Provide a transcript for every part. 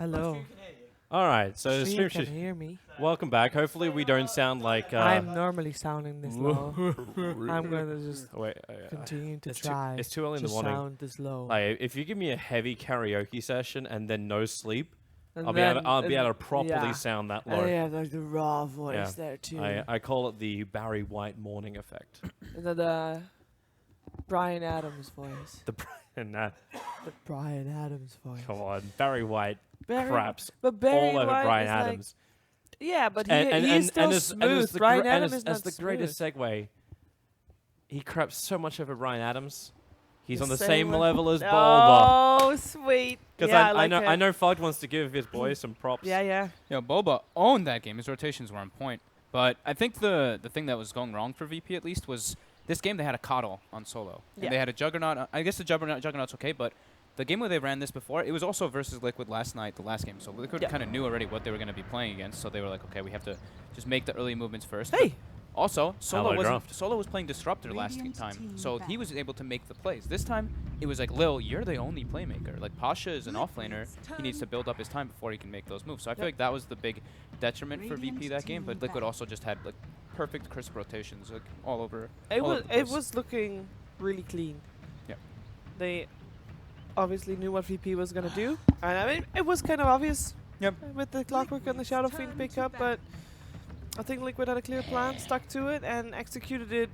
Hello. All right, so Stream stream can should. hear me. Welcome back. Hopefully, we don't sound like. I'm normally sounding this low. I'm gonna just Wait, continue to it's try. it's too early in to the morning. sound this low. Like, if you give me a heavy karaoke session and then no sleep, And I'll be able then- to properly yeah. sound that And low. they have like the raw voice Yeah. there too. I call it the Barry White morning effect. And then the Brian Adams voice. The The Brian Adams voice. come on, Barry White craps But Barry all over White Brian is like- Adams. yeah, but he's still smooth. Brian Adams is not as the smooth. greatest segue, he craps so much over Brian Adams. He's The on the same same le- level as Bulba. Oh, sweet. Because Yeah, I know Fudge wants to give his boy some props. Yeah. Bulba owned that game. His rotations were on point. But I think the thing that was going wrong for VP at least was this game they had a coddle on solo. Yeah. And they had a Juggernaut. I guess the Juggernaut's okay, but the game where they ran this before, it was also versus Liquid last night, the last game. So Liquid kind of knew already what they were going to be playing against. So they were like, okay, we have to just make the early movements first. Hey! Also, Hello, Solo was playing Disruptor last time, so he was able to make the plays. This time, it was like, Lil, you're the only playmaker. Like, Pasha is an offlaner. He needs to build up his time before he can make those moves. So I feel like that was the big detriment for VP that game, but Liquid also just had like perfect crisp rotations like all over. It all over was the it place. was looking really clean. Yeah. They obviously knew what VP was gonna do, and I mean it was kind of obvious. Yep. With the Clockwork and the Shadow Fiend pickup, but I think Liquid had a clear plan, stuck to it, and executed it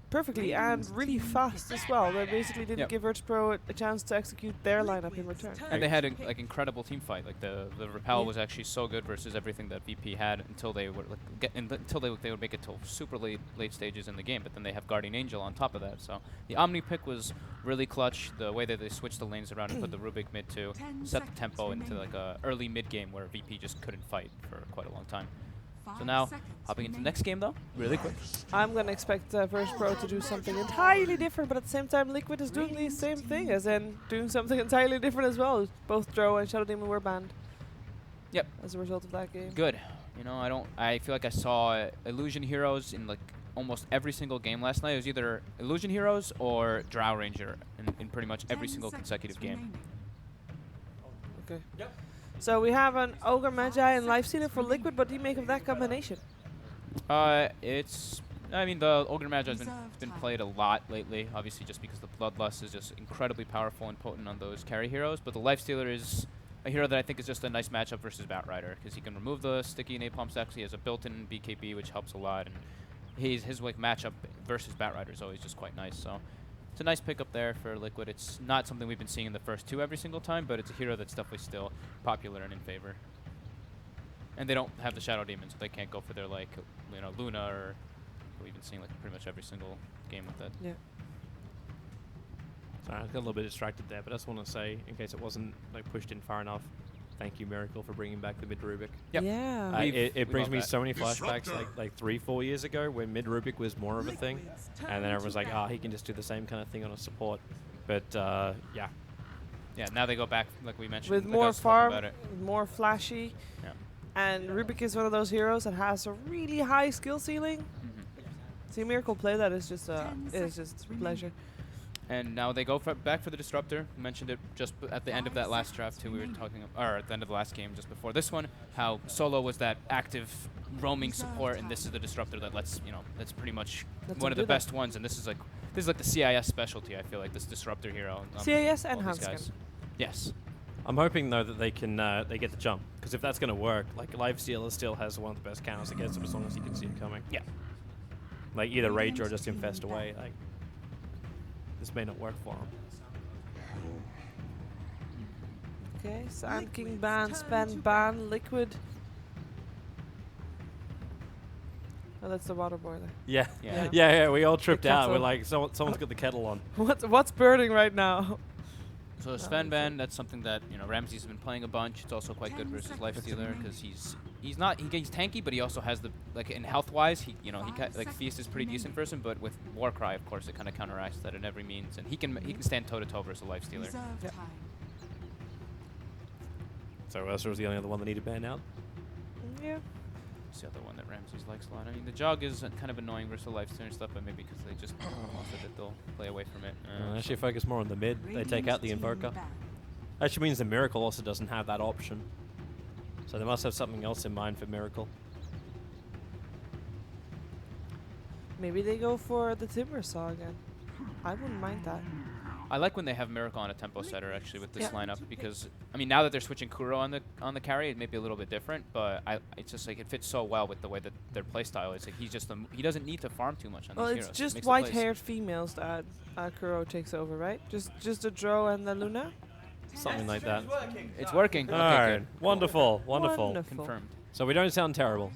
perfectly and really fast as well. They basically didn't Yep. give Virtus.pro a chance to execute their lineup in return. And they had a like incredible team fight. Like the repel was actually so good versus everything that VP had until they were like until they would make it till super late stages in the game. But then they have Guardian Angel on top of that. So the Omni pick was really clutch. The way that they switched the lanes around and put the Rubik mid to set the tempo into like a early mid game where VP just couldn't fight for quite a long time. So now, hopping into the next game though, really quick. I'm gonna expect Virtus.pro to do something entirely different, but at the same time, Liquid is doing the same thing, as in doing something entirely different as well. Both Drow and Shadow Demon were banned. Yep. As a result of that game. Good. You know, I feel like I saw Illusion Heroes in like almost every single game last night. It was either Illusion Heroes or Drow Ranger in pretty much every single consecutive game. Okay. Yep. So we have an Ogre, Magi, and Lifestealer for Liquid. What do you make of that combination? I mean, the Ogre Magi has been played a lot lately, obviously just because the Bloodlust is just incredibly powerful and potent on those carry heroes. But the Lifestealer is a hero that I think is just a nice matchup versus Batrider, because he can remove the sticky napalm stacks. He has a built-in BKB, which helps a lot, and his like matchup versus Batrider is always just quite nice. So it's a nice pickup there for Liquid. It's not something we've been seeing in the first two every single time, but it's a hero that's definitely still popular and in favor. And they don't have the Shadow Demon, so they can't go for their like, you know, Luna, or we've been seeing like pretty much every single game with that. Yeah. Sorry, I got a little bit distracted there, but I just want to say, in case it wasn't like pushed in far enough, thank you, Miracle, for bringing back the mid Rubik. Yep. Yeah. It brings love me that. so many flashbacks, like 3-4 years ago, when mid Rubik was more of a thing, and then everyone was like, he can just do the same kind of thing on a support. But yeah. Yeah, now they go back, like we mentioned. With like I more was talking farm, about it. more flashy. Yeah. And Rubik is one of those heroes that has a really high skill ceiling. See Miracle play that is just a pleasure. And now they go back for the Disruptor. We mentioned it just at the end of that last draft too. We were talking, or at the end of the last game, just before this one, how Solo was that active roaming support, and this is the Disruptor that lets, you know, that's pretty much one of the best ones. And this is like the CIS specialty. I feel like this Disruptor hero. CIS and all these Hanskin. guys. Yes. I'm hoping though that they can they get the jump, because if that's going to work, like Lifestealer still has one of the best counters against him as long as he can see it coming. Yeah. Like either Rage or just Infest away. Like this may not work for him. Okay, Sand King ban, Span ban, Liquid. Oh, that's the water boiler. Yeah. Yeah. Yeah. We all tripped out. We're kettle. like, someone's got the kettle on. What's burning right now? So Sven Ban, that's something that, you know, Ramsey's been playing a bunch. It's also quite good versus Lifestealer, because he's tanky, but he also has the, like, in health wise, like Feast is pretty decent versus him, but with Warcry, of course, it kind of counteracts that in every means, and he can stand toe to toe versus a Lifestealer. Yeah. So Ursa was the only other one that needed ban out. Yeah. It's the other one that Ramsey's likes a lot. I mean, the Jog is kind of annoying versus Lifestealer and stuff, but maybe because they just wanted it, they'll play away from it. Actually focus more on the mid. They take out the Invoker. Actually means the Miracle also doesn't have that option. So they must have something else in mind for Miracle. Maybe they go for the Timber Saw again. I wouldn't mind that. I like when they have Miracle on a tempo setter actually with this Yeah. lineup because I mean now that they're switching Kuro on the carry, it may be a little bit different, but it's just like it fits so well with the way that their playstyle is. Like he's just he doesn't need to farm too much on Well, these it's heroes. just Makes the plays. white-haired females that Kuro takes over, right? Just the Dro and the Luna? Something like that. It's working. All Okay, right. good. Wonderful. Wonderful. Confirmed. So we don't sound terrible.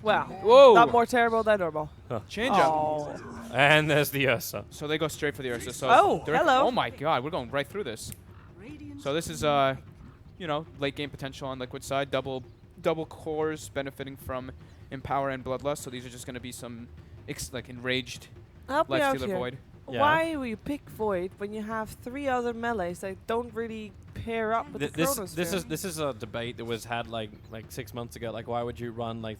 Well, Whoa! not more terrible than normal. Change up. Oh. And there's the Ursa. So they go straight for the Ursa. So Oh, direct- hello. Oh my God, we're going right through this. So this is you know, late game potential on Liquid side. Double cores benefiting from Empower and Bloodlust. So these are just going to be some like enraged Help me out Lifestealer here. Void. Yeah. Why will you pick Void when you have 3 other melees that don't really pair up with the Chronosphere? This is a debate that was had like 6 months ago. Like, why would you run like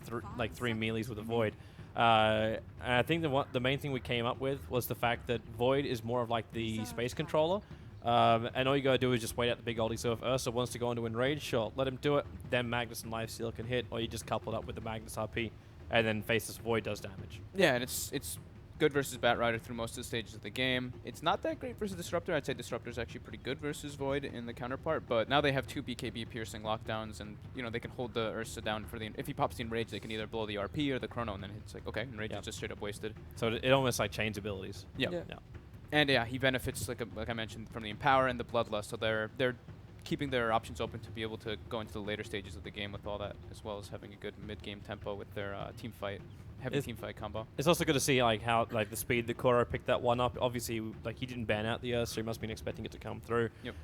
3 melees with a Void? And I think the main thing we came up with was the fact that Void is more of like the space controller. And all you gotta do is just wait out the big oldie. So if Ursa wants to go into Enrage, sure, let him do it. Then Magnus and Lifestealer can hit, or you just couple it up with the Magnus RP, and then Faceless Void does damage. Yeah, and it's good versus Batrider through most of the stages of the game. It's not that great versus Disruptor. I'd say Disruptor is actually pretty good versus Void in the counterpart. But now they have 2 BKB piercing lockdowns, and you know they can hold the Ursa down for the. If he pops the Enrage, they can either blow the RP or the Chrono, and then it's like okay, Enrage is just straight up wasted. So it almost like chains abilities. Yeah. Yeah. And yeah, he benefits like I mentioned from the Empower and the Bloodlust. So they're keeping their options open to be able to go into the later stages of the game with all that, as well as having a good mid-game tempo with their team fight. Heavy team fight combo. It's also good to see like how like the speed that Kuro picked that one up. Obviously, like he didn't ban out the Ursa, so he must have been expecting it to come through. Yep.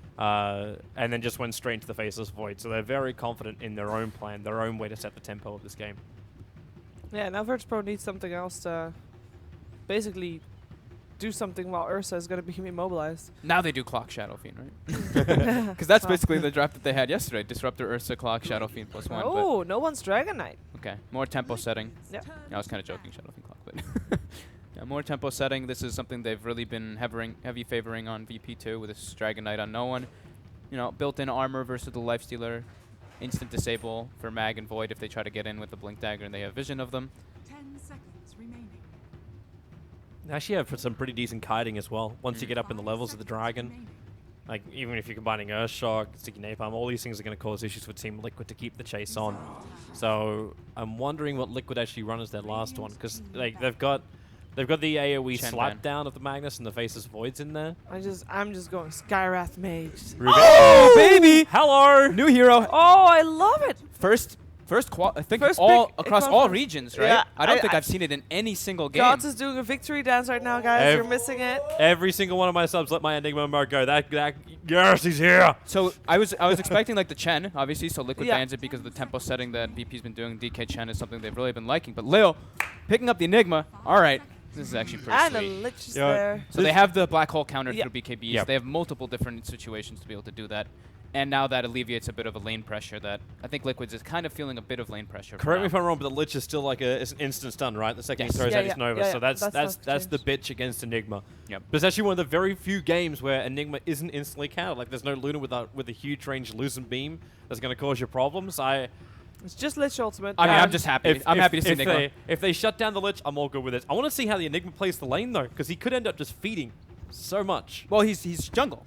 And then just went straight into the Faceless Void. So they're very confident in their own plan, their own way to set the tempo of this game. Yeah, now Virtus Pro needs something else to basically do something while Ursa is going to be immobilized. Now they do Clock Shadow Fiend, right? Because that's basically the draft that they had yesterday. Disruptor, Ursa, Clock, Shadow Fiend +1. Oh, no one's Dragon Knight. Okay, more tempo setting. Yeah. I was kind of joking, Shadow Fiend Clock, but yeah, more tempo setting. This is something they've really been heavy favoring on VP2 with this Dragon Knight on no one. You know, built-in armor versus the Lifestealer. Instant disable for Mag and Void if they try to get in with the Blink Dagger and they have vision of them. 10 seconds remaining. They actually have some pretty decent kiting as well. Once you get up in the levels of the Dragon, like even if you're combining Earth Shock, Sticky Napalm, all these things are going to cause issues with Team Liquid to keep the chase on. So I'm wondering what Liquid actually run as their last one, because like they've got the AoE Chen slap ban. down of the Magnus and the Faceless Voids in there. I'm just going Skywrath Mage. Oh, baby! Hello! New hero. Oh, I love it. I think First all pick across across all all- regions, right? Yeah, I don't I- think I- I've seen it in any single game. Gods is doing a victory dance right now, guys. You're missing it. Every single one of my subs let my Enigma mode go. That yes, he's here. So I was expecting like the Chen, obviously, so Liquid Yeah. bans it because of the tempo setting that VP's been doing. DK Chen is something they've really been liking. But Lil, picking up the Enigma, all right, this is actually pretty And a sweet. Lich is Yeah. there. So they have the black hole counter Yeah. through BKBs. Yep. They have multiple different situations to be able to do that. And now that alleviates a bit of a lane pressure that I think Liquid's is kind of feeling a bit of lane pressure. Correct me if now. I'm wrong, but the Lich is still like it's an instant stun, right? The second Yes. he throws Yeah, out his yeah, Nova. yeah, So yeah. that's the changed. bitch against Enigma. Yep. But it's actually one of the very few games where Enigma isn't instantly countered. Like there's no Luna with a huge range Lucent Beam that's going to cause you problems. It's just Lich Ultimate. I mean, and I'm just happy. I'm happy to see Enigma. If they shut down the Lich, I'm all good with it. I want to see how the Enigma plays the lane though, because he could end up just feeding so much. Well, he's jungle.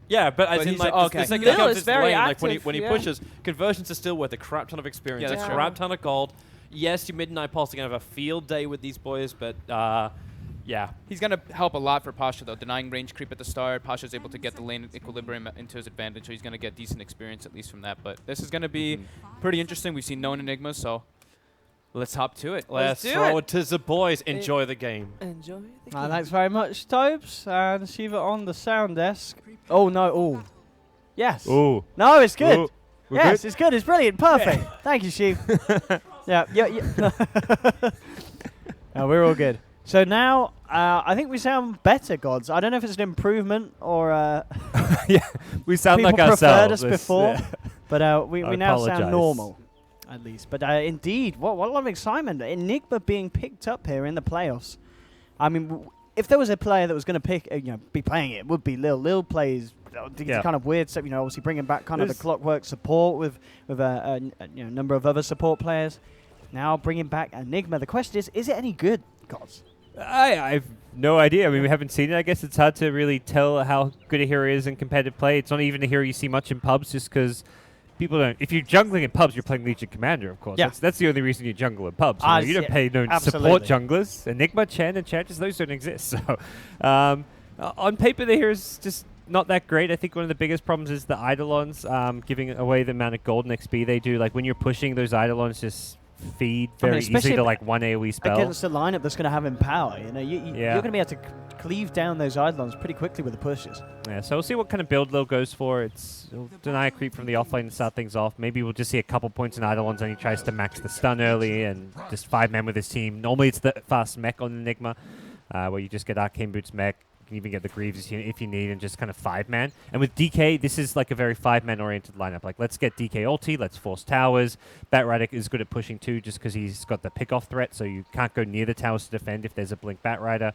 Yeah, but as But in he's- like okay. the second Lil he comes is into very lane, like when active, he yeah. pushes, conversions are still worth a crap ton of experience, Yeah, a that's true. crap ton of gold. Yes, your Midnight Pulse are going to have a field day with these boys, but yeah. He's going to help a lot for Pasha, though. Denying range creep at the start. Pasha's able to get the lane equilibrium into his advantage, so he's going to get decent experience at least from that. But this is going to be pretty interesting. We've seen known Enigmas, so let's hop to it. Let's do throw it. it to the boys. Enjoy the game. Enjoy the game. Thanks very much, Tobes. And Shiva on the sound desk. Oh, no. Oh. Yes. Ooh. No, it's good. Ooh. We're Yes, it's good. It's brilliant. Perfect. Thank you, Shiva. yeah. No, we're all good. So now, I think we sound better, gods. I don't know if it's an improvement or Yeah, we sound people like preferred ourselves. us before, Yeah. but we I now sound apologise. normal, at least. But indeed, what a lot of excitement. Enigma being picked up here in the playoffs. I mean, if there was a player that was going to be playing it, it would be Lil. Lil plays I think it's kind of weird. So, obviously bringing back kind of the There's- clockwork support with a number of other support players. Now bringing back Enigma. The question is it any good, Gods? I've no idea. I mean, we haven't seen it. I guess it's hard to really tell how good a hero is in competitive play. It's not even a hero you see much in pubs just because people don't. If you're jungling in pubs, you're playing Legion Commander, of course. Yeah. That's the only reason you jungle in pubs. You don't pay no absolutely. support junglers. Enigma, Chen, and Enchantress, those don't exist. So on paper, the hero's just not that great. I think one of the biggest problems is the Eidolons giving away the amount of gold and XP they do. Like when you're pushing, those Eidolons just feed very easily to like one AoE spell. Against a lineup that's going to have Empower, you're going to be able to cleave down those Eidolons pretty quickly with the pushes. Yeah, so we'll see what kind of build Lil goes for. It'll deny a creep from the offlane and start things off. Maybe we'll just see a couple points in Eidolons and he tries to max the stun early and just 5 men with his team. Normally it's the fast mech on Enigma, where you just get Arcane Boots mech. You can even get the Greaves if you need, and just kind of 5-man. And with DK, this is like a very 5-man oriented lineup. Like, let's get DK ulti, let's force towers. Batrider is good at pushing too, just because he's got the pick-off threat, so you can't go near the towers to defend if there's a blink Batrider.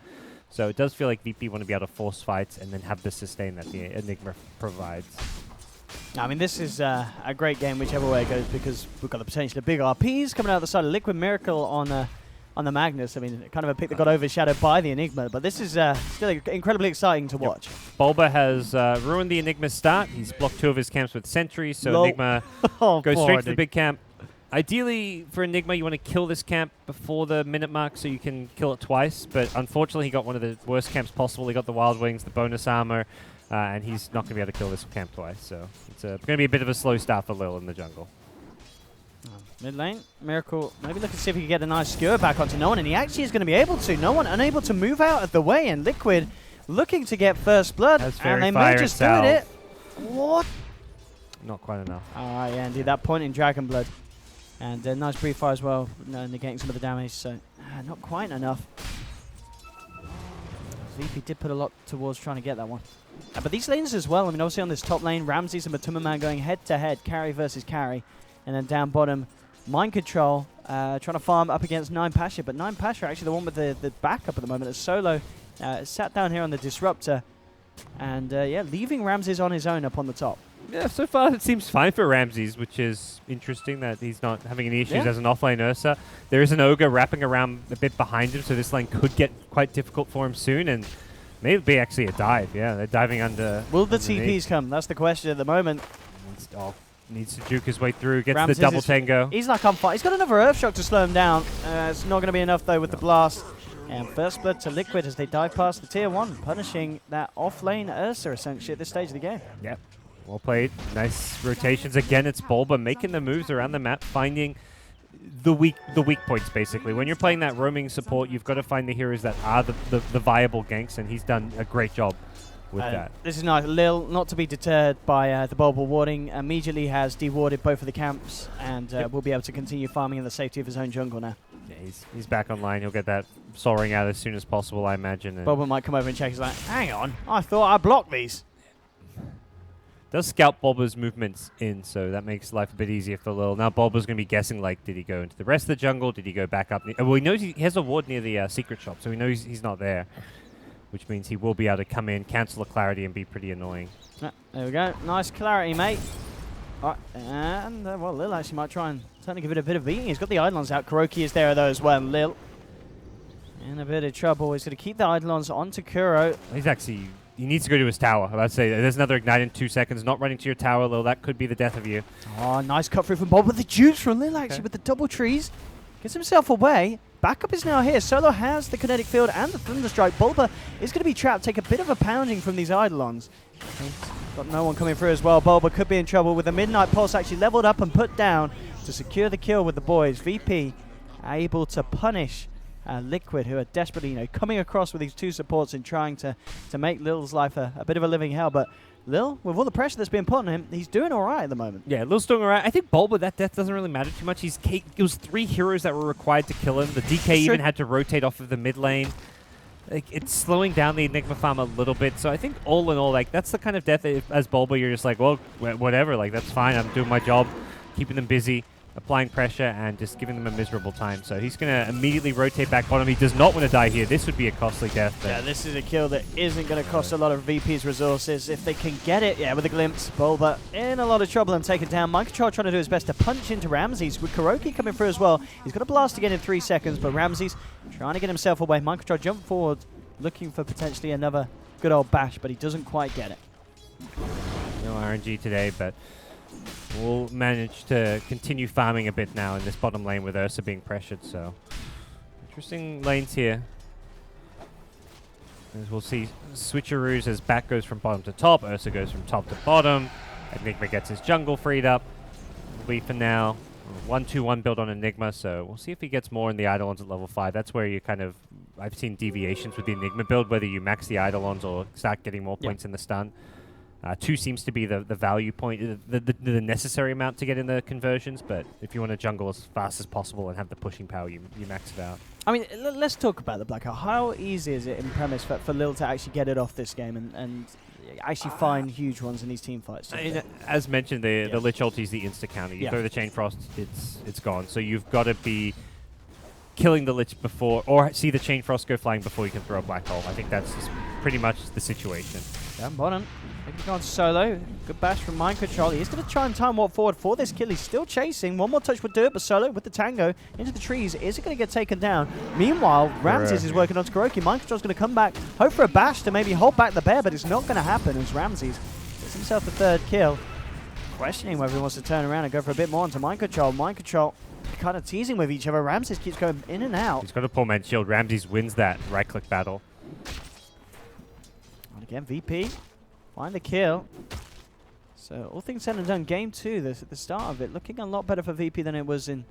So it does feel like VP want to be able to force fights and then have the sustain that the Enigma provides. I mean, this is a great game whichever way it goes, because we've got the potential of big RPs coming out the side of Liquid.Miracle on the Magnus. I mean, kind of a pick that got overshadowed by the Enigma, but this is still incredibly exciting to watch. Bulba has ruined the Enigma's start. He's blocked 2 of his camps with sentries, so Enigma goes straight to the big camp. Ideally, for Enigma, you want to kill this camp before the minute mark so you can kill it twice, but unfortunately he got one of the worst camps possible. He got the Wild Wings, the bonus armor, and he's not going to be able to kill this camp twice, so it's going to be a bit of a slow start for Lil in the jungle. Mid lane, Miracle maybe look to see if he can get a nice skewer back onto No One, and he actually is going to be able to. No One unable to move out of the way, and Liquid looking to get first blood, and they may just do it. What? Not quite enough. Alright, yeah, indeed, that point in Dragon Blood. And nice brief fire as well, negating some of the damage, so not quite enough. VP did put a lot towards trying to get that one. But these lanes as well, I mean, obviously on this top lane, Ramses and MATUMBAMAN going head-to-head, carry versus carry. And then down bottom, Mind Control, trying to farm up against 9 Pasha, but 9 Pasha actually the one with the backup at the moment, as Solo sat down here on the Disruptor. And yeah, leaving Ramses on his own up on the top. Yeah, so far it seems fine for Ramses, which is interesting that he's not having any issues as an offlane Ursa. There is an Ogre wrapping around a bit behind him, so this lane could get quite difficult for him soon, and maybe actually a dive. Yeah, they're diving under. Will the TPs come? That's the question at the moment. Needs to juke his way through, gets Ramses the double tango. He's like on fire. He's got another Earthshock to slow him down. It's not going to be enough though with the blast. And first blood to Liquid as they dive past the tier 1, punishing that offlane Ursa essentially at this stage of the game. Yep. Well played. Nice rotations. Again, it's Bulba making the moves around the map, finding the weak points, basically. When you're playing that roaming support, you've got to find the heroes that are the viable ganks, and he's done a great job with that. This is nice. Lil, not to be deterred by the Bulba warding, immediately has dewarded both of the camps, and will be able to continue farming in the safety of his own jungle now. Yeah, he's back online. He'll get that Soul Ring out as soon as possible, I imagine. Bulba might come over and check. He's like, hang on, I thought I blocked these. Does scout Bulba's movements in, so that makes life a bit easier for Lil. Now Bulba's going to be guessing, like, did he go into the rest of the jungle? Did he go back up? Well, he knows he has a ward near the secret shop, so he knows he's not there, which means he will be able to come in, cancel the clarity, and be pretty annoying. There we go. Nice clarity, mate. And, well, Lil actually might try and certainly give it a bit of beating. He's got the Eidolons out. KuroKy is there, though, as well. Lil in a bit of trouble. He's going to keep the Eidolons onto Kuro. He's actually... He needs to go to his tower. I'd say there's another ignite in 2 seconds. Not running to your tower, Lil. That could be the death of you. Oh, nice cut through from Bob with the juice from Lil, actually, with the double trees. Gets himself away. Backup is now here. Solo has the kinetic field and the Thunderstrike. Bulba is going to be trapped. Take a bit of a pounding from these Eidolons. Got no one coming through as well. Bulba could be in trouble with the Midnight Pulse actually leveled up and put down to secure the kill with the boys. VP able to punish Liquid, who are desperately, coming across with these 2 supports and trying to make Lil's life a bit of a living hell. But Lil, with all the pressure that's been put on him, he's doing all right at the moment. Yeah, Lil's doing all right. I think Bulba, that death doesn't really matter too much. It was 3 heroes that were required to kill him. The DK even had to rotate off of the mid lane. Like, it's slowing down the Enigma farm a little bit. So I think all in all, like, that's the kind of death that as Bulba, you're just like, well, whatever. Like, that's fine. I'm doing my job, keeping them busy. applying pressure and just giving them a miserable time. So he's going to immediately rotate back bottom. He does not want to die here. This would be a costly death. Yeah, this is a kill that isn't going to cost a lot of VP's resources. If they can get it, yeah, with a glimpse, Bulba in a lot of trouble and take it down. Mind.Control trying to do his best to punch into Ramses with KuroKy coming through as well. He's got a blast again in 3 seconds, but Ramses trying to get himself away. Mind.Control jump forward, looking for potentially another good old bash, but he doesn't quite get it. No RNG today, but we'll manage to continue farming a bit now in this bottom lane with Ursa being pressured. So interesting lanes here. As we'll see switcheroos as back goes from bottom to top, Ursa goes from top to bottom. Enigma gets his jungle freed up. Will be for now 1-2-1 build on Enigma, so we'll see if he gets more in the Eidolons at level 5. That's where you kind of, I've seen deviations with the Enigma build, whether you max the Eidolons or start getting more points in the stun. 2 seems to be the value point, the necessary amount to get in the conversions, but if you want to jungle as fast as possible and have the pushing power, you max it out. I mean, let's talk about the Black Hole. How easy is it in premise for Lil to actually get it off this game and actually find huge ones in these team fights? As mentioned, the Lich ulti is the insta-counter. You throw the Chain Frost, it's gone. So you've got to be killing the Lich before, or see the Chain Frost go flying before you can throw a Black Hole. I think that's just pretty much the situation. Down bottom. Maybe gone solo. Good bash from Mind.Control. He's going to try and time warp forward for this kill. He's still chasing. One more touch would do it, but Solo with the tango into the trees. Is it going to get taken down? Meanwhile, Ramses is working on KuroKy. Mind.Control's going to come back, hope for a bash to maybe hold back the bear, but it's not going to happen as Ramses gets himself the 3rd kill. Questioning whether he wants to turn around and go for a bit more onto Mind.Control. Mind.Control kind of teasing with each other. Ramses keeps going in and out. He's got a poor man's shield. Ramses wins that right-click battle. And again, VP. Find the kill. So all things said and done, game 2, the start of it, looking a lot better for VP than it was in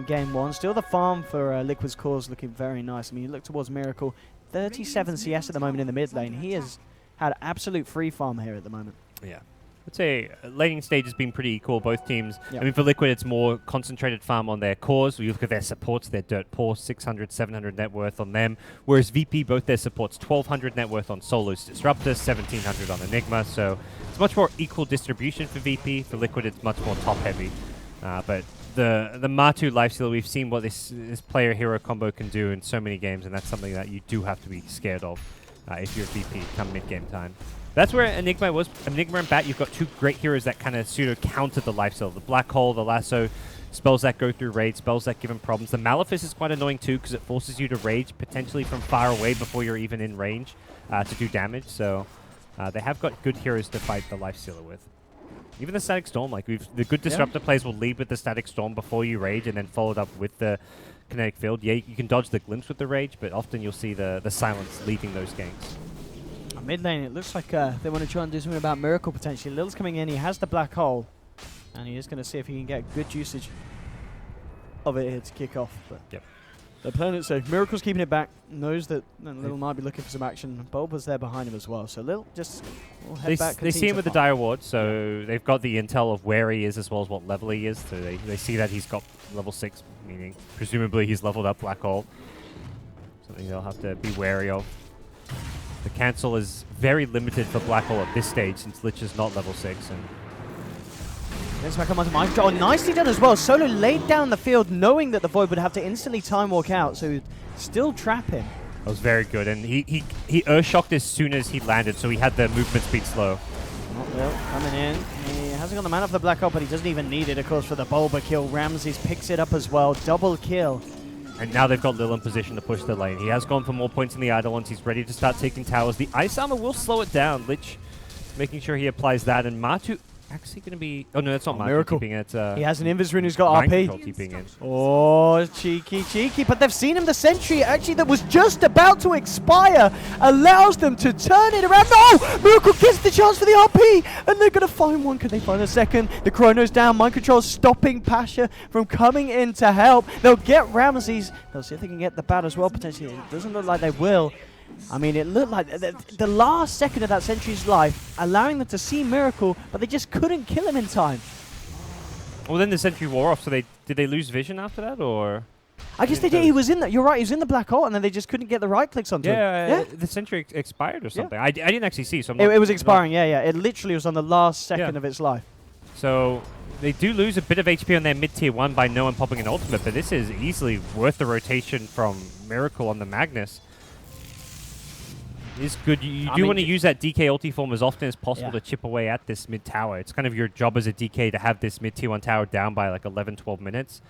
game 1. Still the farm for Liquid's cause looking very nice. I mean, you look towards Miracle, 37 CS at the moment in the mid lane. He has had absolute free farm here at the moment. Yeah. I'd say laning stage has been pretty equal, both teams. I mean, for Liquid, it's more concentrated farm on their cores. We look at their supports, they're dirt poor, 600, 700 net worth on them. Whereas VP, both their supports, 1,200 net worth on Solo's Disruptor, 1,700 on Enigma. So it's much more equal distribution for VP. For Liquid, it's much more top-heavy. But the Matu Lifestealer, we've seen what this player-hero combo can do in so many games, and that's something that you do have to be scared of if you're VP come mid-game time. That's where Enigma was. Enigma and Bat, you've got 2 great heroes that kind of pseudo-counter the Lifestealer. The Black Hole, the Lasso, spells that go through rage, spells that give him problems. The Malefice is quite annoying too because it forces you to rage potentially from far away before you're even in range to do damage. So they have got good heroes to fight the Lifestealer with. Even the Static Storm, like the good Disruptor players will lead with the Static Storm before you rage and then followed up with the Kinetic Field. Yeah, you can dodge the Glimpse with the rage, but often you'll see the Silence leading those ganks. Mid lane, it looks like they want to try and do something about Miracle potentially. Lil's coming in, he has the Black Hole, and he is going to see if he can get good usage of it here to kick off. But they're playing it safe. Miracle's keeping it back, knows that Lil might be looking for some action. Bulba's there behind him as well, so Lil just will head back. They see him with the Dire Ward, so they've got the intel of where he is as well as what level he is. So they see that he's got level 6, meaning presumably he's leveled up Black Hole. Something they'll have to be wary of. The cancel is very limited for Black Hole at this stage since Lich is not level 6. And Gets back onto Mind.Control. Nicely done as well. Solo laid down the field knowing that the Void would have to instantly time walk out, so he'd still trap him. That was very good, and he Earth-shocked as soon as he landed, so he had the movement speed slow. Well, coming in. He hasn't got the mana for the Black Hole, but he doesn't even need it, of course, for the Bulba kill. Ramses picks it up as well. Double kill. And now they've got Lil in position to push the lane. He has gone for more points in the Eidolons. He's ready to start taking towers. The Ice Armor will slow it down. Lich making sure he applies that. And Matu actually going to be... Oh, no, that's not Matu Miracle. keeping it. He has an Invis Rune who's got RP. Keeping it. Oh, cheeky. But they've seen him. The Sentry, actually, that was just about to expire, allows them to turn it around. No! Miracle gets the chance for the RP, and they're going to find one. Can they find a second? The Chrono's down. Mind.Control stopping Pasha from coming in to help. They'll get Ramses. They'll see if they can get the bat as well, potentially. It doesn't look like they will. I mean, it looked like the last second of that Sentry's life, allowing them to see Miracle, but they just couldn't kill him in time. Well, then the Sentry wore off, so did they lose vision after that, or...? I guess they did. He was in that. You're right. He was in the Black Hole, and then they just couldn't get the right clicks onto him. Yeah, the Sentry expired or something. I didn't actually see, so it was expiring, yeah. It literally was on the last second of its life. So they do lose a bit of HP on their mid-tier 1 by no one popping an ultimate, but this is easily worth the rotation from Miracle on the Magnus. It's good. You do want to use that DK ulti form as often as possible to chip away at this mid tower. It's kind of your job as a DK to have this mid-tier 1 tower down by like 11, 12 minutes.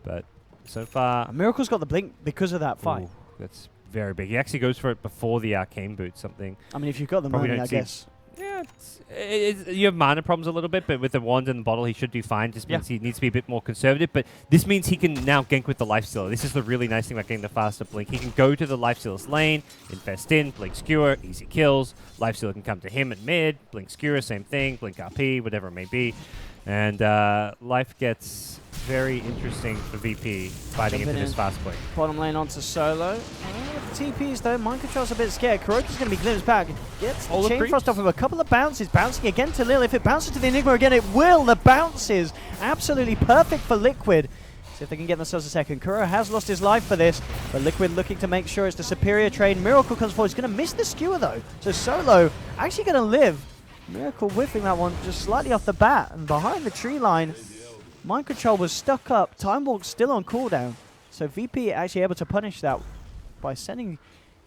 But so far... Miracle's got the blink because of that fight. Ooh, that's very big. He actually goes for it before the arcane boot, something. I mean, if you've got the money, I guess. Yeah, you have mana problems a little bit, but with the wand and the bottle, he should do fine. Just means he needs to be a bit more conservative. But this means he can now gank with the Lifestealer. This is the really nice thing about getting the faster blink. He can go to the Lifestealer's lane, infest in, blink skewer, easy kills. Lifestealer can come to him at mid, blink skewer, same thing, blink RP, whatever it may be. And life gets very interesting for VP fighting into this fast blink. Bottom lane onto Solo. With the TPs though, Mind Control's a bit scared. KuroKy's going to be glimpsed back. Gets the Chain Frost off with a couple of bounces. Bouncing again to Lil. If it bounces to the Enigma again, it will. The bounces. Absolutely perfect for Liquid. See if they can get themselves a second. Kuro has lost his life for this, but Liquid looking to make sure it's the superior trade. Miracle comes forward. He's going to miss the skewer though. So Solo actually going to live. Miracle whiffing that one just slightly off the bat. And behind the tree line, Mind Control was stuck up. Time Walk still on cooldown. So VP actually able to punish that by sending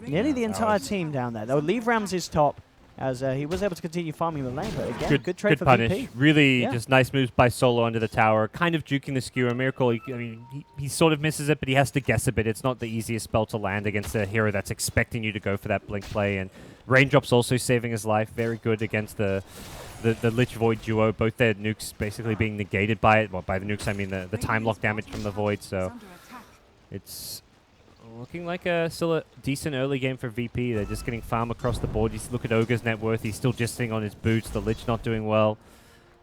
nearly the entire team down there. They'll leave Ramses top as he was able to continue farming the lane. But again, good trade for punish. VP. Really just nice moves by Solo under the tower. Kind of juking the skewer. Miracle, he sort of misses it, but he has to guess a bit. It's not the easiest spell to land against a hero that's expecting you to go for that blink play. And Raindrop's also saving his life. Very good against the Lich Void duo. Both their nukes basically being negated by it. Well, by the nukes, I mean the time lock damage from the Void. So it's looking like still a decent early game for VP. They're just getting farm across the board. You look at Ogre's net worth. He's still just sitting on his boots. The Lich not doing well.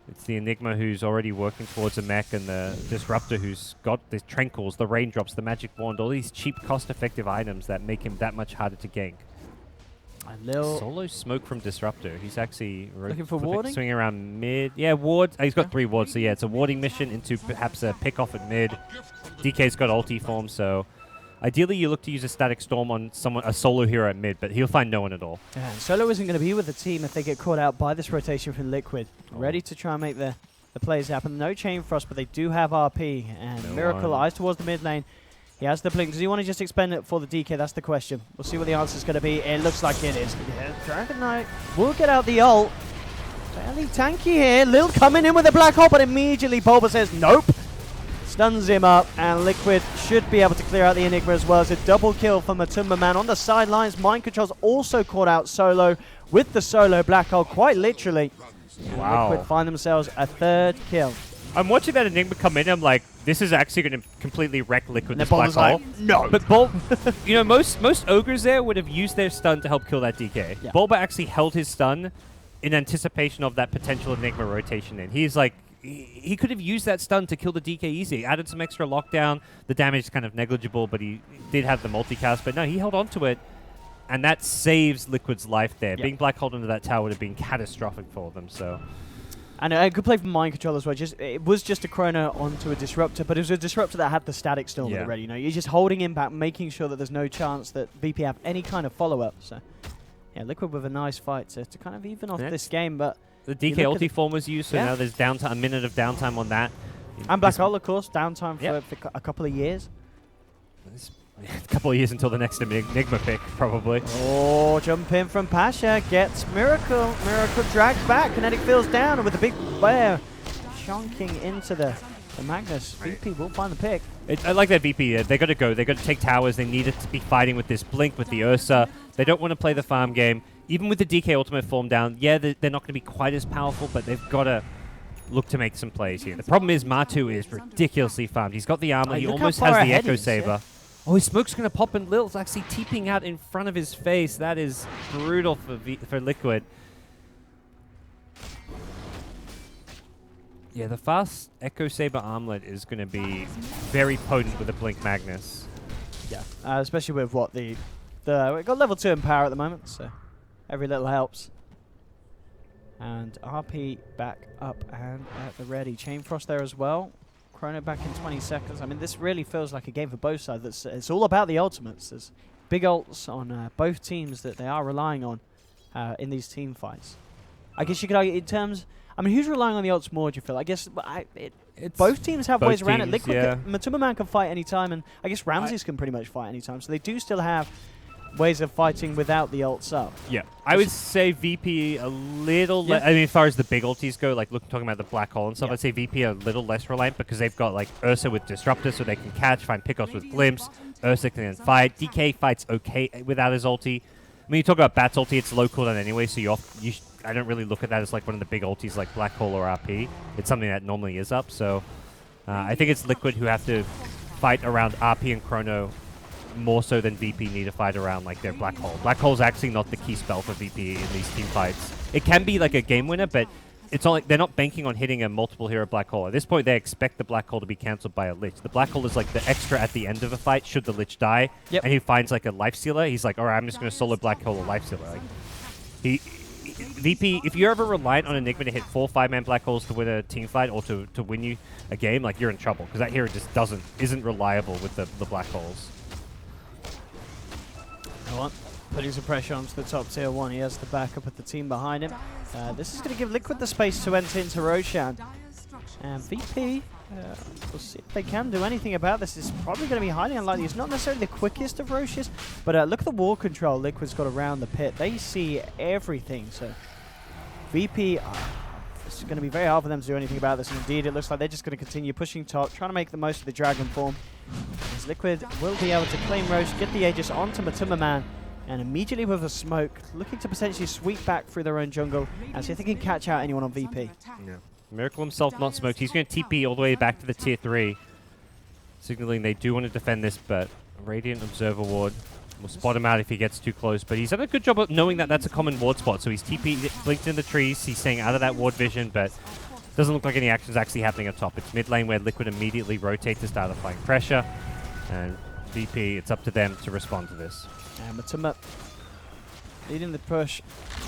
It's the Enigma who's already working towards a mech, and the Disruptor who's got the Tranquils, the Raindrops, the Magic Wand, all these cheap, cost-effective items that make him that much harder to gank. Solo smoke from Disruptor. He's actually looking for warding? Swinging around mid. Yeah, ward. He's got 3 wards, so yeah, it's a warding mission into perhaps a pick off at mid. DK's got ulti form, so ideally you look to use a static storm on a solo hero at mid, but he'll find no one at all. Yeah, Solo isn't going to be with the team if they get caught out by this rotation from Liquid. Ready to try and make the plays happen. No Chain Frost, but they do have RP, and Miracle eyes towards the mid lane. He has the blink. Does he want to just expend it for the DK? That's the question. We'll see what the answer is going to be. It looks like it is. Yeah, Dragon Knight will get out the ult. Fairly tanky here. Lil coming in with a black hole, but immediately Bulba says nope. Stuns him up, and Liquid should be able to clear out the Enigma as well. It's a double kill for MATUMBAMAN. On the sidelines, Mind Control's also caught out Solo with the Solo black hole, quite literally. Wow. Liquid find themselves a 3rd kill. I'm watching that Enigma come in, I'm like, this is actually going to completely wreck Liquid, this black hole. Like, no. But most Ogres there would have used their stun to help kill that DK. Yeah. Bulba actually held his stun in anticipation of that potential Enigma rotation in. He's like, he could have used that stun to kill the DK easy. Added some extra lockdown. The damage is kind of negligible, but he did have the multicast. But no, he held on to it, and that saves Liquid's life there. Yeah. Being black holed into that tower would have been catastrophic for them, so... And a good play from Mind Control as well. It was just a Chrono onto a Disruptor, but it was a Disruptor that had the static storm already. You're just holding him back, making sure that there's no chance that VP have any kind of follow-up. So, yeah, Liquid with a nice fight to kind of even off this game. But the DK ulti form was used, so now there's a minute of downtime on that. And Black Hole, of course, downtime for a couple of years. A couple of years until the next Enigma pick, probably. Oh, jump in from Pasha, gets Miracle. Miracle dragged back, kinetic field's down, and with a big bear chunking into the Magnus. VP will find the pick. I like that VP. They got to go. They got to take towers. They needed to be fighting with this Blink, with the Ursa. They don't want to play the farm game. Even with the DK ultimate form down, yeah, they're not going to be quite as powerful, but they've got to look to make some plays here. The problem is Matu is ridiculously farmed. He's got the armor. He almost has the Echo Saber. Oh, his smoke's going to pop, and Lil's actually TPing out in front of his face. That is brutal for Liquid. Yeah, the fast Echo Saber armlet is going to be very potent with the Blink Magnus. Yeah, especially with what we've got level 2 in power at the moment, so every little helps. And RP back up and at the ready. Chain Frost there as well. Chrono back in 20 seconds. I mean, this really feels like a game for both sides. It's all about the ultimates. There's big ults on both teams that they are relying on in these team fights. I guess you could argue in terms. I mean, who's relying on the ults more? Do you feel? I guess both teams have ways around it. Liquid, MATUMBAMAN can fight anytime, and I guess Ramses can pretty much fight anytime. So they do still have ways of fighting without the ults up. Yeah, I would say VP a little less. I mean, as far as the big ultis go, like talking about the black hole and stuff, I'd say VP a little less reliant because they've got like Ursa with Disruptor, so they can catch, find pickoffs with Glimpse. Ursa can then fight. DK fights okay without his ulti. When you talk about Bat's ulti, it's low cooldown anyway, so I don't really look at that as like one of the big ultis like Black Hole or RP. It's something that normally is up, so I think it's Liquid who have to fight around RP and Chrono more so than VP need to fight around like their Black Hole. Black Hole's actually not the key spell for VP in these team fights. It can be like a game winner, but it's not like they're not banking on hitting a multiple hero Black Hole. At this point, they expect the Black Hole to be cancelled by a Lich. The Black Hole is like the extra at the end of a fight should the Lich die, and he finds like a Lifestealer. He's like, all right, I'm just going to solo Black Hole a Lifestealer. Like, VP, if you're ever reliant on Enigma to hit 4 5-man Black Holes to win a team fight or to win you a game, like you're in trouble because that hero just isn't reliable with the Black Holes. Putting some pressure onto the top tier 1. He has the backup of the team behind him. This is going to give Liquid the space to enter into Roshan. And VP, we'll see if they can do anything about this. It's probably going to be highly unlikely. It's not necessarily the quickest of Roshes, but look at the wall control Liquid's got around the pit. They see everything. So VP, it's going to be very hard for them to do anything about this. And indeed, it looks like they're just going to continue pushing top, trying to make the most of the Dragon form. As Liquid will be able to claim Rosh, get the Aegis onto MATUMBAMAN, and immediately with a smoke, looking to potentially sweep back through their own jungle and see if they can catch out anyone on VP. Yeah. Miracle himself not smoked. He's going to TP all the way back to the tier 3, signaling they do want to defend this, but Radiant Observer Ward will spot him out if he gets too close. But he's done a good job of knowing that that's a common ward spot, so he's TP blinked in the trees. He's staying out of that ward vision, but doesn't look like any action's actually happening up top. It's mid lane where Liquid immediately rotate to start applying pressure, and VP, it's up to them to respond to this. And MATUMBA leading the push.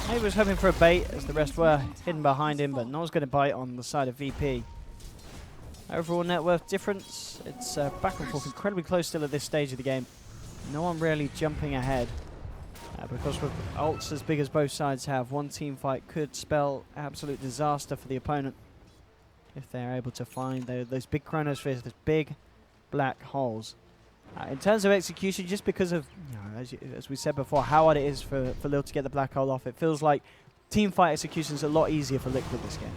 He was hoping for a bait as the rest were hidden behind him, but no one's going to bite on the side of VP. Overall net worth difference, it's back and forth, incredibly close still at this stage of the game. No one really jumping ahead. Because with ults as big as both sides have, one team fight could spell absolute disaster for the opponent if they're able to find those big chronospheres, those big black holes. In terms of execution, just because of, as we said before, how hard it is for Lil to get the black hole off, it feels like team fight execution is a lot easier for Liquid this game.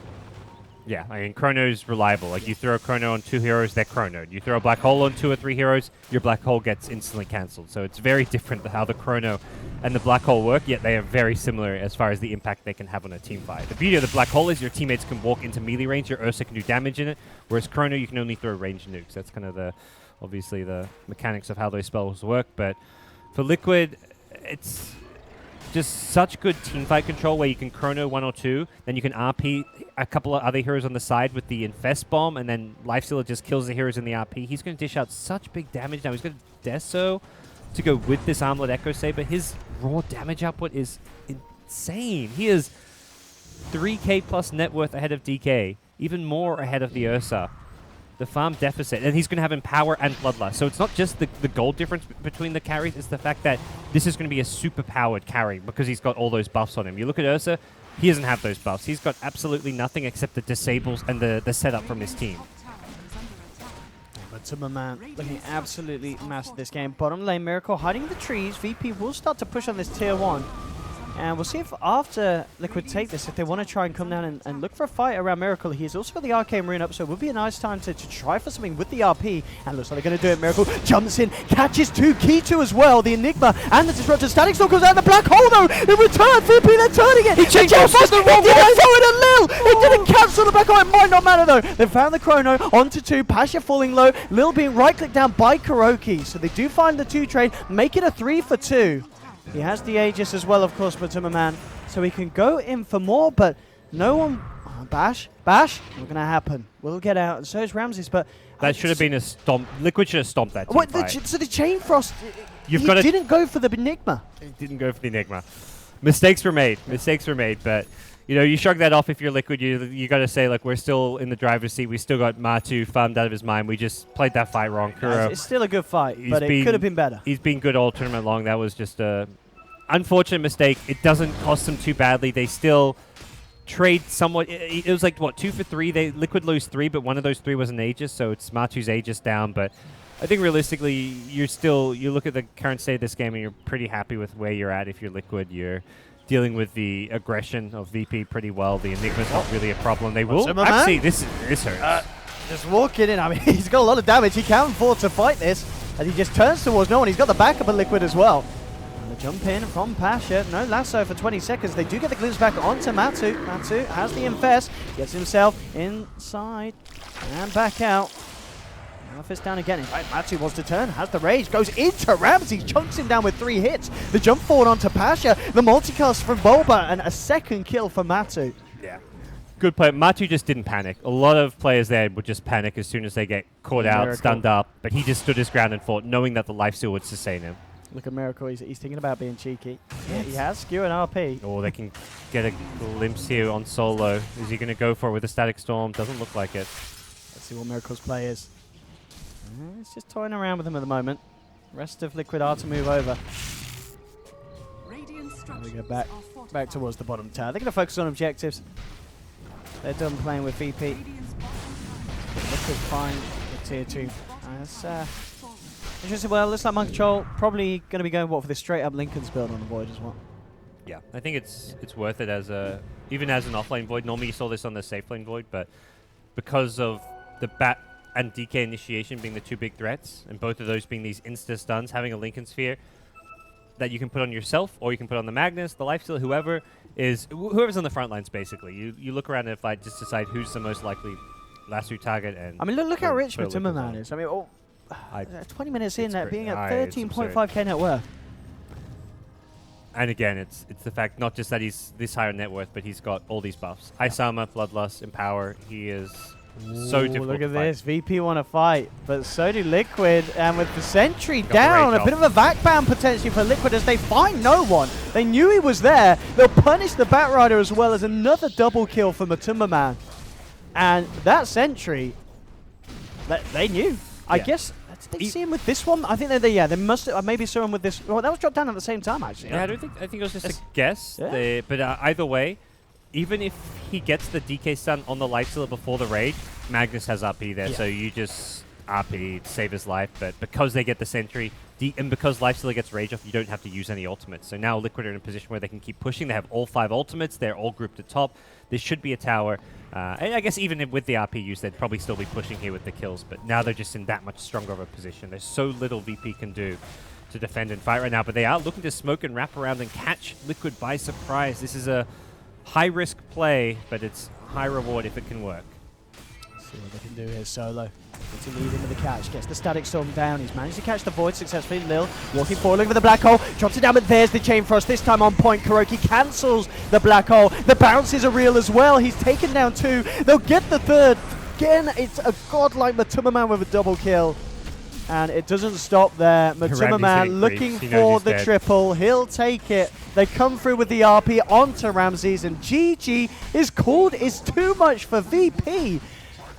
Yeah, I mean, Chrono's reliable. Like, you throw a Chrono on 2 heroes, they're Chronoed. You throw a black hole on 2 or 3 heroes, your black hole gets instantly cancelled. So it's very different how the Chrono and the black hole work, yet they are very similar as far as the impact they can have on a team fight. The beauty of the black hole is your teammates can walk into melee range, your Ursa can do damage in it, whereas Chrono, you can only throw ranged nukes. That's kind of obviously the mechanics of how those spells work. But for Liquid, it's just such good teamfight control where you can Chrono 1 or 2, then you can RP a couple of other heroes on the side with the Infest Bomb, and then Lifestealer just kills the heroes in the RP. He's going to dish out such big damage now. He's got Deso to go with this Armlet Echo Saber. His raw damage output is insane. He is 3k plus net worth ahead of DK, even more ahead of the Ursa. The farm deficit, and he's going to have Empower and Bloodlust. So it's not just the gold difference between the carries, it's the fact that this is going to be a super powered carry because he's got all those buffs on him. You look at Ursa, he doesn't have those buffs. He's got absolutely nothing except the disables and the setup from his team. MATUMBAMAN looking absolutely massive this game. Bottom lane, Miracle hiding in the trees. VP will start to push on this tier 1. And we'll see if after Liquid take this, if they want to try and come down and look for a fight around Miracle. He's also got the Arcane Rune up, so it would be a nice time to try for something with the RP. And looks like they're going to do it. Miracle jumps in, catches 2, key 2 as well. The Enigma and the Disruptor. Static Storm comes out in the black hole though. In return, VP they're turning it. He changed the wrong way. He throw it at Lil. It didn't cancel the black hole. It might not matter though. They found the Chrono onto 2. Pasha falling low. Lil being right-clicked down by KuroKy. So they do find the 2 trade, make it a 3 for 2. He has the Aegis as well, of course, MATUMBAMAN, so he can go in for more, but no one... Bash? Not going to happen. We'll get out, and so is Ramses, but... That should have been a stomp. Liquid should have stomped that team fight. So the Chain Frost, he didn't go for the Enigma. He didn't go for the Enigma. Mistakes were made, but... You know, you shrug that off if you're Liquid. You got to say, like, we're still in the driver's seat. We still got Matu farmed out of his mind. We just played that fight wrong. Kuro, it's still a good fight, but it could have been better. He's been good all tournament long. That was just a unfortunate mistake. It doesn't cost them too badly. They still trade somewhat. It was like, what, 2 for 3? Liquid lose 3, but one of those 3 was an Aegis, so it's Matu's Aegis down. But I think realistically, you look at the current state of this game and you're pretty happy with where you're at if you're Liquid. You're dealing with the aggression of VP pretty well. The Enigma's not really a problem. They will. Actually, this hurts. Just walking in. I mean, he's got a lot of damage. He can afford to fight this. And he just turns towards no one. He's got the backup of Liquid as well. And the jump in from Pasha. No lasso for 20 seconds. They do get the glimpse back onto Matu. Matu has the infest. Gets himself inside. And back out. Fist down again. In fact, Matu wants to turn. Has the rage. Goes into Ramsey. Chunks him down with 3 hits. The jump forward onto Pasha. The multicast from Bulba. And a second kill for Matu. Yeah. Good play. Matu just didn't panic. A lot of players there would just panic as soon as they get caught out, stunned up. But he just stood his ground and fought, knowing that the lifesteal would sustain him. Look at Miracle. He's thinking about being cheeky. Yeah, he has skew and RP. Oh, they can get a glimpse here on Solo. Is he going to go for it with a Static Storm? Doesn't look like it. Let's see what Miracle's play is. It's just toying around with him at the moment. Rest of Liquid are to move over. And we go back towards the bottom tower. They're going to focus on objectives. They're done playing with VP. Liquid fine with tier 2. Interesting. Well, looks like Mind Control probably going to be going for this straight up Lincoln's build on the Void as well. Yeah, I think it's worth it as even as an offlane Void. Normally you saw this on the safe lane Void, but because of the Bat and DK initiation being the 2 big threats, and both of those being these insta stuns, having a Lincoln Sphere that you can put on yourself or you can put on the Magnus, the Lifestealer, whoever's on the front lines basically. You look around in a fight, just decide who's the most likely lasso target. And I mean, look how rich MATUMBAMAN is. I mean, 20 minutes in, being at 13.5k net worth. And again, it's the fact not just that he's this high on net worth, but he's got all these buffs. Ice Armor, Bloodlust, Empower. He is so difficult. Look at to fight. this. VP want to fight, but so do Liquid. And with the sentry down, a bit of a vac ban potentially for Liquid as they find no one. They knew he was there. They'll punish the Batrider as well as another double kill for MATUMBAMAN. And that sentry, they knew. I guess, did they see him with this one? I think they must have maybe saw him with this. Well, that was dropped down at the same time, actually. Yeah, I think it was just a guess. Yeah. But either way, even if he gets the DK stun on the Lifestealer before the Rage, Magnus has RP there, so you just RP to save his life. But because they get the sentry, and because Lifestealer gets Rage off, you don't have to use any ultimates. So now Liquid are in a position where they can keep pushing. They have all 5 ultimates. They're all grouped at top. There should be a tower. And I guess even with the RP use, they'd probably still be pushing here with the kills. But now they're just in that much stronger of a position. There's so little VP can do to defend and fight right now. But they are looking to smoke and wrap around and catch Liquid by surprise. This is a high-risk play, but it's high reward if it can work. Let's see what they can do here. Solo gets a lead into the catch, gets the Static Storm down. He's managed to catch the Void successfully. Lil walking forward, looking for the black hole, drops it down, but there's the Chain Frost. This time on point, KuroKy cancels the black hole. The bounces are real as well. He's taken down 2. They'll get the 3rd. Again, it's a godlike MATUMBAMAN with a double kill. And it doesn't stop there. MATUMBAMAN looking for the triple. He'll take it. They come through with the RP onto Ramses, and GG is called. It's too much for VP.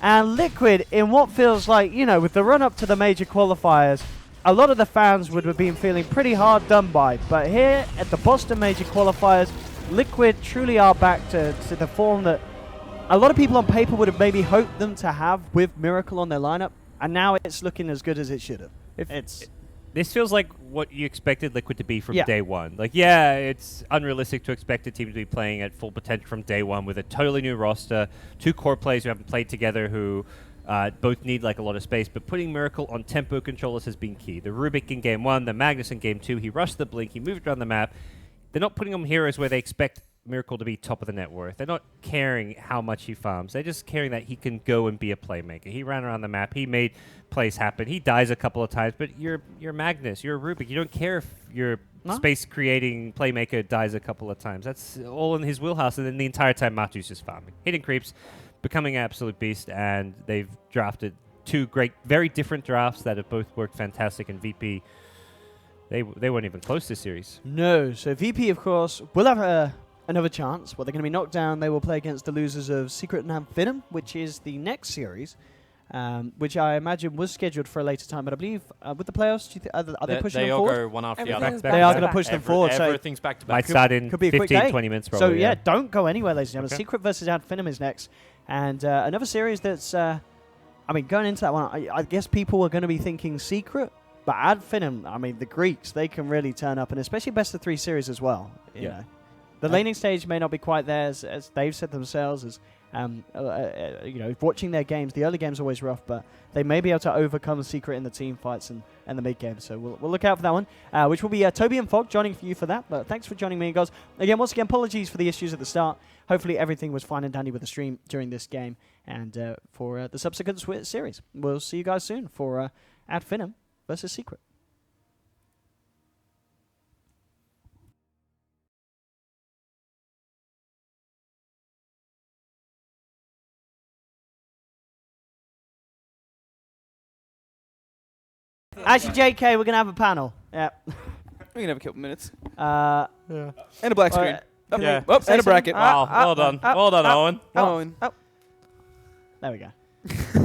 And Liquid, in what feels like, with the run-up to the major qualifiers, a lot of the fans would have been feeling pretty hard done by. But here at the Boston Major Qualifiers, Liquid truly are back to the form that a lot of people on paper would have maybe hoped them to have with Miracle on their lineup. And now it's looking as good as it should have. This feels like what you expected Liquid to be from day one. Like, yeah, it's unrealistic to expect a team to be playing at full potential from day one with a totally new roster, 2 core players who haven't played together who both need like a lot of space, but putting Miracle on tempo controllers has been key. The Rubik in game 1, the Magnus in game 2, he rushed the Blink, he moved around the map. They're not putting on heroes where they expect Miracle to be top of the net worth. They're not caring how much he farms. They're just caring that he can go and be a playmaker. He ran around the map. He made plays happen. He dies a couple of times, but you're Magnus. You're a Rubik. You don't care if your space-creating playmaker dies a couple of times. That's all in his wheelhouse, and then the entire time Matu's just farming. Hitting creeps, becoming an absolute beast, and they've drafted 2 great, very different drafts that have both worked fantastic, and VP, they weren't even close this series. No, so VP, of course, will have another chance. Well, they're going to be knocked down. They will play against the losers of Secret and Finem, which is the next series. which I imagine was scheduled for a later time. But I believe with the playoffs, do you are they pushing they them all forward? go one after the Everything's other. back They to are going to back. push them forward. So Everything's back to back. Might start in could be a quick 15, day. 20 minutes So probably. yeah, don't go anywhere, ladies and gentlemen. Okay. Secret versus Finem is next, and another series that's. I mean, going into that one, I guess people are going to be thinking Secret, but Finem, I mean, the Greeks, they can really turn up, and especially best of 3 series as well. You know. The laning stage may not be quite there, as they've said themselves, as you know, watching their games. The early game's always rough, but they may be able to overcome Secret in the team fights and the mid game. So we'll look out for that one, which will be Toby and Fog joining for you for that. But thanks for joining me, guys. Again, once again, apologies for the issues at the start. Hopefully everything was fine and dandy with the stream during this game and for the subsequent series. We'll see you guys soon for Finem versus Secret. Actually, JK, we're going to have a panel. Yeah. We can have a couple minutes. Yeah. And a black screen. Can Yeah. they say And a bracket. something? Wow, well done. Well done, Owen. Owen. There we go.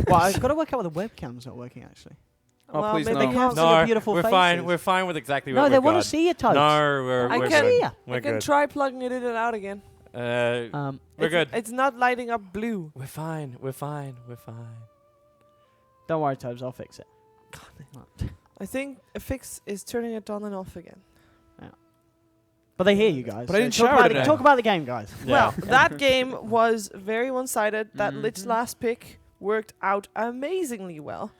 Well, I've got to work out why the webcam's not working, actually. Oh, Well, please maybe no. they can't see No, your beautiful we're faces. fine. We're fine with exactly No, what they we've want to got. see your toes. No, we're I we're can- good. Yeah. We're I can good. try plugging it in and out again. We're It's- good. It's not lighting up blue. We're fine. We're fine. We're fine. Don't worry, Tobes, I'll fix it. I think a fix is turning it on and off again. But they hear you guys. But I didn't talk shower about today. Talk about the game, guys. Well, that game was very one-sided. That Lich Mhm. last pick worked out amazingly well.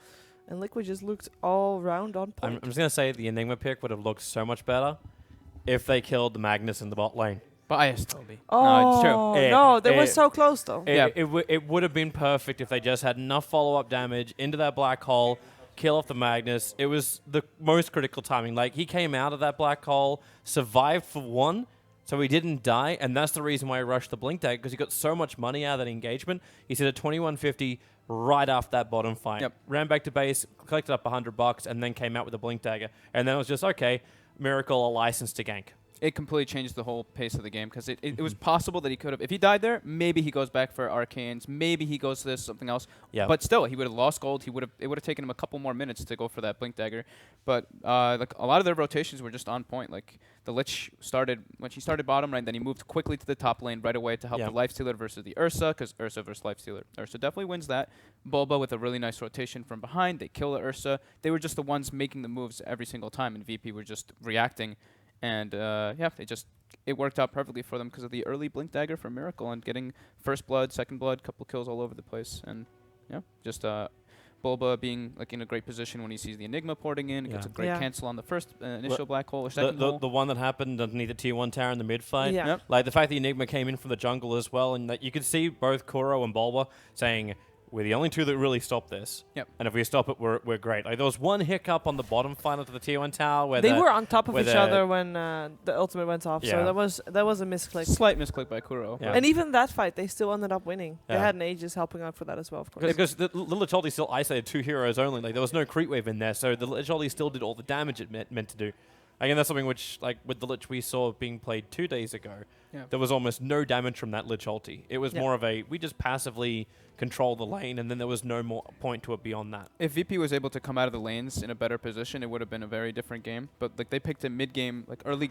And Liquid just looked all round on I'm point. just gonna say the Enigma pick would have looked so much better if they killed the Magnus in the bot lane. Biased, Toby. Oh, No, it's true. no, they were Eh, so close, though. It, Yeah. it would have been perfect if they just had enough follow-up damage into that black hole, kill off the Magnus. It was the most critical timing. Like, he came out of that black hole, survived for 1, so he didn't die, and that's the reason why he rushed the Blink Dagger, because he got so much money out of that engagement. He said at 2150 right after that bottom fight. Yep. Ran back to base, collected up $100, and then came out with a Blink Dagger. And then it was just, okay, Miracle, a license to gank. It completely changed the whole pace of the game because it was possible that he could have, if he died there, maybe he goes back for Arcanes, maybe he goes to this, something else. Yeah. But still, he would have lost gold. It would have taken him a couple more minutes to go for that Blink Dagger. But like a lot of their rotations were just on point. Like the Lich started, when she started bottom, right, then he moved quickly to the top lane right away to help Yeah. the Lifestealer versus the Ursa, because Ursa versus Lifestealer. Ursa definitely wins that. Bulba with a really nice rotation from behind. They kill the Ursa. They were just the ones making the moves every single time, and VP were just reacting. And yeah, it worked out perfectly for them because of the early Blink Dagger from Miracle and getting first blood, second blood, couple kills all over the place. And yeah, just Bulba being like in a great position when he sees the Enigma porting in, gets a great Yeah. cancel on the first initial Well, black hole or second The hole. one that happened underneath the tier 1 tower in the mid fight. Yeah. Yep. Like the fact that Enigma came in from the jungle as well, and that you could see both Kuro and Bulba saying, we're the only two that really stop this. Yep. And if we stop it, we're great. Like there was one hiccup on the bottom final to the tier 1 tower where They were on top of where each the- other when the ultimate went off, so Yeah. that was a misclick. Slight misclick by Kuro. Yeah. And even that fight, they still ended up winning. They Yeah. had an Aegis helping out for that as well, of course. Because the Lich ulti still isolated 2 heroes only. Like there was no creep wave in there, so the Lich ulti still did all the damage it meant to do. Again, that's something which, like with the Lich we saw being played 2 days ago, Yeah. there was almost no damage from that Lich ulti. It was Yeah. more of a, we just passively control the lane, and then there was no more point to it beyond that. If VP was able to come out of the lanes in a better position, it would have been a very different game. But like they picked a mid game, like early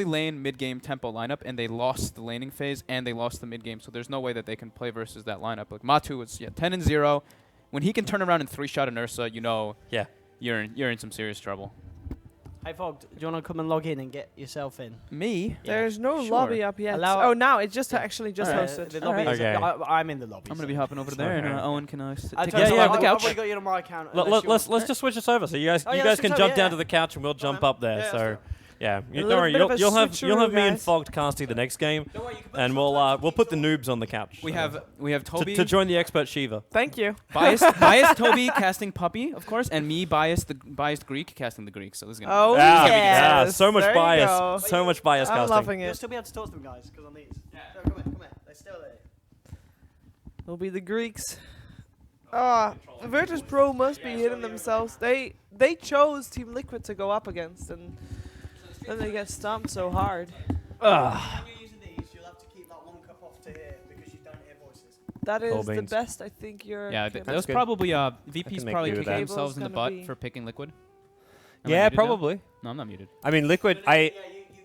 lane, mid game tempo lineup, and they lost the laning phase and they lost the mid game. So there's no way that they can play versus that lineup. Like Matu was 10-0. When he can turn around and 3-shot an Ursa, you know, Yeah. you're in some serious trouble. Hey, Fog, do you want to come and log in and get yourself in? Me? There's no Sure. lobby up yet. Allow- Oh, now it's just actually just Alright. hosted. The lobby Alright. is Okay. I'm in the lobby. I'm gonna so- be hopping over there, and Okay. Owen can take I a told seat you, on the I've couch. already got you on my account. unless you Let's want- just switch us over. So you guys Oh, yeah, you let's guys can switch jump over, down yeah. to the couch and we'll jump up there. Yeah, So let's yeah, A don't little worry, bit of a you'll have switcheroo, me and guys. Fogged casting the next game, Don't worry, you can put and the we'll subtitles we'll put the on. noobs on the couch. We have to, Toby, to join the expert Shiva. Thank you. biased Toby casting Puppey, of course, and me biased Greek casting the Greek. So this is gonna. Oh, Yeah, yes. so much There you bias, go. so much bias I'm casting. loving You'll it. still be able to talk to them, guys, because on these. Yeah. Come here. They're still there. It'll be the Greeks. Ah, Virtus Pro must be hitting themselves. They chose Team Liquid to go up against, and then they get stomped so hard. When you're using these, you'll have to keep that one cup off to here because you don't hear voices. That Cool is the beans. best I think you're. Yeah, can- that was good. probably VP's make probably do with kicking that. themselves in the Cable's butt gonna for be- picking Liquid. Am I Yeah, muted now? probably. No, I'm not muted. I mean, Liquid.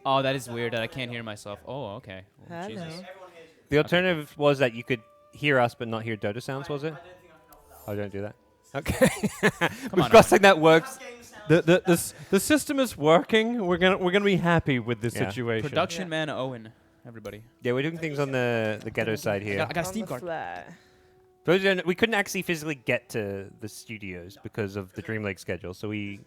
Oh, that is weird that I can't hear myself. Oh, okay. Oh, Hello. Jesus. The alternative was that you could hear us but not hear Dota sounds. Was it? Oh, don't do that. Okay. We're on, crossing that works. The system is working. We're gonna be happy with this Yeah. situation. Production man Owen, everybody. Yeah, we're doing things on the ghetto side here. I got a on Steam the card. fly. Those are- we couldn't actually physically get to the studios because of the Dream League schedule, so we.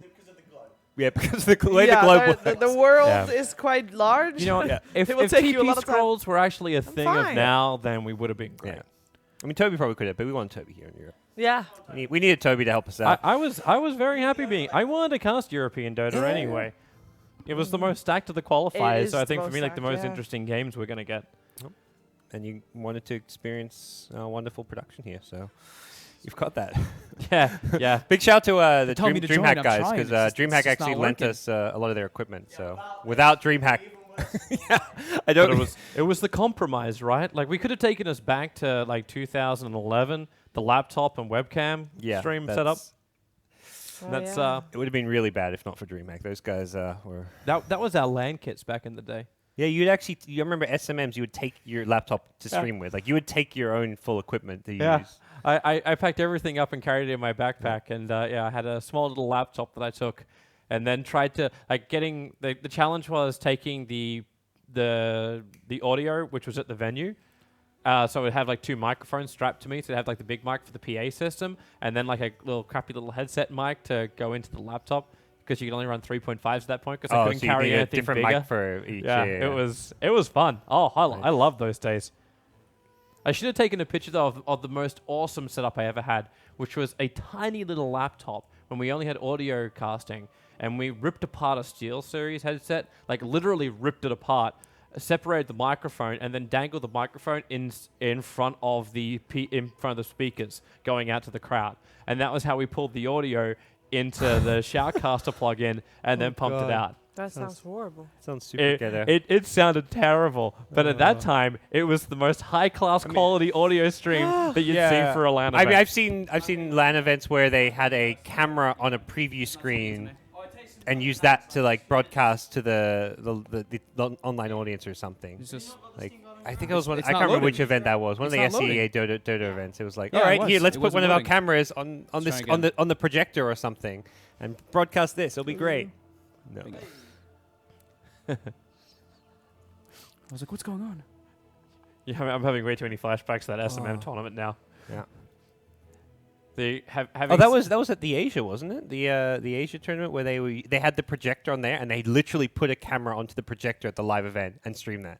Yeah, because of the way the globe works. the world Yeah. is quite large. You know, if It will take you a TP lot of time. scrolls were actually a thing of fine. now, then we would have been great. Yeah. I mean, Toby probably could have, but we want Toby here in Europe. Yeah. We needed Toby to help us out. I was very happy being. I wanted to cast European Dota anyway. It was the most stacked of the qualifiers, is so I the think for most me, like the stacked, most yeah. interesting games we're gonna get. And you wanted to experience wonderful production here, so you've got that. Yeah. Big shout to the told me to join, DreamHack I'm guys, trying, because it's just DreamHack not actually lent working. us a lot of their equipment. So without DreamHack, yeah, I But don't. it was the compromise, right? Like we could have taken us back to like 2011, the laptop and webcam stream setup. Oh, That's yeah. It would have been really bad if not for DreamHack. Those guys were. that was our LAN kits back in the day. Yeah, you'd actually. You remember SMMs? You would take your laptop to stream with. Like you would take your own full equipment to use. I packed everything up and carried it in my backpack, and I had a small little laptop that I took, and then tried to getting the challenge was taking the audio which was at the venue, so it would have like two microphones strapped to me, so it had like the big mic for the PA system, and then like a little crappy little headset mic to go into the laptop because you could only run 3.5s at that point because I couldn't so you carry need a anything different bigger. mic for each. Yeah, it was fun. Oh, I love those days. I should have taken a picture though of the most awesome setup I ever had, which was a tiny little laptop when we only had audio casting, and we ripped apart a SteelSeries headset, like literally ripped it apart, separated the microphone, and then dangled the microphone in front of the speakers going out to the crowd, and that was how we pulled the audio into the Shoutcaster plugin and then pumped it out. That sounds horrible. Sounds super ghetto. It sounded terrible, but at that time, it was the most high-class quality audio stream that you'd seen for a LAN I event. mean, I've seen LAN events where they had a camera on a preview screen and used that to like broadcast to the online audience or something. It's just Like I think it was one. I it's can't not remember loading. which event that was. One of It's the not SEA Dota events. It was like, Yeah, all it right, was. here, let's It put wasn't one of our loading. cameras on Let's this try again. on the projector or something, and broadcast this. It'll be great. No. I was like, what's going on? Yeah, I'm having way too many flashbacks to that SMM tournament now. Yeah. Having Oh, that was at the Asia, wasn't it? The Asia tournament where they had the projector on there and they literally put a camera onto the projector at the live event and streamed that.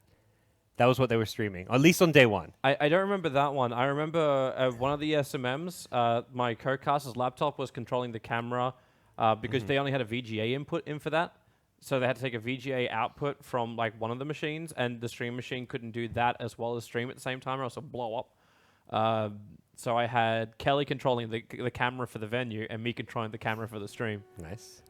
That was what they were streaming, or at least on day one. I don't remember that one. I remember one of the SMMs. My co-caster's laptop was controlling the camera because they only had a VGA input in for that. So they had to take a VGA output from like one of the machines, and the stream machine couldn't do that as well as stream at the same time, or else it'd blow up. So I had Kelly controlling the camera for the venue, and me controlling the camera for the stream. Nice.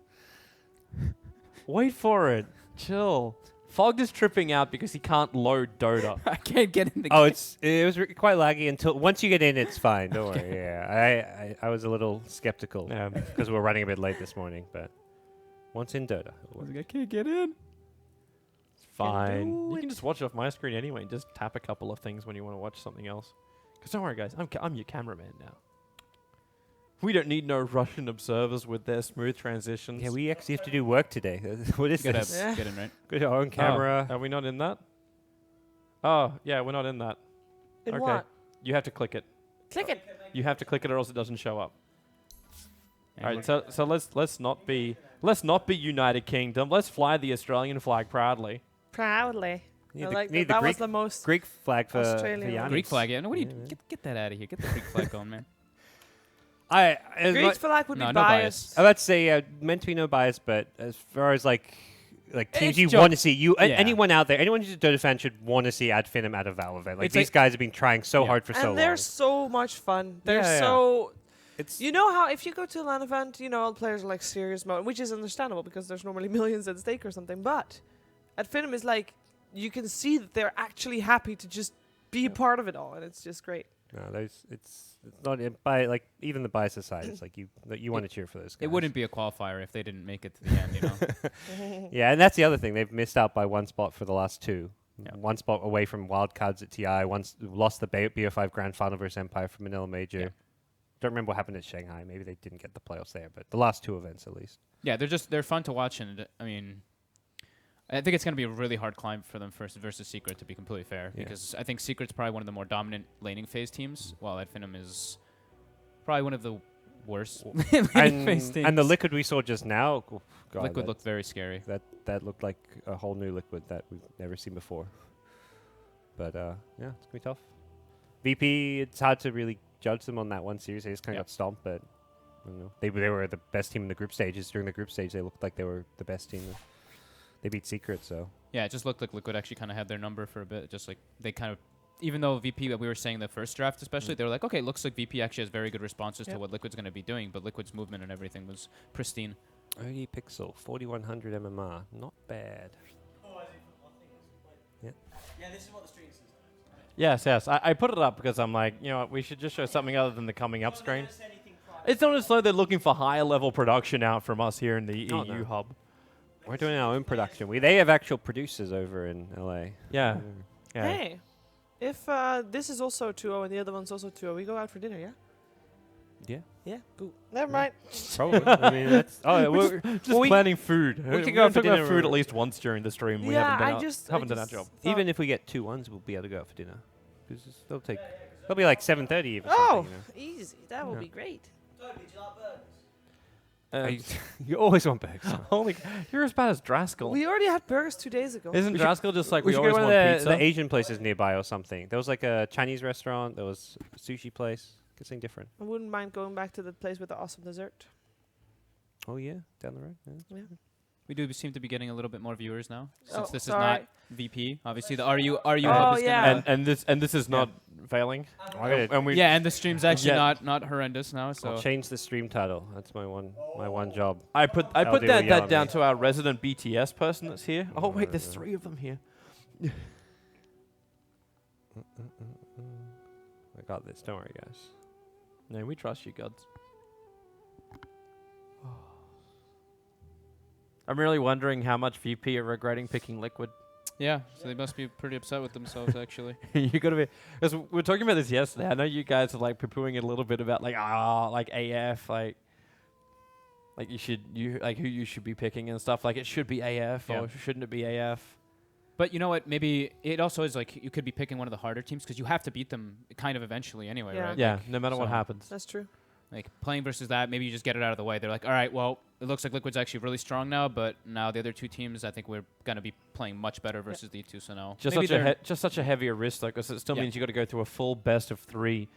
Wait for it. Chill. Fog is tripping out because he can't load Dota. I can't get in the Oh, game. it was quite laggy until once you get in, it's fine. Don't worry. Yeah, I was a little skeptical because we were running a bit late this morning, but once in Dota, I was like, I can't get in. Fine. You can just watch it off my screen anyway. Just tap a couple of things when you want to watch something else. Because don't worry, guys. I'm your cameraman now. We don't need no Russian observers with their smooth transitions. yeah, we actually have to do work today. What is Gotta this? Yeah. get in, right? Got our own camera. Are we not in that? Oh, yeah, we're not in that. In Okay. what? You have to click it. Click it. You have to click it or else it doesn't show up. And All right, so let's not be United Kingdom. Let's fly the Australian flag proudly. Proudly. Need I the- like need that. the That was Greek- the most. Greek flag for Australian Yannis. one. Greek flag, yeah. No, what do you get that out of here? Get the Greek flag going, man. Greek flag would No, be no biased. I was about to say meant to be no bias, but as far as like teams It's you just- want to see, yeah. anyone out there, anyone who's a Dota fan should want to see Finem at a Valve event. Like It's these like- guys have been trying so Yeah. hard for so long. And they're so much fun. They're Yeah, yeah. so. It's You know how if you go to a LAN event, all the players are like serious mode, which is understandable because there's normally millions at stake or something. But at Finem is like you can see that they're actually happy to just be a part of it all, and it's just great. No, it's not by like even the bias aside. It's like you want to cheer for those guys. It wouldn't be a qualifier if they didn't make it to the end, you know. Yeah, and that's the other thing. They've missed out by one spot for the last two. Yeah. One spot away from wildcards at TI. Once lost the BO5 Grand Final versus Empire from Manila Major. Yeah. Don't remember what happened at Shanghai. Maybe they didn't get the playoffs there, but the last two events at least. Yeah, they're fun to watch, and I mean, I think it's going to be a really hard climb for them versus Secret, to be completely fair, Yeah. because I think Secret's probably one of the more dominant laning phase teams, while Finem is probably one of the worst laning phase teams. And the Liquid we saw just now, oh, God, Liquid looked very scary. that looked like a whole new Liquid that we've never seen before. But yeah, it's gonna be tough. VP, it's hard to really judge them on that one series. They just kind of got stomped, but I don't know. They were the best team in the group stages. During the group stage, they looked like they were the best team. They beat Secret, so. Yeah, it just looked like Liquid actually kind of had their number for a bit. Just like they kind of, even though VP, that we were saying the first draft especially, they were like, okay, looks like VP actually has very good responses to what Liquid's going to be doing, but Liquid's movement and everything was pristine. OD Pixel, 4100 MMR, not bad. Yeah. Yeah, this is what the stream says. Yes. I put it up because I'm like, you know what, we should just show something other than the coming up screen. It's not as though they're looking for higher level production out from us here in the EU no. hub. We're doing our own production. They have actual producers over in LA. Yeah. Yeah. Hey, if this is also 2-0 and the other one's also 2-0, we go out for dinner, yeah? Yeah. Yeah. Cool. Never mind. Probably. I mean, that's. Oh, We're just planning food. we could We're go out for talking about dinner food or- at least once during the stream. We Yeah, haven't done our job. Even if we get 2-1s, we'll be able to go out for dinner. Because they'll be like 7:30 even. Oh, something, easy. That would Yeah. be great. you always want burgers. Holy, you're as bad as Draskell. We already had burgers 2 days ago. Isn't Draskell just like we we should go always to want one of pizza? the Asian places nearby or something. There was like a Chinese restaurant. There was a sushi place. Get something different. I wouldn't mind going back to the place with the awesome dessert. Oh yeah, down the road. Yeah. We do seem to be getting a little bit more viewers now, since Oh, this is sorry. not VP. Obviously, the RU Oh, hub is yeah. gonna. and this is not failing. And we Yeah, and the stream's actually Yeah. not horrendous now. So I'll change the stream title. That's my one job. I put LD will yell that at down me. to our resident BTS person that's here. Oh wait, there's 3 of them here. I got this. Don't worry, guys. No, we trust you, gods. I'm really wondering how much VP are regretting picking Liquid. yeah, so they must be pretty upset with themselves actually. You gotta be, because we were talking about this yesterday. I know you guys are like poo-pooing it a little bit about like like AF, like who you should be picking and stuff. Like it should be AF Yeah. or shouldn't it be AF? But you know what? Maybe it also is like you could be picking one of the harder teams because you have to beat them kind of eventually anyway, Yeah. right? Yeah, Like, no matter what so- happens. That's true. Like playing versus that, maybe you just get it out of the way. They're like, all right, well, it looks like Liquid's actually really strong now, but now the other two teams, I think we're gonna be playing much better versus the two. So no, Just maybe such they're- just such a heavier risk though, because it still Yeah. means you got to go through a full best of 3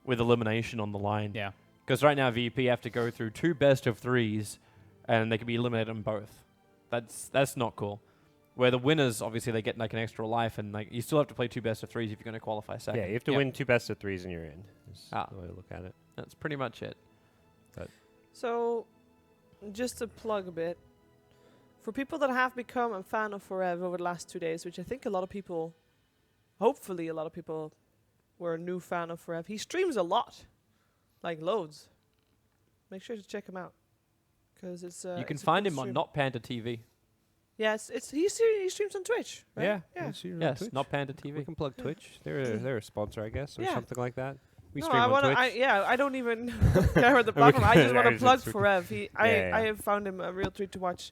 with elimination on the line. yeah. Because right now VP have to go through 2 best of 3s, and they can be eliminated on both. That's not cool. Where the winners, obviously, they get like an extra life, and like you still have to play 2 best of 3s if you're going to qualify second. Yeah, you have to Yeah. win 2 best of 3s and you're in. That's Ah. the way to look at it. That's pretty much it. So, just to plug a bit, for people that have become a fan of Forev over the last 2 days, which I think a lot of people, hopefully a lot of people were a new fan of Forev. He streams a lot, like loads. Make sure to check him out, because it's you can it's a find good him on stream. Not Panda TV. Yes, he streams on Twitch. Right? Yeah. yeah. Yes, Not Panda We TV. can plug Twitch. They're a sponsor, I guess, or Yeah. something like that. We No, stream I on wanna. Twitch. I don't even care about the platform. I just want Yeah, to plug it's- Forev. I yeah. have found him a real treat to watch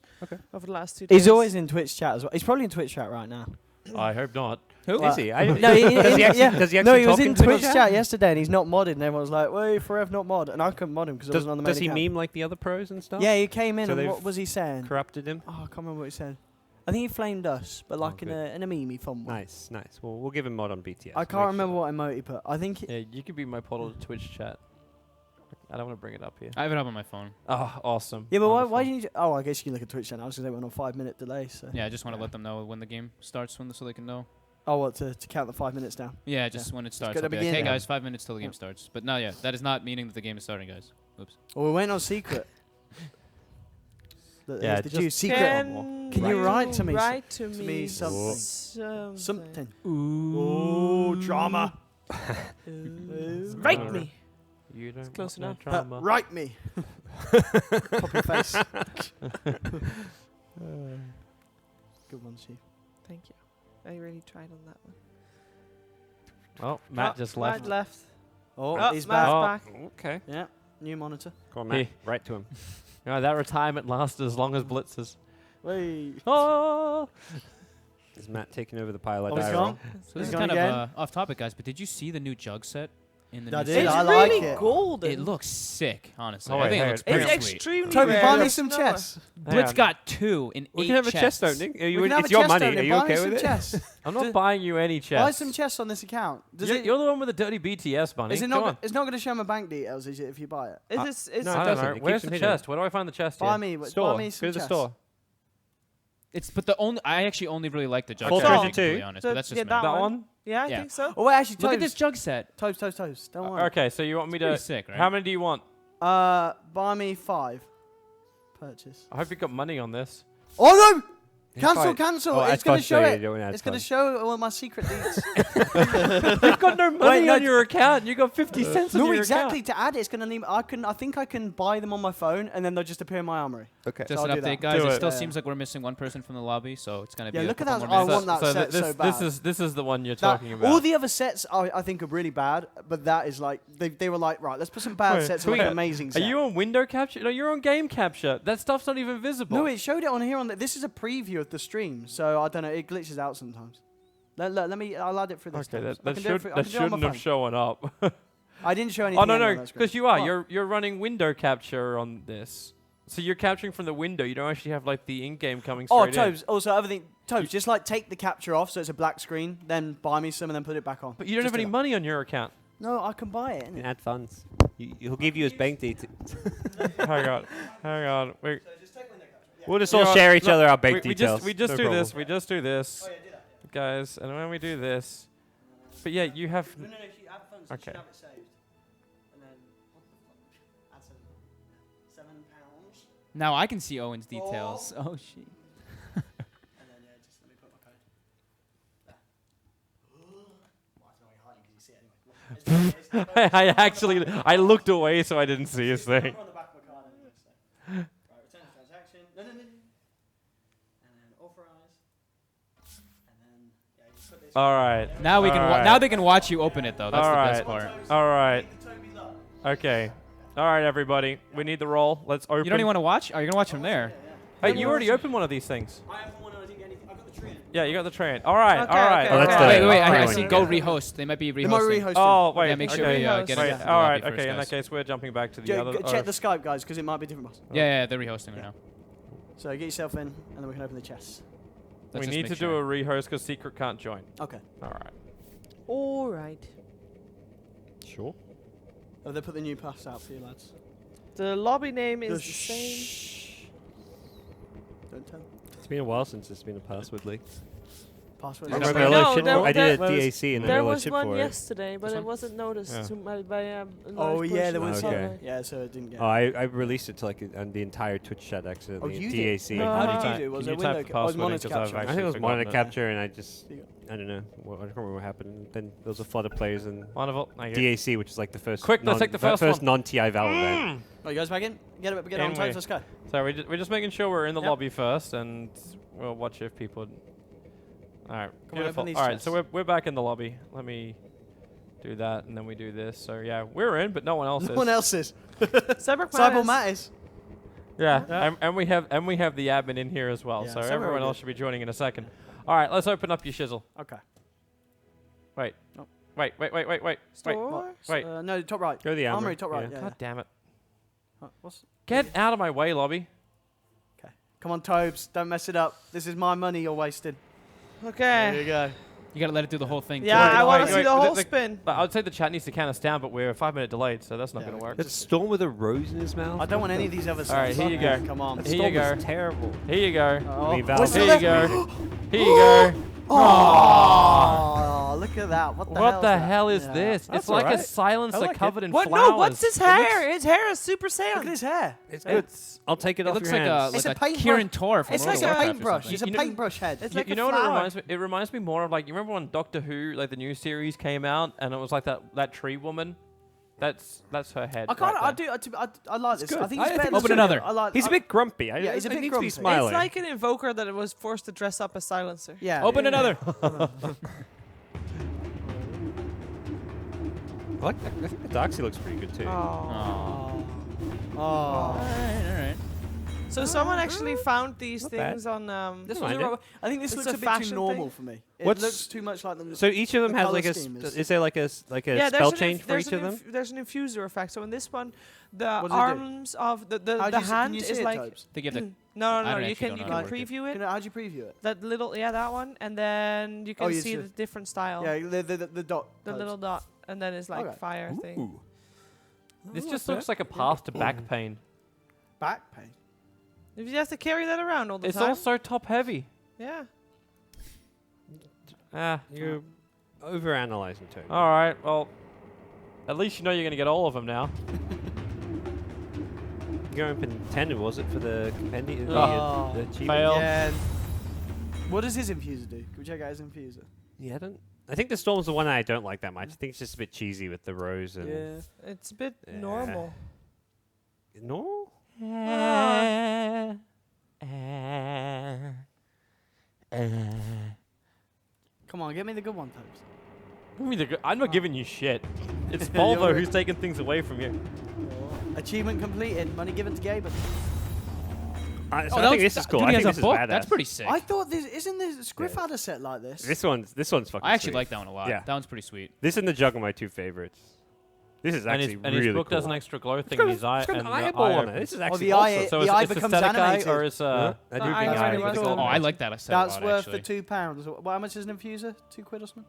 over the last 2 days. He's always in Twitch chat as well. He's probably in Twitch chat right now. I hope not. Who? Well, Is he? No, he does he actually, yeah. does he No, actually he was talk in Twitch chat? chat yesterday and he's not modded, and everyone was like, "Well, Forev not mod," and I couldn't mod him because I Does, wasn't on the main does he account. meme like the other pros and stuff? Yeah, he came in So and they've what was he saying? Corrupted him? Oh, I can't remember what he said. I think he flamed us, but like in good. a meme fun way. Nice. Well, we'll give him mod on BTS. I can't remember what emote he put. I think Yeah, you could be my portal to Twitch chat. I don't want to bring it up here. I have it up on my phone. Oh, awesome. yeah, but why Wonderful. didn't you? Oh, I guess you can look at Twitch channel because they went on 5-minute delay. So Yeah, I just want to let them know when the game starts, so they can know. oh, what to count the 5 minutes down? Yeah, just when it starts. gotta I'll be like, begin. hey Yeah. guys, 5 minutes till the game starts. But no, yeah, that is not meaning that the game is starting, guys. Oops. Well, we went on Secret. Yeah, Did just you Secret? Can you write to me Write to me me something. something. Something. Ooh, drama. Right me. You don't close want no enough. drama. Right me. Pop your face. Good one, Chief. Thank you. I really tried on that one. Oh, Matt just left. Matt left. Oh, Oh, he's Matt's back. back. Okay. Yeah, new monitor. Go on, Matt. Hey. Right to him. No, that retirement lasted as long as Blitz's. Wait. Oh! Is Matt taking over the pilot? Oh, he's gone? So this is gone kind again? of off topic, guys, but did you see the new jug set in the I new did, season? It's I like really it. golden. It looks sick, honestly. Oh, I wait, think it hey, looks it's pretty It's sweet. extremely Toby, rare. buy me It's some not chess. Blitz on. got 2 in 8 We can have a chest chests. opening. We can have It's a your chest money. opening. Are you Buy me okay some with it? chess. I'm not buying you any chess. Buy some chess on this account. Does You're, it? you're the one with the dirty BTS, bunny. Is it Come not? on. It's not going to show my bank details, is it? If you buy it, Is this? Is No, I it don't doesn't. know. It Where's keeps the them hidden. chest? Where do I find the chest? buy here? me. Store. Buy me some Go to the chess. store. But the only I actually only really like the jug Full set, treasure to be too? honest, So, but that's just yeah, me. that That one? one? Yeah, I Yeah. think so. Oh, wait, actually, Look at Toes. this jug set. Toes. Don't worry. Okay, so you want me Pretty to... sick, right? How many do you want? Buy me 5. Purchase. I hope you got money on this. Oh no! Yeah, fine. Cancel. Oh, It's add going to funds, show so it. you don't add It's going to funds. show all my secret deeds. You've got no money no, on your account. You got 50 cents on No, your exactly. account. To add it, it's going to need. I think I can buy them on my phone, and then they'll just appear in my armory. Okay. Just I'll an do update, that. guys. Do It it. still Yeah, seems like we're missing one person from the lobby, so it's gonna be Yeah, a look at couple that. more I minutes. want that set this, so bad. this is the one you're That- talking about. all the other sets I think are really bad, but that is like they were like, right, let's put some bad Wait, sets so and make wait, an amazing Are set. you on window capture? No, you're on game capture. That stuff's not even visible. No, it showed it on here. This is a preview of the stream, so I don't know. It glitches out sometimes. Let me. I'll add it through this. Okay, time. I that, can do it should, through- I that can do it on my shouldn't have phone. shown up. I didn't show anything. Oh, no, anyway no, on that screen. because you are. What? You're running window capture on this. So you're capturing from the window. You don't actually have, like, the in-game coming straight Oh, in. Tobes. Also, everything. Tobes, just like take the capture off, so it's a black screen. Then buy me some, and then put it back on. But you don't Just have any do that. money on your account. No, I can buy it. You innit? can add funds. He'll give you his bank details. Hang on. Wait. We'll just You all know what? share each Look, other our bank we details. just No do problem. this. We just do this. Guys, and when we do this. But yeah, you have. No, she add funds. Okay. Should have it saved. And then what the fuck? Add £7. Now I can see Owen's details. Oh shit. And then just let me put my code. There. Well, it's not really hiding because you see it anyway. I looked away so I didn't see his thing. On the back of my card anyway, so. Right, return the transaction. No. And then authorize. And then yeah, you put this. All right. Now we can. Alright. Now they can watch you open it though. That's the best part. All right. Okay. All right, everybody. We need the roll. Let's open. You don't even want to watch? Oh, you're gonna watch from there. Hey, you already opened one of these things. I have one and I didn't get anything. I got the tree in it. Yeah, you got the train. All right. Okay, all right. okay, Oh, that's okay. the- Wait. I Alright. see. Go rehost. They might be They might rehosting. rehost Oh, wait. Yeah, make sure okay. we Rehost. get Wait, it. to the all right. lobby first, Okay. In that guys. case, we're jumping back to the Check other. the Skype, guys, because it might be different. Yeah, they're rehosting right now. So get yourself in, and then we can open the chests. we Let's just need make to sure. do a rehost because Secret can't join. Okay. All right. All right. Sure. Oh, they put the new pass out for you lads. The lobby name is The the same. shh. Don't tell. It's been a while since there's been a password leak. Password. I I remember remember No, I shit there- for- I did there- a DAC and I There realized was shit one for it. yesterday, but This it one? wasn't noticed Yeah. to by a live Oh yeah, there person was on Okay. something. Yeah, so it didn't get. Oh, I released it to like on the entire Twitch chat accidentally. Oh, you DAC. did? No. How Can did you you do? Was can it you type window? the Was password in monitor 'cause I've capture? I actually think it was forgotten monitor it. capture and I just, Yeah. I don't know. I can't remember what happened. Then there was a flood of players and Wonderful. Thank you. DAC, which is like the first Quick, let's take the first one. non-TI Valve event. Oh, you guys back in? Get In on we- time. Let's go. So we're just making sure we're in the Yep. lobby first, and we'll watch if people. All right, Come on, beautiful. open these All right, so chests. we're back in the lobby. Let me do that, and then we do this. So yeah, we're in, but no one else No is. one else is. Cyber Cyber Matt is. Yeah, Yeah. And we have the admin in here as well. Yeah, so so everyone very else good. should be joining in a second. All right, let's open up your shizzle. Okay. Wait. Oh. Wait. Store. Wait. No, top right. Go to the armory. Top right. Yeah. Yeah. God damn it! What's? Get out of my way, lobby. Okay. Come on, Tobes. Don't mess it up. This is my money you're wasting. There Okay. you go. You gotta let it do the whole thing. Yeah, Wait, I want wait, to see wait, the whole the- spin. But I would say the chat needs to count us down, but we're 5 minute delayed, so that's not Yeah. going to work. It's Storm with a rose in his mouth. I don't want any of these other. All right, here you go. Come on. That Here you Storm go. is terrible. Here you go. Oh, I mean, Valve- we're still Here you there. go. Here you go. Oh, look at that. What the hell? What the hell is this? That's It's like a alright. silencer I like it. covered in What? flowers. No, what's his hair? His hair is Super Saiyan. Look at his hair. It's good. I'll take it It off looks your like hands. a It's a like a paintbrush. Kirin Tor from It's World like of a Warcraft or paintbrush. something. It's a You know- paintbrush head. It's You, like you a know what flower. it reminds me? It reminds me more of like, you remember when Doctor Who, like the new series came out, and it was like that tree woman. That's her head. I can't. right there. I like this. good. I think I it's think better. it's Open than another. I like. He's a bit grumpy. Yeah, he's a bit needs to be grumpy. smiling. It's like an invoker that was forced to dress up as silencer. Yeah. Open another. I think the Darkseid looks pretty good too. Oh. Oh. All right. So someone actually found these Not bad. things on. This Mind looks it. alright. I think this It's looks a a bit too fashion normal thing. for me. It What's- looks too much like the. So each of them The has colour like a. scheme is- Is there like a Yeah, spell change for each of them? There's an infuser effect. So in this one, the What does it do? arms of the How do you see- can hand you is see it, like. Topes? They give the. No, I no, don't you actually can don't you know can how to work preview it. How'd you preview it? That little, yeah, that one, and then you can you see see the it. different style. Yeah, the dot. The types. little dot, and then it's like Okay. fire thing. This just looks like a path to back pain. Back pain. If you have to carry that around all the It's time. also top heavy. Yeah. You're overanalyzing, Tony. All right. Well, at least you know you're gonna get all of them now. You're going for Nintendo, was it, for the compendium? Oh. The achievement? Fail. Yeah. What does his infuser do? Can we check out his infuser? Yeah, I think the Storm's the one I don't like that much. I think it's just a bit cheesy with the rose and. Yeah. It's a bit Yeah. normal. No? Come on, get me the good one, Topes. I'm not giving you shit. It's You're Volvo right. who's taking things away from you. Achievement completed. Money given to Gaben. I think this is cool. Dude, I he think has this a is book. badass. That's pretty sick. I thought this isn't this Scriff had a set like this. This one's fucking. I actually sweet. like that one a lot. Yeah. That one's pretty sweet. This and the Jug are my two favorites. This is And actually his, really his book cool. does an extra glow thing It's got in a- his eye. it's got and an the eyeball eye on it. opens. This is Oh, actually the eye, awesome. So the it's eye it's becomes aesthetic eye animated. or it's That The drooping eyes eye. are looks really cool. Oh, I like that. I said That's a lot, worth actually. the £2. Well, how much is an infuser? £2 or something?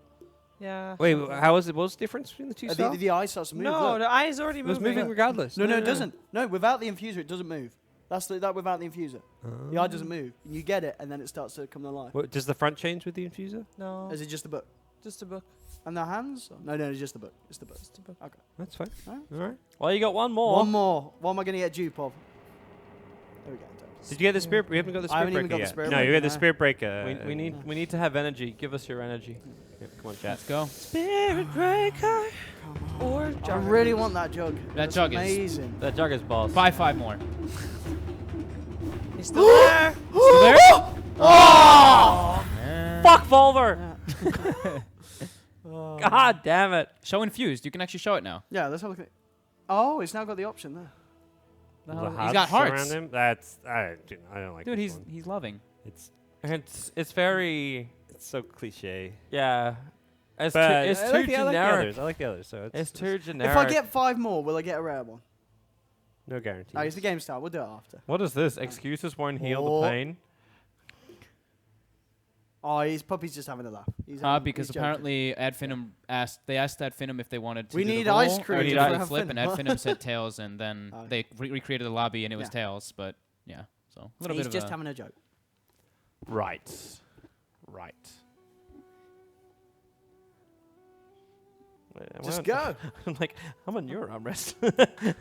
Yeah. Wait, how was it? What was the difference between the two stars? The eye starts to move. No, look. the eye is already It was moving. moving regardless. No, No, it no. doesn't. No, without the infuser, it doesn't move. That's that without the infuser. The eye doesn't move. You get it, and then it starts to come to life. What, does the front change with the infuser? No, Is it just the book? just a book. And the hands? No, it's just the book. It's the book. Just a book. Okay. That's fine. Alright. All right. Well, you got one more. One more. What am I going to get dupe of? There we go. Did you get the spirit? We haven't got the I spirit haven't even breaker got the yet. spirit No, you breaker, got the no. spirit breaker. We need to have energy. Give us your energy. Yeah, come on, chat. Let's go. Spirit breaker or I jug. really want that jug. That That's jug is- amazing. That jug is boss. Buy 5 more. He's still there. Still there? Fuck Volver! Oh. God damn it! Show infused. You can actually show it now. Yeah, let's have a look at it. Oh, it's now got the option there. The He's got hearts. around him. That's I don't like. Dude, this he's one. loving. It's very It's so cliche. yeah. It's But it's I too like the generic. others. I like the others. So It's too generic. If I get 5 more, will I get a rare one? no guarantee. Oh, it's the game style. We'll do it after. What is this? Excuses won't heal Oh. the pain. Oh, Puppey's just having a laugh. He's having, Because he's joking. apparently Ad Finem they asked Ad Finem if they wanted to We do the need roll ice or cream do to the have flip, and Ad Finem. Finem said tails, and then Oh. they recreated the lobby, and it was Yeah. tails. But yeah, so a little He's bit just of having a joke. Right. Right. Just go. I'm like, I'm on your armrest.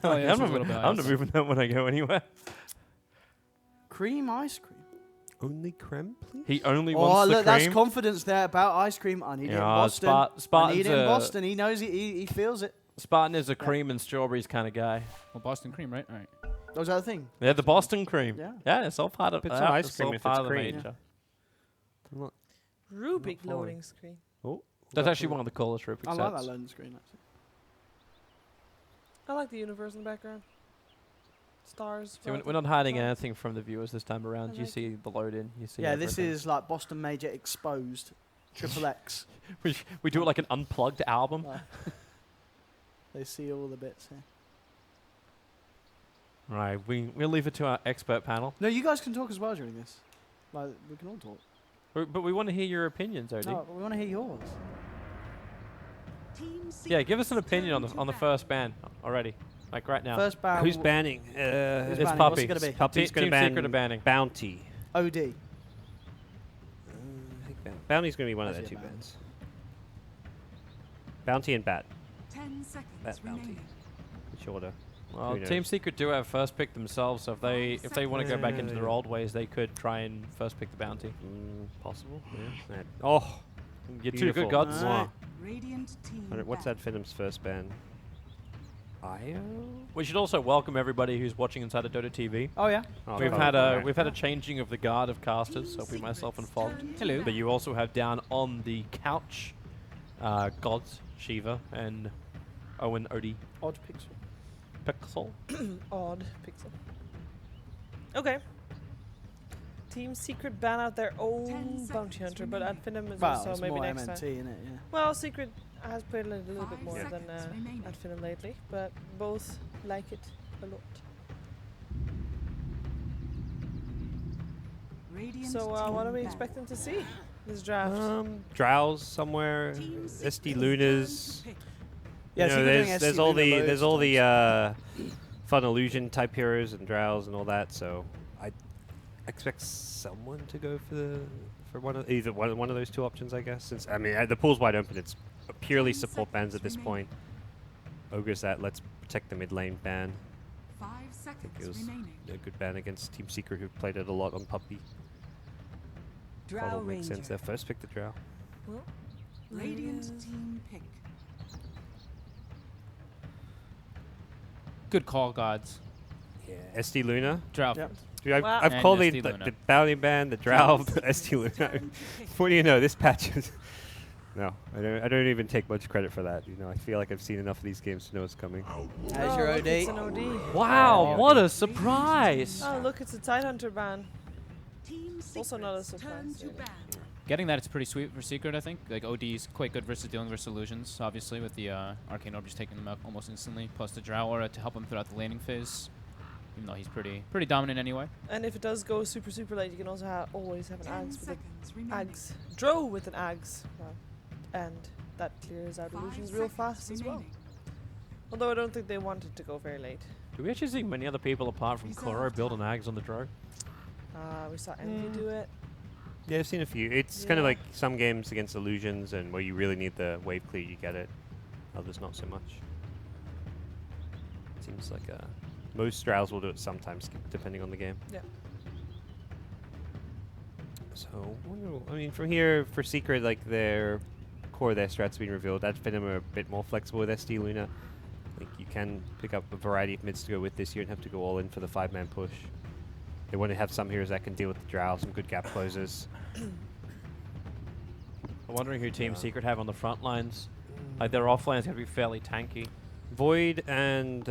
Oh, yeah, this I'm one's a not little bit I'm not ice. moving that when I go anywhere. Cream ice cream. Only creme, please. He only Oh, wants the look, that's cream. confidence there about ice cream. I need it in Yeah, Boston. I need Spartan's it in a- Boston. He knows it. He feels it. Spartan is a cream and strawberries kind of guy. well, Boston cream, right? All right. That was the other thing. Yeah, the Boston cream. Yeah. it's all part of It's an ice it's cream all if it's part of the cream. major. Rubik Not loading screen. That's actually one of the coolest Rubik I sets. like that loading screen, actually. I like the universe in the background. Stars. See, we're floating. not hiding Stars. anything from the viewers this time around. I You like see the load in. You see. Yeah, this everything. is like Boston Major exposed. Triple X. we do it like an unplugged album. They see all the bits here. Right, we'll leave it to our expert panel. No, you guys can talk as well during this. Like, we can all talk. But we want to hear your opinions, Odie. No, we want to hear yours. Yeah, give us an opinion on the first ban already, like right now. First ban. Who's banning? Who's It's banning? Puppey. What's it going to be? Puppey's Team going to ban Secret are banning. Bounty. OD. I think Bounty's going to be one of their Actually two a ban. bans. Bounty and Bat. 10 seconds Bat Bounty. remaining. Which order? Well, Who Team knows? Secret do have first pick themselves, so if they want to go back into their old ways, they could try and first pick the bounty. Possible. Yeah. Oh, You're two beautiful. good gods. Mwah. Radiant team. What's back. that Finem's first ban? Io? We should also welcome everybody who's watching inside of Dota TV. Oh yeah. Oh, We've probably. had a Alright. we've had a changing of the guard of casters, so it'll be myself and Fog. Hello. But you also have down on the couch, gods Shiva and Owen Odie Odd pixel. Pixel. Odd pixel. Okay. Team Secret ban out their 10 own bounty seconds hunter, but at Finem is Well, also it's maybe more next MNT, time. isn't it? Yeah. Well, Secret has played a little bit 5 more than seconds remaining. at Finem lately, but both like it a lot. Radiant So what are we team back. expecting to see this draft? Drows somewhere. Team SD Secret Lunas. turn to pick. Yeah, You know, Secret doing there's SC all Luna the loads there's of all the times. fun illusion type heroes and drows and all that. So I expect someone to go for one of either one of those two options, I guess. Since I mean the pool's wide open, it's purely 10 support bans at this seconds point. Ogre's that let's protect the mid lane ban. 5 I think seconds it was remaining. a good ban against Team Secret, who played it a lot on Puppey. Probably makes sense. Their first pick the drow. Well, Radiant team pick. Good call, gods. Yeah, SD Luna. Drow. Yep. Dude, I've, Wow. I've And called the, SD the, Luna. the bounty ban, the drow, SD Luna. Turn to pick. What do you know? This patch is. No, I don't even take much credit for that. You know, I feel like I've seen enough of these games to know what's coming. There's your look, OD. it's an OD. Wow, Yeah. what a surprise! Oh, look, it's a Tidehunter ban. Team Also not a Secrets turn surprise, to really. ban. Getting that, it's pretty sweet for Secret, I think. Like, OD is quite good versus dealing versus illusions, obviously, with the Arcane Orb just taking them out almost instantly, plus the Drow Aura to help him throughout the laning phase, even though he's pretty dominant anyway. And if it does go super late, you can also always have an 10 Ags with seconds an remaining. Ags. Drow with an Ags. Well, and that clears out 5 illusions real seconds fast as well. remaining. Although I don't think they wanted to go very late. Do we actually see many other people apart from Kuro build an Ags on the Drow? We saw Envy do it. Yeah, I've seen a few. It's kind of Yeah. like some games against illusions and where you really need the wave clear, you get it. Others not so much. Seems like most drows will do it sometimes, depending on the game. Yeah. So, I mean, from here, for Secret, like their core of their strats being revealed, at Finem are a bit more flexible with SD Luna. I think you can pick up a variety of mids to go with this. You don't have to go all in for the 5-man push. They want to have some heroes that can deal with the drow, some good gap closers. I'm wondering who Team Secret have on the front lines. Like their offlane's gonna be fairly tanky. Void and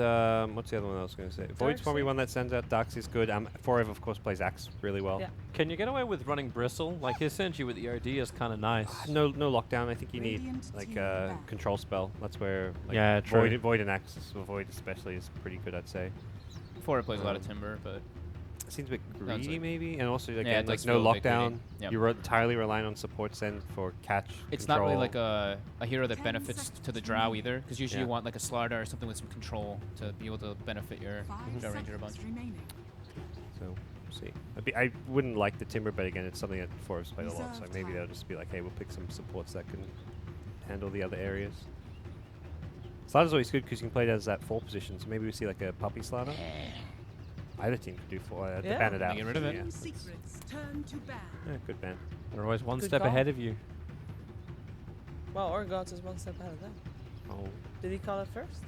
what's the other one I was going to say? Void's probably Darkseid. one that sends out. Darkseid's good. Forev, of course, plays Axe really well. Yeah. Can you get away with running Bristle? Like his synergy with the OD is kind of nice. No lockdown. I think you need Radiant like team a back. control spell. That's where like Yeah, true. Void and Axe, Void especially, is pretty good, I'd say. Before it plays a lot of Timber, but Seems a bit No, it's greedy, like- maybe, and also Yeah, again, it like does no feel a bit greedy. lockdown. Yep. You're entirely relying on support send for catch. it's not really control. like a hero that 10 benefits to the seconds Drow remaining. either, because usually Yeah. you want like a Slardar or something with some control to be able to benefit your 5 Drow Ranger a bunch. seconds remaining. So we'll see. I wouldn't like the Timber, but again, it's something that Forev's played a lot. So Reserve maybe time. they'll just be like, hey, we'll pick some supports that can handle the other areas. Slider's always good because you can play it as that 4 position. So maybe we see like a Puppey Slider. Either team could do 4. To Yeah. ban it out. Get rid of it. Yeah, Team Secrets turn to ban. yeah, good ban. They're always one Good step call. ahead of you. Well, or Gods is one step ahead of them. Oh, Did he call it first?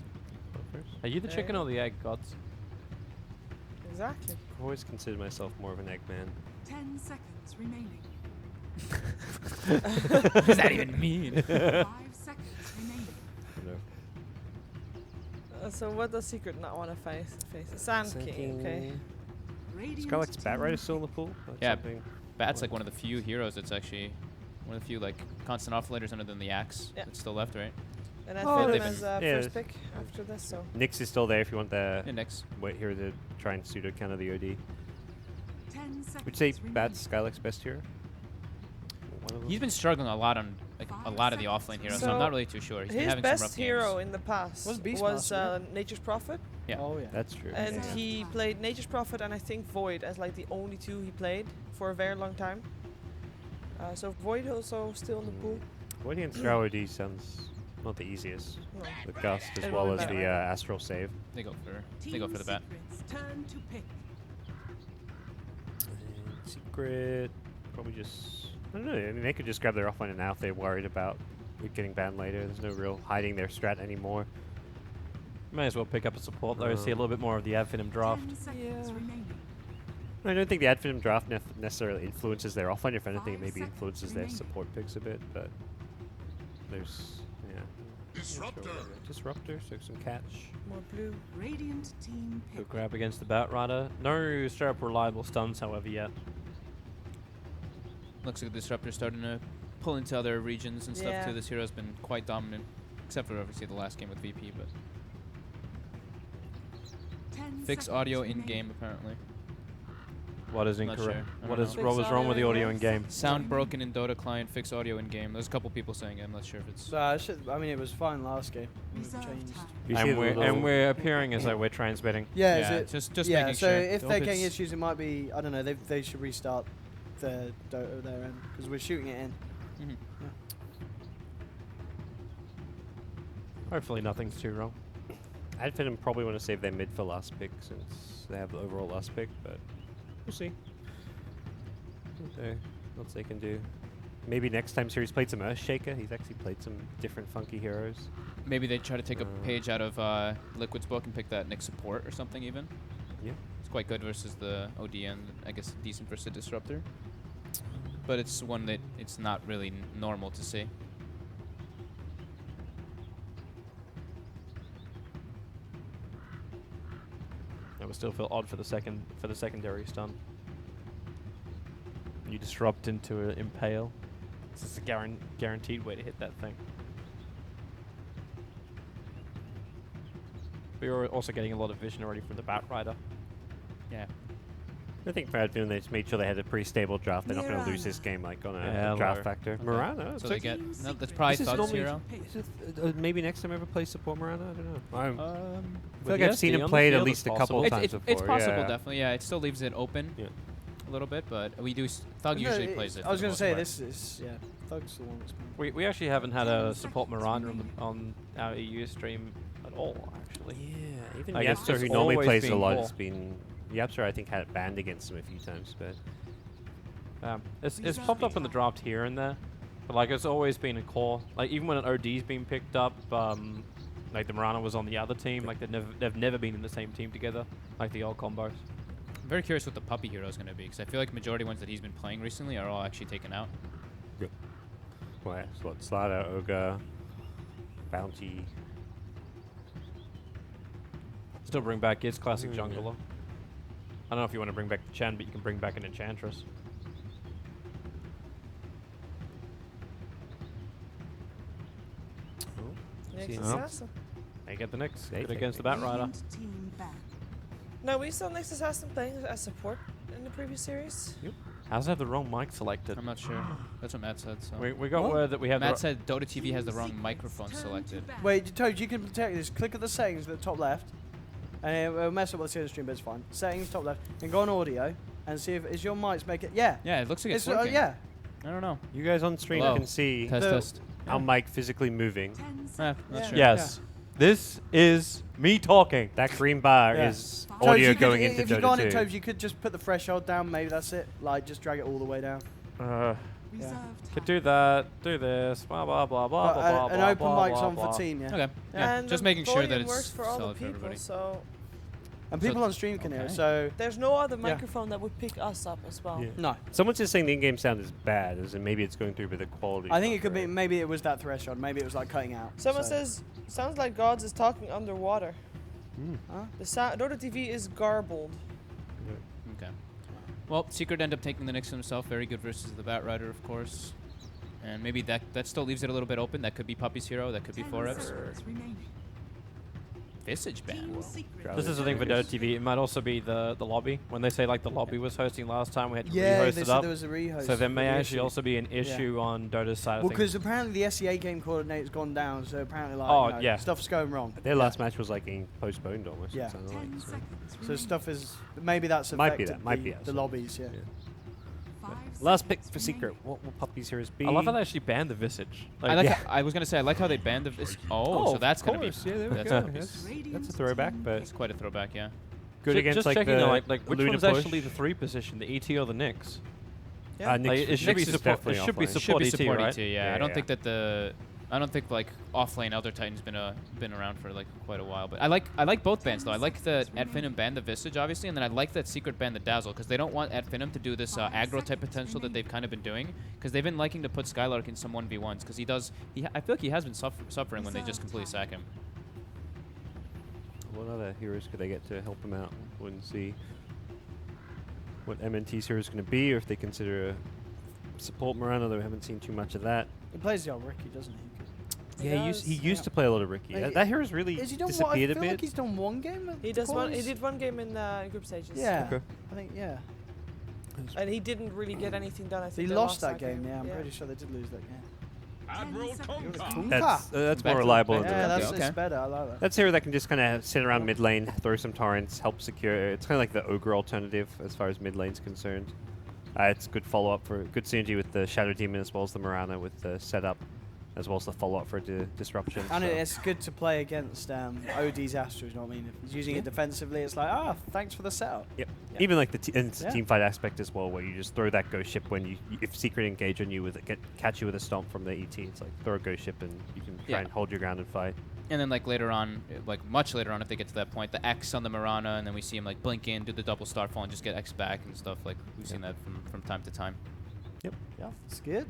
go first. Are you the There chicken you or the egg, gods? Exactly. I've always considered myself more of an egg man. 10 seconds remaining. What does that even mean? 5 seconds remaining. You know. So what does Secret not want to face? Sand King, okay. Radiant Skylark's team Batrider still in the pool? That's Yeah. something- Bat's like one of the few heroes that's actually one of the few like constant offlaters other than the Axe Yeah. that's still left, right? And then Oh, Finem they've as yeah, first pick after this, so. Nyx is still there if you want the Yeah, Nyx. wait here to try and pseudo counter the OD. 10 seconds Would you say remaining. Bat's Skylark's best hero? One of them? He's been struggling a lot on like a lot of the offlane heroes, so I'm So not really too sure. He's been His having some rough best hero games. in the past Was was, Beastmaster, Nature's Prophet, Yeah. Oh yeah. That's true. and Yeah. he played Nature's Prophet and I think Void as like the only 2 he played for a very long time. So Void also still in the pool. Void against Drow OD sounds not the easiest. No. The Gust as It well will as be the better. Astral Save. They go for the bat. Secret's turn to pick. And Secret, probably just, I don't know, I mean, they could just grab their offline and now if they're worried about it getting banned later. There's no real hiding their strat anymore. May as well pick up a support though, see a little bit more of the Finem draft. 10 seconds Yeah. remaining. I don't think the Adfinem draft necessarily influences their offline. If anything, it 5 maybe seconds influences their remaining. support picks a bit, but there's, yeah. Disruptor, so some catch. More blue. Radiant team Good pick. grab against the Batrider. No straight up reliable stuns, however, yet. Looks like the Disruptor starting to pull into other regions and stuff Yeah. too. This hero's been quite dominant, except for obviously the last game with VP. But 10 fix seconds audio in remaining. game apparently. What is Not incorrect? sure. I What don't is know. what was wrong with the audio in game? Sound broken in Dota client. Fix audio in game. There's a couple people saying it. I'm not sure if it's. I mean, it was fine last game. It Reserve changed. time. You see the little- And we're appearing as though we're transmitting. Yeah, Yeah, is it? just yeah, making so sure. if Hope they're getting it's- issues, it might be, I don't know, they should restart their Dota their end because we're shooting it in. Mhm. Hopefully nothing's too wrong. Adfinem probably want to save their mid for last pick since they have the overall last pick, but we'll see. Okay, what else they can do. Maybe next time Series played some Earthshaker. He's actually played some different funky heroes. Maybe they try to take a page out of Liquid's book and pick that Nyx support or something even. Yeah. It's quite good versus the OD and I guess decent versus the Disruptor. But it's one that it's not really normal to see. It would still feel odd for the secondary stun. You disrupt into an impale. This is a guaranteed way to hit that thing. But you're also getting a lot of vision already from the Batrider. Yeah. I think for Adfinem, they just made sure they had a pretty stable draft. They're not going to lose this game like on a Yeah, draft low. factor. Okay. Mirana? So they get. No, that's probably This is Thug's normally- hero. maybe next time I ever play support Mirana? I don't know. I feel With like the I've seen SD him on the played at field, least it's a couple possible. of times It's before. possible, yeah. definitely. Yeah, it still leaves it open Yeah. a little bit, but we do. Thug No, usually it's- plays it. I was going to say this is Thug's the one that's been. We actually haven't had a support Miranda on our EU stream at all, actually. Yeah, even I guess Yapster, it's who normally always plays a been lot, core. has been... Yapster, I think, had it banned against him a few times, but... It's popped up in the draft here and there, but like it's always been a core. Like even when an OD's been picked up, like the Mirana was on the other team. Like they've never been in the same team together, like the old combos. I'm very curious what the Puppey hero is going to be, because I feel like majority ones that he's been playing recently are all actually taken out. Well, yeah, so what, Slaughter, Ogre, Bounty... Still bring back his classic jungler. I don't know if you want to bring back the Chen, but you can bring back an Enchantress. Nyx See, Assassin. They get the Nyx. They Good take against it. the Batrider. Radiant team back. No, we saw Nyx Assassin playing as support in the previous series. How's it have the wrong mic selected? I'm not sure. That's what Matt said. So. We got What? word that we have Matt the said Dota TV has the wrong Secret's microphone turn to selected. bat. Wait, Toad, you can protect this. Click at the settings at the top left, and it will mess up what's in the stream, but it's fine. Settings, top left, and go on audio, and see if is your mics make it. Yeah. Yeah, it looks like it's, It's working. yeah. I don't know. You guys on stream Hello. can see Test, The- test. our mic physically moving. 10 Not seconds. sure. Yes. This is me talking. That green bar Yeah. is Toad, Toad, audio you could- going into if you go on Dota it, 2. Toad, you could just put the threshold down. Maybe that's it. Like just drag it all the way down. Reserve Could time. do that. Do this. Blah blah blah blah blah blah. An open blah, mic's blah, on blah. for team, yeah. Okay. Yeah. And Just the making sure that volume it's works for all the solid for people, everybody. so And So- people on stream can hear it. okay. So there's no other Yeah. microphone that would pick us up as well. Yeah. no, Someone's just saying the in-game sound is bad, as in maybe it's going through, but the quality. I think it could be. Maybe it was that threshold. Maybe it was like cutting out. Someone so. says, sounds like Gods is talking underwater. Huh? The Dota TV is garbled. Okay. Well, Secret ended up taking the Nyx himself. Very good versus the Batrider, of course. And maybe that still leaves it a little bit open. That could be Puppey's hero. That could be 10 Forev's. seconds remaining. Visage ban. Team Whoa. Secret. This is the thing for Dota TV. It might also be the lobby. When they say like the lobby was hosting last time, we had to Yeah, rehost they it said up. there was a rehost. So there may for the actually issue. also be an issue on Dota's side Well, of because things. apparently the SEA game coordinator's gone down, so apparently like Oh, you know, yeah. stuff's going wrong. Their last match was like getting postponed almost. Yeah. It sounded 10 like, so. seconds So remaining. stuff is maybe that's Might be affected that, might be that, the so- lobbies. Yeah. Yeah. Last pick for Secret. What will Puppey's heroes be? I love how they actually banned the Visage. I like. yeah. I was gonna say I like how they banned the. So of that's gonna be. course. Yeah, there we that's go. gonna be That's a throwback, but It's quite a throwback, yeah. good against just like checking, the like which Luna one's push. actually the 3 position, the ET or the Nyx? Yeah. Nyx, Like, it should be Nyx is support. definitely It should be offline. Should be ET, support right? ET, yeah. Yeah, I don't yeah. think that I don't think like offlane Elder Titan's been around for like quite a while, but I like both bans though. I like that Finem banned the Visage obviously, and then I like that Secret banned the Dazzle because they don't want Finem to do this aggro type potential that they've kind of been doing because they've been liking to put Skylark in some 1v1s because I feel like he has been suffering when they just completely sack him. What other heroes could they get to help him out? We'll see what MNT's hero is going to be, or if they consider a support Miranda, though we haven't seen too much of that. He plays the old Ricky, doesn't he? Yeah, he used to play a lot of Ricky. Like, That hero's really Has he done disappeared I feel a bit. like he's done one game. At He does one. He Quals? did one game in group stages. Yeah, Okay. I think yeah. And he didn't really get anything done. I He think they lost that game. Yeah, I'm yeah. pretty sure they did lose that game. Admiral That's more Back to- reliable. back than to- the Yeah, Ricky. that's okay. it's better. I like that. That's a hero that can just kind of sit around mid lane, throw some torrents, help secure. It's kind of like the Ogre alternative as far as mid lane's concerned. It's good follow up for good synergy with the Shadow Demon as well as the Mirana with the setup, as well as the follow up for disruption. And so. it's good to play against OD's Astra, you know what I mean? If he's using it defensively, it's like, thanks for the setup. Yep. Yeah. Even like and it's a Yeah. team fight aspect as well, where you just throw that ghost ship when if Secret engage on you with catch you with a stomp from the ET. It's like throw a ghost ship and you can try Yeah. and hold your ground and fight. And then like later on, like much later on, if they get to that point, the X on the Mirana, and then we see him like blink in, do the double starfall, and just get X back and stuff. Like we've seen that from time to time. Yeah, it's good.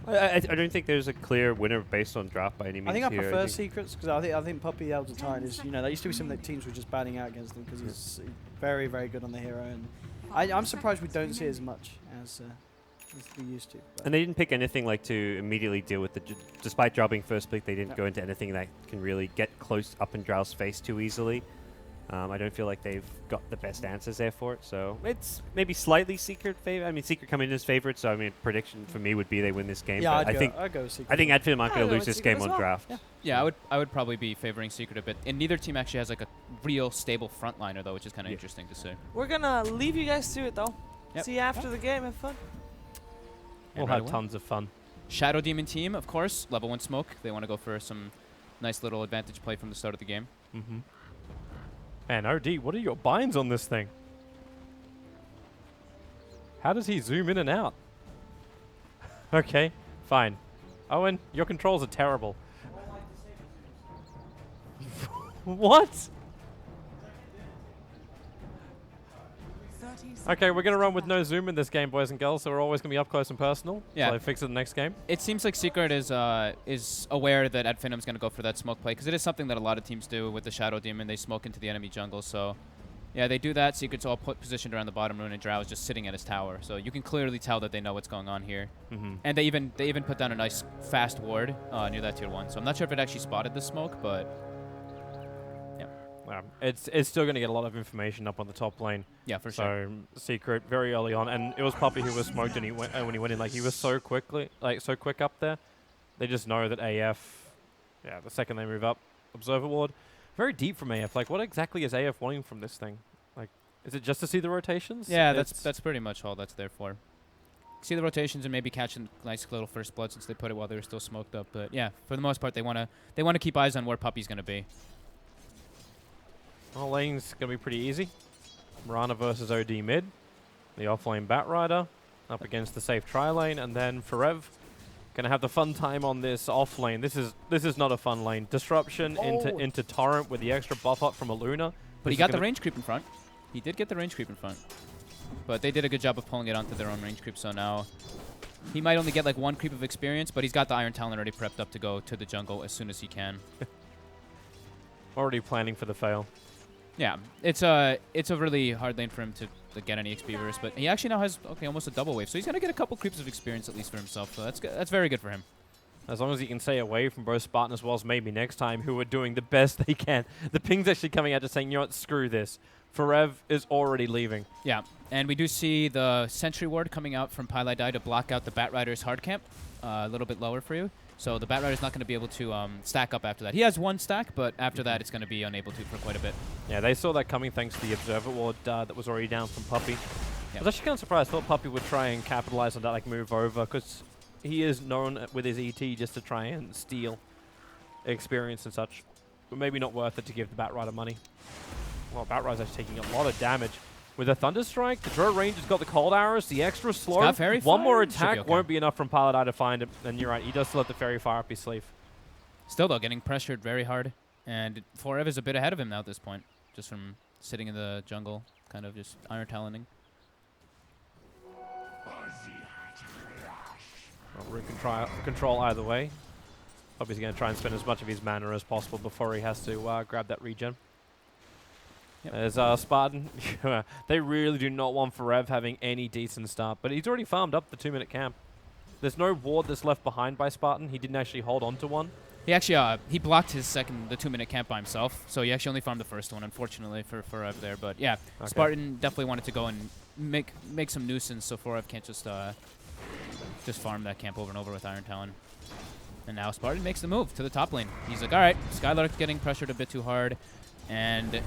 I don't think there's a clear winner based on draft by any means. I think I here. prefer Secrets because I think Puppey Elder Titan is, that used to be something that teams were just batting out against him because he's very, very good on the hero. And I'm surprised we don't see as much as we used to. But And they didn't pick anything like to immediately deal with despite dropping first pick, they didn't Yep. go into anything that can really get close up in Drow's face too easily. I don't feel like they've got the best answers there for it, so it's maybe slightly Secret favor. I mean, Secret come in as favorite, so I mean, prediction for me would be they win this game. yeah, but I'd go Secret. I think Adfin might I'd go go lose with this Secret game as on well. draft. Yeah. Yeah, I would probably be favoring Secret a bit. And neither team actually has like a real stable frontliner though, which is kind of Yeah. interesting to see. We're gonna leave you guys to it though. Yep. See you after the game. Have fun. We'll And right have away. tons of fun. Shadow Demon team, of course, level 1 smoke. They want to go for some nice little advantage play from the start of the game. Mm-hmm. Man, OD, what are your binds on this thing? How does he zoom in and out? Okay, fine. Owen, your controls are terrible. What? Okay, we're going to run with no zoom in this game, boys and girls, so we're always going to be up close and personal. Yeah. So fix it the next game. It seems like Secret is aware that Adfinim's going to go for that smoke play because it is something that a lot of teams do with the Shadow Demon. They smoke into the enemy jungle, so yeah, they do that. Secret's all positioned around the bottom rune, and Drow is just sitting at his tower, so you can clearly tell that they know what's going on here. Mm-hmm. And they even put down a nice fast ward near that tier 1. So I'm not sure if it actually spotted the smoke, but It's still going to get a lot of information up on the top lane. yeah, for sure. So Secret very early on, and it was Puppey who was smoked, and when he went in, like he was so quick up there. They just know that AF, the second they move up, Observer Ward, very deep from AF. Like, what exactly is AF wanting from this thing? Like, is it just to see the rotations? Yeah, It's- that's pretty much all that's there for. See the rotations and maybe catch a nice little first blood since they put it while they were still smoked up. But yeah, for the most part, they wanna keep eyes on where Puppey's gonna be. All lane's gonna be pretty easy. Mirana versus OD mid, the offlane Batrider up against the safe tri lane, and then Forev gonna have the fun time on this offlane. This is not a fun lane. Disruption into Torrent with the extra buff up from a Luna. But he got the range creep in front. He did get the range creep in front. But they did a good job of pulling it onto their own range creep, so now he might only get like 1 creep of experience, but he's got the Iron Talon already prepped up to go to the jungle as soon as he can. Already planning for the fail. Yeah, it's a really hard lane for him to get any XP burst, but he actually now has almost a double wave, so he's gonna get a couple creeps of experience at least for himself. So that's very good for him. As long as he can stay away from both Spartan as well as maybe next time, who are doing the best they can. The ping's actually coming out just saying, you know what, screw this. Forev is already leaving. Yeah, and we do see the Sentry Ward coming out from Pieliedie to block out the Batrider's hard camp a little bit lower for you. So the Batrider's not going to be able to stack up after that. He has 1 stack, but after that, it's going to be unable to for quite a bit. Yeah, they saw that coming thanks to the Observer Ward that was already down from Puppey. I was actually kind of surprised. I thought Puppey would try and capitalize on that, like move over, because he is known with his ET just to try and steal experience and such. But maybe not worth it to give the Batrider money. Well, Batrider's actually taking a lot of damage. With a Thunder Strike, the Drow Ranger's got the cold arrows, the extra slow. One more attack won't be enough from Pieliedie to find him. And you're right, he does still have the Fairy Fire up his sleeve. Still, though, getting pressured very hard. And Forev is a bit ahead of him now at this point, just from sitting in the jungle, kind of just Iron Taloning. Root control either way. Obviously going to try and spend as much of his mana as possible before he has to grab that regen. Yep. As Spartan, they really do not want Forev having any decent start, but he's already farmed up the 2-minute camp. There's no ward that's left behind by Spartan. He didn't actually hold on to one. He actually he blocked his the 2-minute camp by himself, so he actually only farmed the first one, unfortunately for Forev there. But yeah, okay. Spartan definitely wanted to go and make some nuisance, so Forev can't just farm that camp over and over with Iron Talon. And now Spartan makes the move to the top lane. He's like, all right, Skylark getting pressured a bit too hard, and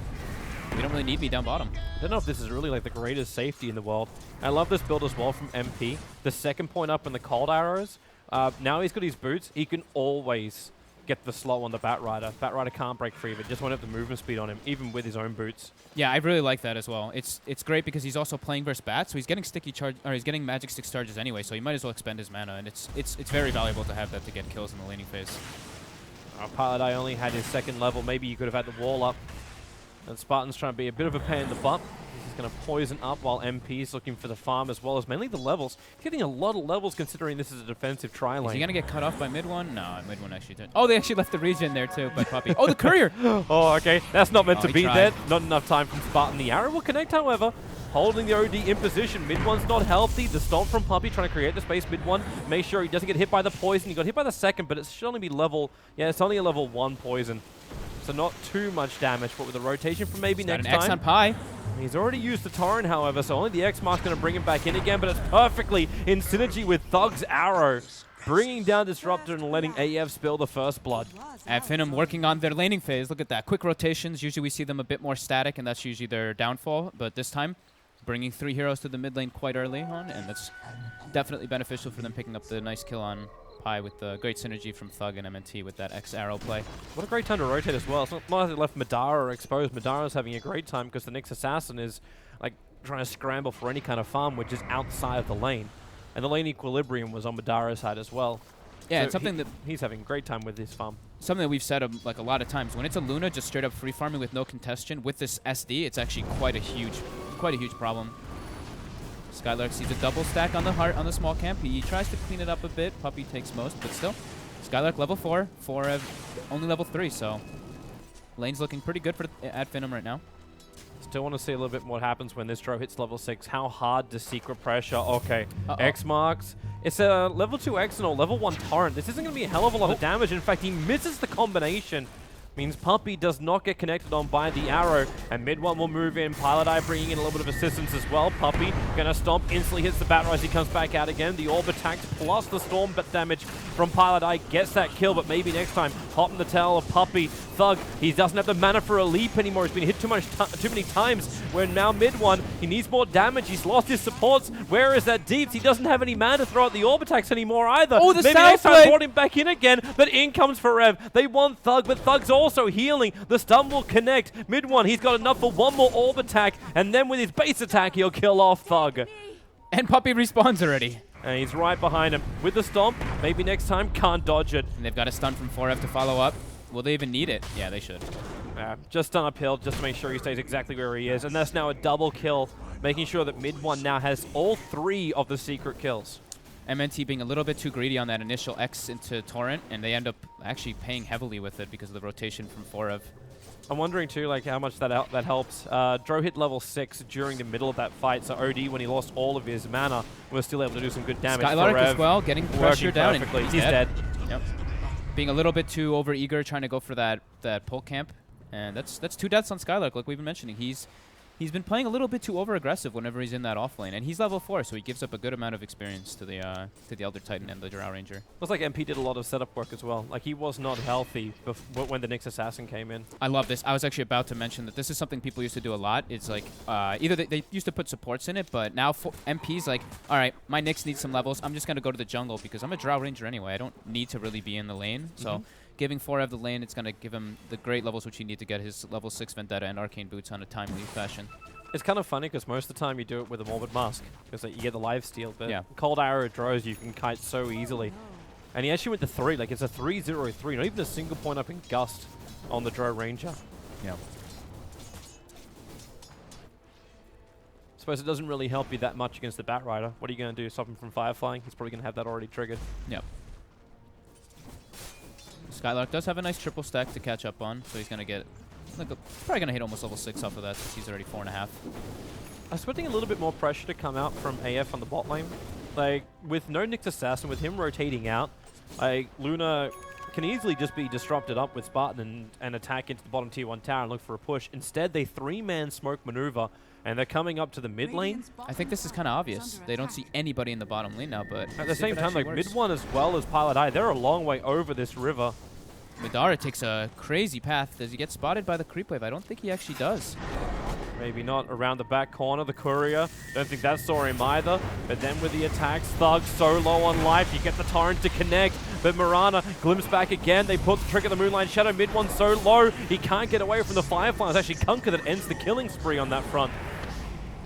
we don't really need me down bottom. I don't know if this is really like the greatest safety in the world. I love this build as well from MP. The second point up in the cold arrows. Now he's got his boots. He can always get the slow on the Batrider. Batrider can't break free of it. Just won't have the movement speed on him, even with his own boots. Yeah, I really like that as well. It's great because he's also playing versus Bat, so he's getting he's getting Magic Stick charges anyway, so he might as well expend his mana, and it's very valuable to have that to get kills in the laning phase. Pieliedie only had his second level. Maybe you could have had the wall up. And Spartan's trying to be a bit of a pain in the butt. He's going to poison up while MP's looking for the farm as well as mainly the levels. He's getting a lot of levels considering this is a defensive tri-lane. Is he going to get cut off by mid-one? No, mid-one actually did. Oh, they actually left the regen there too by Puppey. Oh, the courier! Oh, okay. That's not meant to be there. Not enough time from Spartan. The arrow will connect, however. Holding the OD in position. Mid-one's not healthy. The stomp from Puppey trying to create the space. Mid-one, make sure he doesn't get hit by the poison. He got hit by the second, but it should only be level... Yeah, it's only a level 1 poison. So not too much damage, but with a rotation from maybe next time. X on Pi. He's already used the Torrent, however, so only the X mark's going to bring him back in again, but it's perfectly in synergy with Thug's arrow, bringing down Disruptor and letting AF spill the first blood. Finem working on their laning phase. Look at that. Quick rotations. Usually we see them a bit more static, and that's usually their downfall, but this time bringing 3 heroes to the mid lane quite early on, and that's definitely beneficial for them picking up the nice kill on Pi with the great synergy from Thug and MNT with that X arrow play. What a great time to rotate as well. It's not like they left Madara exposed. Madara's having a great time because the Nyx Assassin is like trying to scramble for any kind of farm which is outside of the lane. And the lane equilibrium was on Madara's side as well. Yeah, so it's something that he's having a great time with this farm. Something that we've said like a lot of times. When it's a Luna just straight up free farming with no contestation with this SD, it's actually quite a huge problem. Skylark sees a double stack on the small camp. He tries to clean it up a bit. Puppey takes most, but still. Skylark level 4. Forev only level 3, so lane's looking pretty good for at Finem right now. Still want to see a little bit what happens when this Drow hits level 6. How hard does Secret pressure? Okay, X marks. It's a level 2 X and a level 1 Torrent. This isn't going to be a hell of a lot of damage. In fact, he misses the combination. Means Puppey does not get connected on by the arrow, and mid-one will move in. Pieliedie bringing in a little bit of assistance as well. Puppey gonna stomp, instantly hits the Batrider as he comes back out again. The orb attacks plus the storm damage from Pieliedie gets that kill, but maybe next time. Hot in the tail of Puppey. Thug, he doesn't have the mana for a leap anymore. He's been hit too many times. Where now mid-one, he needs more damage. He's lost his supports. Where is that Deeps? He doesn't have any mana to throw out the orb attacks anymore either. Oh, the maybe next time brought him back in again, but in comes Forev. They want Thug, but Thug's also healing. The stun will connect. Mid-one, he's got enough for one more orb attack, and then with his base attack, he'll kill off Thug. And Puppey respawns already. And he's right behind him with the stomp. Maybe next time, can't dodge it. And they've got a stun from Forev to follow up. Will they even need it? Yeah, they should. Just stun uphill, just to make sure he stays exactly where he is. And that's now a double kill, making sure that mid-one now has all 3 of the secret kills. MNT being a little bit too greedy on that initial X into Torrent, and they end up actually paying heavily with it because of the rotation from Forev. I'm wondering too, like how much that helps. Drow hit level 6 during the middle of that fight, so OD, when he lost all of his mana, was still able to do some good damage. Skylark as well, getting pressure down, and he's dead. Yep. Being a little bit too over-eager, trying to go for that pull camp, and that's 2 deaths on Skylark, like we've been mentioning. He's he's been playing a little bit too over-aggressive whenever he's in that off lane. And he's level 4, so he gives up a good amount of experience to the Elder Titan and the Drow Ranger. Looks like MP did a lot of setup work as well. Like, he was not healthy when the Nyx Assassin came in. I love this. I was actually about to mention that this is something people used to do a lot. It's like, either they used to put supports in it, but now MP's like, all right, my Nyx needs some levels. I'm just going to go to the jungle because I'm a Drow Ranger anyway. I don't need to really be in the lane. So giving Forev the lane, it's going to give him the great levels which he need to get his level 6 Vendetta and Arcane Boots on a timely fashion. It's kind of funny because most of the time you do it with a Morbid Mask because like, you get the Lifesteal, but Cold Arrow Drows you can kite so easily. And he actually went to 3, like it's a 3-0-3, not even a single point up in Gust on the Drow Ranger. Yeah. Suppose it doesn't really help you that much against the Batrider. What are you going to do? Stop him from Fireflying? He's probably going to have that already triggered. Yep. Skylark does have a nice triple stack to catch up on, so he's going to get... probably going to hit almost level 6 off of that since he's already 4.5. I was expecting a little bit more pressure to come out from AF on the bot lane. Like, with no Nyx Assassin, with him rotating out, like, Luna can easily just be disrupted up with Spartan and attack into the bottom tier 1 tower and look for a push. Instead, they 3-man smoke maneuver, and they're coming up to the mid lane. I think this is kind of obvious. They don't see anybody in the bottom lane now, but... At the same time, like, MidOne as well as PieliedieDie, they're a long way over this river. Madara takes a crazy path. Does he get spotted by the creep wave? I don't think he actually does. Maybe not. Around the back corner, the courier. Don't think that saw him either. But then with the attacks, Thug so low on life. You get the torrent to connect. But Mirana glimpse back again. They put the trick of the Moonlight Shadow. MidOne so low. He can't get away from the Firefly. It's actually Kunkka that ends the killing spree on that front.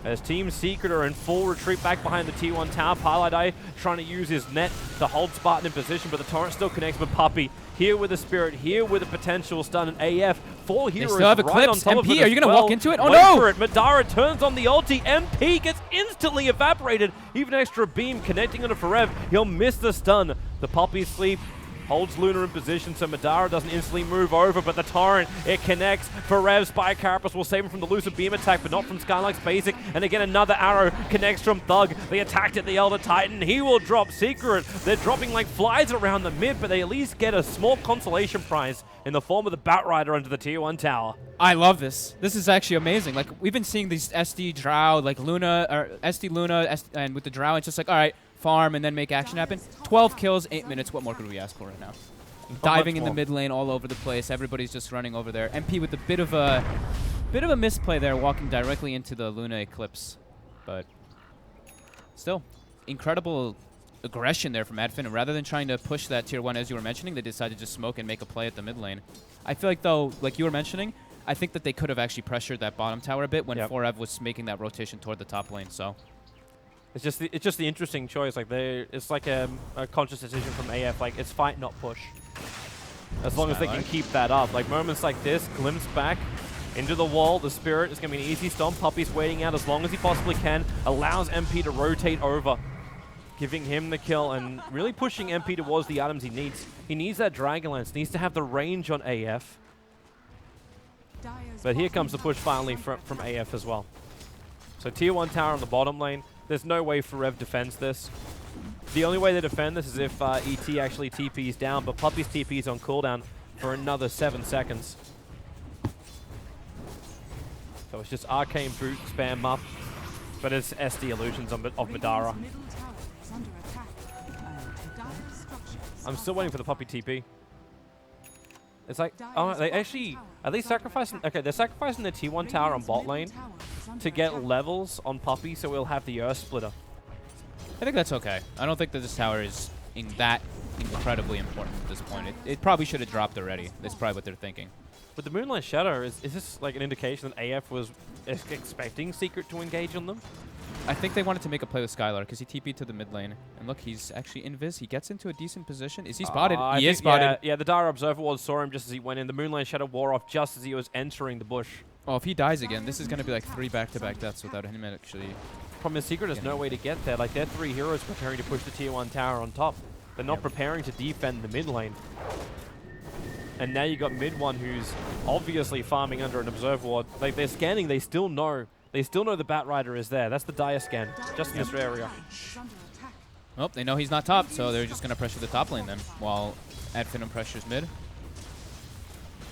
As Team Secret are in full retreat back behind the T1 tower. PieliedieDie trying to use his net to hold Spartan in position, but the torrent still connects with Puppey. Here with the Spirit, here with a potential stun, and AF. 4 heroes still have right Eclipse. on top MP, of it are you as going to well. walk into it? Oh Wait no! for it. Madara turns on the ulti. MP gets instantly evaporated. Even extra beam connecting onto Forev. He'll miss the stun. The Puppey sleep. Holds Luna in position so Madara doesn't instantly move over, but the torrent, it connects. Forev, Spy Carapace will save him from the Lucid Beam attack, but not from Skylark's basic. And again, another arrow connects from Thug. They attacked at the Elder Titan. He will drop Secret. They're dropping like flies around the mid, but they at least get a small consolation prize in the form of the Batrider under the tier 1 tower. I love this. This is actually amazing. Like, we've been seeing these SD Drow, like Luna, or SD Luna, and with the Drow, it's just like, all right, farm and then make action happen. 12 kills, 8 minutes. What more could we ask for right now? Diving in the mid lane all over the place. Everybody's just running over there. MP with a bit of a misplay there, walking directly into the Luna Eclipse. But still, incredible aggression there from Finem. Rather than trying to push that tier 1, as you were mentioning, they decided to just smoke and make a play at the mid lane. I feel like, though, like you were mentioning, I think that they could have actually pressured that bottom tower a bit when Forev was making that rotation toward the top lane. So it's just the interesting choice. Like it's like a conscious decision from AF. Like, it's fight, not push. As long as they can keep that up. Like, moments like this, glimpse back into the wall. The Spirit is going to be an easy stomp. Puppey's waiting out as long as he possibly can. Allows MP to rotate over, giving him the kill and really pushing MP towards the items he needs. He needs that Dragonlance. Needs to have the range on AF. But here comes the push finally from AF as well. So tier 1 tower on the bottom lane. There's no way Forev defends this. The only way they defend this is if ET actually TP's down, but Puppey's TP's on cooldown for another 7 seconds. So it's just Arcane Boot, spam up, but it's SD Illusions of Madara. I'm still waiting for the Puppey TP. It's like, oh, they actually, are they sacrificing? Okay, they're sacrificing the T1 tower on bot lane to get levels on Puppey, so we'll have the Ursa splitter. I think that's okay. I don't think that this tower is that incredibly important at this point. It probably should have dropped already. That's probably what they're thinking. With the Moonlight Shadow, is this like an indication that AF was expecting Secret to engage on them? I think they wanted to make a play with Skylark because he TP'd to the mid lane. And look, he's actually invis. He gets into a decent position. Is he spotted? He is spotted. Yeah, the Dire Observer Ward saw him just as he went in. The Moonlight Shadow wore off just as he was entering the bush. Oh, if he dies again, this is going to be like 3 back-to-back deaths without him actually... Problem is, Secret has no way to get there. Like, they're 3 heroes preparing to push the tier 1 tower on top. They're not preparing to defend the mid lane. And now you got MidOne, who's obviously farming under an Observe Ward. Like, they're scanning, they still know. They still know the Batrider is there. That's the Dire scan, just in this area. Well, they know he's not top, so they're just going to pressure the top lane then, while Finem pressures mid.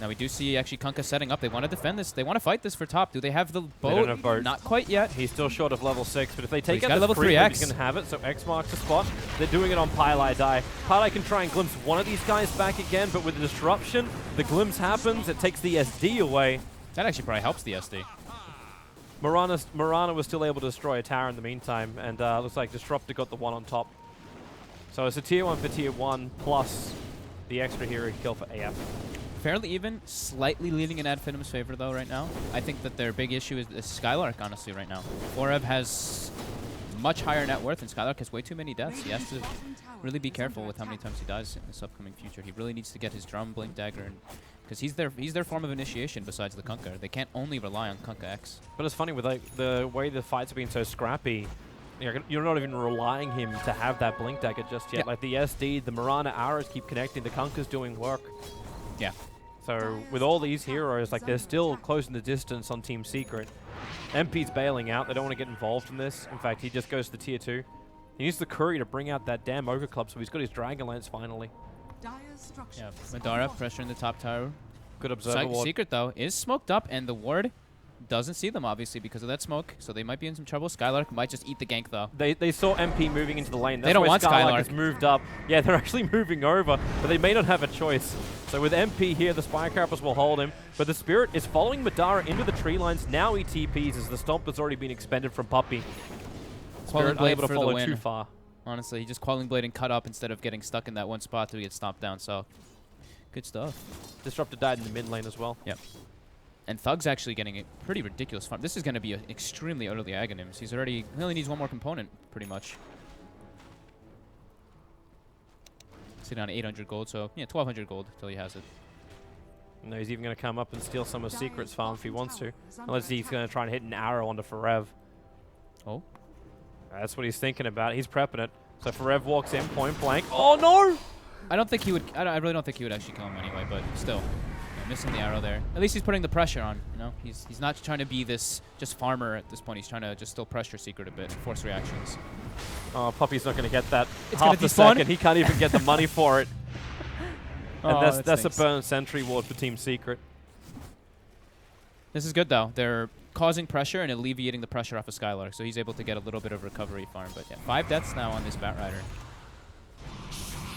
Now we do see actually Kunkka setting up. They want to defend this. They want to fight this for top. Do they have the boat? don't have boat. Not quite yet. He's still short of level 6, but if they take he's out got the level 3, 3 he's X. going to have it. So X marks the spot. They're doing it on Pieliedie. Pieliedie can try and glimpse one of these guys back again, but with the disruption, the glimpse happens. It takes the SD away. That actually probably helps the SD. Marana was still able to destroy a tower in the meantime, and looks like Disruptor got the one on top. So it's a tier 1 for tier 1, plus the extra hero kill for AF. Fairly even, slightly leaning in Finem's favor though right now. I think that their big issue is Skylark, honestly, right now. Forev has much higher net worth, and Skylark has way too many deaths. He has to really be careful with how many times he dies in this upcoming future. He really needs to get his drum, blink dagger, because he's their form of initiation besides the Kunkka. They can't only rely on Kunkka X. But it's funny, with like the way the fights have been so scrappy, you're not even relying him to have that blink dagger just yet. Yeah. Like the SD, the Marana arrows keep connecting, the Kunkka's doing work. Yeah. So with all these heroes, like they're still closing the distance on Team Secret. MP's bailing out. They don't want to get involved in this. In fact, he just goes to the tier 2. He needs the Courier to bring out that damn Ogre Club, so he's got his Dragon Lance finally. Yeah, Madara pressuring the top tower. Good observer ward. Secret, though, is smoked up, and the ward doesn't see them, obviously, because of that smoke, so they might be in some trouble. Skylark might just eat the gank, though. They saw MP moving into the lane. That's They don't where want Skylark Skylark. has moved up. Yeah, they're actually moving over, but they may not have a choice. So with MP here, the Spire Carapace will hold him, but the Spirit is following Madara into the tree lines. Now he TPs as the Stomp has already been expended from Puppey. Spirit Blade unable to for the follow win. too far. Honestly, he just Quelling Blade and cut up instead of getting stuck in that one spot to get stomped down, so good stuff. Disruptor died in the mid lane as well. Yep. And Thug's actually getting a pretty ridiculous farm. This is going to be an extremely early Aghanims. He only needs one more component, pretty much. Sitting on 800 gold, so yeah, 1,200 gold until he has it. No, he's even going to come up and steal some of Secret's farm if he wants to. Unless he's going to try and hit an arrow onto Forev. Oh. That's what he's thinking about. He's prepping it. So Forev walks in, point blank. Oh, no! I don't think he would. I really don't think he would actually kill him anyway. But still, yeah, missing the arrow there. At least he's putting the pressure on. You know, he's not trying to be this just farmer at this point. He's trying to just still pressure Secret a bit, force reactions. Oh, Puppey's not going to get that. It's half gonna the despawn. second. He can't even get the money for it. And Oh, that's that a stinks. burn sentry ward for Team Secret. This is good though. They're causing pressure and alleviating the pressure off of Skylark, so he's able to get a little bit of recovery farm. But yeah, 5 deaths now on this Batrider.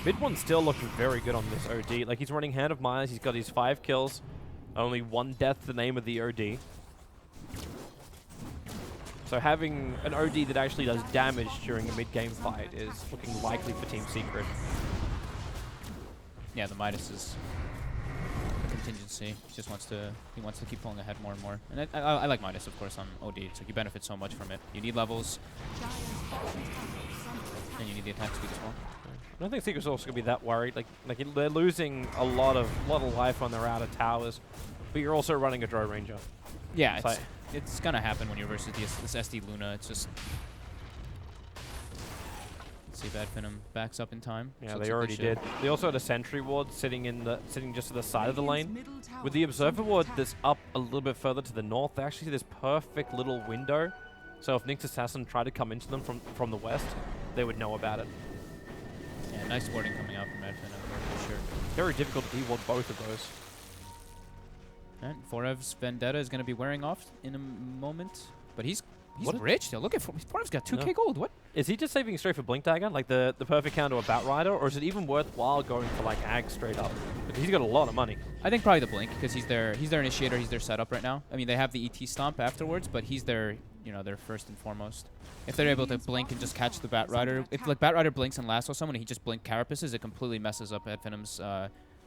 MidOne's still looking very good on this OD. Like, he's running Hand of Mines. He's got his 5 kills. Only 1 death, the name of the OD. So having an OD that actually does damage during a mid-game fight is looking likely for Team Secret. Yeah, the Midas is a contingency. He just wants to keep pulling ahead more and more. And I like Midas, of course, on OD. It's like you benefit so much from it. You need levels, and you need the attack speed as well. I don't think Secret's also going to be that worried. Like they're losing a lot of life on their outer towers, but you're also running a Drow Ranger. Yeah, So it's gonna happen when you're versus this SD Luna. It's just. Let's see if Finem backs up in time. yeah, Looks they like already should. did. They also had a sentry ward sitting just to the side of the lane. With the observer ward that's up a little bit further to the north, they actually see this perfect little window. So if Nyx Assassin tried to come into them from the west, they would know about it. Yeah, nice warding coming out from Finem for sure. Very difficult to de-ward both of those. And Forev's Vendetta is going to be wearing off in a moment, but he's What rich. Look at Forev's got 2k No. gold. What? Is he just saving straight for Blink Dagger, like the perfect counter to a Batrider, or is it even worthwhile going for like Ag straight up? Because he's got a lot of money. I think probably the Blink, because he's their initiator, he's their setup right now. I mean, they have the ET stomp afterwards, but he's their first and foremost. If they're able to blink and just catch the Batrider, if like Batrider blinks and lasso someone and he just blink carapaces, it completely messes up Finem's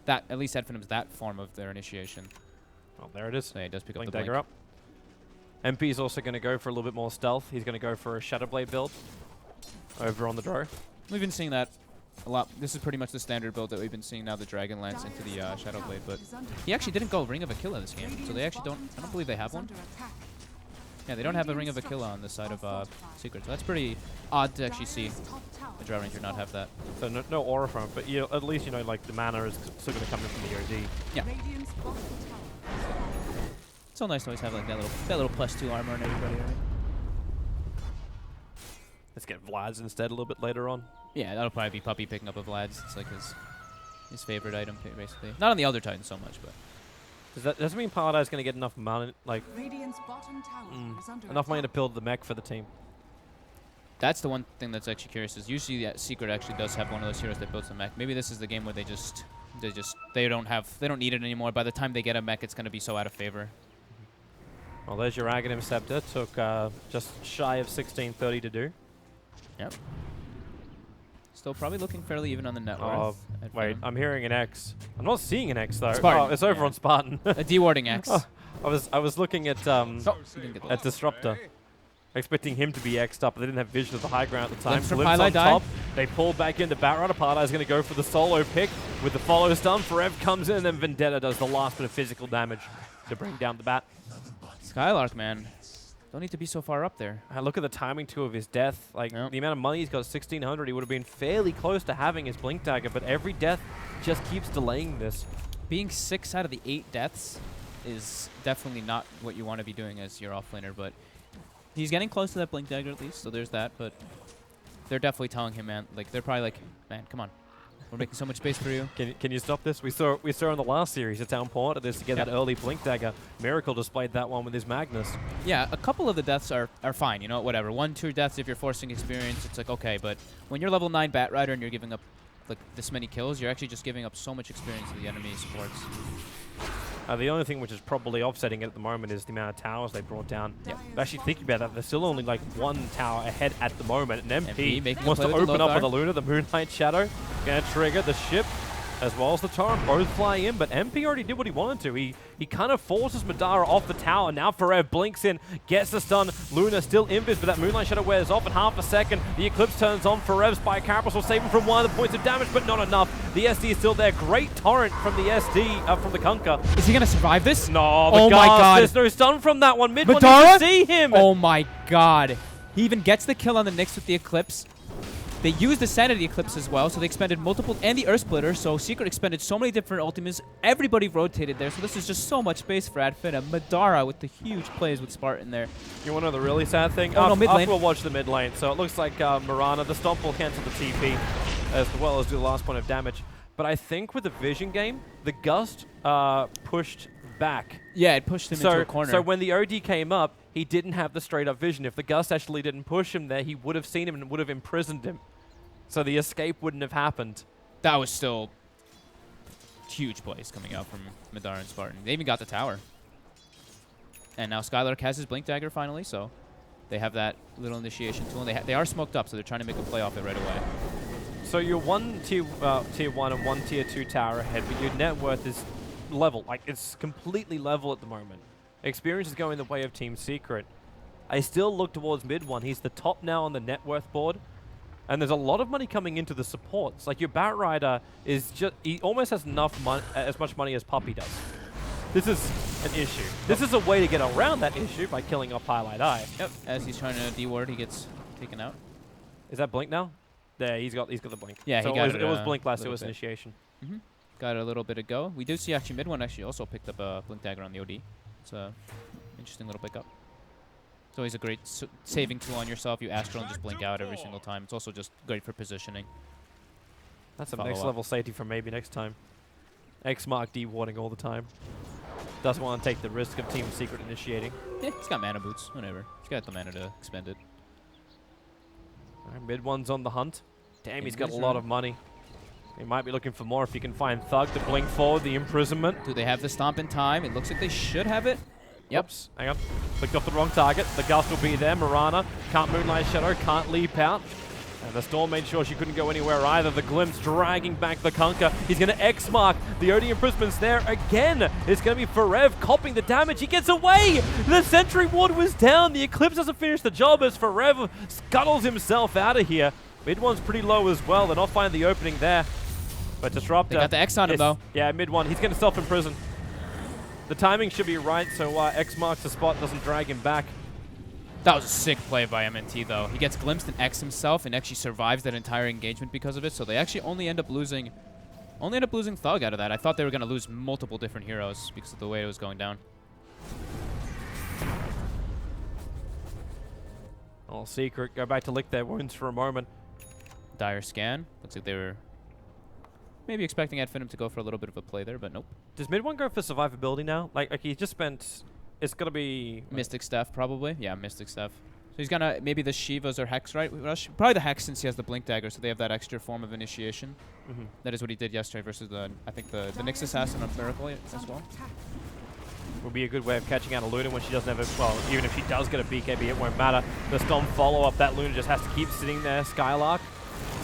at least Finem's that form of their initiation. Oh, there it is. So yeah, he does pick Blink up the Dagger blink. up. MP is also going to go for a little bit more stealth. He's going to go for a Shadowblade build over on the Drow. We've been seeing that a lot. This is pretty much the standard build that we've been seeing now, the Dragon Lance into the Shadowblade, but he actually didn't go Ring of Aquila this game, so they actually I don't believe they have one. Yeah, they don't have a Ring of Aquila on this side of Secret, so that's pretty odd to actually see the Drow Ranger not have that. So no aura from it, but at least like the mana is still going to come in from the OD. Yeah. It's so nice to always have like that little +2 armor on everybody, right? Let's get Vlad's instead a little bit later on. Yeah, that'll probably be Puppey picking up a Vlad's. It's like his favorite item, basically. Not on the other Titans so much, but Does that mean Paladi's going to get enough money, like Radiant's bottom tower is under enough money to attack. build the mech for the team? That's the one thing that's actually curious is usually that Secret actually does have one of those heroes that builds a mech. Maybe this is the game where they don't need it anymore. By the time they get a mech, it's going to be so out of favor. Well, there's your Aghanim Scepter. Took just shy of 1630 to do. Yep. Still probably looking fairly even on the net Oh, worth. wait, I'm hearing an X. I'm not seeing an X though. Spartan, Oh, it's over yeah. on Spartan. A dewarding X. Oh, I was looking at Oh, you didn't get that. at Disruptor, expecting him to be X'd up, but they didn't have vision of the high ground at the time. Glimpse from Glimpse on Highlight die. top. They pull back into Batrider. Paladi's going to go for the solo pick with the follow stun. Forev comes in, and then Vendetta does the last bit of physical damage to bring down the bat. Skylark, man. Don't need to be so far up there. Look at the timing too of his death. Like Yep. the amount of money he's got, 1600. He would have been fairly close to having his blink dagger, but every death just keeps delaying this. Being 6 out of the 8 deaths is definitely not what you want to be doing as your offlaner, but he's getting close to that blink dagger at least, so there's that, but they're definitely telling him, man, like, they're probably like, man, come on. We're making so much space for you. Can you stop this? We saw in the last series just how important it is to get Yep. that early blink dagger. Miracle displayed that one with his Magnus. Yeah, a couple of the deaths are fine, you know, whatever. 1-2 deaths if you're forcing experience, it's like, okay, but when you're level 9 Batrider and you're giving up like this many kills, you're actually just giving up so much experience to the enemy supports. The only thing which is probably offsetting it at the moment is the amount of towers they brought down. Yep. But actually thinking about that, there's still only like one tower ahead at the moment. And MP, MP making a wants play to with the open up Lothar. with a Luna, the Moonlight Shadow. Going to trigger the ship as well as the torrent, both fly in, but MP already did what he wanted to. He kind of forces Madara off the tower. Now Forev blinks in, gets the stun. Luna still invis, but that Moonlight Shadow wears off in half a second. The Eclipse turns on. Forev's by Carapace will save him from one of the points of damage, but not enough. The SD is still there. Great torrent from the SD, from the Kunkka. Is he going to survive this? No, the Oh my Gas, God. there's no stun from that one. MidOne Madara? needs to see him. Oh my god. He even gets the kill on the Nyx with the Eclipse. They used the Sanity Eclipse as well, so they expended multiple, and the Earth Splitter, so Secret expended so many different ultimates. Everybody rotated there, so this is just so much space for Finem. Madara with the huge plays with Spartan there. You want to know the really sad thing? Oh, no, mid lane. After we'll watch the mid lane, so it looks like Mirana, the Stomp will cancel the TP, as well as do the last point of damage. But I think with the Vision game, the Gust pushed back. Yeah, it pushed him into a corner. So when the OD came up, he didn't have the straight up vision. If the Gust actually didn't push him there, he would have seen him and would have imprisoned him. So the escape wouldn't have happened. That was still huge plays coming out from Madara and Spartan. They even got the tower. And now Skylark has his Blink Dagger finally, so they have that little initiation tool. And they are smoked up, so they're trying to make a play off it right away. So you're one tier 1 and one tier 2 tower ahead, but your net worth is level. Like, it's completely level at the moment. Experience is going the way of Team Secret. I still look towards MidOne. He's the top now on the net worth board. And there's a lot of money coming into the supports. Like, your Batrider is just... He almost has enough as much money as Puppey does. This is an issue. This is a way to get around that issue by killing off Highlight Eye. Yep. As he's trying to deward, he gets taken out. Is that Blink now? There, he's got the Blink. Yeah, so he got it was Blink last, it little was bit. initiation. Mm-hmm. Got a little bit of go. We do see actually MidOne actually also picked up a Blink Dagger on the OD. It's a interesting little pickup. It's always a great saving tool on yourself. You Astral and just blink out every single time. It's also just great for positioning. That's some Follow next up. level safety for maybe next time. X mark D-warding all the time. Doesn't want to take the risk of Team Secret initiating. Yeah, he's got mana boots. Whatever. He's got the mana to expend it. Alright, MidOne's on the hunt. Damn, In he's got a his lot room. of money. He might be looking for more if he can find Thug to blink forward, the imprisonment. Do they have the stomp in time? It looks like they should have it. Yep. Oops, hang on. Clicked off the wrong target. The Gust will be there. Mirana can't Moonlight Shadow, can't leap out. And the Storm made sure she couldn't go anywhere either. The Glimpse dragging back the Kunkka. He's going to X-mark. The OD imprisoment's there again. It's going to be Forev copping the damage. He gets away. The Sentry Ward was down. The Eclipse doesn't finish the job as Forev scuttles himself out of here. MidOne's pretty low as well. They're not finding the opening there. But Disruptor. They got the X on him, though. Yeah, MidOne. He's going to self-imprison. The timing should be right, so X marks the spot, doesn't drag him back. That was a sick play by MNT, though. He gets glimpsed and X himself and actually survives that entire engagement because of it. So they actually only end up losing Thug out of that. I thought they were going to lose multiple different heroes because of the way it was going down. All Secret go back to lick their wounds for a moment. Dire scan. Looks like they were maybe expecting Finem to go for a little bit of a play there, but nope. Does MidOne go for survivability now? Like he just spent... It's going to be... Mystic Staff, probably. Yeah, Mystic Staff. So he's gonna maybe the Shivas or Hex, right? Rush? Probably the Hex since he has the Blink Dagger, so they have that extra form of initiation. That is what he did yesterday versus the the Nyx Assassin on Miracle as well. Would be a good way of catching out a Luna when she doesn't have a... Well, even if she does get a BKB, it won't matter. The Storm follow-up, that Luna just has to keep sitting there. Skylark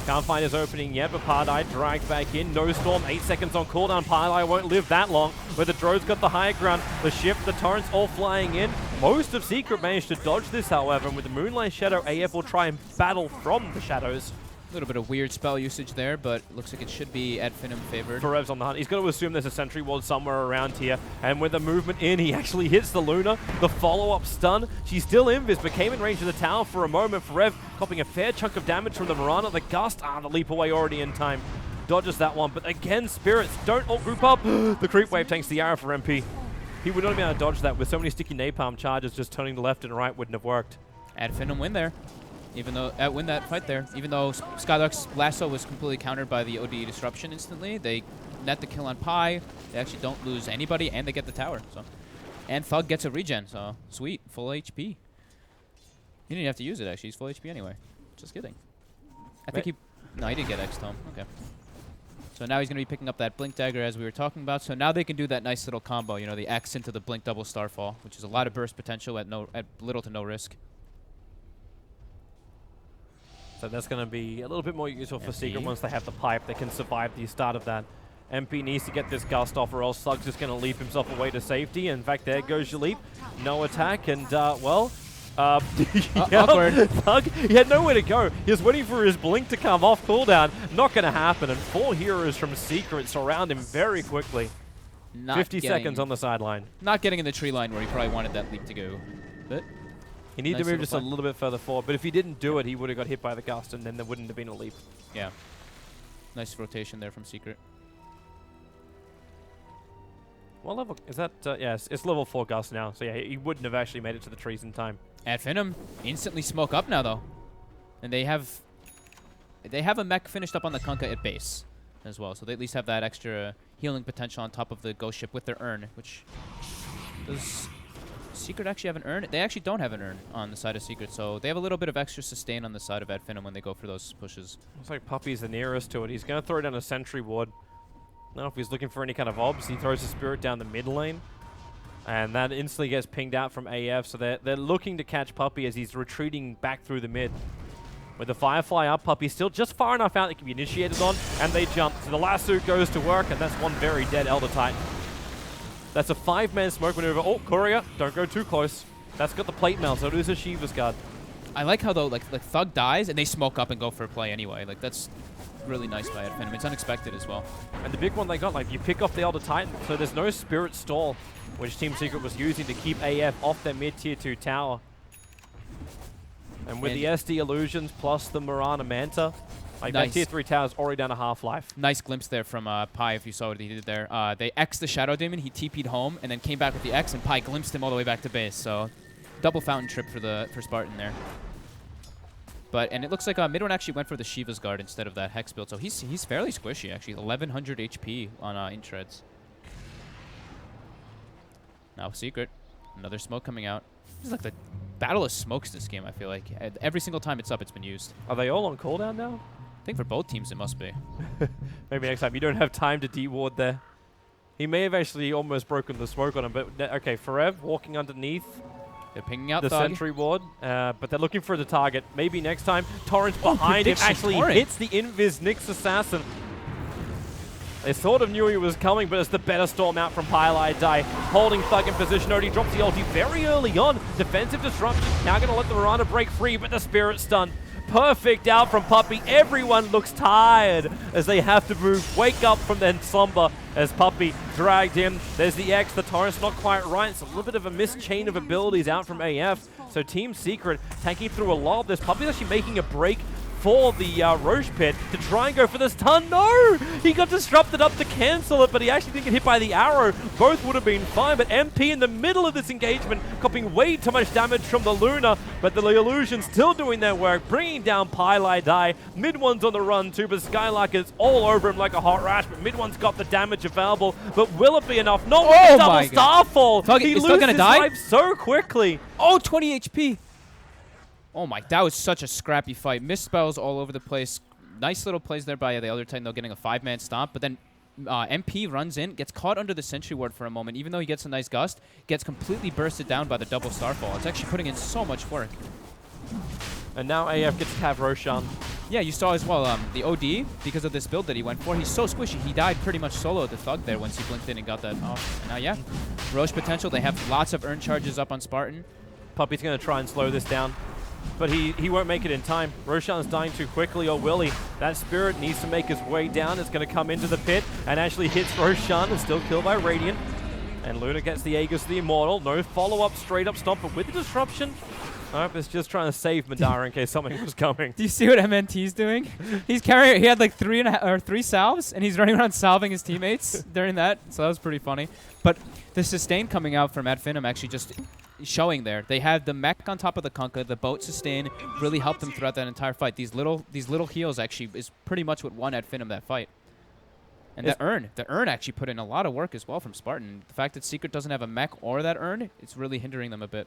can't find his opening yet, but Pardai dragged back in. No Storm, 8 seconds on cooldown. Pardai won't live that long, where the drone's got the higher ground. The shift, the torrents all flying in. Most of Secret managed to dodge this, however, and with the Moonlight Shadow, AF will try and battle from the shadows. A little bit of weird spell usage there, but looks like it should be Finem favored. Forev's on the hunt. He's going to assume there's a sentry ward somewhere around here. And with the movement in, he actually hits the Luna. The follow-up stun. She's still invis, but came in range of the tower for a moment. Forev copping a fair chunk of damage from the Mirana. The Gust, the leap away already in time. Dodges that one, but again, Spirits don't all group up. The creep wave tanks the arrow for MP. He would not be able to dodge that with so many sticky napalm charges. Just turning to left and right wouldn't have worked. Finem win there. Even though win that fight there, even though Skylark's lasso was completely countered by the OD disruption instantly, they net the kill on Pi. They actually don't lose anybody, and they get the tower. So, and Thug gets a regen. So sweet, full HP. He didn't even have to use it actually. He's full HP anyway. Just kidding. I think he didn't get X-Tome. Okay. So now he's gonna be picking up that Blink Dagger as we were talking about. So now they can do that nice little combo. You know, the X into the Blink double Starfall, which is a lot of burst potential at little to no risk. So that's going to be a little bit more useful for Secret once they have the pipe. They can survive the start of that. MP needs to get this Gust off or else Thug's just going to leap himself away to safety. In fact, there goes your leap. No attack and, well... awkward. Thug, he had nowhere to go. He was waiting for his blink to come off cooldown. Not going to happen. And 4 heroes from Secret surround him very quickly. 50 seconds on the sideline. Not getting in the tree line where he probably wanted that leap to go. But... He needed to move just a little bit further forward, but if he didn't do it, he would have got hit by the Gust, and then there wouldn't have been a leap. Yeah. Nice rotation there from Secret. What level is that? Yeah, it's level 4 Gust now, so yeah, he wouldn't have actually made it to the trees in time. Finem instantly smoke up now, though. And they have a mech finished up on the Kunkka at base as well, so they at least have that extra healing potential on top of the Ghost Ship with their urn, which does... Secret actually have an urn? They actually don't have an urn on the side of Secret, so they have a little bit of extra sustain on the side of Finem when they go for those pushes. Looks like Puppey's the nearest to it. He's going to throw down a sentry ward. Now, if he's looking for any kind of obs, he throws the Spirit down the mid lane. And that instantly gets pinged out from AF, so they're looking to catch Puppey as he's retreating back through the mid. With the Firefly up, Puppey's still just far enough out that can be initiated on, and they jump. So the lasso goes to work, and that's one very dead Elder Titan. That's a 5-man smoke maneuver. Oh, Courier, don't go too close. That's got the plate mail, so it is a Shiva's guard. I like how, though, like Thug dies, and they smoke up and go for a play anyway. Like, that's really nice by Finem. It's unexpected as well. And the big one they got, like, you pick off the Elder Titan, so there's no Spirit Stall, which Team Secret was using to keep AF off their mid-tier 2 tower. And with the SD Illusions plus the Mirana Manta, like that tier 3 tower's already down to half-life. Nice glimpse there from Pi, if you saw what he did there. They X'd the Shadow Demon, he TP'd home, and then came back with the X, and Pi glimpsed him all the way back to base. So, double fountain trip for Spartan there. And it looks like MidOne actually went for the Shiva's Guard instead of that Hex build. So he's fairly squishy, actually. 1100 HP on Intreads. Now Secret, another smoke coming out. This is like the battle of smokes this game, I feel like. Every single time it's up, it's been used. Are they all on cooldown now? I think for both teams it must be. Maybe next time. You don't have time to de-ward there. He may have actually almost broken the smoke on him, but okay, Forev walking underneath. They're pinging out the Thug. sentry ward, but they're looking for the target. Maybe next time. Torrent's behind him, actually hits the invis Nyx Assassin. They sort of knew he was coming, but it's the better storm out from Pieliedie. Holding Thug in position. Odie drops the ulti very early on. Defensive disruption. Now going to let the Mirana break free, but the Spirit stun. Perfect out from Puppey. Everyone looks tired as they have to move. Wake up from their slumber as Puppey dragged in. There's the X. The torrent's not quite right. It's a little bit of a missed chain of abilities out from AF. So Team Secret tanking through a lot of this. Puppey's actually making a break for the Roche Pit to try and go for the stun. No! He got disrupted up to cancel it, but he actually didn't get hit by the arrow. Both would have been fine, but MP in the middle of this engagement, copying way too much damage from the Luna, but the Illusions still doing their work, bringing down PieliedieDie. MidOne's on the run too, but Skylark is all over him like a hot rash, but MidOne's got the damage available, but will it be enough? Not with the double Starfall! Thug, He is loses Thug gonna his die? life so quickly. Oh, 20 HP. Oh my, that was such a scrappy fight. Missed spells all over the place. Nice little plays there by the other Titan, though, getting a 5-man stomp. But then MP runs in, gets caught under the Sentry Ward for a moment. Even though he gets a nice gust, gets completely bursted down by the double Starfall. It's actually putting in so much work. And now AF gets to have Roshan. Yeah, you saw as well the OD, because of this build that he went for. He's so squishy. He died pretty much solo at the Thug there once he blinked in and got that off. And now, yeah, Roche potential. They have lots of earn charges up on Spartan. Puppey's going to try and slow this down, but he won't make it in time. Roshan's dying too quickly, or will he? That Spirit needs to make his way down. It's going to come into the pit and actually hits Roshan and still killed by Radiant. And Luna gets the Aegis the Immortal. No follow-up, straight-up stomp, but with the disruption, nope, it's just trying to save Madara in case something was coming. Do you see what MNT's doing? He's carrying. He had like 3 salves, and he's running around salving his teammates during that. So that was pretty funny. But the sustain coming out from Finem actually just showing there. They had the mech on top of the Kunkka. The boat sustain really helped them throughout that entire fight. These little heals actually is pretty much what won Finem that fight. And the urn actually put in a lot of work as well from Spartan. The fact that Secret doesn't have a mech or that urn, it's really hindering them a bit.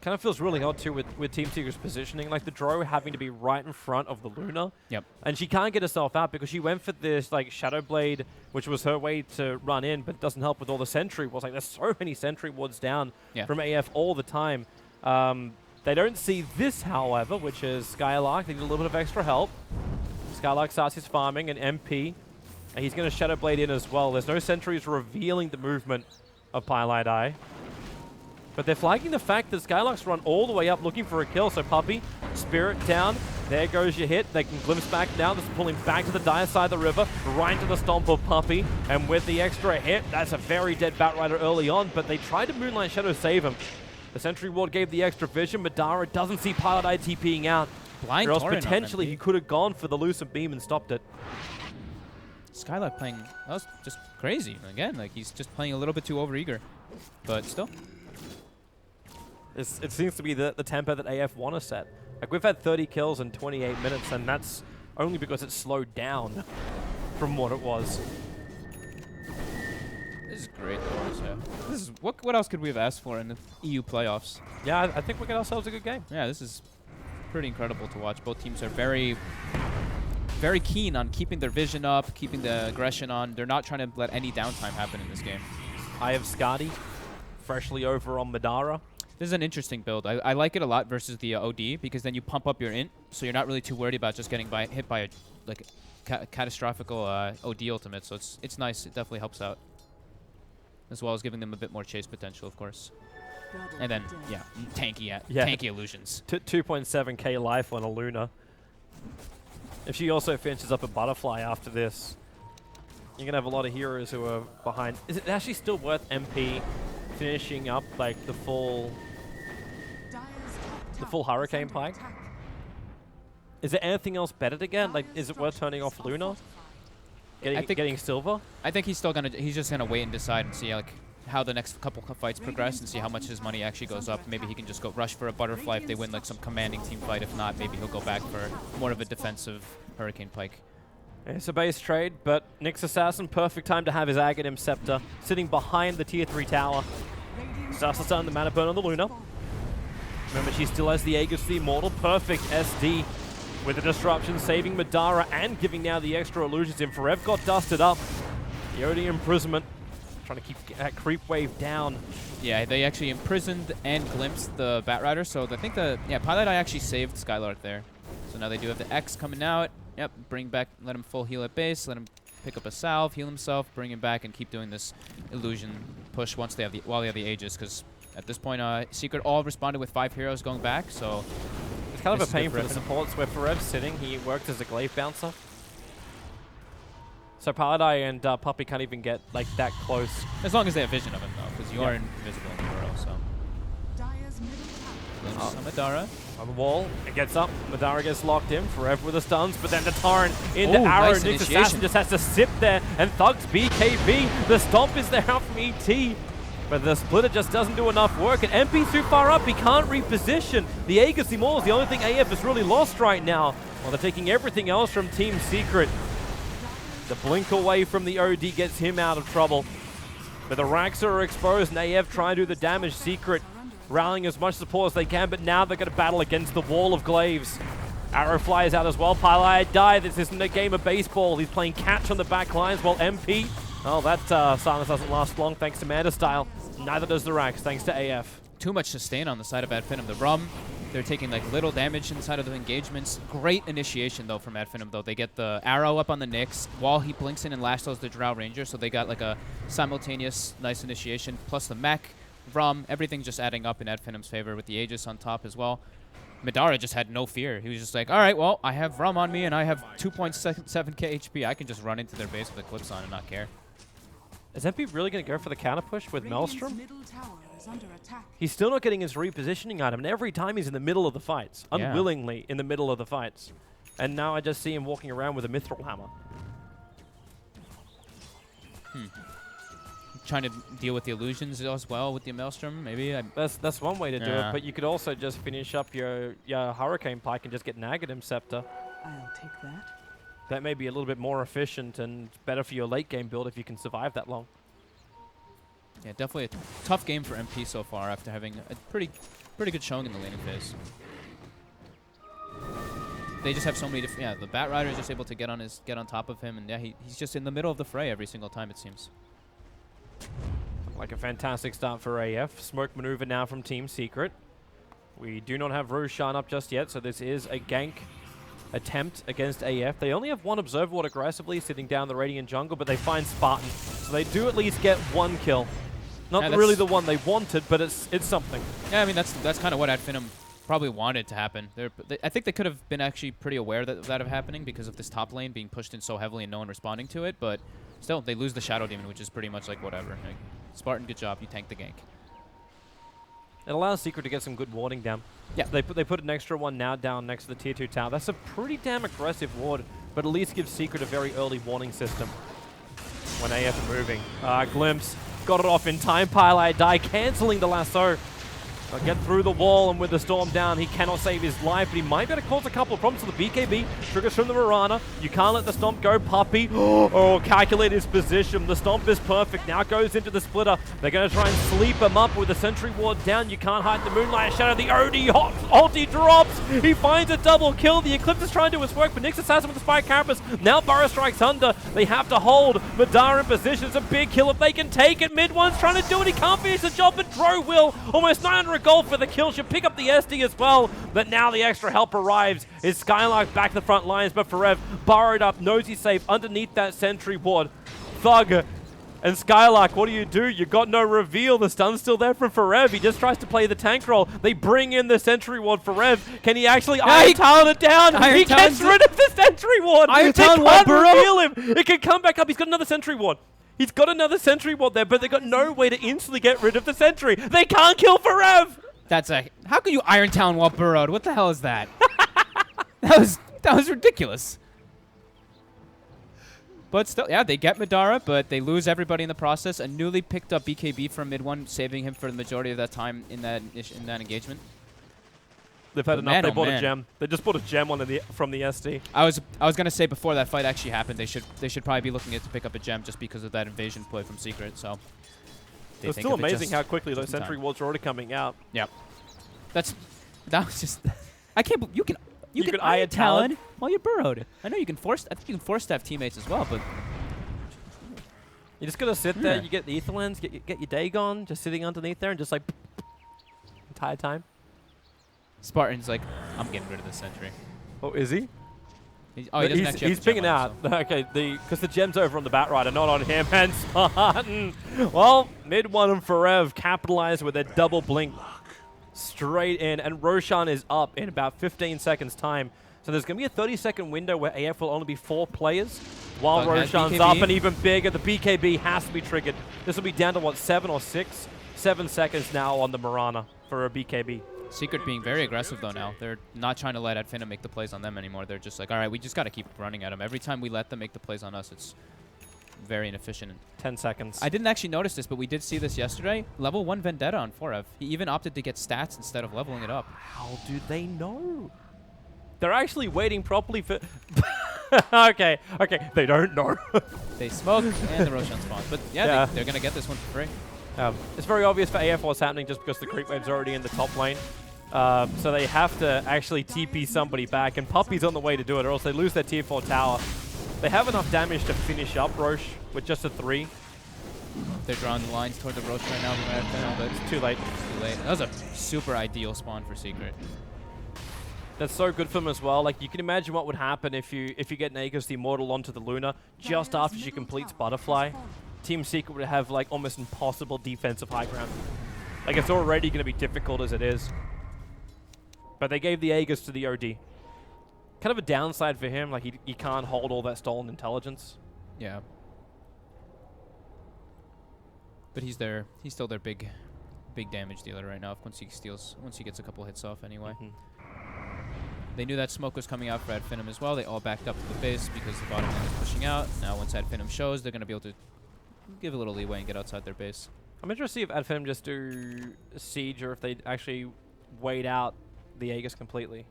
Kind of feels really odd too with Team Secret's positioning, like the Drow having to be right in front of the Luna. Yep. And she can't get herself out because she went for this like Shadow Blade, which was her way to run in, but it doesn't help with all the Sentry Wards. Like there's so many Sentry Wards down from AF all the time. They don't see this, however, which is Skylark. They need a little bit of extra help. Skylark starts his farming, and MP, and he's going to Shadow Blade in as well. There's no sentries revealing the movement of PieliedieDie. But they're flagging the fact that Skylark's run all the way up looking for a kill. So Puppey, Spirit down. There goes your hit. They can glimpse back now. This is pulling back to the dire side of the river, right into the stomp of Puppey. And with the extra hit, that's a very dead Batrider early on, but they tried to Moonlight Shadow save him. The Sentry Ward gave the extra vision. Madara doesn't see PieliedieDie TPing out. Blind or else Torrent potentially he could have gone for the Lucent Beam and stopped it. Skylark playing, that was just crazy. Again, like he's just playing a little bit too overeager. But still. It seems to be the tempo that AF want to set. Like we've had 30 kills in 28 minutes, and that's only because it's slowed down from what it was. This is great, though. Yeah. This is what else could we have asked for in the EU playoffs? Yeah, I think we got ourselves a good game. Yeah, this is pretty incredible to watch. Both teams are very, very keen on keeping their vision up, keeping the aggression on. They're not trying to let any downtime happen in this game. AF.SsaSpartan, freshly over on Madara. This is an interesting build. I like it a lot versus the OD because then you pump up your int, so you're not really too worried about just getting hit by a catastrophical OD ultimate. So it's nice. It definitely helps out, as well as giving them a bit more chase potential, of course. And then tanky illusions. 2.7k life on a Luna. If she also finishes up a Butterfly after this, you're gonna have a lot of heroes who are behind. Is it actually still worth MP finishing up like the full Hurricane Pike? Is there anything else better to get? Like, is it worth turning off Luna? Getting silver? I think he's just gonna wait and decide and see like how the next couple of fights progress and see how much his money actually goes up. Maybe he can just go rush for a Butterfly if they win like some commanding team fight. If not, maybe he'll go back for more of a defensive Hurricane Pike. It's a base trade, but Nyx Assassin, perfect time to have his Aghanim Scepter sitting behind the tier 3 tower. Starts to stun the mana burn on the Luna. Remember, she still has the Aegis the Immortal. Perfect SD with the disruption, saving Madara and giving now the extra illusions in. Forev got dusted up. The OD imprisonment, trying to keep that creep wave down. Yeah, they actually imprisoned and glimpsed the Batrider, so I think PieliedieDie actually saved Skylark there. So now they do have the X coming out. Yep, bring back, let him full heal at base, let him pick up a salve, heal himself, bring him back, and keep doing this illusion push while they have the Aegis, because at this point, Secret all responded with 5 heroes going back, so it's kind of a pain for the supports where Forev's sitting. He worked as a glaive bouncer. So PieliedieDie and Puppey can't even get like that close. As long as they have vision of him, though, because you are invisible in the world, so. glimpse on Madara. On the wall, it gets up. Madara gets locked in. Forever with the stuns, but then the torrent into Oh, arrow. nice Nyx initiation. Assassin just has to sit there, and Thug's BKB. The stomp is there out from ET, but the splitter just doesn't do enough work. And MP's too far up. He can't reposition. The Aegis Maul is the only thing AF has really lost right now. While they're taking everything else from Team Secret. The blink away from the OD gets him out of trouble. But the racks are exposed, and AF try to do the damage. Secret rallying as much support as they can, but now they're going to battle against the wall of glaives. Arrow flies out as well. Pieliedie, this isn't a game of baseball. He's playing catch on the back lines, while MP, oh, that silence doesn't last long thanks to Manda Style. Neither does the racks, thanks to AF. Too much sustain on the side of Finem. The Rum, they're taking like little damage inside of the engagements. Great initiation though from Finem though. They get the arrow up on the Nyx while he blinks in and lassos the Drow Ranger, so they got like a simultaneous nice initiation, plus the mech, Rum, everything just adding up in Finem's favor with the Aegis on top as well. Madara just had no fear. He was just like, all right, well, I have Rum on me and I have 2.7k HP. I can just run into their base with Eclipse on and not care. Is MP really going to go for the counter push with Maelstrom? Middle tower is under attack. He's still not getting his repositioning item, and every time he's in the middle of the fights, Yeah. unwillingly in the middle of the fights. And now I just see him walking around with a Mithril Hammer. Trying to deal with the illusions as well with the Maelstrom, maybe. That's one way to do it, Yeah. but you could also just finish up your Hurricane Pike and just get nag at him, Scepter. I'll take that. That may be a little bit more efficient and better for your late game build if you can survive that long. Yeah, definitely a tough game for MP so far after having a pretty good showing in the laning phase. They just have so many different. Yeah, the Batrider is just able to get on top of him, and yeah, he's just in the middle of the fray every single time it seems. Like a fantastic start for AF. Smoke maneuver now from Team Secret. We do not have Roshan up just yet, so this is a gank attempt against AF. They only have one Observer Ward aggressively sitting down the Radiant jungle, but they find Spartan. So they do at least get one kill. Not Yeah, really the one they wanted, but it's something. Yeah, I mean that's kind of what Finem probably wanted to happen. I think they could have been actually pretty aware that that happening because of this top lane being pushed in so heavily and no one responding to it, but still, they lose the Shadow Demon, which is pretty much like whatever. Like, Spartan, good job. You tanked the gank. It allows Secret to get some good warding down. Yeah. So they put an extra one now down next to the tier 2 tower. That's a pretty damn aggressive ward, but at least gives Secret a very early warning system when AF are moving. Glimpse. Got it off in time. Pieliedie cancelling the lasso. They'll get through the wall, and with the storm down, he cannot save his life, but he might be able to cause a couple of problems to the BKB. Triggers from the Mirana. You can't let the stomp go, Puppey. Oh, calculate his position. The stomp is perfect. Now goes into the splitter. They're going to try and sleep him up with the sentry ward down. You can't hide the Moonlight Shadow. The OD ulti drops. He finds a double kill. The Eclipse is trying to do his work, but Nyx Assassin with the Spike Carapace. Now Burrow strikes under. They have to hold Madara in position. It's a big kill if they can take it. MidOne's trying to do it. He can't finish the job, but Dro will. Almost 900 gold for the kill. Should pick up the SD as well, but now the extra help arrives. Is Skylark back to the front lines, but Forev burrowed up, knows he's safe underneath that sentry ward. Thug and Skylark, what do? You got no reveal. The stun's still there from Forev. He just tries to play the tank role. They bring in the sentry ward. Forev, can he actually Iron Talon it down? He gets rid of the sentry ward. Iron They Talon can't ward, reveal him. It can come back up. He's got another sentry ward. He's got another sentry ward there, but they got no way to instantly get rid of the sentry. They can't kill Forev. That's a. How can you Iron Talon while burrowed? What the hell is that? that was ridiculous. But still, yeah, they get Madara, but they lose everybody in the process. A newly picked up BKB from MidOne, saving him for the majority of that time in that engagement. They've had But enough. man, They oh bought a man. gem. They just bought a gem from the SD. I was gonna say before that fight actually happened, they should probably be looking to pick up a gem just because of that invasion play from Secret. So It's still amazing how quickly those sentry wards are already coming out. Yep. That was just. I can't believe you can could Iron Talon while you're burrowed. I know you can force. I think you can force staff teammates as well, but You just gotta sit there. Yeah. You get the Etherlands, get your Dagon, just sitting underneath there and just like entire time. Spartan's like, I'm getting rid of this sentry. Oh, is he? He doesn't actually have He's the gem picking on out. him, so. Okay, because the gem's over on the Batrider, not on him. And Spartan. Well, MidOne and Forev capitalize with a double blink straight in, and Roshan is up in about 15 seconds time. So there's going to be a 30-second window where AF will only be 4 players, while Thug has Roshan's BKB. up and even bigger. The BKB has to be triggered. This will be down to, what, 7 or 6? 7 seconds now on the Mirana for a BKB. Secret being very aggressive though now. They're not trying to let Finem make the plays on them anymore. They're just like, all right, we just got to keep running at them. Every time we let them make the plays on us, it's very inefficient. 10 seconds. I didn't actually notice this, but we did see this yesterday. Level 1 Vendetta on Forev. He even opted to get stats instead of leveling it up. How do they know? They're actually waiting properly for... okay, they don't know. They smoke and the Roshan spawns. But yeah, they're going to get this one for free. It's very obvious for AF what's happening just because the creep wave's already in the top lane. So they have to actually TP somebody back, and Puppey's on the way to do it, or else they lose their tier 4 tower. They have enough damage to finish up Roche with just a 3. They're drawing the lines toward the Roche right now, but It's too late. too late. That was a super ideal spawn for Secret. That's so good for them as well. Like, you can imagine what would happen if you get Nagus the Immortal onto the Luna just after she completes Butterfly. Team Secret would have like almost impossible defensive high ground. Like, it's already going to be difficult as it is. But they gave the Aegis to the OD. Kind of a downside for him, like he can't hold all that stolen intelligence. Yeah. But he's still their big damage dealer right now. Once he gets a couple hits off anyway. They knew that smoke was coming out for Finem as well. They all backed up to the base because the bottom lane is pushing out. Now once Finem shows, they're going to be able to give a little leeway and get outside their base. I'm interested to see if Finem just do siege or if they actually wait out the Aegis completely.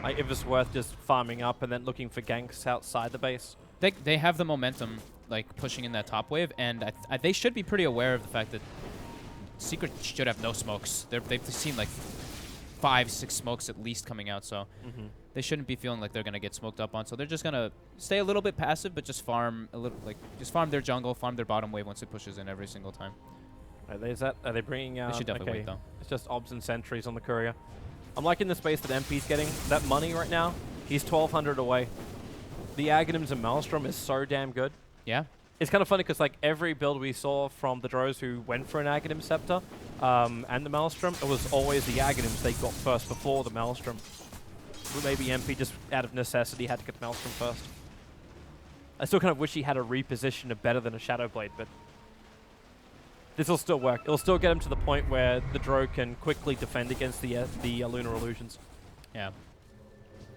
Like, if it's worth just farming up and then looking for ganks outside the base. They have the momentum, like, pushing in that top wave, and they should be pretty aware of the fact that Secret should have no smokes. They've seen, like, 5-6 smokes at least coming out, so they shouldn't be feeling like they're going to get smoked up on. So they're just going to stay a little bit passive, but just farm a little, like, just farm their jungle, farm their bottom wave once it pushes in every single time. Are they bringing out... They should definitely wait, though. It's just obs and sentries on the courier. I'm liking the space that MP's getting. That money right now, he's 1,200 away. The Aghanims and Maelstrom is so damn good. Yeah. It's kind of funny because like every build we saw from the Drows who went for an Aghanim Scepter and the Maelstrom, it was always the Aghanims they got first before the Maelstrom. But maybe MP just out of necessity had to get the Maelstrom first. I still kind of wish he had a reposition of better than a Shadow Blade, but this will still work. It'll still get him to the point where the Drow can quickly defend against the Lunar Illusions. Yeah.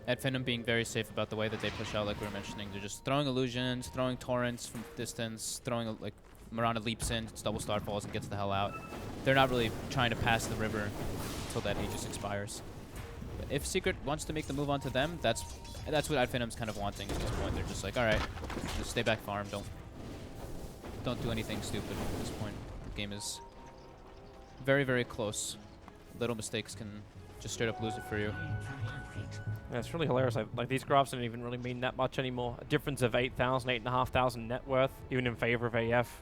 Finem being very safe about the way that they push out, like we were mentioning. They're just throwing illusions, throwing torrents from distance, throwing, like, Miranda leaps in, double starfalls, and gets the hell out. They're not really trying to pass the river until that Aegis expires. But if Secret wants to make the move onto them, that's what Finem's kind of wanting at this point. They're just like, all right, just stay back farm. Don't do anything stupid at this point. The game is very, very close. Little mistakes can just straight up lose it for you. Yeah, it's really hilarious. Like these graphs don't even really mean that much anymore. A difference of 8,000, 8,500 net worth, even in favor of AF.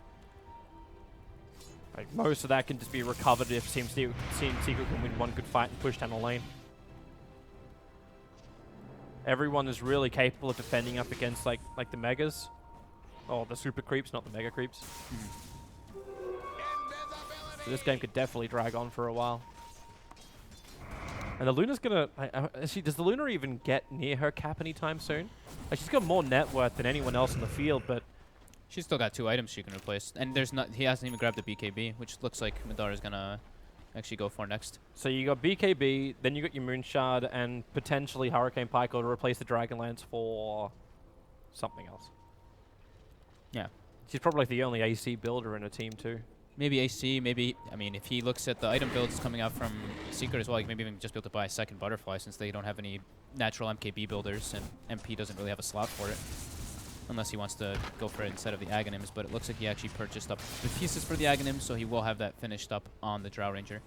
Like most of that can just be recovered if Team Secret can win one good fight and push down the lane. Everyone is really capable of defending up against like the megas, or the super creeps, not the mega creeps. So this game could definitely drag on for a while. And the Luna's gonna... does the Luna even get near her cap anytime soon? Like, she's got more net worth than anyone else in the field, but... She's still got 2 items she can replace. And he hasn't even grabbed the BKB, which looks like Madara's gonna actually go for next. So you got BKB, then you got your Moonshard, and potentially Hurricane Pike to replace the Dragonlance for something else. Yeah. She's probably the only AC builder in a team, too. Maybe AC, maybe, I mean, if he looks at the item builds coming out from Secret as well, he maybe even just be able to buy a second Butterfly since they don't have any natural MKB builders and MP doesn't really have a slot for it. Unless he wants to go for it instead of the Aghanims, but it looks like he actually purchased up the pieces for the Aghanims, so he will have that finished up on the Drow Ranger.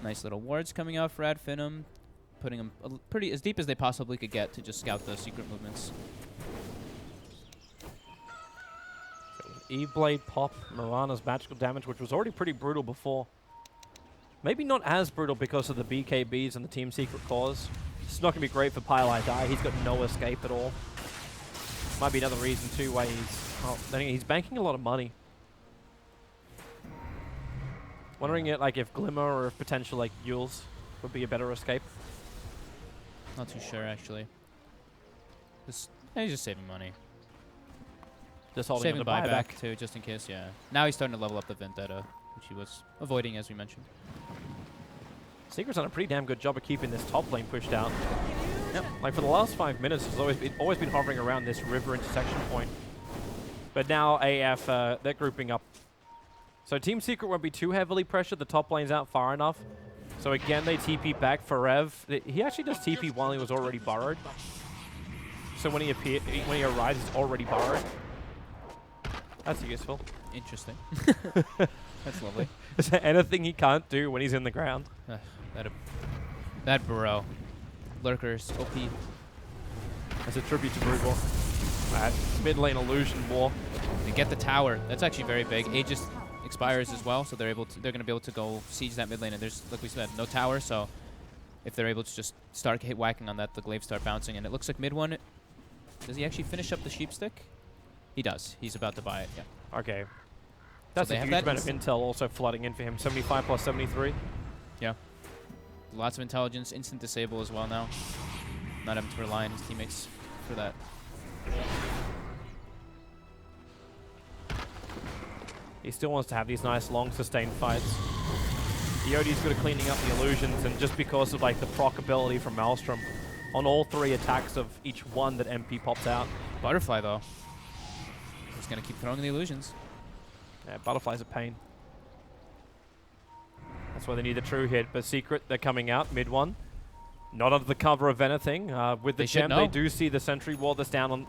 Nice little wards coming out for Finem, putting them pretty as deep as they possibly could get to just scout the secret movements. E-Blade pop, Mirana's magical damage, which was already pretty brutal before. Maybe not as brutal because of the BKBs and the Team Secret cores. It's not going to be great for PieliedieDie. He's got no escape at all. Might be another reason, too, why he's banking a lot of money. Wondering if Glimmer or if potential like Yules would be a better escape. Not too sure, actually. He's just saving money. Just holding Saving the buyback buyback too, just in case, yeah. Now he's starting to level up the Vendetta. which he was avoiding, as we mentioned. Secret's done a pretty damn good job of keeping this top lane pushed out. Yep. Like for the last 5 minutes, it's always been hovering around this river intersection point. But now AF, they're grouping up. So Team Secret won't be too heavily pressured. The top lane's out far enough. So again, they TP back. Forev, he actually does TP while he was already burrowed. So when he arrives, he's already burrowed. That's useful. Interesting. That's lovely. Is there anything he can't do when he's in the ground? That burrow. Lurkers, OP. As a tribute to Brewball. Mid lane illusion war. They get the tower. That's actually very big. Aegis expires as well, so they're going to be able to go siege that mid lane. And there's, like we said, no tower, so if they're able to just start whacking on that, the glaives start bouncing. And it looks like MidOne. Does he actually finish up the sheep stick? He does. He's about to buy it. Yeah. Okay. That's So a they have huge that amount of intel also flooding in for him. 75 plus 73. Yeah. Lots of intelligence, instant disable as well now. Not having to rely on his teammates for that. He still wants to have these nice, long, sustained fights. Eodi's good at cleaning up the illusions, and just because of like the proc ability from Maelstrom on all 3 attacks of each one that MP pops out. Butterfly, though. He's going to keep throwing the illusions. Yeah, Butterfly's a pain. That's why they need the true hit. But Secret, they're coming out, MidOne. Not under the cover of anything. With the gem, they do see the sentry wall that's down on...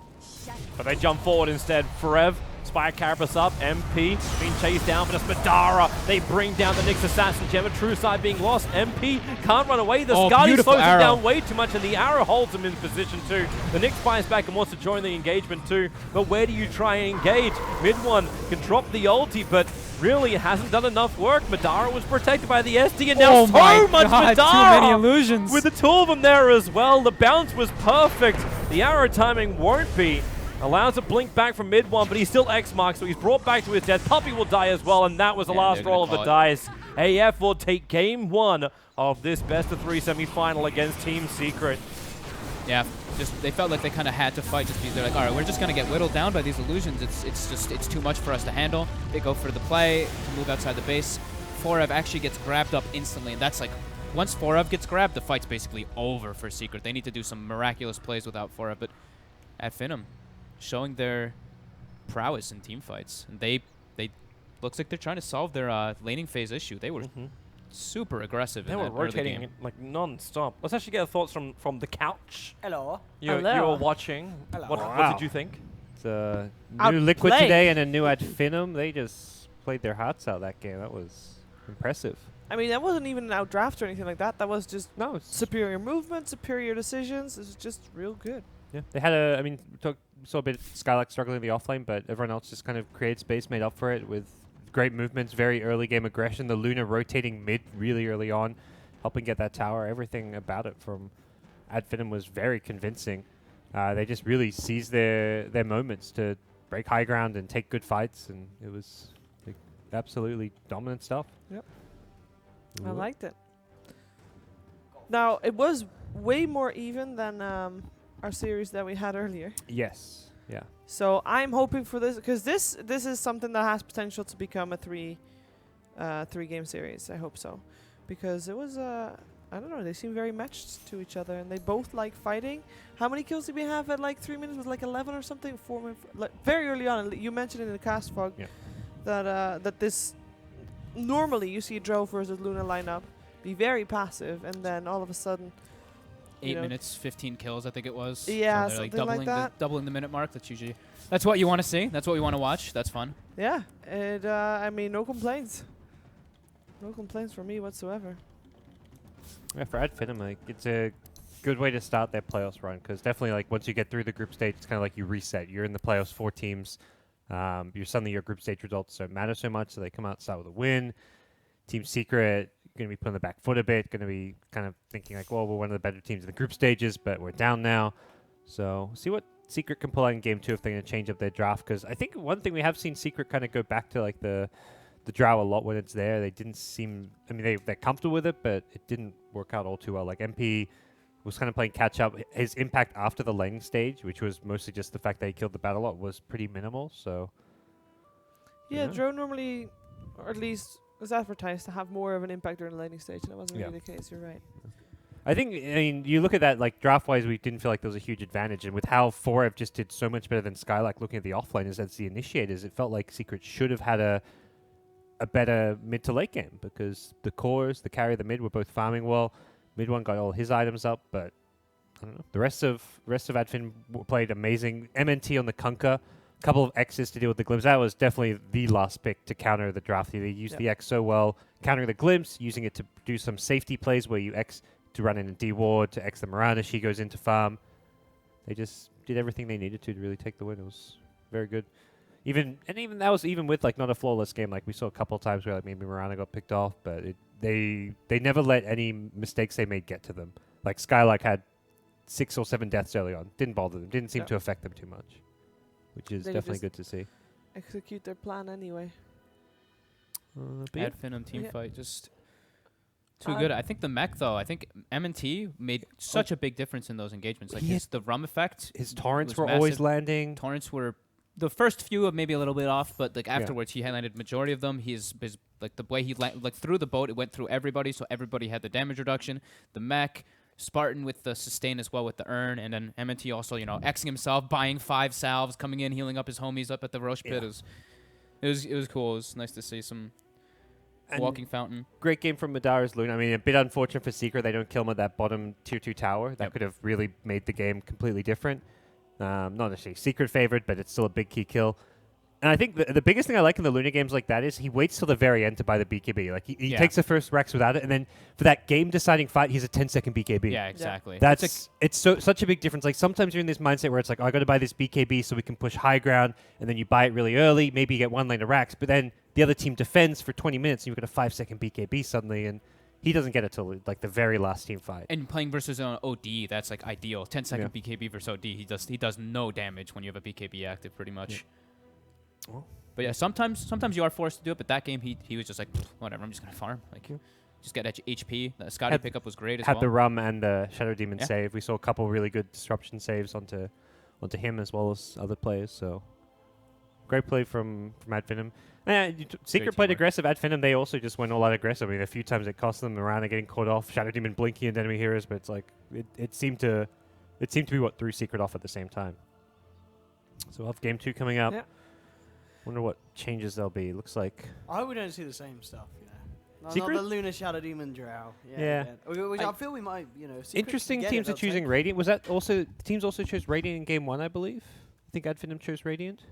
But they jump forward instead. Forev, Spire Carapace up, MP being chased down, but it's Madara. They bring down the Nyx Assassin. Gem of True Side being lost. MP can't run away. The Skadi slows him down way too much, and the arrow holds him in position too. The Nyx fires back and wants to join the engagement too. But where do you try and engage? MidOne can drop the ulti, but really it hasn't done enough work. Madara was protected by the SD, and now so much Madara! Too many illusions. With the 2 of them there as well. The bounce was perfect. The arrow timing won't be. Allows a blink back from MidOne, but he's still X-marked, so he's brought back to his death. Puppey will die as well, and that was the last roll of the dice. AF will take game 1 of this best-of-3 semi-final against Team Secret. Yeah, just they felt like they kind of had to fight just because they're like, all right, we're just going to get whittled down by these illusions. It's too much for us to handle. They go for the play to move outside the base. Forev actually gets grabbed up instantly, and that's like, once Forev gets grabbed, the fight's basically over for Secret. They need to do some miraculous plays without Forev, but at Finem, showing their prowess in team fights. And they looks like they're trying to solve their laning phase issue. They were super aggressive. They were rotating like non-stop. Let's actually get thoughts from the couch. Hello. You were watching. Hello. What did you think? It's a new Liquid today and a new at Finem. They just played their hearts out that game. That was impressive. I mean, that wasn't even an outdraft or anything like that. That was just superior movement, superior decisions. It was just real good. Yeah, they had a. I mean, saw a bit of Skylark struggling in the offlane, but everyone else just kind of created space, made up for it with great movements, very early game aggression. The Luna rotating mid really early on, helping get that tower. Everything about it from Ad Finem was very convincing. They just really seized their moments to break high ground and take good fights, and it was like, absolutely dominant stuff. Yep. I liked it. Now, it was way more even than our series that we had earlier. Yes. Yeah. So I'm hoping for this, because this is something that has potential to become a three game series. I hope so, because it was I don't know, they seem very matched to each other, and they both like fighting. How many kills did we have at like 3 minutes? Was like 11 or something? 4 minutes, like very early on. You mentioned in the cast fog that this normally you see Drow versus Luna lineup be very passive, and then all of a sudden 8 minutes, 15 kills, I think it was. Yeah, so something like that. Doubling the minute mark. That's what you want to see. That's what we want to watch. That's fun. Yeah, and I mean, no complaints. No complaints from me whatsoever. Yeah, for Ad Finem, like, it's a good way to start their playoffs run, because definitely, like, once you get through the group stage, it's kind of like you reset. You're in the playoffs, 4 teams. You're suddenly your group stage results don't matter so much, so they come out start with a win. Team Secret going to be put on the back foot a bit, going to be kind of thinking like, well, we're one of the better teams in the group stages, but we're down now. So see what Secret can pull out in Game 2 if they're going to change up their draft, because I think one thing we have seen Secret kind of go back to, like, the draw a lot when it's there. They didn't seem, I mean, they're comfortable with it, but it didn't work out all too well. Like, MP was kind of playing catch-up. His impact after the laning stage, which was mostly just the fact that he killed the battle lot, was pretty minimal, so... Yeah, Drow normally, or at least was advertised to have more of an impact during the laning stage, and that wasn't Yeah. really the case. You're right. I think, I mean, you look at that, like, draft-wise, we didn't feel like there was a huge advantage. And with how Forev just did so much better than Skylark looking at the offlaners as the initiators, it felt like Secret should have had a better mid to late game because the cores, the carry, the mid were both farming well. MidOne got all his items up, but I don't know. The rest of Adfin played amazing. MNT on the Kunkka, a couple of X's to deal with the Glimpse. That was definitely the last pick to counter the drafty. They used the X so well, countering the Glimpse, using it to do some safety plays where you X to run in a D ward, to X the Miranda, she goes into farm. They just did everything they needed to really take the win. It was very good. Even that was even with like not a flawless game. Like we saw a couple of times where like maybe Miranda got picked off, but they never let any mistakes they made get to them. Like Skylark had 6 or 7 deaths early on. Didn't bother them. Didn't seem to affect them too much, which is They definitely just good to see. Execute their plan anyway. But yeah. Ad Finem team Yeah. fight just too good. I think the mech though. I think M&T made such a big difference in those engagements. Like the rum effect. His torrents was were always massive. landing. Torrents were the first few of maybe a little bit off, but like afterwards he landed majority of them. His like the way he like through the boat, it went through everybody, so everybody had the damage reduction. The mech, Spartan with the sustain as well with the urn, and then M&T also Xing himself, buying 5 salves, coming in, healing up his homies up at the Roche pit. It was cool. It was nice to see some walking fountain. Great game from Madara's Luna. I mean, a bit unfortunate for Secret. They don't kill him at that bottom tier 2 tower. That could have really made the game completely different. Not necessarily Secret favored, but it's still a big key kill. And I think the biggest thing I like in the Luna games like that is he waits till the very end to buy the BKB. Like he takes the first Rex without it, and then for that game-deciding fight, he's a 10-second BKB. Yeah, exactly. It's such a big difference. Like sometimes you're in this mindset where it's like, oh, I got to buy this BKB so we can push high ground, and then you buy it really early. Maybe you get 1 lane of racks, but then the other team defends for 20 minutes, and you've got a 5-second BKB suddenly, and he doesn't get it till like the very last team fight. And playing versus an OD, that's like ideal. 10-second BKB versus OD, he does no damage when you have a BKB active, pretty much. Well. But yeah, sometimes you are forced to do it. But that game, he was just like, whatever, I'm just gonna farm. Like, just get HP. The Scotty pickup was great as well. Had the rum and the Shadow Demon save. We saw a couple really good disruption saves onto him as well as other players. So great play from Ad Finem. Secret played aggressive. Ad Finem, they also just went all out aggressive. I mean, a few times it cost them around and getting caught off. Shadow Demon blinking into enemy heroes, but it's like it seemed to be what threw Secret off at the same time. So we'll have game 2 coming up. Yeah. Wonder what changes there'll be. Looks like I hope we don't see the same stuff, Not Secret? the Lunar Shadow Demon Drow. Yeah. Which I feel we might, Secret interesting get teams it, are they'll choosing take Radiant. Was that also teams also chose Radiant in game 1, I believe? I think Ad Finem chose Radiant.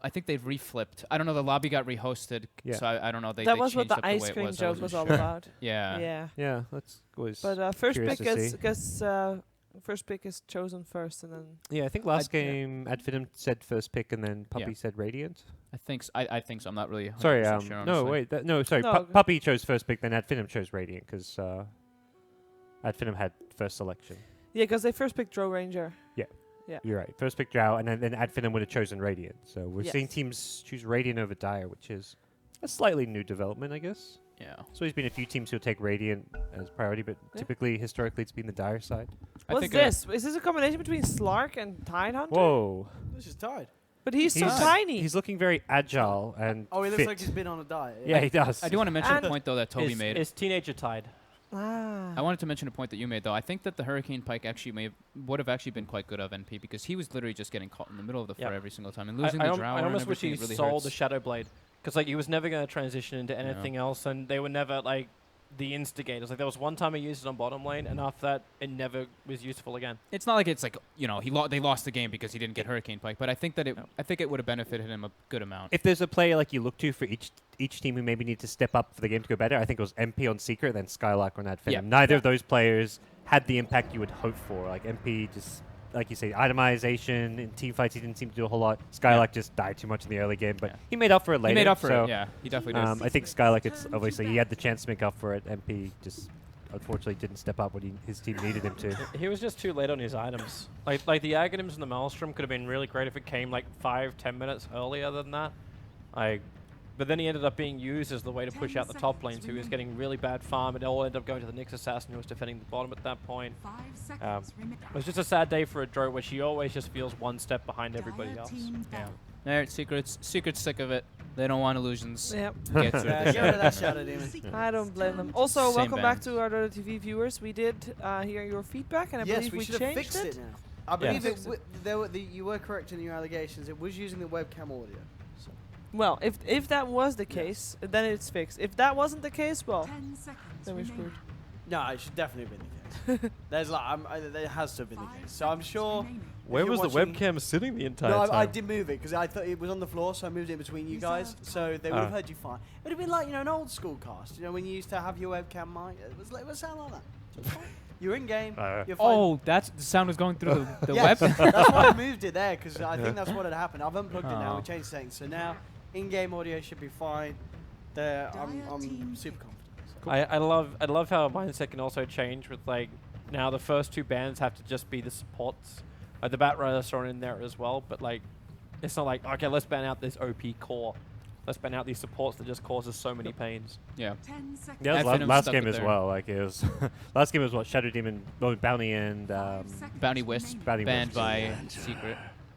I think they've reflipped. I don't know. The lobby got rehosted, so I don't know. They That was changed what up the way ice it cream was. I joke wasn't was all sure. about. Yeah. Yeah. That's was. But first curious pick to first pick is chosen first, and then Yeah, I think last game Ad Finem said first pick and then Puppey said Radiant. I think I think so. I'm not really. Sorry, 100% sure, no, honestly. wait, no, sorry. No. Puppey chose first pick, then Ad Finem chose Radiant because Ad Finem had first selection. yeah, because they first picked Drow Ranger. You're right. First pick Drow, and then Ad Finem would have chosen Radiant. So we're seeing Yes. teams choose Radiant over Dire, which is a slightly new development, I guess. Yeah. So there's been a few teams who'll take Radiant as priority, but typically, historically, it's been the Dire side. I What's think this? Is this a combination between Slark and Tidehunter? Whoa. This is tied. But he's so He's- tiny. He's looking very agile and Oh, he looks fit. like he's been on a diet. Yeah, he does. I do want to mention And a point though that Toby made. Is teenager tied? Ah. I wanted to mention a point that you made though. I think that the Hurricane Pike actually would have actually been quite good of NP because he was literally just getting caught in the middle of the fray every single time and losing the Drow. I almost wish he it really sold hurts. the Shadow Blade because like he was never going to transition into anything else, and they were never like the instigators. Like there was one time he used it on bottom lane, and after that, it never was useful again. It's not like it's like they lost the game because he didn't get Hurricane Pike, but I think that I think it would have benefited him a good amount. If there's a player like you look to for each team who maybe need to step up for the game to go better, I think it was MP on Secret, then Skylark on Ad Finem. Yeah. Neither of those players had the impact you would hope for. Like MP just, like you say, itemization in team fights. He didn't seem to do a whole lot. Skylark just died too much in the early game, but he made up for it later. He made up for so, it. Yeah, he definitely did. I think Skylark, it's obviously he had the chance to make up for it. MP just unfortunately didn't step up when his team needed him to. He was just too late on his items. Like the Aghanims and the Maelstrom could have been really great if it came like 5-10 minutes earlier than that. But then he ended up being used as the way to push out the top lane, so he was getting really bad farm. It all ended up going to the Nyx Assassin, who was defending the bottom at that point. It was just a sad day for a Drow, where she always just feels one step behind everybody else. Yeah. Alright, Secret's sick of it. They don't want illusions. Yep. Get through Yeah, the get rid of shadow that demon. Shadow Demon. I don't blame them. Also, Same welcome back band. to our Dota TV viewers. We did hear your feedback, and I Yes, believe we we should have changed fixed it now. I Yeah. believe Fixed you were correct in your allegations. It was using the webcam audio. So. Well, if that was the Yes. case, then it's fixed. If that wasn't the case, well, 10 seconds then we're remaining. screwed. No, it should definitely have been the case. There's like, there has to have been the 5 case. So I'm seconds sure. remaining. Where you're was the watching- webcam sitting the entire No, time? I did move it because I thought it was on the floor, so I moved it between you guys, so they would have Oh. heard you fine. It would have been like an old school cast, when you used to have your webcam mic. It would sound like that. So it's fine. You're in game. You're fine. Oh, that's the sound was going through the Yes, web. that's why I moved it there because I think that's what had happened. I've unplugged it now. Oh. We changed settings, so now in-game audio should be fine. I'm super confident. So. I love how mindset can also change with like now the first two bands have to just be the supports. The Batrider thrown in there as well, but like it's not like okay, let's ban out this OP core. Let's ban out these supports that just causes so many pains. Yeah. 10 seconds. Yeah, it was Finem last stuck game it as there. well. Like it was, last game was what Shadow Demon, Bounty and 5 seconds Bounty Wisp remaining. Bounty banned Wisp. by Secret.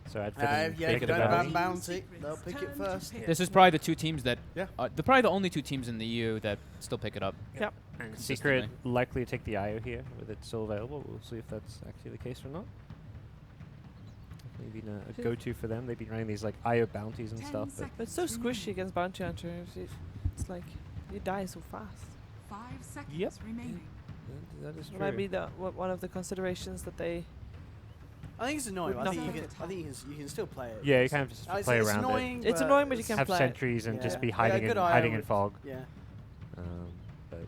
So I'd Yeah, pick if it you don't about. ban Bounty, they'll pick it first. This is probably the two teams that Yeah. they're probably the only two teams in the EU that still pick it up. Yep. And consistently. Secret likely to take the IO here with it still available. We'll see if that's actually the case or not. Maybe a go-to for them. They've been running these like IO bounties and 10 stuff, but But it's so squishy against Bounty Hunters. It's like you die so fast. 5 seconds Yep. remaining. that is It might be one of the considerations that they. I think it's annoying. Would I think not you pick can. I think you can still play it. Yeah, you kind of just play it's around it. annoying, It's annoying, but you can Have play it. sentries and just be Yeah, hiding good in IO hiding in would- fog. Yeah. But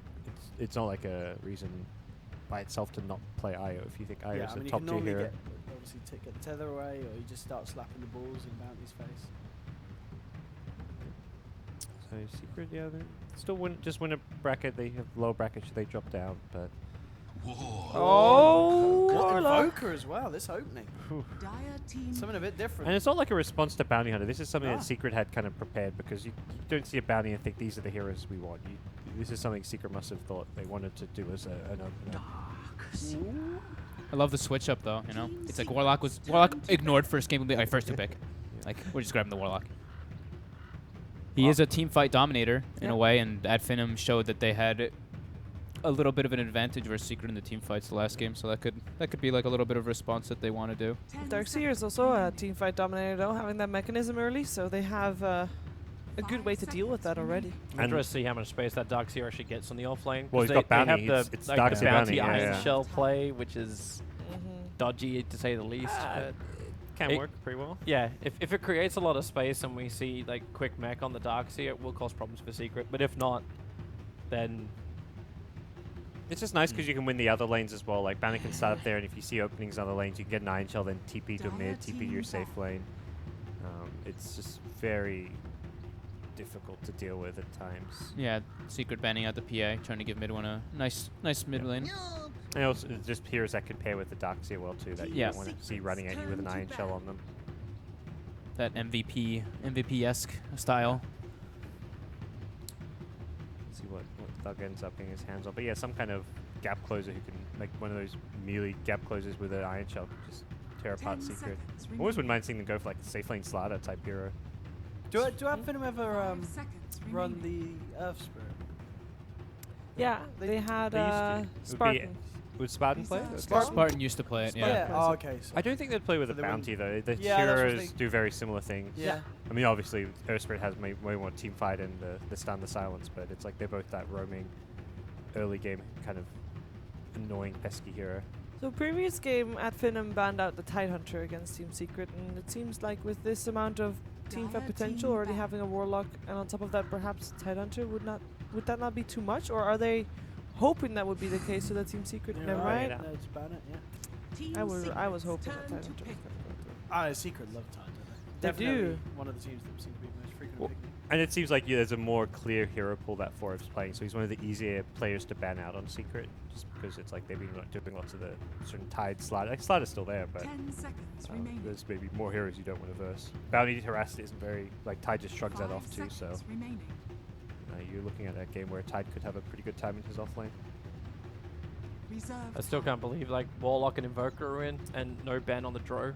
it's not like a reason by itself to not play IO if you think IO Yeah, is I a mean, you top can tier normally hero. get obviously get the tether away, or you just start slapping the balls in Bounty's face. So Secret, yeah, they still win a bracket. They have low bracket should they drop down, but Oh, What Warlock. Invoker as well. This opening, Dire team. something a bit different. and it's not like a response to Bounty Hunter. This is something Ah. that Secret had kind of prepared because you don't see a bounty and think these are the heroes we want. This is something Secret must have thought they wanted to do as an opener. I love the switch up though. You know, it's like Warlock ignored first game. First to pick. Like we're just grabbing the Warlock. He is a team fight dominator in Yeah. a way, and at Finem showed that they had a little bit of an advantage versus Secret in the team fights the last game. So that could be like a little bit of response that they want to do. 10 Darkseer is also a team fight dominator though, having that mechanism early, so they have a good way to deal with that already. I'm And- interested to see how much space that Darkseer actually gets on the offlane. 'cause Well, he's they, got they have bounty. the, It's like, the Darkseer bounty bounty, iron yeah. shell play, which is Mm-hmm. dodgy to say the least. but Can It- work pretty well. yeah, if it creates a lot of space and we see like quick mech on the Darkseer, it will cause problems for Secret. But if not, then It's just nice because you can win the other lanes as well. Like Bounty can start up there, and if you see openings on other lanes, you can get an Iron Shell, then TP to mid, TP to your safe lane. It's just very difficult to deal with at times. Yeah, Secret banning out the PA, trying to give MidOne a nice mid lane. And also it's just heroes that can pair with the Darkseer well too, that you Yeah. don't want to see running at you with an Iron Shell on them. That MVP-esque style. See what Thug ends up getting his hands on. But yeah, some kind of gap closer who can make one of those melee gap closers with an Iron Shell could just tear apart 10 Secret. seconds I always remaining. wouldn't mind seeing them go for like the safe lane Slider type hero. do I Finem ever 5 seconds run remaining. the Earth Spirit? Yeah, they had they used to. It would be- Spartan. Would Spartan play it? Spartan? Spartan used to play it, Yeah. yeah. Oh, okay. So I don't think they'd play with So a they wouldn't- bounty though. The Yeah, that's what heroes they- do very similar things. yeah. I mean, obviously, Earth Spirit has way more team fight and the stun, the silence, but it's like they're both that roaming, early game kind of annoying, pesky hero. So previous game at Finem banned out the Tidehunter against Team Secret, and it seems like with this amount of team fight potential, already having a Warlock, and on top of that perhaps Tidehunter, would that not be too much, or are they hoping that would be the case so that Team Secret You're never right. mind? No, just ban it. Yeah. Team I was Secret's hoping that turn Tidehunter to was pick. going to go through. Secret love time, don't They they? Definitely do. one of the teams that seem to be most frequent Well, picking. And it seems like there's a more clear hero pool that Forev's playing, so he's one of the easier players to ban out on Secret, just because it's like they've been doing lots of the certain Tide Slider. Like Slider's still there, but 10 seconds remaining. there's maybe more heroes you don't want to verse. Bounty Harassed isn't very, like Tide just shrugs that 5 off too, so seconds remaining. you're looking at a game where Tide could have a pretty good time in his offlane. Reserve I still time. can't believe like Warlock and Invoker are in and no ban on the Drow.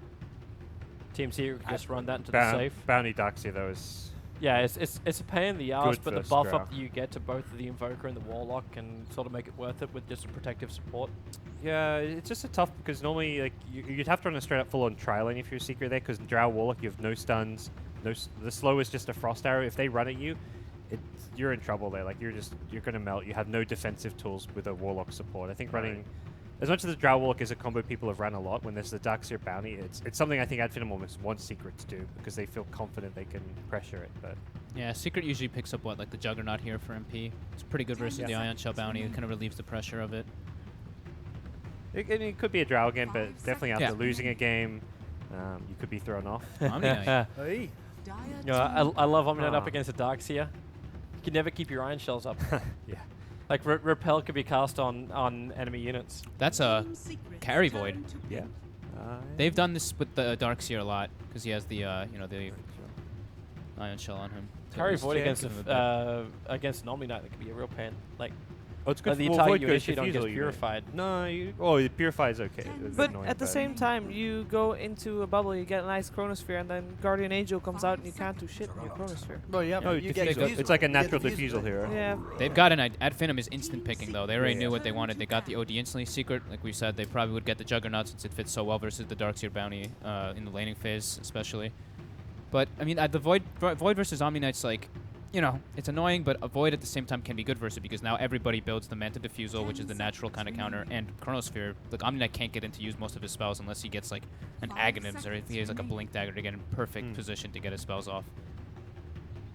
Team Secret could just run that into the safe. Bounty Darkseer though is Yeah, it's a pain in the ass, Good but the first buff draw. up that you get to both the Invoker and the Warlock can sort of make it worth it with just a protective support. Yeah, it's just a tough because normally like you'd have to run a straight up full on tri lane if you're a secret there because Drow Warlock you have no stuns, the slow is just a frost arrow. If they run at you, you're in trouble there. Like you're gonna melt. You have no defensive tools with a Warlock support. I think running as much as the Drow Warlock is a combo people have run a lot when there's the Darkseer bounty. It's something I think Finem almost wants Secret to do because they feel confident they can pressure it. But Yeah, Secret usually picks up what, like the Juggernaut here for MP. It's pretty good versus the Ion Shell bounty. It kind of relieves the pressure of it. it could be a Drow again, but definitely after Yeah. losing a game, you could be thrown off. Omni-Knight. Hey. Dire Yeah, team I love Omni-Knight up Ah. against a Darkseer. You can never keep your Iron Shells up. Yeah. Like Repel could be cast on enemy units. That's a Team Secret carry turn void. to Yeah. pick. They've done this with the Darkseer a lot because he has the the Ion Shell on him. So Carry it's Void against kind of a against an Omni-Knight, that could be a real pain. Like Oh, it's good. the Well, entire Void you goes initiate on Diffusal, gets you purified. know. No, Purify is okay. It's But annoying, at the same time, you go into a bubble, you get a nice Chronosphere, and then Guardian Angel comes out and you can't do shit in your Chronosphere. Well, yeah, No, you get diffusal. it's like a You get natural diffusal. diffusal hero. Yeah. They've got Ad Finem is instant picking though. They already Yeah. knew what they wanted. They got the OD instantly. Secret, like we said, they probably would get the Juggernaut since it fits so well versus the Darkseer bounty in the laning phase, especially. But I mean, the Void versus Omni-Knight's like, you know, it's annoying, but a Void at the same time can be good versus it because now everybody builds the Manta Diffusal, which is the natural kind of counter, and Chronosphere. Like Omni-Knight can't get in to use most of his spells unless he gets like an 5 Aghanims or if he has like a Blink Dagger to get in perfect position to get his spells off.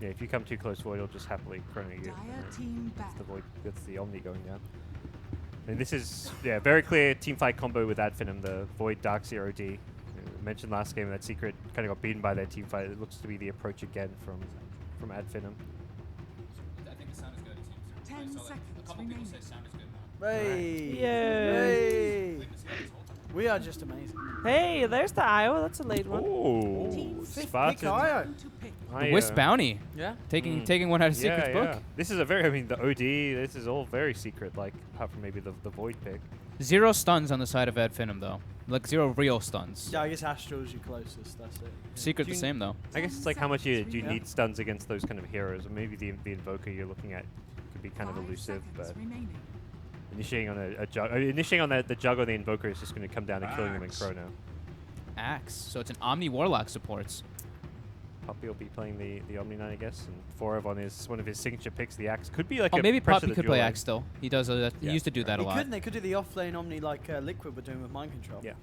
Yeah, if you come too close, Void will just happily chrono you. Dire and team That's back. the Void. That's the Omni going down. And this is very clear team fight combo with Finem, the Void Darkseer OD. Mentioned last game that Secret kind of got beaten by their team fight. It looks to be the approach again from Finem. I think the sound is good. 10 seconds remaining. sound is good now. Hey. Yay. Hey. We are just amazing. Hey, there's the Iowa. That's a late one. Oh, Team Fifth Spartan. pick Io. Turn to pick. The Wisp bounty, Yeah. taking one out of Secret's book. This is a very, I mean, the OD, this is all very secret, like, apart from maybe the Void pick. 0 stuns on the side of Ad Finem though. Like 0 real stuns. Yeah, I guess Astral's your closest. That's it. Secret Do the you- same though. I guess it's like how much do you Yeah. need stuns against those kind of heroes, or maybe the Invoker you're looking at could be kind of 5 elusive, seconds but remaining. initiating on initiating on the Jug or the Invoker is just going to come down to killing them in Chrono. Axe. So it's an Omni Warlock supports. Puppey will be playing the Omni-Knight, I guess, and Forev on one of his signature picks, the Axe. Could be like Oh, a maybe pressure Puppey the could dual play lane. Axe still. He does. He Yeah. used to do that a They lot. could, they could do the offlane Omni like Liquid were doing with Mind Control. Yeah.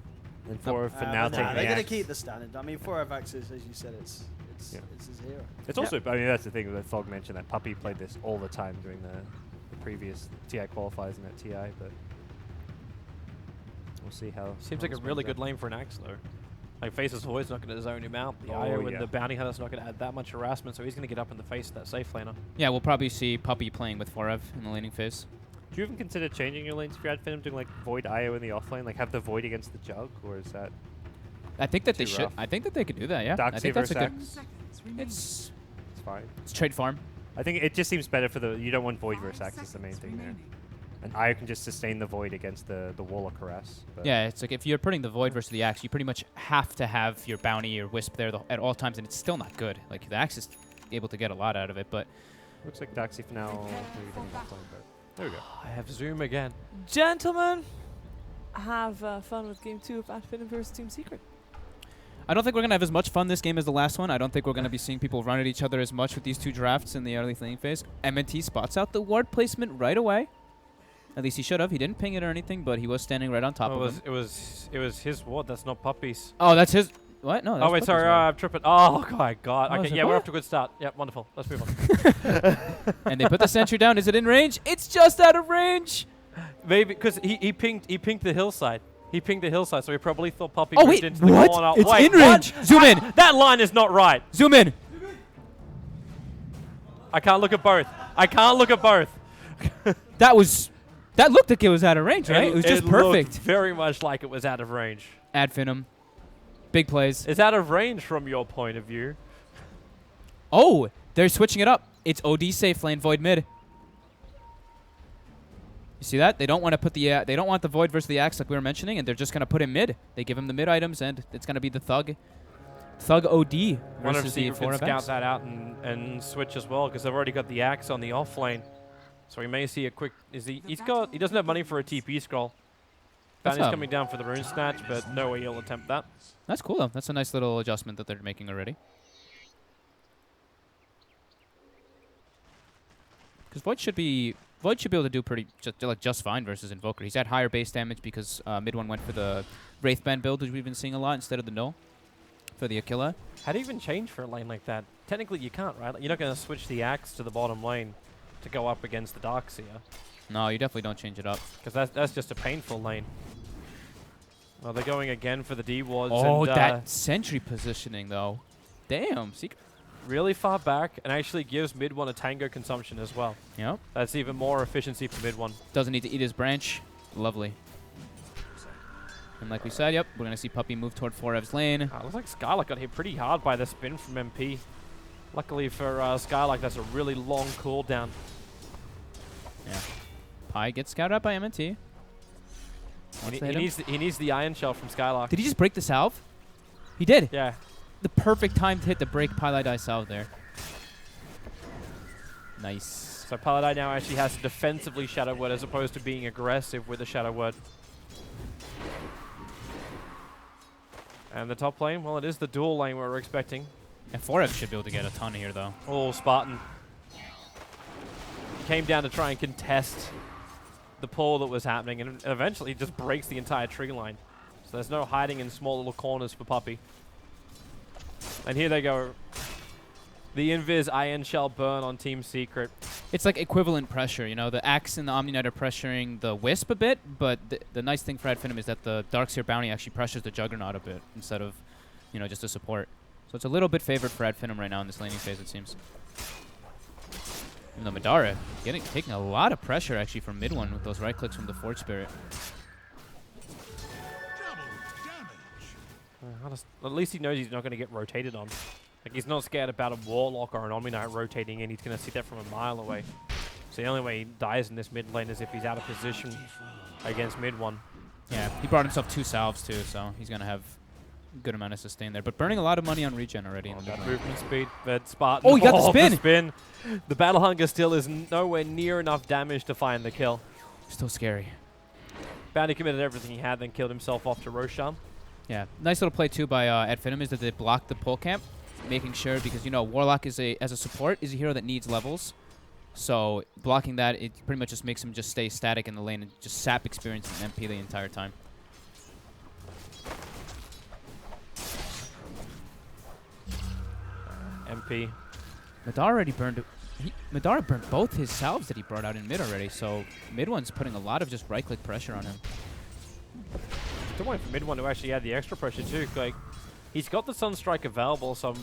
And Forev for now Nah, taking they're the going to Axe. keep the standard. I mean, Forev Axis, as you said, it's Yeah. his hero. It's also, I mean, that's the thing that Thug mentioned, that Puppey played this all the time during the previous TI qualifiers and that TI, but we'll see how. Seems how like a this really plays good lane for an Axe though. Like Faceless Void's not going to zone him out. The Oh, IO yeah. and the Bounty Hunter's not going to add that much harassment, so he's going to get up in the face of that safe laner. Yeah, we'll probably see Puppey playing with Forev in the laning phase. Do you even consider changing your lanes if you're Finem, doing like Void IO in the offlane, like have the Void against the Jug, or is that I think that they Too should. rough. I think that they could do that. Yeah. I Darkseer think that's a versus good. 10 seconds remaining. It's fine? trade farm. I think it just seems better for the, you don't want Void 5 versus Axe is the main seconds thing there. remaining. And IO can just sustain the Void against the Warlock harass. But Yeah, it's like if you're putting the Void versus the Axe, you pretty much have to have your Bounty or Wisp there at all times, and it's still not good. Like the Axe is able to get a lot out of it, but looks like Darkseer for now, maybe getting offline, but there we go. I have Zoom again. Gentlemen, have fun with game 2 of Finem versus Team Secret. I don't think we're going to have as much fun this game as the last one. I don't think we're going to be seeing people run at each other as much with these two drafts in the early laning phase. MNT spots out the ward placement right away. At least he should have. He didn't ping it or anything, but he was standing right on top Oh, of him. it was his ward. That's not Puppey's. Oh, that's his... What? No, that's Oh wait, Puppey's sorry, ward. I'm tripping. Oh my god. Oh, is Okay, it yeah, we're what? off to a good start. Yep, wonderful. Let's move on. And they put the sentry down. Is it in range? It's just out of range. Maybe because he pinged the hillside. He pinged the hillside, so he probably thought Puppey Oh, moved wait, into the what? corner. It's Wait, in range. what? Zoom in. That line is not right. Zoom in. I can't look at both. I can't look at both. That looked like it was out of range, right? It was just looked perfect. very much like it was out of range. Ad Finem. Big plays. It's out of range from your point of view. Oh, they're switching it up. It's OD safe lane, Void mid. You see that? They don't want to put the they don't want the Void versus the Axe like we were mentioning, and they're just gonna put him mid. They give him the mid items, and it's gonna be the Thug. Thug OD Wonder if versus the Secret can Forev scout X. that out and switch as well, because they've already got the axe on the off lane. So we may see a quick. He doesn't have money for a TP scroll. That's Bounty's coming down for the rune snatch, but no way he'll attempt that. That's cool though. That's a nice little adjustment that they're making already. Because Void should be able to do just fine versus Invoker. He's at higher base damage because MidOne went for the Wraithband build, which we've been seeing a lot, instead of the No for the Aquila. How do you even change for a lane like that? Technically, you can't, right? Like, you're not going to switch the axe to the bottom lane to go up against the Darkseer, No, you definitely don't change it up. because that's just a painful lane. Well, they're going again for the D wards. Oh, and, that sentry positioning though. Damn, Secret. really far back, and actually gives MidOne a tango consumption as well. Yep. That's even more efficiency for MidOne. Doesn't need to eat his branch. Lovely. And like we said, yep, we're gonna see Puppey move toward Forev's lane. Looks like Skylark got hit pretty hard by the spin from MP. Luckily for Skylark, that's a really long cooldown. Yeah. Pi gets scouted out by MNT. He needs the Iron Shell from Skylark. Did he just break the salve? He did. Yeah. The perfect time to hit the break Pieliedie salve there. Nice. So Pieliedie now actually has to defensively Shadow Word as opposed to being aggressive with the Shadow Word. And the top lane, well, it is the dual lane we're expecting. And Forev should be able to get a ton here, though. Oh, Spartan. He came down to try and contest the pull that was happening, and eventually he just breaks the entire tree line. So there's no hiding in small little corners for Puppey. And here they go. The Invis Iron Shell burn on Team Secret. It's like equivalent pressure, you know. The Axe and the Omni Knight are pressuring the Wisp a bit, but the nice thing for Finem is that the Darkseer Bounty actually pressures the Juggernaut a bit instead of, you know, just a support. So it's a little bit favored for Finem right now in this laning phase, it seems. Even though Madara taking a lot of pressure actually from MidOne with those right clicks from the Forge Spirit. At least he knows he's not going to get rotated on. Like, he's not scared about a Warlock or an Omni Knight rotating in. He's going to see that from a mile away. So the only way he dies in this mid lane is if he's out of position against MidOne. Yeah, he brought himself 2 salves too, so he's going to have a good amount of sustain there. But burning a lot of money on regen already. In the That mid lane. movement speed, but Spartan. Oh, he got the spin! The Battle Hunger still is nowhere near enough damage to find the kill. Still scary. Bounty committed everything he had, then killed himself off to Roshan. Yeah, nice little play too by Finem is that they blocked the pull camp, making sure, because you know Warlock is as a support is a hero that needs levels, so blocking that, it pretty much just makes him just stay static in the lane and just sap experience and MP the entire time. MP. Madara already burned. Madara burned both his salves that he brought out in mid already, so MidOne's putting a lot of just right-click pressure on him. Good point for MidOne to actually add the extra pressure too. Like, he's got the Sunstrike available, so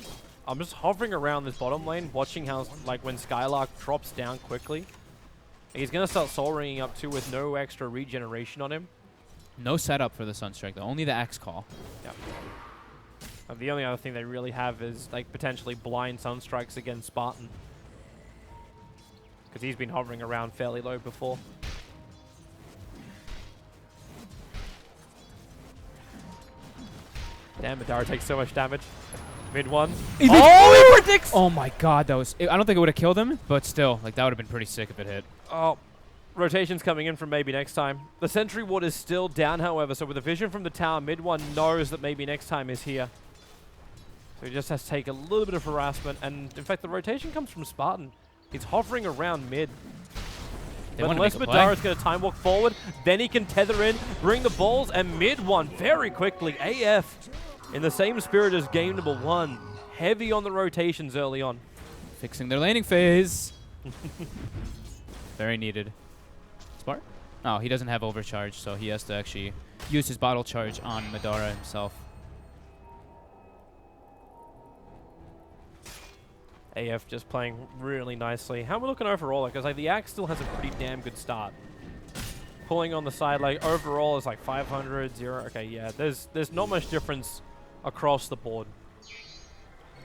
I'm just hovering around this bottom lane, watching how, like, when Skylark drops down quickly, he's gonna start Soul Ringing up too with no extra regeneration on him. No setup for the Sunstrike though, only the Axe Call. Yeah. The only other thing they really have is, like, potentially blind Sunstrikes against Spartan, because he's been hovering around fairly low before. Damn, Madara takes so much damage. MidOne. Oh, he predicts! Oh my god, that was... I don't think it would have killed him, but still, like, that would have been pretty sick if it hit. Oh, rotation's coming in from maybe next time. The Sentry Ward is still down, however, so with a vision from the tower, MidOne knows that maybe next time is here. So he just has to take a little bit of harassment, and in fact, the rotation comes from Spartan. He's hovering around mid. But unless Madara's going to time walk forward, then he can tether in, bring the balls, and MidOne very quickly. AF in the same spirit as game number 1. Heavy on the rotations early on. Fixing their laning phase. Very needed. Spark? Oh, he doesn't have overcharge, so he has to actually use his bottle charge on Madara himself. AF just playing really nicely. How are we looking overall? Because like the Axe still has a pretty damn good start. Pulling on the side, like overall is like 500, 0. Okay, yeah, there's not much difference across the board.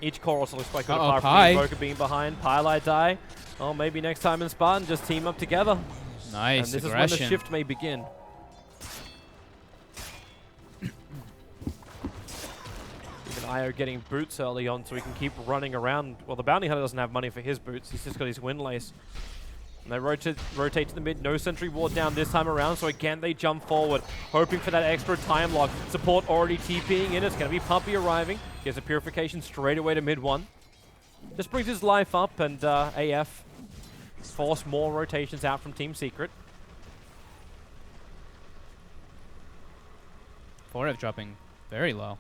Each core also looks quite good apart from the Invoker being behind. Pieliedie. Oh, maybe next time in Spartan, just team up together. Nice and this aggression. is when the shift may begin. Even IO getting boots early on so he can keep running around. Well, the Bounty Hunter doesn't have money for his boots. He's just got his Windlace. And they rotate to the mid. No sentry ward down this time around, so again they jump forward, hoping for that extra time lock. Support already TPing in. It's going to be Puppey arriving. Gets a purification straight away to mid one. Just brings his life up, and AF force more rotations out from Team Secret. Forev dropping very low.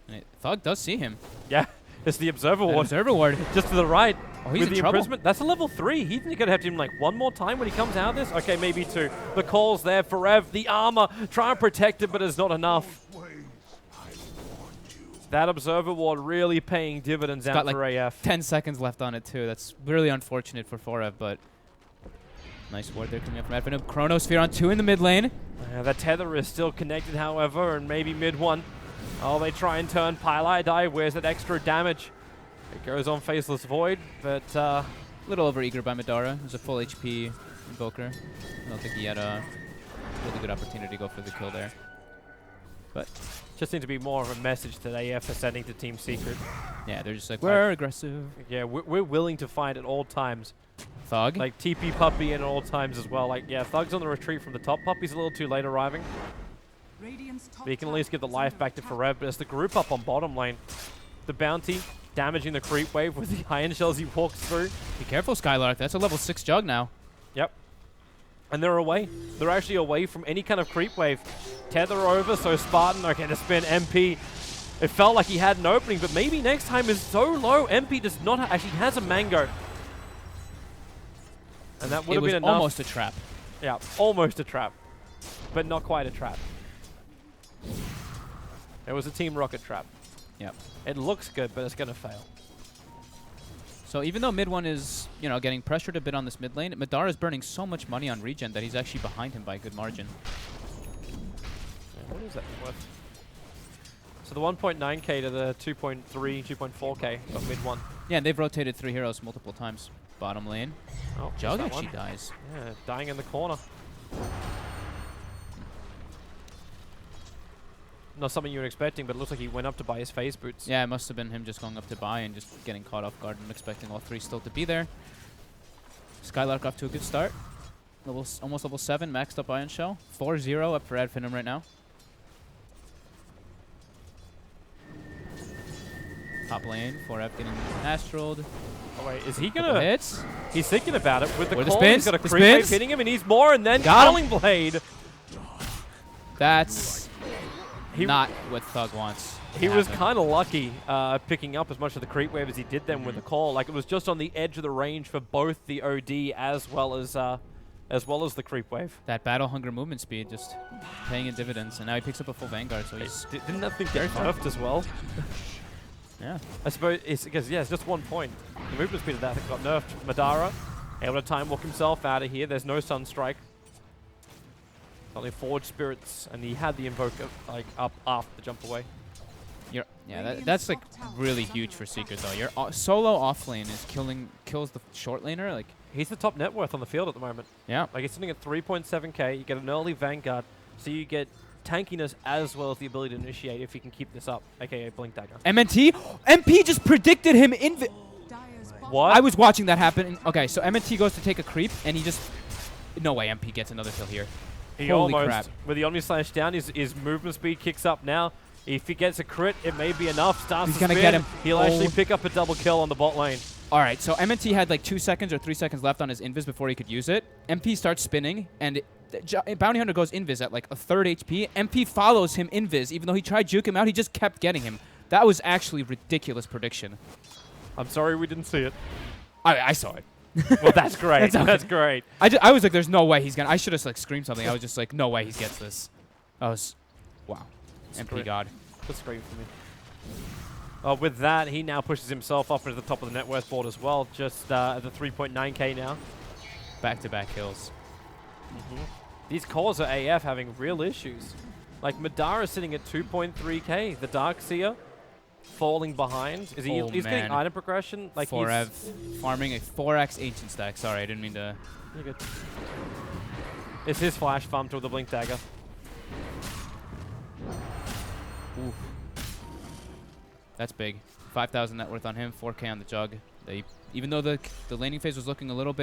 And Thug does see him. Yeah, it's the Observer Ward. Observer Ward. Just to the right. Oh, he's with in the trouble. imprisonment. That's a level 3. He's going to have to him like one more time when he comes out of this. Okay, maybe 2. The call's there. Forev, the armor. Try and protect it, but it's not enough. That Observer Ward really paying dividends out got for like AF. 10 seconds left on it too. That's really unfortunate for Forev, but nice ward there coming up from Finem. Chronosphere on 2 in the mid lane. The tether is still connected, however, and maybe mid one. Oh, they try and turn Pieliedie. Where's that extra damage? It goes on Faceless Void, but A little over eager by Madara. It was a full HP Invoker. I don't think he had a really good opportunity to go for the kill there. But just needs to be more of a message that AF are sending to Team Secret. yeah, they're just like, we're aggressive. Yeah, we're willing to fight at all times. Thug. Like TP Puppey in all times as well. Like, yeah, Thug's on the retreat from the top. Puppey's a little too late arriving. But he can at least give the life back to Forev. But it's the group up on bottom lane. The Bounty damaging the creep wave with the iron shells he walks through. Be careful, Skylark. That's a level 6 jug now. Yep. And they're away. They're actually away from any kind of creep wave. Tether over, so Spartan, okay, to spin MP. It felt like he had an opening, but maybe next time is so low. MP does not actually has a mango. And that would have been enough. Almost a trap. Yeah, almost a trap. But not quite a trap. It was a Team Rocket trap. Yep. It looks good, but it's going to fail. So even though mid one is, you know, getting pressured a bit on this mid lane, Madara is burning so much money on regen that he's actually behind him by a good margin. Yeah, what is that worth? So the 1.9k to the 2.3, 2.4k of mid one. Yeah, and they've rotated 3 heroes multiple times. Bottom lane. Oh, Jug that actually one. dies. Yeah, dying in the corner. Not something you were expecting, but it looks like he went up to buy his phase boots. Yeah, it must have been him just going up to buy and just getting caught off guard and expecting all 3 still to be there. Skylark off to a good start. Almost level 7, maxed up Iron Shell. 4-0 up for Finem right now. Top lane, Forev getting astraled. Oh wait, is he Couple gonna? hits. He's thinking about it with the Or the call. spins, He's got a the creep wave spins. hitting him, and he's more, and then Got Culling Blade. That's He not what Thug wants. to He was happen. kind of lucky picking up as much of the creep wave as he did then with the call. Like, it was just on the edge of the range for both the OD as well as the creep wave. That battle hunger movement speed just paying in dividends, and now he picks up a full Vanguard, so he's Didn't that thing get nerfed as well? yeah. I suppose it's because, yeah, it's just 1 point. The movement speed of that thing got nerfed. Madara able to time walk himself out of here. There's no Sunstrike. Only Forged Spirits, and he had the Invoker like up after the jump away. That's like really huge for Secret though. Your solo offlane is kills the short laner. Like, He's the top net worth on the field at the moment. yeah, Like, he's sitting at 3.7k. You get an early Vanguard, so you get tankiness as well as the ability to initiate if you can keep this up, aka Blink Dagger. MNT, MP just predicted him What? I was watching that happen. Okay, so MNT goes to take a creep, and he just no way MP gets another kill here. He Holy almost, crap. with the Omni Slash down, his movement speed kicks up now. If he gets a crit, it may be enough. Starts He's to gonna spin. get him. He'll actually pick up a double kill on the bot lane. All right, so MNT had like 2 seconds or 3 seconds left on his invis before he could use it. MP starts spinning, and Bounty Hunter goes invis at like a 3rd HP. MP follows him invis, even though he tried juke him out, he just kept getting him. That was actually ridiculous prediction. I'm sorry we didn't see it. I saw it. Well, that's great. It's okay. That's great. I was like, there's no way he's gonna. I should have like screamed something. I was just like, no way he gets this. That was, wow. MP great. God. That's great for me. With that, he now pushes himself up into the top of the net worth board as well, just at the 3.9k now. Back-to-back kills. These cores are AF having real issues. Like, Madara sitting at 2.3k. The Darkseer falling behind. Is he? Oh, He's getting man. item progression. Like, Forev farming a 4x ancient stack. Sorry, I didn't mean to. You're good. It's his flash farm to the Blink Dagger. Oof. That's big. 5,000 net worth on him, 4K on the Jug. They, even though the laning phase was looking a little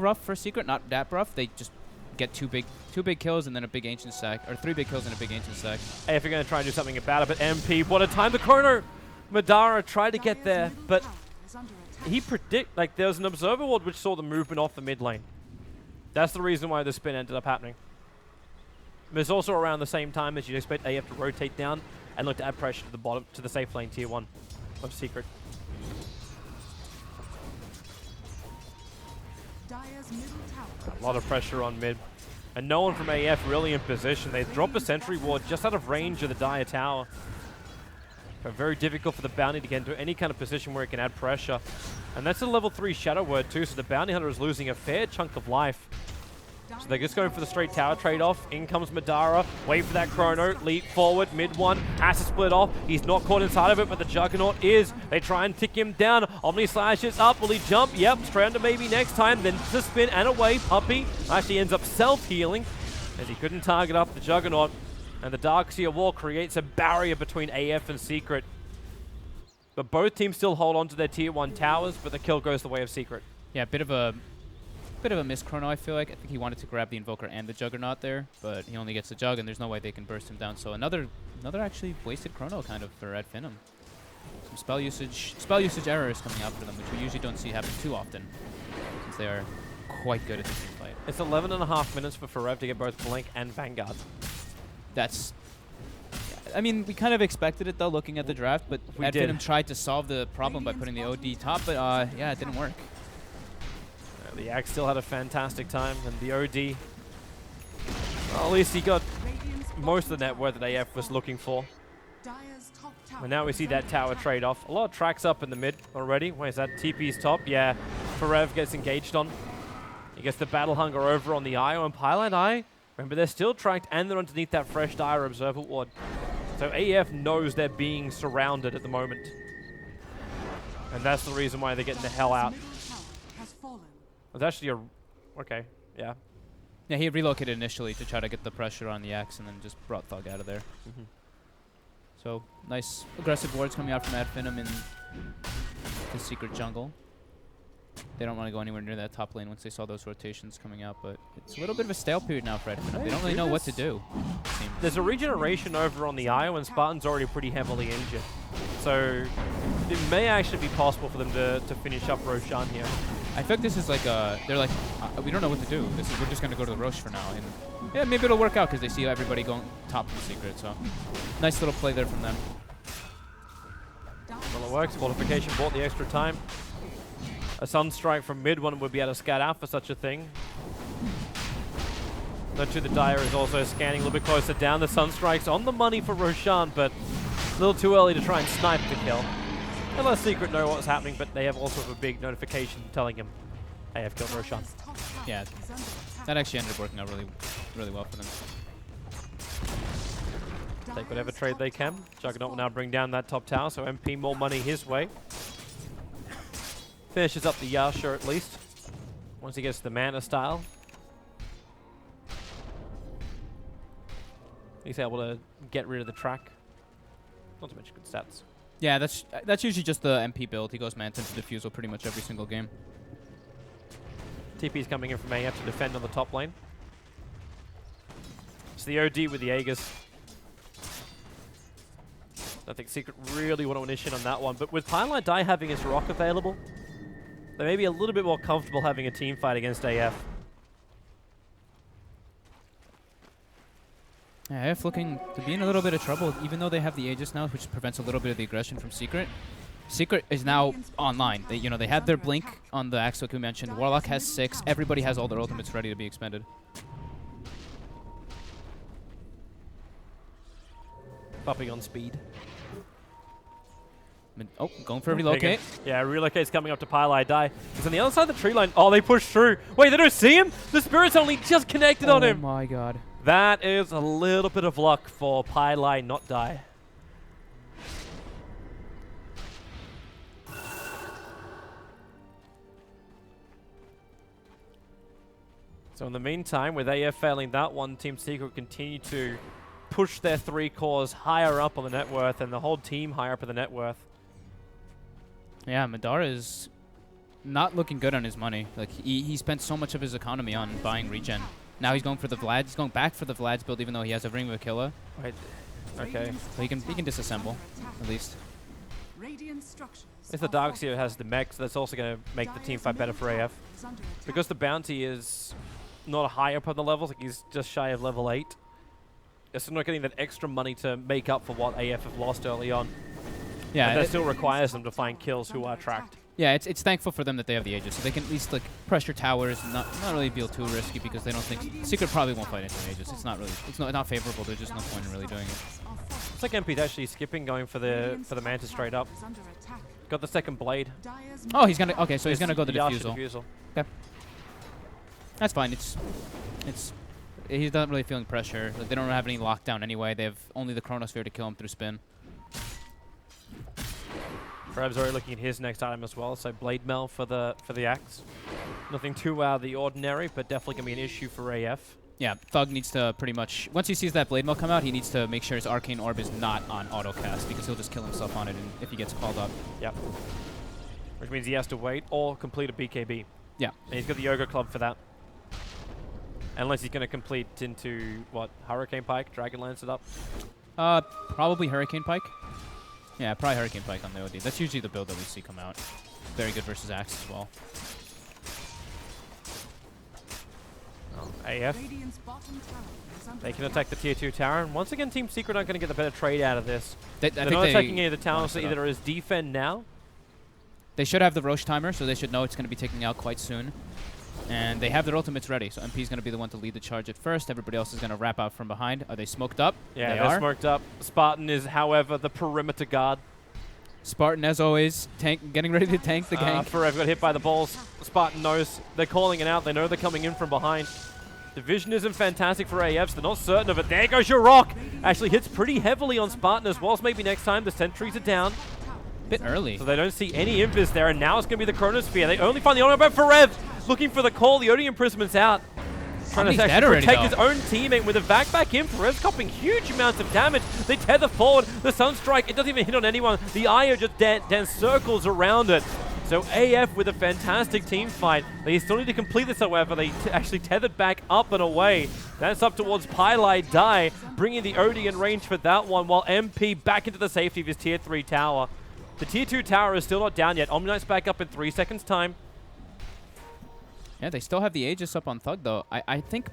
rough for Secret, not that rough, they just get two big kills and then a big ancient sack, or 3 big kills and a big ancient sack. Hey, if you're going to try and do something about it, but MP, what a time the chrono! Madara tried to get there, but he like there was an observer ward which saw the movement off the mid lane. That's the reason why the spin ended up happening. But it's also around the same time as you'd expect AF to rotate down and look to add pressure to the bottom, to the safe lane tier 1 of Secret. A lot of pressure on mid. And no one from AF really in position. They drop a sentry ward just out of range of the Dire tower. But very difficult for the Bounty to get into any kind of position where it can add pressure. And that's a level 3 Shadow Word too, so the Bounty Hunter is losing a fair chunk of life. So they're just going for the straight tower trade-off. In comes Madara. Wait for that chrono. Leap forward. Mid one. Has to split off. He's not caught inside of it, but the Juggernaut is. They try and tick him down. Omni slashes up. Will he jump? Yep. Straight under maybe next time. Then to spin and away. Puppey actually ends up self-healing as he couldn't target up the Juggernaut. And the Darkseer wall creates a barrier between AF and Secret. But both teams still hold on to their tier 1 towers, but the kill goes the way of Secret. Yeah, a bit of a miss chrono, I feel like. I think he wanted to grab the Invoker and the Juggernaut there, but he only gets the Jug, and there's no way they can burst him down. So another actually wasted chrono kind of for Red Finem. Some spell usage errors coming out for them, which we usually don't see happen too often, since they are quite good at this team fight. It's 11.5 minutes for Forev to get both Blink and Vanguard. That's... I mean, we kind of expected it, though, looking at the draft, but Red Finem tried to solve the problem by putting the OD top, but yeah, it didn't work. The Axe still had a fantastic time, and the OD, well, at least he got most of the net worth that AF was looking for. And now we see that tower trade-off. A lot of tracks up in the mid already. Wait, is that TP's top? Yeah, Forev gets engaged on. He gets the Battle Hunger over on the Io and Pieliedie. Remember, they're still tracked, and they're underneath that fresh Dire Observer Ward. So AF knows they're being surrounded at the moment. And that's the reason why they're getting the hell out. It's actually a... Okay, yeah. Yeah, he relocated initially to try to get the pressure on the Axe and then just brought Thug out of there. So, nice aggressive wards coming out from Red Finem in the Secret jungle. They don't want to go anywhere near that top lane once they saw those rotations coming out, but it's a little bit of a stale period now for Red Finem. They don't really know what to do. There's a regeneration over on the Io, and Spartan's already pretty heavily injured. So, it may actually be possible for them to finish up Roshan here. I think this is like they're like, we don't know what to do. We're just going to go to the Roche for now. And yeah, maybe it'll work out because they see everybody going top of the Secret. So nice little play there from them. Well, it works. Qualification bought the extra time. A Sunstrike from mid one would be able to scout out for such a thing. Note too, the Dire is also scanning a little bit closer down. The Sunstrike's on the money for Roshan, but a little too early to try and snipe the kill. Unless Secret know what's happening, but they have also a big notification telling him AF killed Roshan. Yeah, that actually ended up working out really well for them. Take whatever trade they can. Juggernaut will now bring down that top tower, so MP more money his way. Finishes up the Yasha at least, once he gets the mana style. He's able to get rid of the track. Not to mention good stats. Yeah, that's usually just the MP build. He goes Manta to Diffusal pretty much every single game. TP's coming in from AF to defend on the top lane. It's the OD with the Aegis. I think Secret really want to initiate on that one, but with Pieliedie having his rock available, they may be a little bit more comfortable having a team fight against AF. Yeah, AF looking to be in a little bit of trouble, even though they have the Aegis now, which prevents a little bit of the aggression from Secret. Secret is now online. They have their Blink on the Axe, like we mentioned. Warlock has 6. Everybody has all their ultimates ready to be expended. Puppey on speed. Oh, going for a relocate. Yeah, relocate's coming up to Pieliedie. He's on the other side of the tree line. Oh, they push through. Wait, they don't see him? The Spirit's only just connected on him. Oh my god. That is a little bit of luck for Pieliedie not die. So in the meantime, with AF failing that one, Team Secret continue to push their 3 cores higher up on the net worth and the whole team higher up in the net worth. Yeah, Madara is not looking good on his money. Like he spent so much of his economy on buying regen. Now he's going for the Vlad. He's going back for the Vlad's build, even though he has a Ring of Aquila. Wait. Okay. So he can disassemble at least. If the Darkseer has the mechs, that's also going to make the team fight better for AF. Because the bounty is not high up on the levels, like he's just shy of level 8. They're still not getting that extra money to make up for what AF have lost early on. Yeah, but that still requires them to find kills who are tracked. Yeah, it's thankful for them that they have the Aegis, so they can at least like pressure towers, and not really feel too risky because they don't think Secret probably won't fight into an Aegis. It's not favorable. There's just no point in really doing it. It's like MP's actually skipping, going for the Manta straight up. Got the second blade. Oh, he's gonna so he's gonna go the Yasha defusal. Okay, that's fine. He's not really feeling pressure. Like, they don't have any lockdown anyway. They have only the Chronosphere to kill him through spin. Forev's already looking at his next item as well, so Blade Mail for the axe. Nothing too out of the ordinary, but definitely gonna be an issue for AF. Yeah, Thug needs to pretty much, once he sees that Blade Mail come out, he needs to make sure his Arcane Orb is not on auto cast because he'll just kill himself on it if he gets called up. Yep. Which means he has to wait or complete a BKB. Yeah. And he's got the Ogre Club for that. Unless he's gonna complete into what, Hurricane Pike, Dragon Lance it up. Probably Hurricane Pike. Yeah, probably Hurricane Pike on the OD. That's usually the build that we see come out. Very good versus Axe as well. AF. They can attack the tier 2 tower, and once again Team Secret aren't going to get the better trade out of this. They're not attacking any of the towers, so either is defend now. They should have the Roche timer, so they should know it's going to be taking out quite soon. And they have their ultimates ready, so MP is going to be the one to lead the charge at first. Everybody else is going to wrap out from behind. Are they smoked up? Yeah, they're smoked up. Spartan is, however, the perimeter guard. Spartan, as always, getting ready to tank the gank. Forev got hit by the balls. Spartan knows. They're calling it out. They know they're coming in from behind. The vision isn't fantastic for AFs. They're not certain of it. There goes your rock. Actually hits pretty heavily on Spartan as well. So maybe next time the sentries are down. Bit early. So they don't see any invis there, and now it's going to be the Chronosphere. They only find the honor, but Forev looking for the call. The OD imprisoment's out. Trying to actually protect his own teammate with a vac back in. Forev's copping huge amounts of damage. They tether forward. The Sunstrike, it doesn't even hit on anyone. The Io just dance circles around it. So AF with a fantastic team fight. They still need to complete this, however. They actually tethered back up and away. That's up towards Pieliedie, bringing the OD in range for that one, while MP back into the safety of his tier 3 tower. The tier 2 tower is still not down yet. Omniknight's back up in 3 seconds time. Yeah, they still have the Aegis up on Thug, though. I think,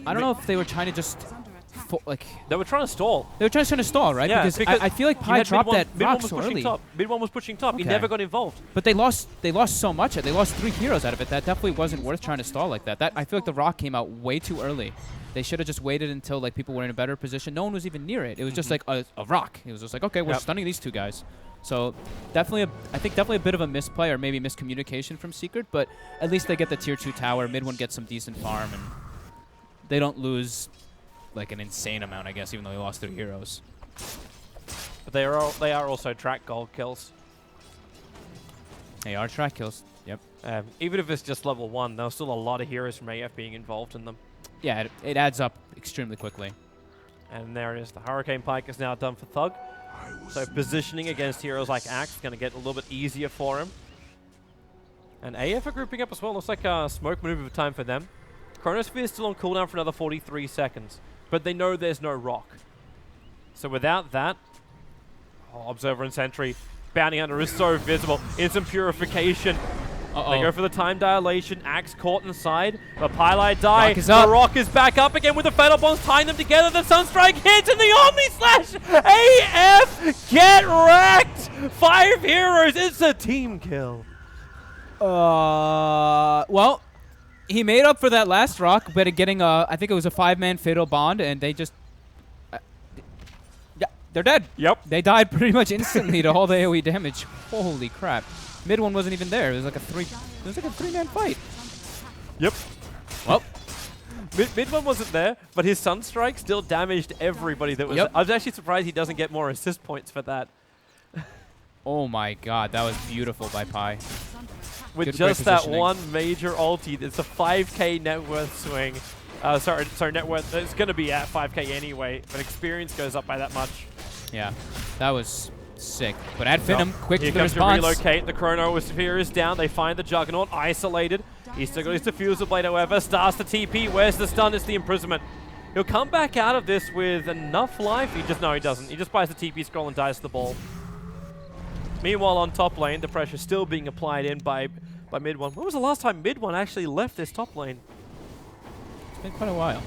I don't know if they were trying to just, they were trying to stall. They were trying to stall, right? Yeah, because I feel like Pi dropped that rock so early. Mid-one was pushing top. Okay. He never got involved. But they lost so much. They lost 3 heroes out of it. That definitely wasn't worth trying to stall like that. I feel like the rock came out way too early. They should have just waited until like people were in a better position. No one was even near it. It was just like a rock. It was just like, okay, we're stunning these 2 guys. So definitely, I think definitely a bit of a misplay or maybe miscommunication from Secret, but at least they get the tier 2 tower. Mid one gets some decent farm, and they don't lose like an insane amount, I guess, even though they lost 3 heroes. But they are also track gold kills. They are track kills. Yep. Even if it's just level 1, there's still a lot of heroes from AF being involved in them. Yeah, it adds up extremely quickly. And there it is. The Hurricane Pike is now done for Thug. So positioning against heroes like Axe is going to get a little bit easier for him. And AF are grouping up as well. Looks like a smoke maneuver time for them. Chronosphere is still on cooldown for another 43 seconds. But they know there's no rock. So without that... Observer and Sentry. Bounty Hunter is so visible. Instant Purification. They go for the time dilation. Axe caught inside. But Pieliedie, the rock is back up again with the Fatal Bonds tying them together. The Sunstrike hits and the Omni Slash. AF get wrecked. 5 heroes. It's a team kill. Well, he made up for that last rock, but getting I think it was a 5-man Fatal Bond, and they just yeah, they're dead. Yep. They died pretty much instantly to all the AoE damage. Holy crap. Mid one wasn't even there. It was like a 3-man fight. Yep. Well, Mid one wasn't there, but his Sunstrike still damaged everybody that was. I was actually surprised he doesn't get more assist points for that. Oh my god, that was beautiful by Pi. With just that one major ulti, it's a 5k net worth swing. Sorry, net worth. It's going to be at 5k anyway, but experience goes up by that much. Yeah, that was sick. But at Finem, quick to Here the comes to response. relocate. The Chrono Sphere is down. They find the Juggernaut isolated. He's still got his Diffusal Blade, however. Starts the TP. Where's the stun? It's the imprisonment. He'll come back out of this with enough life. He doesn't. He just buys the TP scroll and dies to the ball. Meanwhile, on top lane, the pressure still being applied in by MidOne. When was the last time MidOne actually left this top lane? It's been quite a while.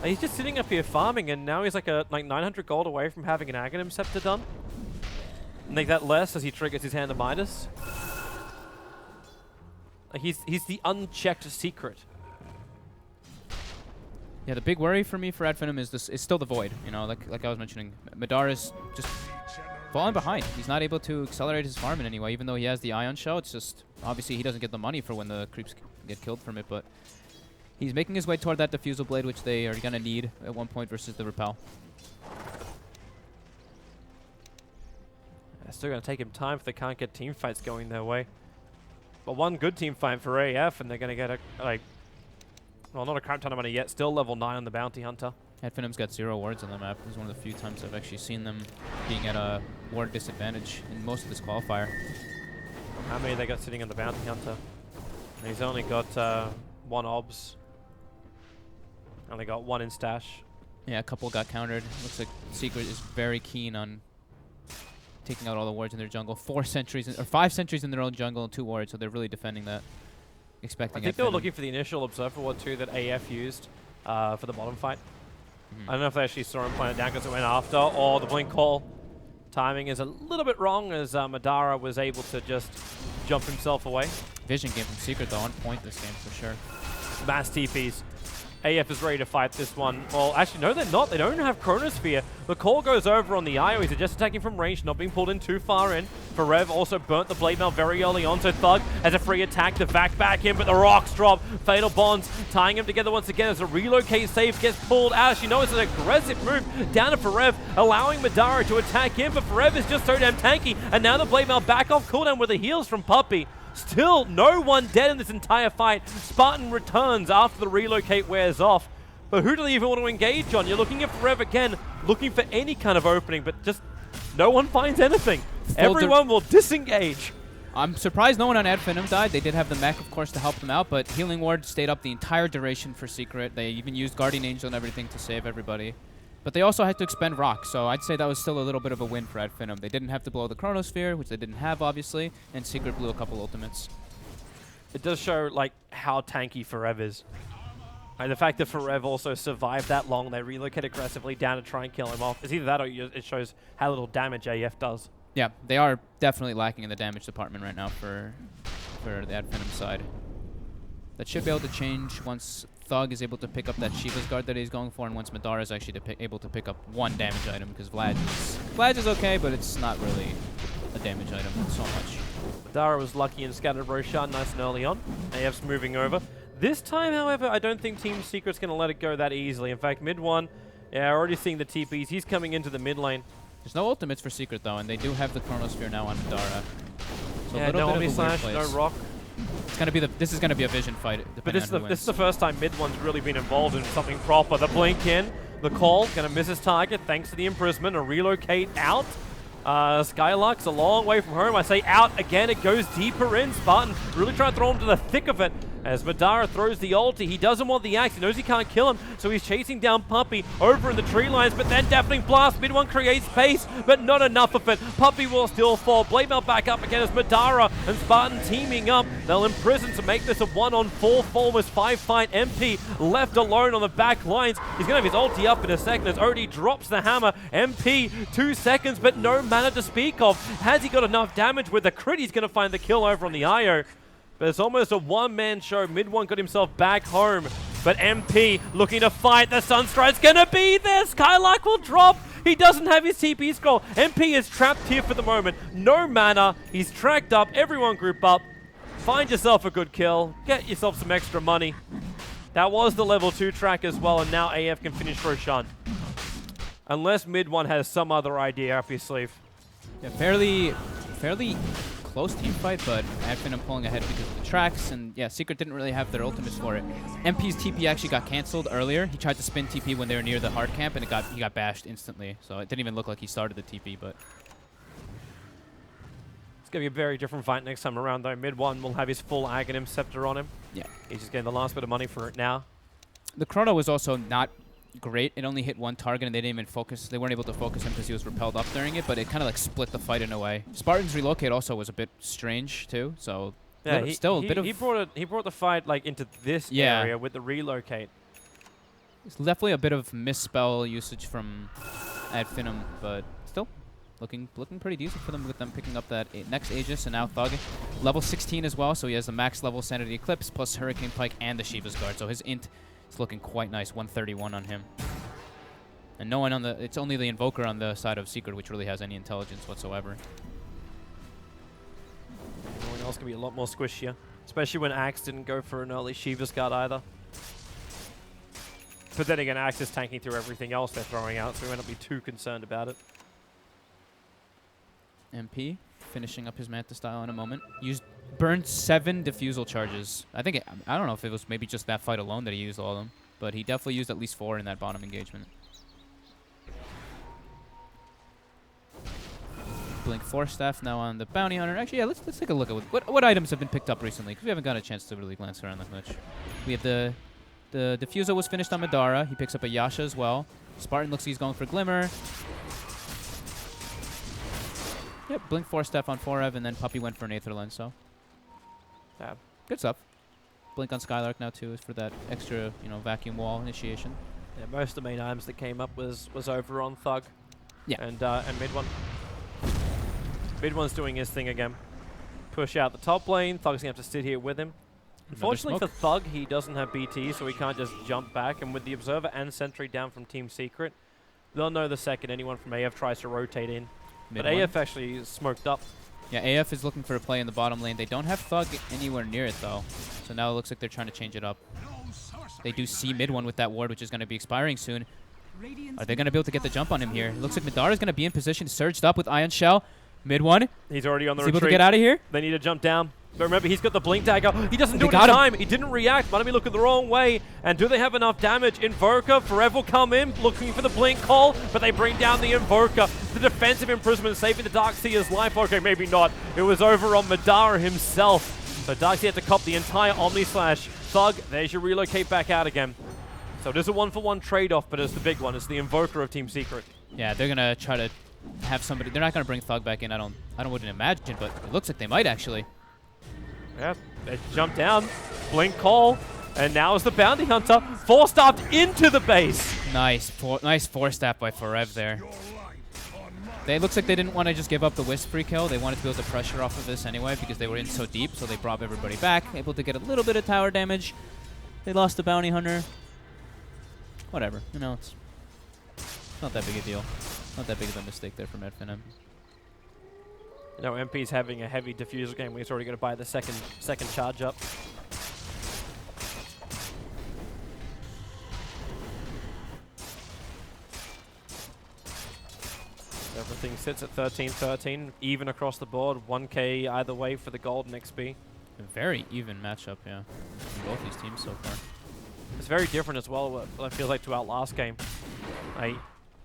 He's just sitting up here farming, and now he's like 900 gold away from having an Aghanim Scepter done. Make that less as he triggers his Hand of Midas. He's the unchecked secret. Yeah, the big worry for me for Finem is still the Void. You know, like I was mentioning, Madara's just falling behind. He's not able to accelerate his farm in any way, even though he has the Ion Shell. It's just obviously he doesn't get the money for when the creeps get killed from it, but he's making his way toward that Diffusal Blade, which they are gonna need at one point versus the Repel. It's still gonna take him time if they can't get team fights going their way. But one good team fight for AF, and they're gonna get well, not a crap ton of money yet. Still level 9 on the Bounty Hunter. Finem's got 0 wards on the map. This is one of the few times I've actually seen them being at a ward disadvantage in most of this qualifier. How many they got sitting on the Bounty Hunter? He's only got 1 obs. Only got 1 in stash. Yeah, a couple got countered. Looks like Secret is very keen on taking out all the wards in their jungle. 5 sentries in their own jungle and 2 wards, so they're really defending that. Expecting. I think they were looking for the initial Observer Ward too that AF used for the bottom fight. I don't know if they actually saw him playing it down because it went after, or the blink call. Timing is a little bit wrong as Madara was able to just jump himself away. Vision game from Secret though, on point this game for sure. Mass TPs. AF is ready to fight this one. Well, actually, no, they're not. They don't have Chronosphere. The call goes over on the IO. He's just attacking from range, not being pulled in too far in. Forev also burnt the Blade Mail very early on, so Thug has a free attack to back in, but the rocks drop. Fatal Bonds tying him together once again as the relocate save gets pulled out. You know it's an aggressive move down to Forev, allowing Madara to attack him, but Forev is just so damn tanky, and now the Blade Mail back off cooldown with the heals from Puppey. Still no one dead in this entire fight. Spartan returns after the relocate wears off. But who do they even want to engage on? You're looking at Forev again, looking for any kind of opening, but just no one finds anything. Everyone will disengage. I'm surprised no one on Finem died. They did have the mech, of course, to help them out, but Healing Ward stayed up the entire duration for Secret. They even used Guardian Angel and everything to save everybody. But they also had to expend Rock, so I'd say that was still a little bit of a win for Finem. They didn't have to blow the Chronosphere, which they didn't have, obviously, and Secret blew a couple ultimates. It does show, like, how tanky Forev is. And the fact that Forev also survived that long, they relocate aggressively down to try and kill him off. It's either that or it shows how little damage AF does. Yeah, they are definitely lacking in the damage department right now for the Finem side. That should be able to change once Thug is able to pick up that Shiva's Guard that he's going for, and once Madara is actually able to pick up 1 damage item, because Vlad is okay, but it's not really a damage item so much. Madara was lucky and scattered Roshan nice and early on. AF's moving over. This time, however, I don't think Team Secret's going to let it go that easily. In fact, MidOne, yeah, already seeing the TPs. He's coming into the mid lane. There's no ultimates for Secret, though, and they do have the Chronosphere now on Madara. So yeah, no Omni Slash, no Rock. This is gonna be a Vision fight. But this is the first time MidOne's really been involved in something proper. The blink in, the call, gonna miss his target thanks to the imprisonment. A relocate out. Skylark's a long way from home. I say out again, it goes deeper in. Spartan really trying to throw him to the thick of it. As Madara throws the ulti, he doesn't want the axe. He knows he can't kill him, so he's chasing down Puppey over in the tree lines, but then Deafening Blast. MidOne creates space, but not enough of it. Puppey will still fall. Blade Mail back up again as Madara and Spartan teaming up. They'll imprison to make this a 1-on-4 for almost 5 fight. MP left alone on the back lines. He's going to have his ulti up in a second as Odie drops the hammer. MP, 2 seconds, but no mana to speak of. Has he got enough damage with the crit? He's going to find the kill over on the IO. But it's almost a one-man show. MidOne got himself back home. But MP looking to fight. The Sunstride's going to be there. Skylark will drop. He doesn't have his TP scroll. MP is trapped here for the moment. No mana. He's tracked up. Everyone group up. Find yourself a good kill. Get yourself some extra money. That was the level 2 track as well. And now AF can finish Roshan. Unless MidOne has some other idea up his sleeve. Yeah, fairly close team fight, but Finem pulling ahead because of the tracks, and yeah, Secret didn't really have their ultimates for it. MP's TP actually got canceled earlier. He tried to spin TP when they were near the hard camp, and he got bashed instantly. So it didn't even look like he started the TP, but... It's going to be a very different fight next time around, though. MidOne will have his full Aghanim Scepter on him. Yeah. He's just getting the last bit of money for it now. The Chrono was also not great. It only hit one target, and they didn't even focus. They weren't able to focus him because he was repelled up during it, but it kind of like split the fight in a way. Spartan's relocate also was a bit strange, too, so... Yeah, he brought the fight like into this area with the relocate. It's definitely a bit of misspell usage from at Finem, but still looking pretty decent for them with them picking up that next Aegis, and now Thug level 16 as well, so he has the max level Sanity Eclipse plus Hurricane Pike and the Shiva's Guard, so his int is looking quite nice, 131 on him. And no one on the, it's only the Invoker on the side of Secret which really has any intelligence whatsoever. Everyone else can be a lot more squishier, especially when Axe didn't go for an early Shiva's Guard either. But then again, Axe is tanking through everything else they're throwing out, so we might not be too concerned about it. MP finishing up his Manta style in a moment. Burned 7 defusal charges. I don't know if it was maybe just that fight alone that he used all of them, but he definitely used at least 4 in that bottom engagement. Blink Force Staff now on the Bounty Hunter. Actually, yeah, let's take a look at what items have been picked up recently, because we haven't got a chance to really glance around that much. We have the Diffuser was finished on Madara. He picks up a Yasha as well. Spartan looks like he's going for Glimmer. Yep, Blink Force Staff on Forev, and then Puppey went for an Aether Lens, so. Yeah. Good stuff. Blink on Skylark now, too, is for that extra, vacuum wall initiation. Yeah, most of the main items that came up was over on Thug. Yeah. And MidOne. MidOne's doing his thing again. Push out the top lane. Thug's going to have to sit here with him. Unfortunately for Thug, he doesn't have BT, so he can't just jump back. And with the Observer and Sentry down from Team Secret, they'll know the second anyone from AF tries to rotate in. But AF actually is smoked up. Yeah, AF is looking for a play in the bottom lane. They don't have Thug anywhere near it, though. So now it looks like they're trying to change it up. They do see MidOne with that ward, which is going to be expiring soon. Are they going to be able to get the jump on him here? It looks like Madara is going to be in position, surged up with Ion Shell. MidOne. He's already on the retreat. retreat. Able to get out of here? They need to jump down. But remember, he's got the Blink Dagger. He doesn't do it in time. He didn't react. Might be looking the wrong way. And do they have enough damage? Invoker, Forev will come in, looking for the Blink call, but they bring down the Invoker. The defensive imprisonment saving the Darkseer's life. Okay, maybe not. It was over on Madara himself. So Darkseer had to cop the entire Omni Slash. Thug, there's your relocate back out again. So it is a 1-for-1 trade-off, but it's the big one. It's the Invoker of Team Secret. Yeah, they're going to try to have somebody. They're not going to bring Thug back in. I wouldn't imagine, but it looks like they might actually. Yeah, they jump down, Blink call, and now is the Bounty Hunter four-staffed into the base. Nice four-staff by Forev there. It looks like they didn't want to just give up the Wisp free kill. They wanted to build the pressure off of this anyway because they were in so deep, so they brought everybody back, able to get a little bit of tower damage. They lost the Bounty Hunter. Whatever, it's not that big a deal. Not that big of a mistake there from Finem. MP's having a heavy diffuser game. He's already going to buy the second charge up. Everything sits at 13-13, even across the board. 1K either way for the gold and XP. A very even matchup, yeah, from both these teams so far. It's very different as well, what it feels like to our last game.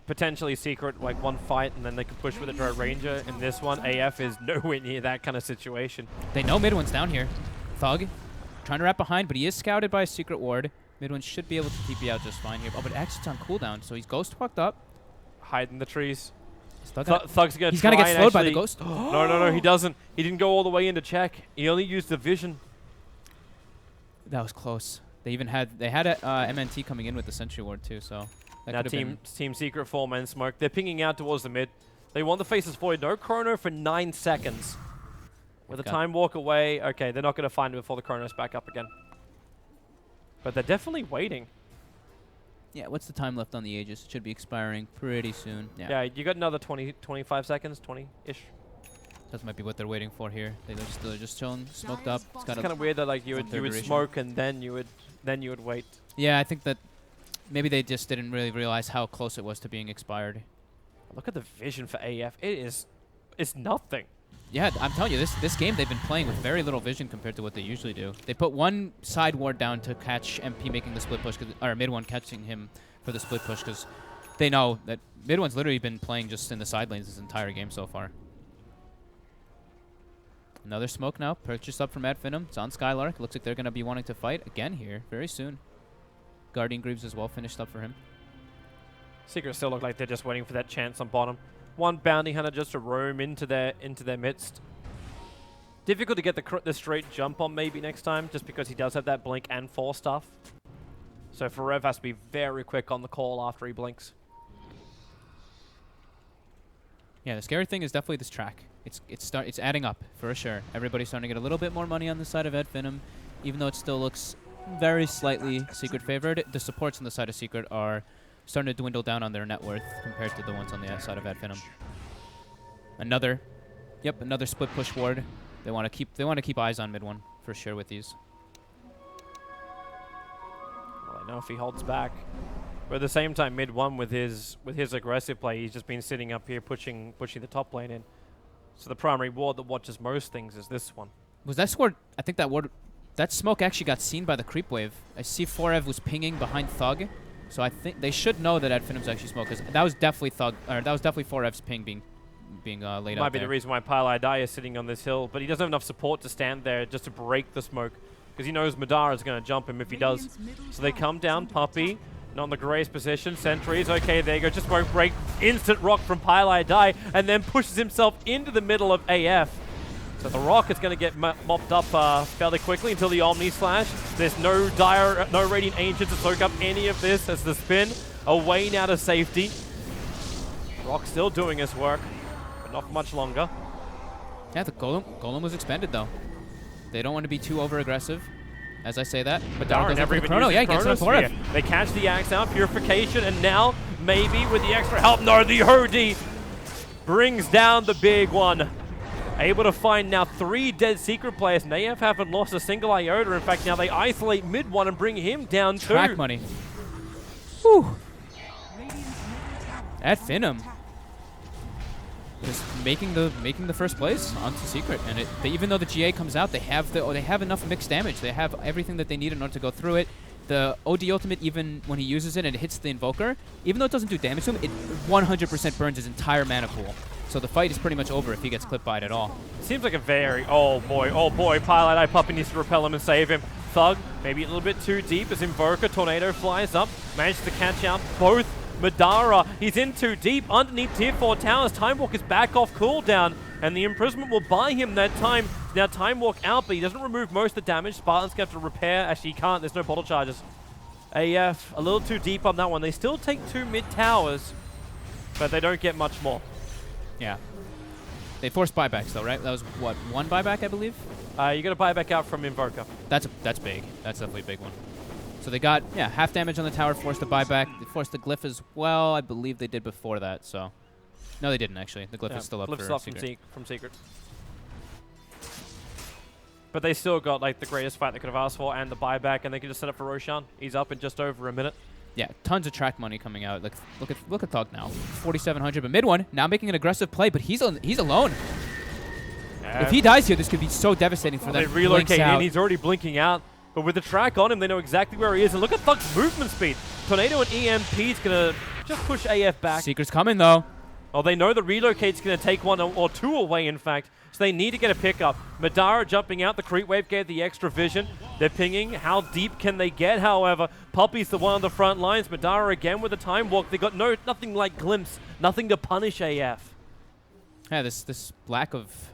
Potentially Secret, like one fight, and then they can push with a Drow Ranger. In this one, AF is nowhere near that kind of situation. They know MidOne's down here. Thug trying to wrap behind, but he is scouted by a Secret ward. MidOne should be able to TP out just fine here. Oh, but Exit's on cooldown, so he's ghost walked up. Hide in the trees. Thug's gonna get slowed by the ghost. No, he doesn't. He didn't go all the way in to check. He only used the vision. That was close. They had a MNT coming in with the Sentry ward too, so. Now Team Secret 4-man smoke. They're pinging out towards the mid. They want the Faceless Void. No chrono for 9 seconds. With a time walk away. Okay, they're not going to find it before the chrono's back up again. But they're definitely waiting. Yeah, what's the time left on the Aegis? It should be expiring pretty soon. Yeah, you got another 25 seconds, 20-ish. That might be what they're waiting for here. They're just chilling, smoked up. It's kind of weird that like you would smoke and then you would wait. Yeah, I think that maybe they just didn't really realize how close it was to being expired. Look at the vision for AF. It's nothing. Yeah, I'm telling you, this game they've been playing with very little vision compared to what they usually do. They put one side ward down to catch MP making the split push, or MidOne catching him for the split push, because they know that MidOne's literally been playing just in the side lanes this entire game so far. Another smoke now, purchased up from Finem. It's on Skylark. Looks like they're going to be wanting to fight again here very soon. Guardian Greaves as well finished up for him. Secret still look like they're just waiting for that chance on bottom. One bounty hunter just to roam into their midst. Difficult to get the straight jump on maybe next time, just because he does have that blink and force stuff. So Forev has to be very quick on the call after he blinks. Yeah, the scary thing is definitely this track. It's adding up for sure. Everybody's starting to get a little bit more money on the side of Finem, even though it still looks very slightly Secret favored. The supports on the side of Secret are starting to dwindle down on their net worth compared to the ones on the side of Finem. Another split push ward. They want to keep eyes on MidOne for sure with these. Well, I know if he holds back, but at the same time, MidOne with his aggressive play, he's just been sitting up here pushing the top lane in. So the primary ward that watches most things is this one. Was that ward? I think that smoke actually got seen by the creep wave. I see Forev was pinging behind Thug. So I think they should know that Finem's actually smoked, because that was definitely Forev's ping being laid out there. Might be the reason why PieliedieDie is sitting on this hill, but he doesn't have enough support to stand there just to break the smoke, because he knows Madara is going to jump him if he does. So they come down, Puppey, not in the greatest position. Sentries, okay, there you go, just won't break. Instant rock from PieliedieDie, and then pushes himself into the middle of AF. So the rock is going to get mopped up fairly quickly until the Omni Slash. There's no Radiant Ancient to soak up any of this as the spin away now to safety. Rock still doing his work, but not for much longer. Yeah, the Golem was expended though. They don't want to be too over-aggressive. As I say that, Madara never even Chrono. used Yeah, gets Chrono Forev. Sphere. They catch the axe out, Purification, and now maybe with the extra help, no, the Hody brings down the big one. Able to find now 3 dead Secret players, and AF haven't lost a single iota. In fact, now they isolate MidOne and bring him down too. Track money. Whew. Finem just making the first place onto Secret, and even though the GA comes out, they have enough mixed damage. They have everything that they need in order to go through it. The OD ultimate, even when he uses it and it hits the Invoker, even though it doesn't do damage to him, it 100% burns his entire mana pool. So the fight is pretty much over if he gets clipped by it at all. Seems like a very, oh boy, PieliedieDie Puppey needs to repel him and save him. Thug, maybe a little bit too deep as Invoker Tornado flies up, manages to catch out both. Madara, he's in too deep underneath tier 4 towers. Time Walk is back off cooldown, and the imprisonment will buy him that time. Now Time Walk out, but he doesn't remove most of the damage. Spartan's going to have to repair. Actually, he can't. There's no bottle charges. AF a little too deep on that one. They still take 2 mid towers, but they don't get much more. Yeah. They forced buybacks though, right? That was what, 1 buyback, I believe? You got to buy back out from Invoker. That's big. That's definitely a big one. So they got, yeah, half damage on the tower, forced the buyback. They forced the glyph as well. I believe they did before that, so. No, they didn't, actually. The glyph is still up for Secret. From Secret. But they still got, like, the greatest fight they could have asked for and the buyback, and they can just set up for Roshan. He's up in just over a minute. Yeah, tons of track money coming out. Like, look at Thug now. 4,700, but MidOne now making an aggressive play, but he's alone. If he dies here, this could be so devastating for them. They relocate in, he's already blinking out. But with the track on him, they know exactly where he is. And look at Thug's movement speed. Tornado and EMP is going to just push AF back. Secret's coming, though. Oh, they know the relocate's going to take 1 or 2 away, in fact. So they need to get a pickup. Madara jumping out. The creep wave gave the extra vision. They're pinging. How deep can they get, however? Puppey's the one on the front lines. Madara again with a time walk. They got nothing like glimpse. Nothing to punish AF. Yeah, this lack of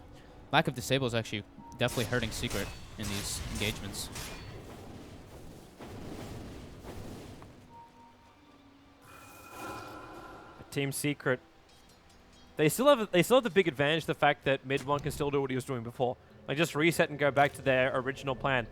disable is actually definitely hurting Secret in these engagements. Team Secret, they still have the big advantage, the fact that MidOne can still do what he was doing before. Like, just reset and go back to their original plan.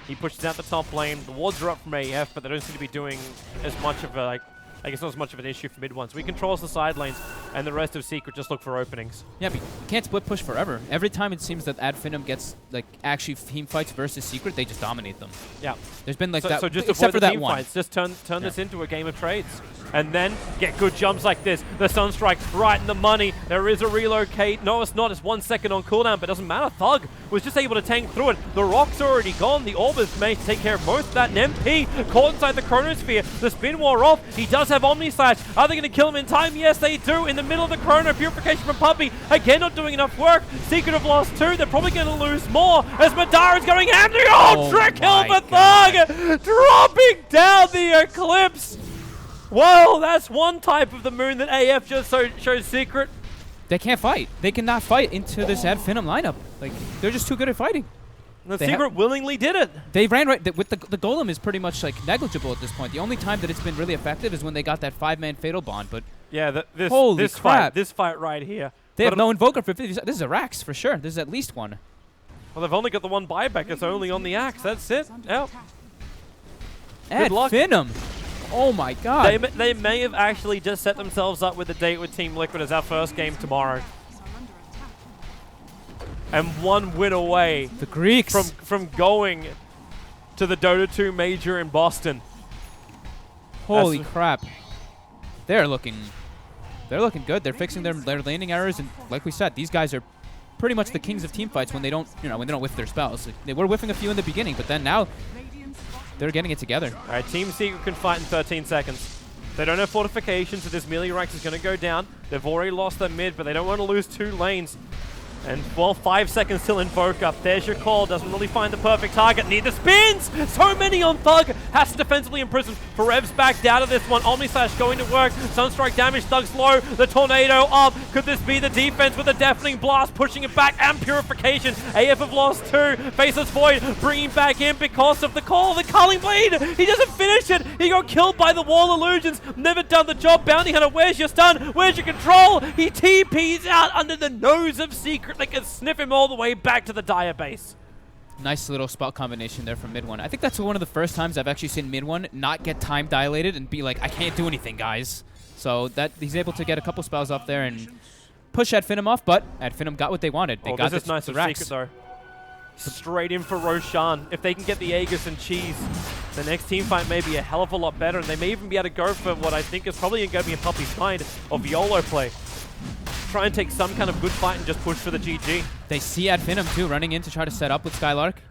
He pushes out the top lane, the wards are up from AF, but they don't seem to be doing as much of a, like, I guess not as much of an issue for MidOne. So he controls the side lanes, and the rest of Secret just look for openings. Yeah, but you can't split push forever. Every time it seems that Finem gets, like, actually team fights versus Secret, they just dominate them. Yeah. There's been, like, so just except for that team one. Fights. Just turn this into a game of trades. and then get good jumps like this. The Sunstrike right in the money. There is a relocate. No, it's not. It's 1 second on cooldown, but it doesn't matter. Thug was just able to tank through it. The rock's already gone. The orb is made to take care of most of that. And MP caught inside the Chronosphere. The spin wore off. He does have Omni Slash. Are they going to kill him in time? Yes, they do. In the middle of the Chrono. Purification from Puppey. Again, not doing enough work. Secret have lost 2. They're probably going to lose more as Madara is going ham. Oh, trick kill for Thug! Dropping down the Eclipse. Well, that's one type of the moon that AF just shows Secret. They can't fight. They cannot fight into this Ad Finem lineup. Like, they're just too good at fighting. The Secret willingly did it. They ran right with the golem is pretty much like negligible at this point. The only time that it's been really effective is when they got that 5-man fatal bond. But yeah, this fight right here. They have no invoker for 50. This is a Rax for sure. This is at least one. Well, they've only got the one buyback. It's only on the axe. That's it. Yep. Good luck. Finem. Oh my God. They may have actually just set themselves up with a date with Team Liquid as our first game tomorrow. And 1 win away. The Greeks. From going to the Dota 2 Major in Boston. Holy crap. They're looking good. They're fixing their landing errors, and like we said, these guys are pretty much the kings of team fights when they don't, when they don't whiff their spells. They were whiffing a few in the beginning, but then now they're getting it together. All right, Team Secret can fight in 13 seconds. They don't have fortifications, so this melee Rax is going to go down. They've already lost their mid, but they don't want to lose 2 lanes. And, well, 5 seconds till invoke up. There's your call. Doesn't really find the perfect target. Need the spins! So many on Thug. Has to defensively imprison. Forev's backed out of this one. Omni Slash going to work. Sunstrike damage. Thug's low. The tornado up. Could this be the defense with a deafening blast? Pushing it back and purification. AF have lost 2. Faceless Void bringing back in because of the call. The Culling Blade. He doesn't finish it. He got killed by the Wall Illusions. Never done the job. Bounty Hunter, where's your stun? Where's your control? He TP's out under the nose of Secret. They can sniff him all the way back to the Dire base. Nice little spell combination there from MidOne. I think that's one of the first times I've actually seen MidOne not get time dilated and be like, I can't do anything, guys. So that he's able to get a couple spells off there and push Ad Finem off, but Ad Finem got what they wanted. They got this is nice of Secret, though. Straight in for Roshan. If they can get the Aegis and Cheese, the next team fight may be a hell of a lot better, and they may even be able to go for what I think is probably going to be a Puppey's kind of YOLO play. Try and take some kind of good fight and just push for the GG. They see Ad Finem too, running in to try to set up with Skylark.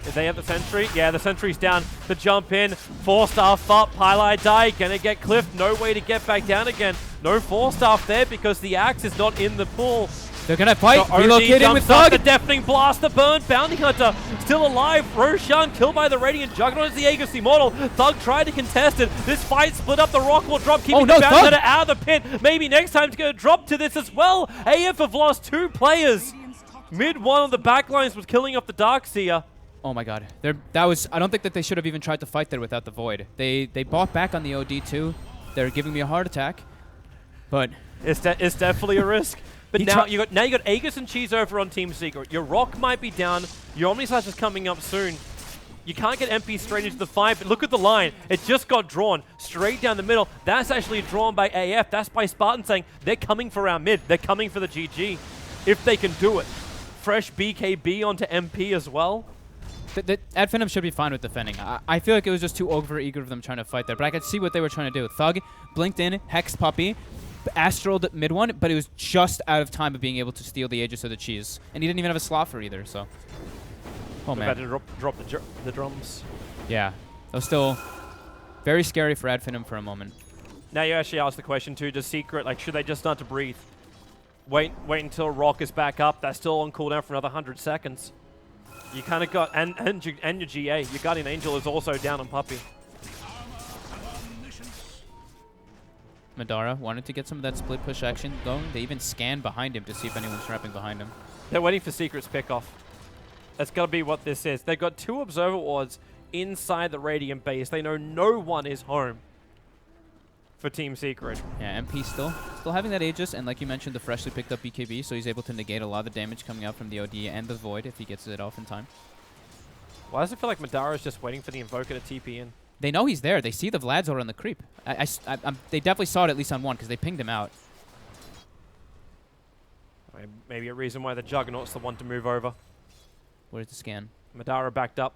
If they have the sentry, yeah, the sentry's down. The jump in, 4-staff up, Pieliedie gonna get clipped, no way to get back down again. No 4-staff there because the axe is not in the pool. They're gonna fight, relocating with Thug. The deafening blast, the burn, Bounty Hunter still alive. Roshan killed by the Radiant Juggernaut as the Aegis Immortal. Thug tried to contest it. This fight split up, the rock will drop, keeping the Bounty Hunter out of the pit. Maybe next time it's gonna drop to this as well. AF have lost 2 players. MidOne on the backlines was killing off the Darkseer. Oh my God, I don't think that they should have even tried to fight there without the Void. They bought back on the OD too. They're giving me a heart attack, but it's definitely a risk. But now you got Aegis and Cheese over on Team Secret. Your rock might be down. Your Omni Slash is coming up soon. You can't get MP straight into the fight, but look at the line. It just got drawn straight down the middle. That's actually drawn by AF. That's by Spartan saying they're coming for our mid. They're coming for the GG. If they can do it. Fresh BKB onto MP as well. Ad Finem should be fine with defending. I feel like it was just too over-eager of them trying to fight there, but I could see what they were trying to do. Thug blinked in, Hex Puppey, Astraled at MidOne, but it was just out of time of being able to steal the Aegis of the Cheese. And he didn't even have a slot for either, so. Oh, man. About to drop the drums. Yeah. That was still very scary for Ad Finem for a moment. Now you actually asked the question, too. Does Secret, should they just start to breathe? Wait until Rock is back up. That's still on cooldown for another 100 seconds. You kind of got, and your GA, your Guardian Angel is also down on Puppey. Madara wanted to get some of that split push action going. They even scanned behind him to see if anyone's trapping behind him. They're waiting for Secret's pickoff. That's got to be what this is. They've got 2 Observer Wards inside the Radiant base. They know no one is home for Team Secret. Yeah, MP still having that Aegis, and like you mentioned, the freshly picked up BKB, so he's able to negate a lot of the damage coming out from the OD and the Void if he gets it off in time. Why does it feel like Madara is just waiting for the Invoker to TP in? They know he's there. They see the Vlad's over on the creep. They definitely saw it at least on one because they pinged him out. Maybe a reason why the Juggernaut's the one to move over. Where's the scan? Madara backed up.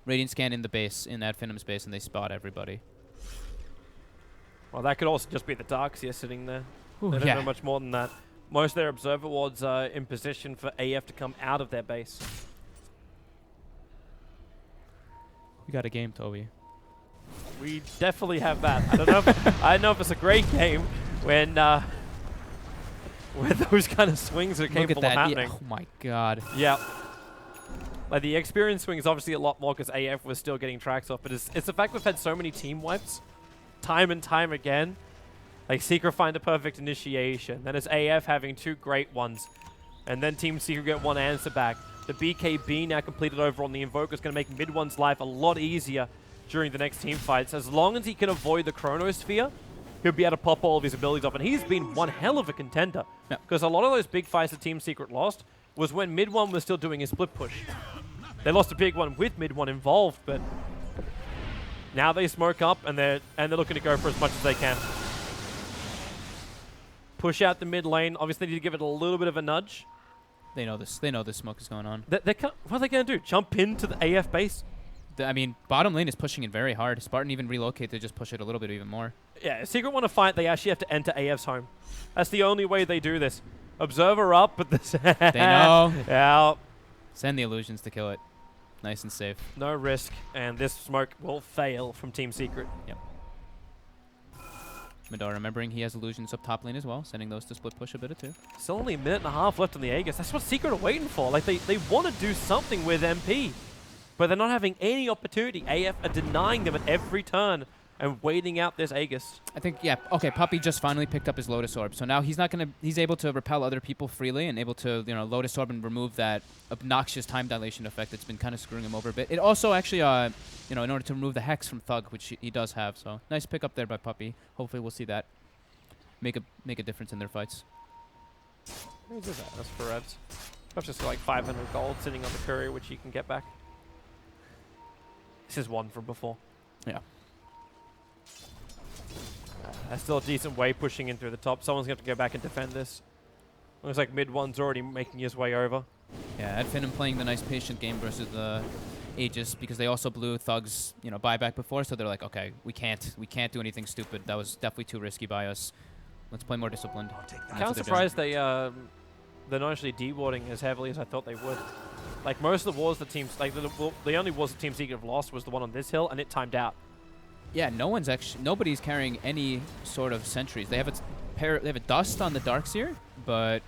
Radiant scan in the base, in Ad Finem's base, and they spot everybody. Well, that could also just be the Darkseer sitting there. They don't yeah. know much more than that. Most of their observer wards are in position for AF to come out of their base. We got a game, Toby. We definitely have that. I don't know. I don't know if it's a great game when those kind of swings are Look capable at of that. happening. Oh my god. Yeah. Like the experience swing is obviously a lot more because AF was still getting tracks off, but it's the fact we've had so many team wipes, time and time again. Like Secret find a perfect initiation, then it's AF having 2 great ones, and then Team Secret get 1 answer back. The BKB now completed over on the Invoker is going to make MidOne's life a lot easier during the next team fights. As long as he can avoid the Chronosphere, he'll be able to pop all of his abilities off, and he's been one hell of a contender. Because a lot of those big fights that Team Secret lost was when MidOne was still doing his split push. They lost a big one with MidOne involved, but now they smoke up and they're looking to go for as much as they can. Push out the mid lane. Obviously, they need to give it a little bit of a nudge. They know this. They know this smoke is going on. What are they going to do? Jump into the AF base? I mean, bottom lane is pushing it very hard. Spartan even relocate to just push it a little bit even more. Yeah, if Secret want to fight, they actually have to enter AF's home. That's the only way they do this. Observer up, but this... They know. Yeah. Send the illusions to kill it. Nice and safe. No risk, and this smoke will fail from Team Secret. Yep. Madara remembering he has illusions up top lane as well, sending those to split push a bit of too. Still only a minute and a half left on the Aegis. That's what Secret are waiting for. Like, they want to do something with MP, but they're not having any opportunity. AF are denying them at every turn and waiting out this Aegis. I think, yeah, okay, Puppey just finally picked up his Lotus Orb, so now he's able to repel other people freely and able to, you know, Lotus Orb and remove that obnoxious time dilation effect that's been kind of screwing him over a bit. It also actually, you know, in order to remove the Hex from Thug, which he does have, so nice pick up there by Puppey. Hopefully we'll see that make a difference in their fights. Let me do that. That's Forev's. I've just got like 500 gold sitting on the courier, which you can get back. This is 1 from before. Yeah. That's still a decent wave pushing in through the top. Someone's going to have to go back and defend this. Looks like MidOne's already making his way over. Yeah, Finem playing the nice patient game versus the Aegis because they also blew Thug's, you know, buyback before, so they're like, okay, we can't do anything stupid. That was definitely too risky by us. Let's play more disciplined. I'm kind of surprised they're not actually dewarding as heavily as I thought they would. Like most of the wars that teams, like the only wars that Team Secret have lost was the one on this hill, and it timed out. Yeah, nobody's carrying any sort of sentries. They have a dust on the Darkseer, but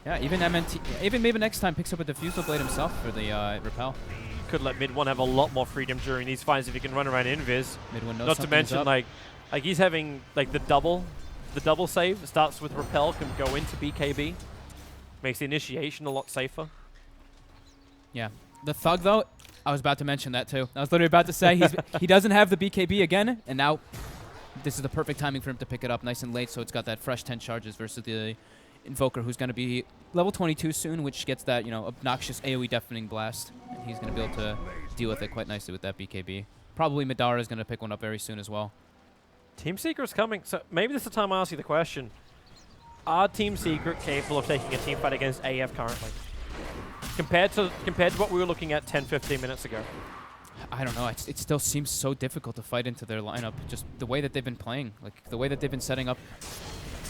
yeah, even MNT, even maybe next time picks up a Diffusal Blade himself for the repel. Could let MidOne have a lot more freedom during these fights if he can run around Invis. MidOne knows Not to mention up. like he's having like the double save. It starts with repel, can go into BKB, makes the initiation a lot safer. Yeah, the Thug though. I was about to mention that too. I was literally about to say he doesn't have the BKB again, and now this is the perfect timing for him to pick it up nice and late, so it's got that fresh 10 charges versus the Invoker, who's going to be level 22 soon, which gets that, you know, obnoxious AoE deafening blast, and he's going to be able to deal with it quite nicely with that BKB. Probably Madara is going to pick one up very soon as well. Team Secret's coming, so maybe this is the time I ask you the question. Are Team Secret capable of taking a team fight against AF currently? Compared to what we were looking at 10-15 minutes ago. I don't know. It still seems so difficult to fight into their lineup. Just the way that they've been playing, like the way that they've been setting up.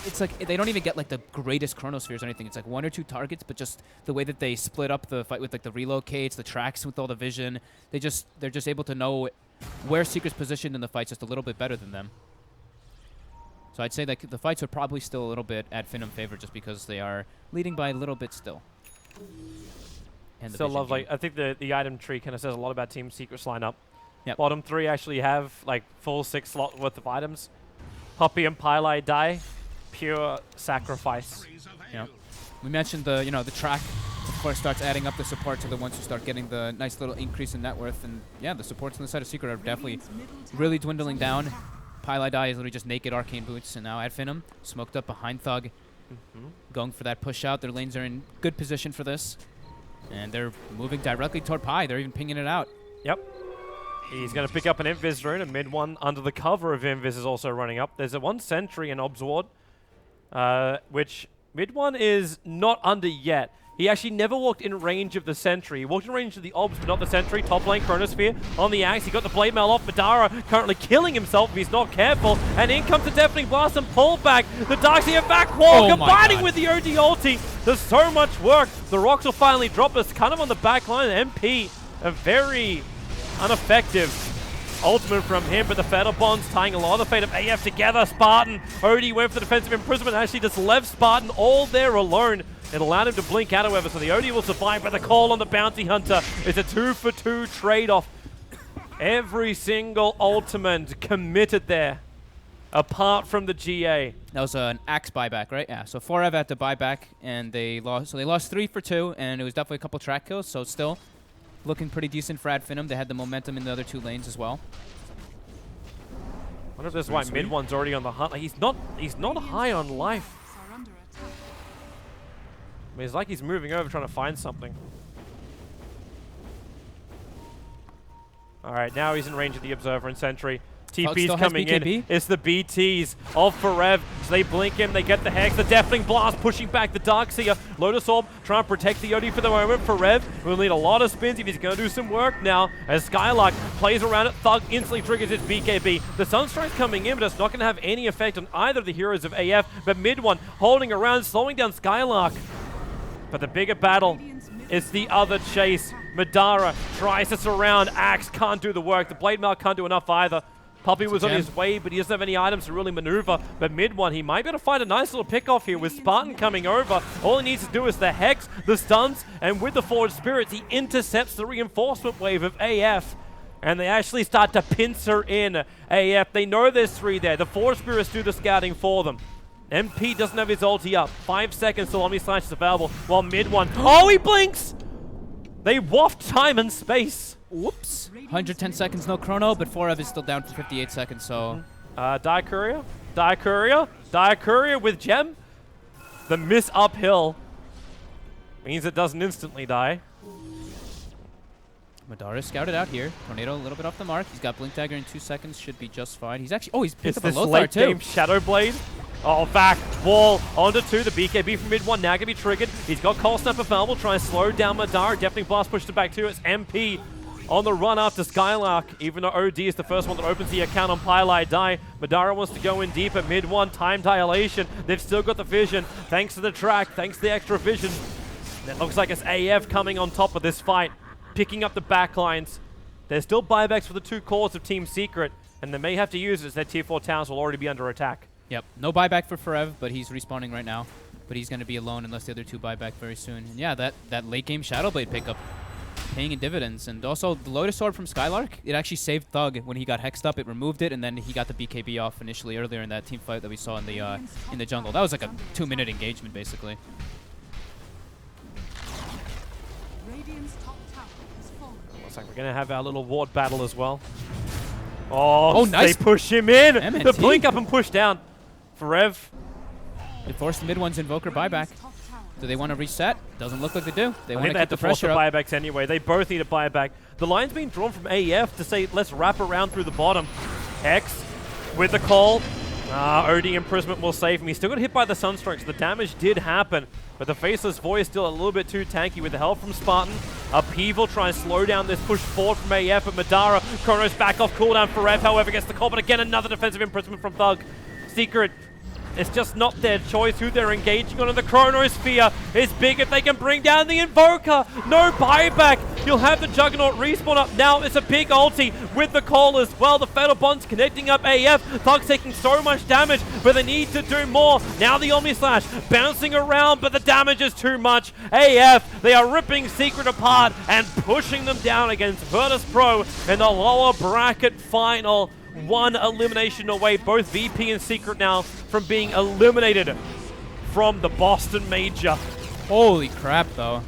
It's like they don't even get like the greatest chronospheres or anything. It's like 1 or 2 targets, but just the way that they split up the fight with like the relocates, the tracks with all the vision. They're just able to know where Secret's positioned in the fight just a little bit better than them. So I'd say that the fights are probably still a little bit at Finem favor just because they are leading by a little bit still. And Still love, like, I think the item tree kind of says a lot about Team Secret's lineup. Yep. Bottom 3 actually have like full 6 slot worth of items. Puppey and AF.Maybe, pure sacrifice. Yeah. We mentioned the track, of course, starts adding up the support to the ones who start getting the nice little increase in net worth, and yeah, the supports on the side of Secret are definitely really dwindling down. AF.Maybe is literally just naked arcane boots, and now at Finem, smoked up behind Thug, going for that push out. Their lanes are in good position for this. And they're moving directly toward Pi. They're even pinging it out. Yep. He's going to pick up an Invis rune, and MidOne under the cover of Invis is also running up. There's a 1 sentry in Obs Ward, which MidOne is not under yet. He actually never walked in range of the sentry. He walked in range of the obs, but not the sentry. Top lane, Chronosphere on the axe. He got the blade mail off. Madara currently killing himself if he's not careful. And in comes the Deafening Blast and pull back. The Darkseer back wall combining with the OD ulti. There's so much work. The rocks will finally drop us kind of on the back line. MP, a very ineffective ultimate from him, but the Fatal Bonds tying a lot of the fate of AF together. Spartan, OD went for the defensive imprisonment, actually just left Spartan all there alone. It allowed him to blink out, however, so the OD will survive, but the call on the Bounty Hunter is a 2-for-2 trade-off. Every single ultimate committed there, apart from the GA. That was an axe buyback, right? Yeah, so Forev had to buy back, and they lost. So they lost 3 for 2, and it was definitely a couple track kills, so still looking pretty decent for Finem. They had the momentum in the other 2 lanes as well. I wonder if this is why MidOne's already on the hunt. Like, he's not high on life. Are under attack. I mean, it's like he's moving over trying to find something. All right, now he's in range of the Observer and Sentry. TP's coming in. It's the BTs of Forev. So they blink him, they get the Hex. The Deafening Blast pushing back the Darkseer. Lotus Orb trying to protect the OD for the moment. Forev will need a lot of spins if he's going to do some work now. As Skylark plays around it, Thug instantly triggers his BKB. The Sunstrike's coming in, but it's not going to have any effect on either of the heroes of AF. But MidOne holding around, slowing down Skylark. But the bigger battle is the other chase. Madara tries to surround. Axe can't do the work. The Blade Mail can't do enough either. Puppey was on his way, but he doesn't have any items to really maneuver. But MidOne, he might be able to find a nice little pick-off here with Spartan coming over. All he needs to do is the Hex, the stuns, and with the Forward Spirits, he intercepts the reinforcement wave of AF. And they actually start to pincer in AF. They know there's 3 there. The Forward Spirits do the scouting for them. MP doesn't have his ulti up. 5 seconds till Omni-Slash is available, while MidOne, oh, he blinks! They waft time and space. Whoops. 110 seconds, no chrono, but Forev is still down for 58 seconds, so... Die Courier with Gem. The miss uphill means it doesn't instantly die. Madara scouted out here. Tornado a little bit off the mark. He's got Blink Dagger in 2 seconds, should be just fine. He's actually... Oh, he's picked up a Lothar, late too. game Shadow Blade. Oh, back, wall, onto 2. The BKB from MidOne now going to be triggered. He's got Cold Snap available, trying to slow down Madara. Deafening Blast pushed it back too. It's MP on the run after Skylark, even though OD is the first one that opens the account on Pieliedie. Madara wants to go in deep at MidOne. Time dilation. They've still got the vision. Thanks to the track, thanks to the extra vision. It looks like it's AF coming on top of this fight, picking up the backlines. There's still buybacks for the 2 cores of Team Secret, and they may have to use it as their tier 4 towns will already be under attack. Yep, no buyback for Forev, but he's respawning right now. But he's going to be alone unless the other 2 buy back very soon. And yeah, that late game Shadow Blade pickup paying in dividends. And also the Lotus Orb from Skylark, it actually saved Thug when he got hexed up. It removed it, and then he got the BKB off initially earlier in that team fight that we saw in the jungle. That was like a 2-minute engagement, basically. Radiant's top tower has fallen. Looks like we're going to have our little ward battle as well. Oh, nice. They push him in. MNT. The blink up and push down. Forev. They forced the MidOne's Invoker buyback. Top tower. Do they want to reset? Doesn't look like they do. They I want think to they keep have the to force the pressure up. buybacks anyway. They both need a buyback. The line's being drawn from AF to say, let's wrap around through the bottom. X with the call. OD Imprisonment will save him. He still got hit by the Sunstrike, so the damage did happen. But the Faceless Void is still a little bit too tanky with the help from Spartan. Upheaval trying to slow down this push forward from AF, but Madara. Chrono's back off cooldown. Forev, however, gets the call, but again, another defensive imprisonment from Thug. Secret, it's just not their choice who they're engaging on, and the Chronosphere is big if they can bring down the Invoker. No buyback. You'll have the Juggernaut respawn up now. It's a big ulti with the call as well. The Fatal Bonds connecting up AF. Thug's taking so much damage, but they need to do more. Now the Omni-Slash bouncing around, but the damage is too much. AF, they are ripping Secret apart and pushing them down against Virtus Pro in the lower bracket final. 1 elimination away, both VP and Secret now from being eliminated from the Boston Major. Holy crap, though.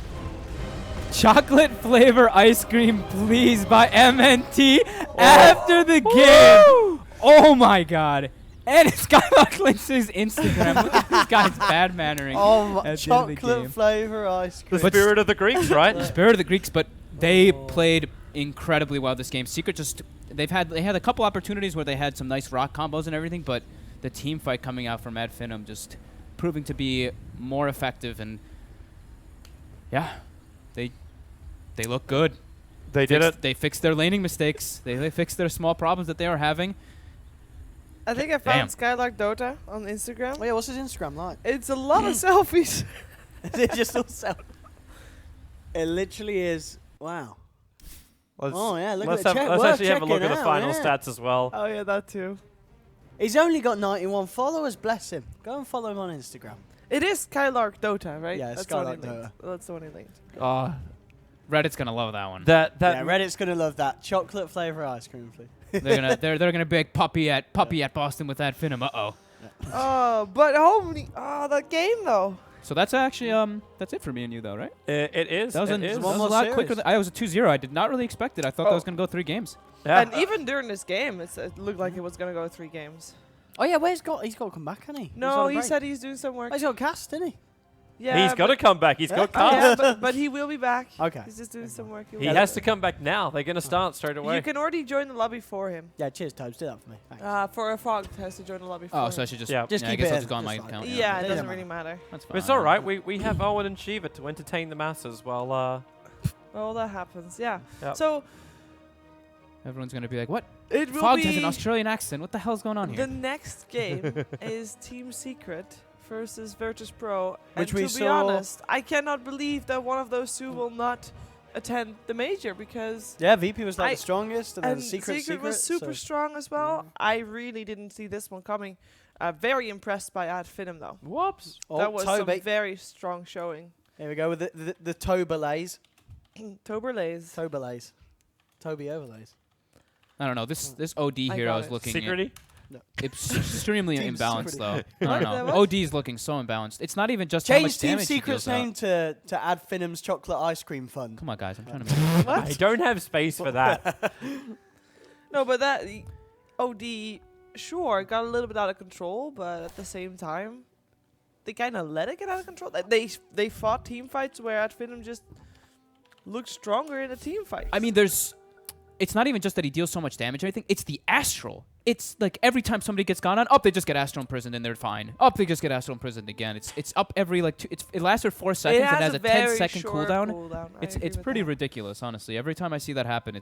Chocolate flavor ice cream, please, by MNT after the game. Oh my god. And Skylark links his Instagram. Look at this guy's bad mannering. Oh, chocolate flavor ice cream. The spirit of the Greeks, right? The spirit of the Greeks, but they played incredibly well this game. Secret just they had a couple opportunities where they had some nice rock combos and everything, but the team fight coming out from Finem just proving to be more effective, and Yeah, they look good. They did it. They fixed their laning mistakes. They fixed their small problems that they were having. I think I found Skylark Dota on Instagram. Oh yeah, what's his Instagram like? It's a lot of selfies. Is it just all self? It literally is. Wow. Oh yeah, look at the check. Let's actually have a look at the final stats as well. Oh yeah, that too. He's only got 91 followers. Bless him. Go and follow him on Instagram. It is Skylark Dota, right? Yeah, that's the one he Skylark linked. That's the one he linked. Reddit's gonna love that one. That Yeah, Reddit's gonna love that chocolate flavor ice cream, please. they're gonna beg Puppey at Boston with that Finem. Oh, but holy, that game though. So that's actually that's it for me and you though, right? It is. That was, it is. that was a lot quicker. I was a 2-0. I did not really expect it. I thought that was gonna go 3 games. Yeah. And even during this game, it looked like it was gonna go 3 games. Oh yeah, he's got to come back, hasn't he? No, he said he's doing some work. Oh, he's got cast, didn't he? Yeah, He's got to come back. He's got yeah, cast. but he will be back. Okay. He's just doing some work. He has to come back now. They're going to start straight away. You can already join the lobby for him. Yeah, cheers, Tobes. Do that for me. Thanks. For a frog has to join the lobby for Oh, him. so I should just Yeah. Just I keep guess it I'll in, just go on my just like- account. Yeah, it doesn't doesn't matter. really matter. That's fine. But it's all right. We have Owen and Shiva to entertain the masses while. Well, that happens. Yeah. Yep. So Everyone's gonna be like, "What? it will Fog be has an Australian accent. What the hell's going on the here?" next game is Team Secret versus Virtus Pro. Which and we to be saw- honest, I cannot believe that one of those two will not attend the major because Yeah, VP was like I- the strongest, and then and Secret was super strong as well. I really didn't see this one coming. Very impressed by Finem though. Whoops. Oh, That was Toby. some very strong showing. Here we go with the Tobelays. Toberlays. Tobelays. Toby overlays. I don't know. This OD I hero got is it. looking Secrety? extremely Team imbalanced Secret. though. I don't What? know. OD is looking so imbalanced. It's not even just how Change much Team damage he Secret's deals out. name to add Finem's chocolate ice cream fun. Come on, guys. I'm trying to. I don't have space for that. No, but that OD sure got a little bit out of control, but at the same time, they kind of let it get out of control. They fought team fights where Finem just looked stronger in a team fight. I mean, it's not even just that he deals so much damage or anything. It's the astral. It's like every time somebody gets gone on, they just get astral imprisoned and they're fine. They just get astral imprisoned again. It's up every like it lasts for 4 seconds and has a 10-second cooldown. It's pretty ridiculous, honestly. Every time I see that happen,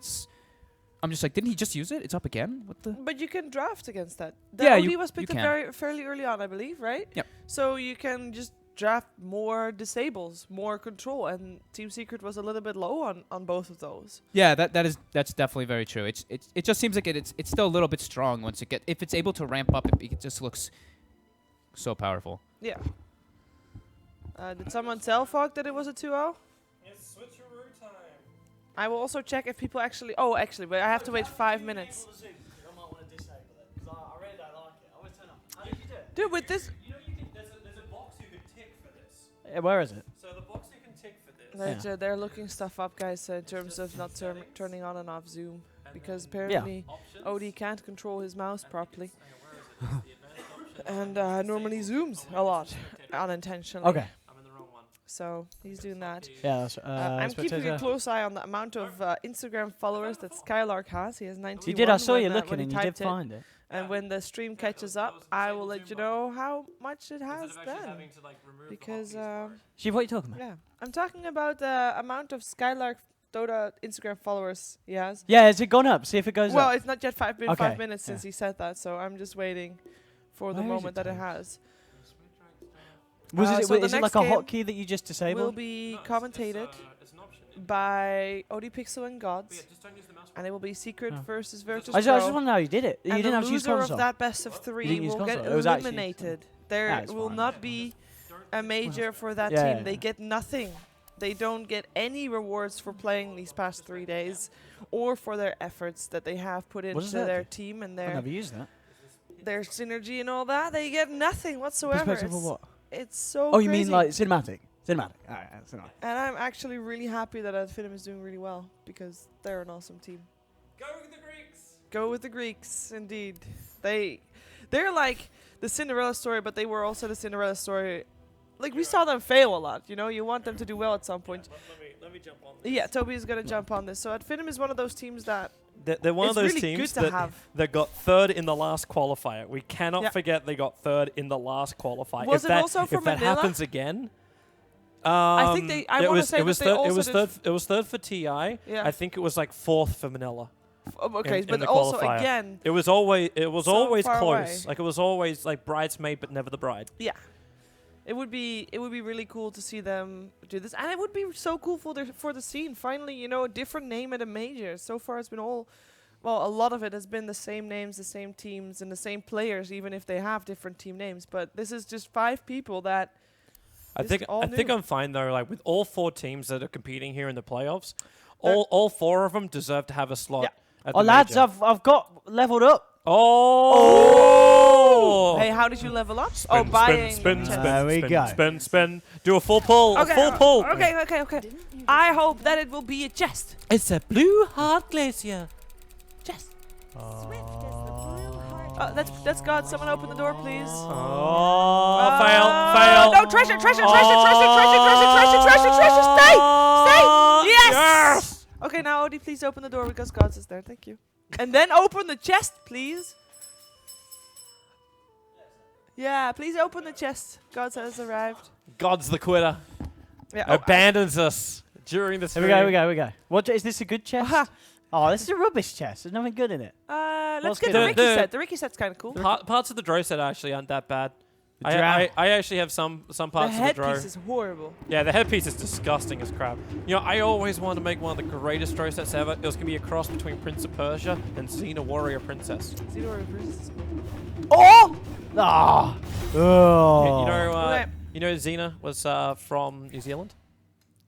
I'm just like, didn't he just use it? It's up again? What the? But you can draft against that. The Yeah, OD you was picked up can. fairly early on, I believe, right? Yep. So you can just draft more disables, more control, and Team Secret was a little bit low on both of those. Yeah, that's definitely very true. It just seems like it's still a little bit strong once if it's able to ramp up, it just looks so powerful. Yeah. Did someone tell Fog that it was a 2-0? It's switcheroo time. I will also check if people actually... Oh, actually, but I have to wait 5 minutes. Dude, with this... You know, there's a box you can tick for this. Where is it? So the box you can tick for this. They're looking stuff up, guys, in terms of not turning on and off Zoom. Because apparently OD can't control his mouse properly. And normally zooms a lot, unintentionally. Okay. I'm in the wrong one. So he's doing that. Yeah, that's, I'm keeping a Spectator. close eye on the amount of Instagram followers that Skylark has. He has 91. You did. I saw you when, looking, when he and you did typed it. find it. And when the stream catches up, I will let you know how much it has Instead of actually then. having to like remove Because, the hotkeys Shiv, what are you talking about? yeah. I'm talking about the amount of Skylark Dota Instagram followers he has. Yeah, has it gone up? See if it goes Well, up. it's not yet 5 Okay, minutes since yeah. he said that, so I'm just waiting for the Where is moment it, that it Tom? has. Was so is the it like next a game hotkey that you just Will disabled? be No, commentated it's an option. by OD Pixel and But yeah, Gods, just don't use the mouse. and it will be Secret Oh. versus Virtus I just Pro. want to know how you did it. You And didn't the have to use loser console. of that best of You 3 didn't use will get console. It was actually- eliminated. There That's will fine. not be a major for that Yeah, team. yeah. They get nothing. They don't get any rewards for playing these past 3 days, or for their efforts that they have put into does that their do? team and I their never used that. synergy and all that. They get nothing whatsoever. Perspective of what? It's so Oh, you crazy. mean like cinematic? Cinematic. Alright, cinematic. And I'm actually really happy that Finem is doing really well, because they're an awesome team. Go with the Greeks. Go with the Greeks, indeed. They're like the Cinderella story, but they were also the Cinderella story. Like, we saw them fail a lot, you know? You want them to do well at some point. Let me jump on this. Yeah, Toby is going to jump on this. So Finem is one of those teams that They're one it's of those really teams good to have. that got third in the last qualifier. We cannot Yeah. forget they got third in the last qualifier. Was if it that, also for if that Manila? happens again, I think they. I it want to was say it was that they third, also it was did third it was third for TI. Yeah. I think it was like fourth for Manila. Okay, in but the also qualifier. again, It was always So always far close. away. Like it was always like bridesmaid, but never the bride. yeah, it would be really cool to see them do this, and it would be so cool for the scene. Finally, you know, a different name at a major. So far, it's been a lot of it has been the same names, the same teams, and the same players, even if they have different team names. But this is just 5 people that. I Just all think new. I'm fine though. Like with all 4 teams that are competing here in the playoffs, all 4 of them deserve to have a slot. Yeah. At Oh, the lads, major. I've got leveled up. Oh! Hey, how did you level up? Spin, buying. spin, chests. There we spin, go. spin, spin. Do a full pull. Okay, a full pull. Okay. I hope that it will be a chest. It's a blue heart glacier. Chest. That's God. Someone open the door, please. Oh, fail. No, treasure. Stay. Yes. Okay, now Odie, please open the door because God's is there. Thank you. And then open the chest, please. Yeah, please open the chest. God has arrived. God's the quitter. Yeah. Abandons us during the stream. Here we go. What is this a good chest? Aha. Oh, this is a rubbish chest. There's nothing good in it. Let's What's get good? the Ricky set. The Ricky set's kind of cool. Parts of the draw set actually aren't that bad. The drow. I actually have some The parts of the draw. headpiece is horrible. Yeah, the headpiece is disgusting as crap. You know, I always wanted to make one of the greatest draw sets ever. It was going to be a cross between Prince of Persia and Xena Warrior Princess. Zero reverses is cool. Oh! Ah! Oh. Right. You know Xena was from New Zealand?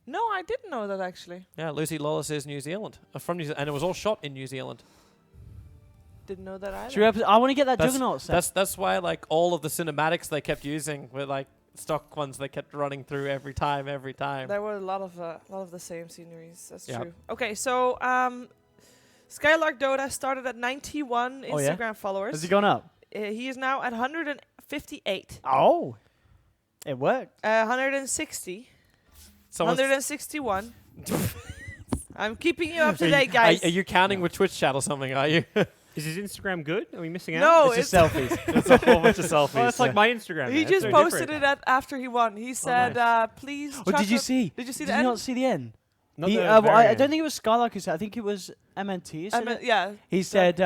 No, I didn't know that actually. Yeah, Lucy Lawless is New Zealand. From New Zealand, and it was all shot in New Zealand. Didn't know that either. Should we I want to get that That's- Juggernaut set. That's why like all of the cinematics they kept using were like stock ones they kept running through every time. There were a lot of the same sceneries. That's Yep. true. Okay, so Skylark Dota started at 91 Oh, yeah? Instagram followers. Has he gone up? He is now at 158. Oh. It worked. 160. Someone's 161. I'm keeping you up to date, guys. Are you counting with Twitch chat or something? Are you? Is his Instagram good? Are we missing out? No, It's just selfies. It's a whole bunch of selfies. Well, it's like my Instagram. he man. just It's so posted different. it after he won. He said, "Please." Oh, did you chocolate- see? Did you see Did the you end? not see the end? Not He, the I very don't end. think it was Skylark who said. I think it was MNT. who said it. Yeah. He said,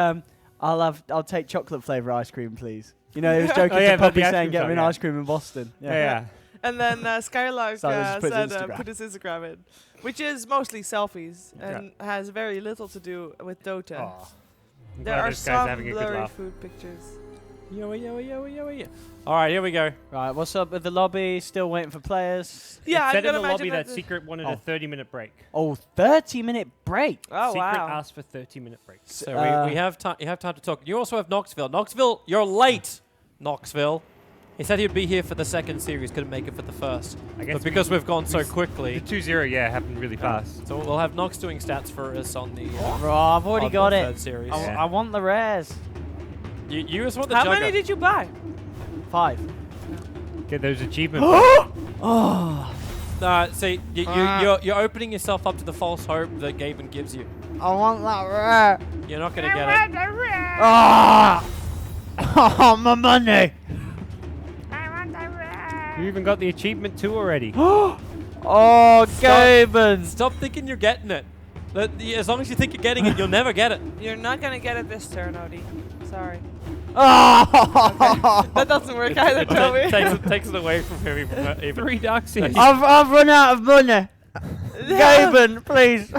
"I'll take chocolate flavor ice cream, please." You know, he was joking Oh, yeah, to about the Puppey ice saying, cream "Get shop, me an yeah. ice cream in Boston." Yeah. And then Skylark So just put his said Instagram. put his Instagram in, which is mostly selfies and has very little to do with Dota. Aw. I'm There glad are those guys are some having a good blurry laugh. food pictures. Yo. All right, here we go. Right, what's up with the lobby? Still waiting for players. Yeah, It I'm said in gonna the imagine lobby that Secret wanted Oh. a 30-minute break. Oh, 30-minute break. Oh Secret wow! asked for 30-minute breaks. So Uh, we have time. You have time to talk. You also have Knoxville. Knoxville, you're late. Knoxville. He said he'd be here for the second series. Couldn't make it for the first. I guess But because we've gone so The quickly, 2-0, yeah, happened really fast. so we'll have Knox doing stats for us on the. Bro, I've already on got the it. third series. Yeah. I want the rares. You just want the How Jugger. many did you buy? 5. Get those achievements. Oh, See, you're opening yourself up to the false hope that Gaben gives you. I want that rare. You're not gonna get it. Ah! Oh, my money. You even got the achievement too already. Oh, Gaben. Stop thinking you're getting it. As long as you think you're getting it, you'll never get it. You're not gonna get it this turn, Odie. Sorry. Oh. That doesn't work either, Toby. takes it away from him even. 3 dark seas. I've run out of money. Gaben, please.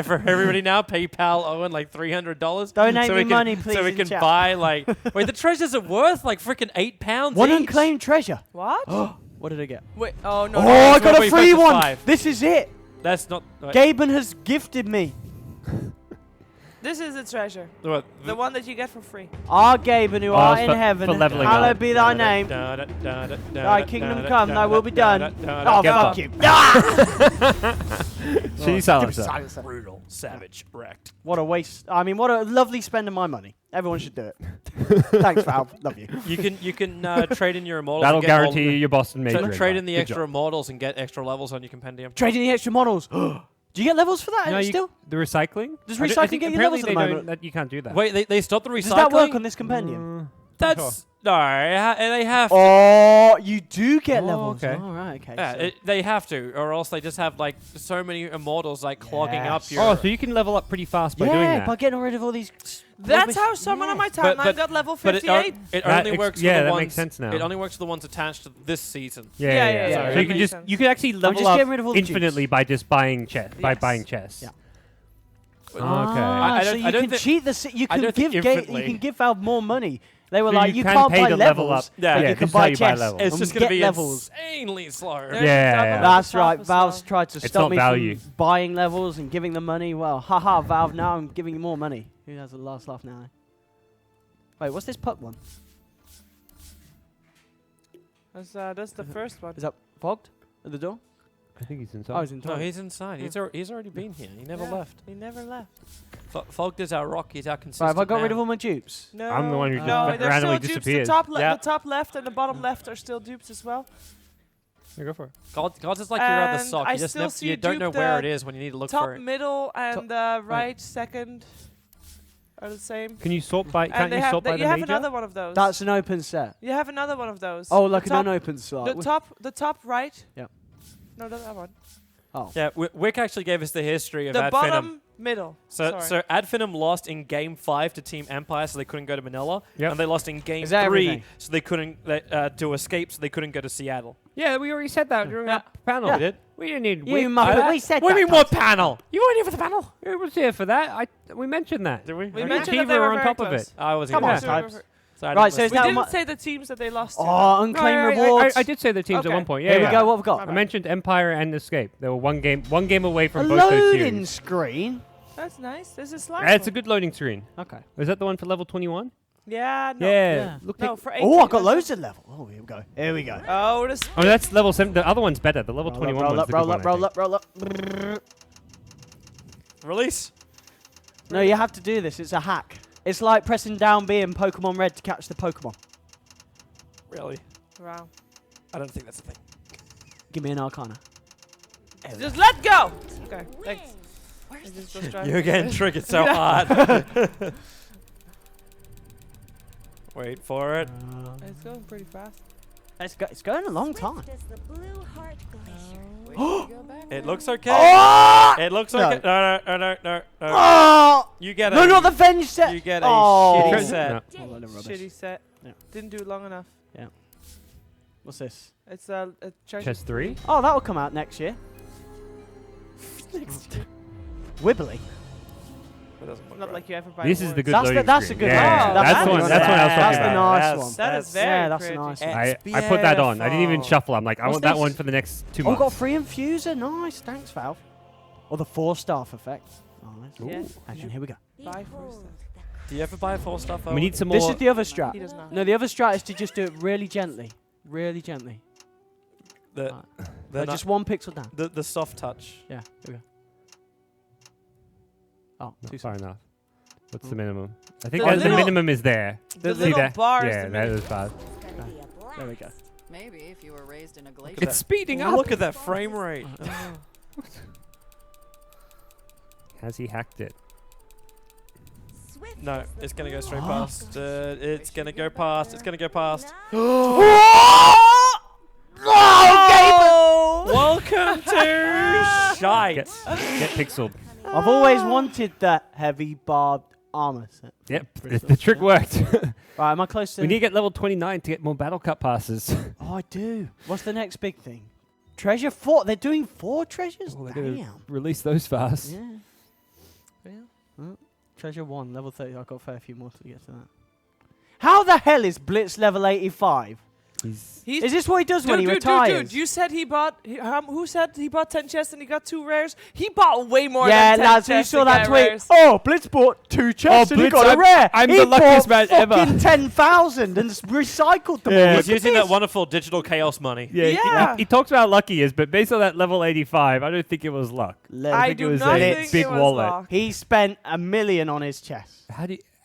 For everybody now, PayPal Owen like $300. Donate so me we can, money, please, So we in can chat. buy like. Wait, the treasures are worth like freaking £8 One each. unclaimed treasure. What? What did I get? Wait. Oh no. Oh, no. I it's got what a we free purchased one. 5. This is it. That's not. Wait, Gaben has gifted me. This is the treasure. what, The one that you get for free. Our Gaben who Oh, art it's in for heaven, leveling hallowed up. be thy name. Thy kingdom come, thy will be done. Oh, Get fuck fucked. you. Ah! She silencer. brutal, savage, wrecked. What a waste. I mean, what a lovely spend of my money. Everyone should do it. Thanks, Val. Love you. You can trade in your immortals. That'll and get all guarantee you your Boston Major. Trade in the Good extra job. immortals and get extra levels on your compendium. Trading the extra models. Do you get levels for that No, still? the recycling? Does I recycling think get you apparently levels at they the don't- moment? that you can't do that. Wait, they stopped the recycling. Does that work on this compendium? That's No, they have to. Oh, you do get levels. okay. All right, okay. Yeah, so- they have to, or else they just have like so many immortals like clogging up Yes. your. Oh, so you can level up pretty fast by doing yeah, that. by getting rid of all these. That's how someone on my But- timeline got level But 58. it That only works for yeah, the that ones. makes sense now. It only works for the ones attached to this season. Yeah, So that you can makes just sense. you can actually level just up getting rid of all the infinitely juice. by just buying chests. By Yes. buying chests. Yeah. Okay. Ah, I so don't- you I don't can thi- cheat the. You I can don't give think you infinitely. can give Valve more money. They were So like, you you can can't pay buy to level levels, up. Yeah, but yeah, you this can is how buy you buy chests. levels. It's and just gonna get be levels. insanely slow. They're Yeah, double yeah. the That's top right. as Valve's well. tried to It's stop not me value. from buying levels and giving them money. Well, haha, Valve. Now I'm giving you more money. Who has the last laugh now? Wait, what's this pup one? That's the first one. Is that fogged at the door? I think he's inside. Oh, he's in No, toilet. he's inside. He's already been here. He never Yeah, left. He never left. Fogged is our rock. He's our Right, consistent. have I got rid man. of all my dupes? No, I'm the one who just no, randomly they're still dupes. disappeared. Yeah. The top left and the bottom left are still dupes as well. Yeah, go for it. God's is like your other And sock. I You just still see you a don't know dupe where it the is when you need to look Top, for it. middle, and right second are the same. Can you sort by? And Can't they you have sort by you the have major? another one of those. That's an open set. You have another one of those. Oh, like the an top, unopened slot. the top right. Yep. No, not that one. Oh. Yeah, Wick actually gave us the history of The Ad Finem. bottom middle. So Sorry. Ad Finem lost in game 5 to Team Empire, so they couldn't go to Manila, Yep. and they lost in game Is that 3, everything? so they couldn't to escape, so they couldn't go to Seattle. Yeah, we already said that during Yeah. that panel. Yeah. We did. We didn't need. You we, muppet, we said What do you that. mean what panel? You weren't here for the panel. I was here for that. We mentioned that. Did we? We Okay. mentioned that Kiva they were on very top of close. it. I was Come here. on, So we types. were- So I Right, didn't so listen. it's We now didn't my- say the teams that they lost to. Oh, unclaimed rewards. I did say the teams at Okay. one point. Yeah, Here we yeah. go. What we've got? I mentioned Empire and Escape. They were one game away A from both those loading series. screen. That's nice. This is slime. It's a good loading screen. Okay. Was that the one for level 21? Yeah. No. Yeah. Look. No, for 18. Oh, I got that's loads it. of level. Oh, here we go. Here we go. Oh, this. Oh, that's level 7. The other one's better. The level 21 roll one's up, the roll good up, one, roll I up, roll up. Release. No, you have to do this. It's a hack. It's like pressing down B in Pokemon Red to catch the Pokemon. Really? Wow. I don't think that's a thing. Give me an Arcana. Just let go. Okay. Thanks. I just was trying You're to- getting triggered so hard. Wait for it. It's going pretty fast. It's going a long time. It looks okay. Oh! It looks No. okay. No. Oh! You get No, a. not the Venge set. You get a Oh. shitty set. No. Shitty set. Yeah. Didn't do long enough. What's this? It's a treasure. Chest 3? Oh, that will come out next year. Wibbly. It doesn't look Not right. like you ever buy. This is the more. good That's loading that's a screen. good Yeah, one. that's That's the one. nice. That's what I was That's talking the about. nice That's- one. That is very Yeah, that's a pretty. nice one. I put that on. I didn't even SPF. shuffle. I'm like, I What's want that this? one for the next 2 Oh, months. got free infuser. Nice. Thanks, Valve. Or the 4-star effect. Nice. Yeah. And then here we go. Buy first. Do you ever buy 4 stuff? We need some more. This is the other strat. He does not. No, the other strat is to just do it really gently. Really gently. the, Right. the, Like just 1 pixel down. the soft touch. Yeah, here we go. Oh, Not too far soft. enough. What's the minimum? I think The the little- minimum is there. The See little there? bar is Yeah, the that minute. is fast. There we go. Maybe if you were raised in a glacier. It's speeding Oh, up. look at that frame rate. Has he hacked it? No, it's gonna go straight past. It's gonna go past. It's gonna go past. Welcome to shite. Get pixeled. I've always wanted that heavy barbed armor set. Yep, the trick worked. Right, am I close to... We need to get level 29 to get more battle cut passes. Oh, I do. What's the next big thing? Treasure 4. They're doing 4 treasures? Oh, they're gonna Damn. Release those fast. Yeah. Yeah. Treasure 1, level 30. I've got a fair few more to get to that. How the hell is Blitz level 85? He's Is this what he does when he dude, retires? Dude, you said he bought. Who said he bought 10 chests and he got 2 rares? He bought way more Yeah, than 10 lads, you chests saw to that get tweet. rares. Oh, Blitz bought 2 chests and he Blitz, got a I'm- rare. I'm he the luckiest bought man ever. fucking 10,000 and recycled them. Yeah. all. He's Look at using that this. wonderful digital chaos money. Yeah, Yeah. he talks about how lucky he is, but based on that level 85, I don't think it was luck. I think it do was not a think big it was wallet. luck. He spent $1 million on his chest.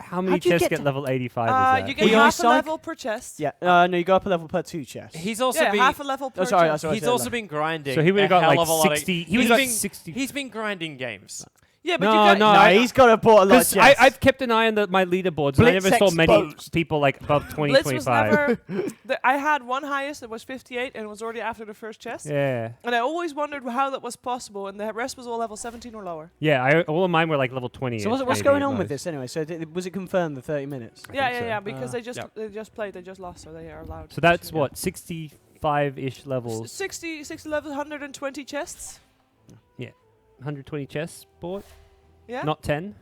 How many How'd you chests get get to- level 85 is that? You get He half a recyc- level per chest. Yeah, no, you go up a level per 2 chests. He's also Yeah, been. half a level per Oh, sorry, chest. sorry. He's also been grinding. So he would have a got hell like of a lot of- 60. He he's would have got been- 60. He's been grinding games. Yeah, but No, you got no, No, he's got to bought a lot of Because chests. I've kept an eye on my leaderboards, and I Blitz never saw many exposed. people like above 20, Blitz was 25. never. I had one highest that was 58, and it was already after the first chest. Yeah. And I always wondered how that was possible, and the rest was all level 17 or lower. Yeah, all of mine were like level 20. So what's going on with this anyway? So was it confirmed the 30 minutes? Yeah, because Ah. they just played, they just lost, so they are allowed. So that's Yeah. what, 65-ish levels, 60 levels, 120 chests. 120 chests bought, Yeah. not 10.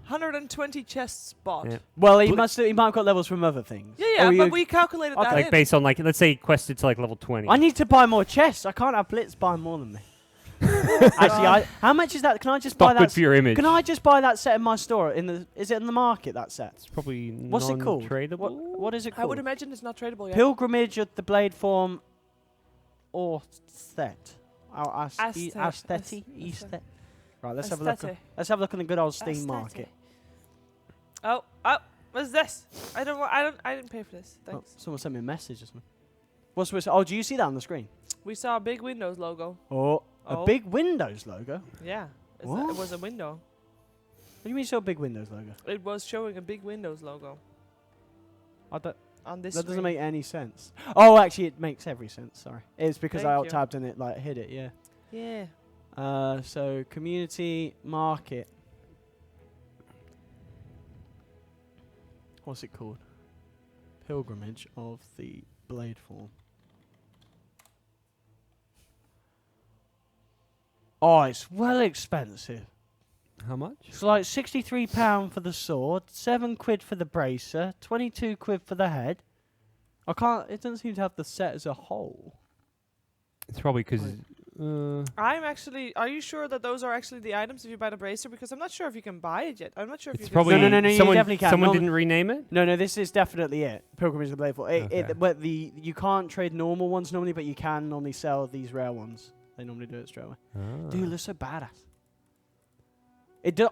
120 chests bought. Yeah. Yeah, Well, he might have got levels from other things. yeah, Oh, but we calculated that Like in. based on like, let's say he quested to like level 20. I need to buy more chests. I can't have Blitz buy more than me. Actually, how much is that? Can I just buy Not good that? for your image. Can I just buy that set in my store? Is it in the market, that set? It's probably What's it called? non-tradable. What is it I would called? imagine it's not tradable yet. Pilgrimage of the Blade Form or Set. Aztec. Aesthetic. Right, let's have a look. Aesthetic. Let's have a look on the good old Steam Aesthetic. market. Oh, what's this? I didn't pay for this. Oh, Thanks. someone sent me a message just now. Oh, do you see that on the screen? We saw a big Windows logo. Oh, Oh. a big Windows logo. Yeah. What? It was a window. What do you mean, so a big Windows logo? It was showing a big Windows logo That on this doesn't screen. make any sense. Oh, actually, it makes every sense. Sorry, it's because I Thank alt you. tabbed and it like hid it. Yeah. Yeah. So community market. What's it called? Pilgrimage of the Blade Form. Oh, it's well expensive. How much? It's like £63 for the sword, £7 for the bracer, 22 quid for the head. I can't. It doesn't seem to have the set as a whole. It's probably because. I'm actually. Are you sure that those are actually the items if you buy the bracer? Because I'm not sure if you can buy it yet. I'm not sure if It's you probably can. No, you someone, definitely can. someone No- didn't rename it. No, this is definitely it. Pilgrimage of the Blade Form. Okay. But you can't trade normal ones normally, but you can normally sell these rare ones. They normally do it straight away. Dude, it looks so badass.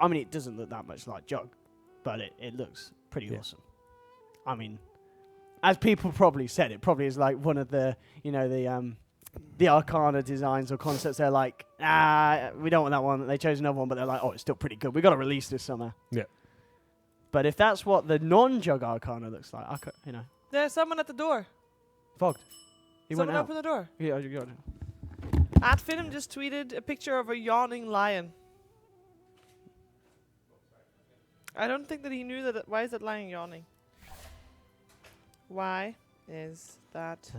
I mean, it doesn't look that much like Jug, but it looks pretty awesome. I mean, as people probably said, it probably is like one of the, the Arcana designs or concepts. They're like, we don't want that one. They chose another one, but they're like, oh, it's still pretty good. We got to release this somehow. Yeah. But if that's what the non-Jug Arcana looks like, There's someone at the door. fogged. He Someone went out. open the door. Yeah, you got it. Finem just tweeted a picture of a yawning lion. I don't think that he knew that. Why is that lion yawning? Why is that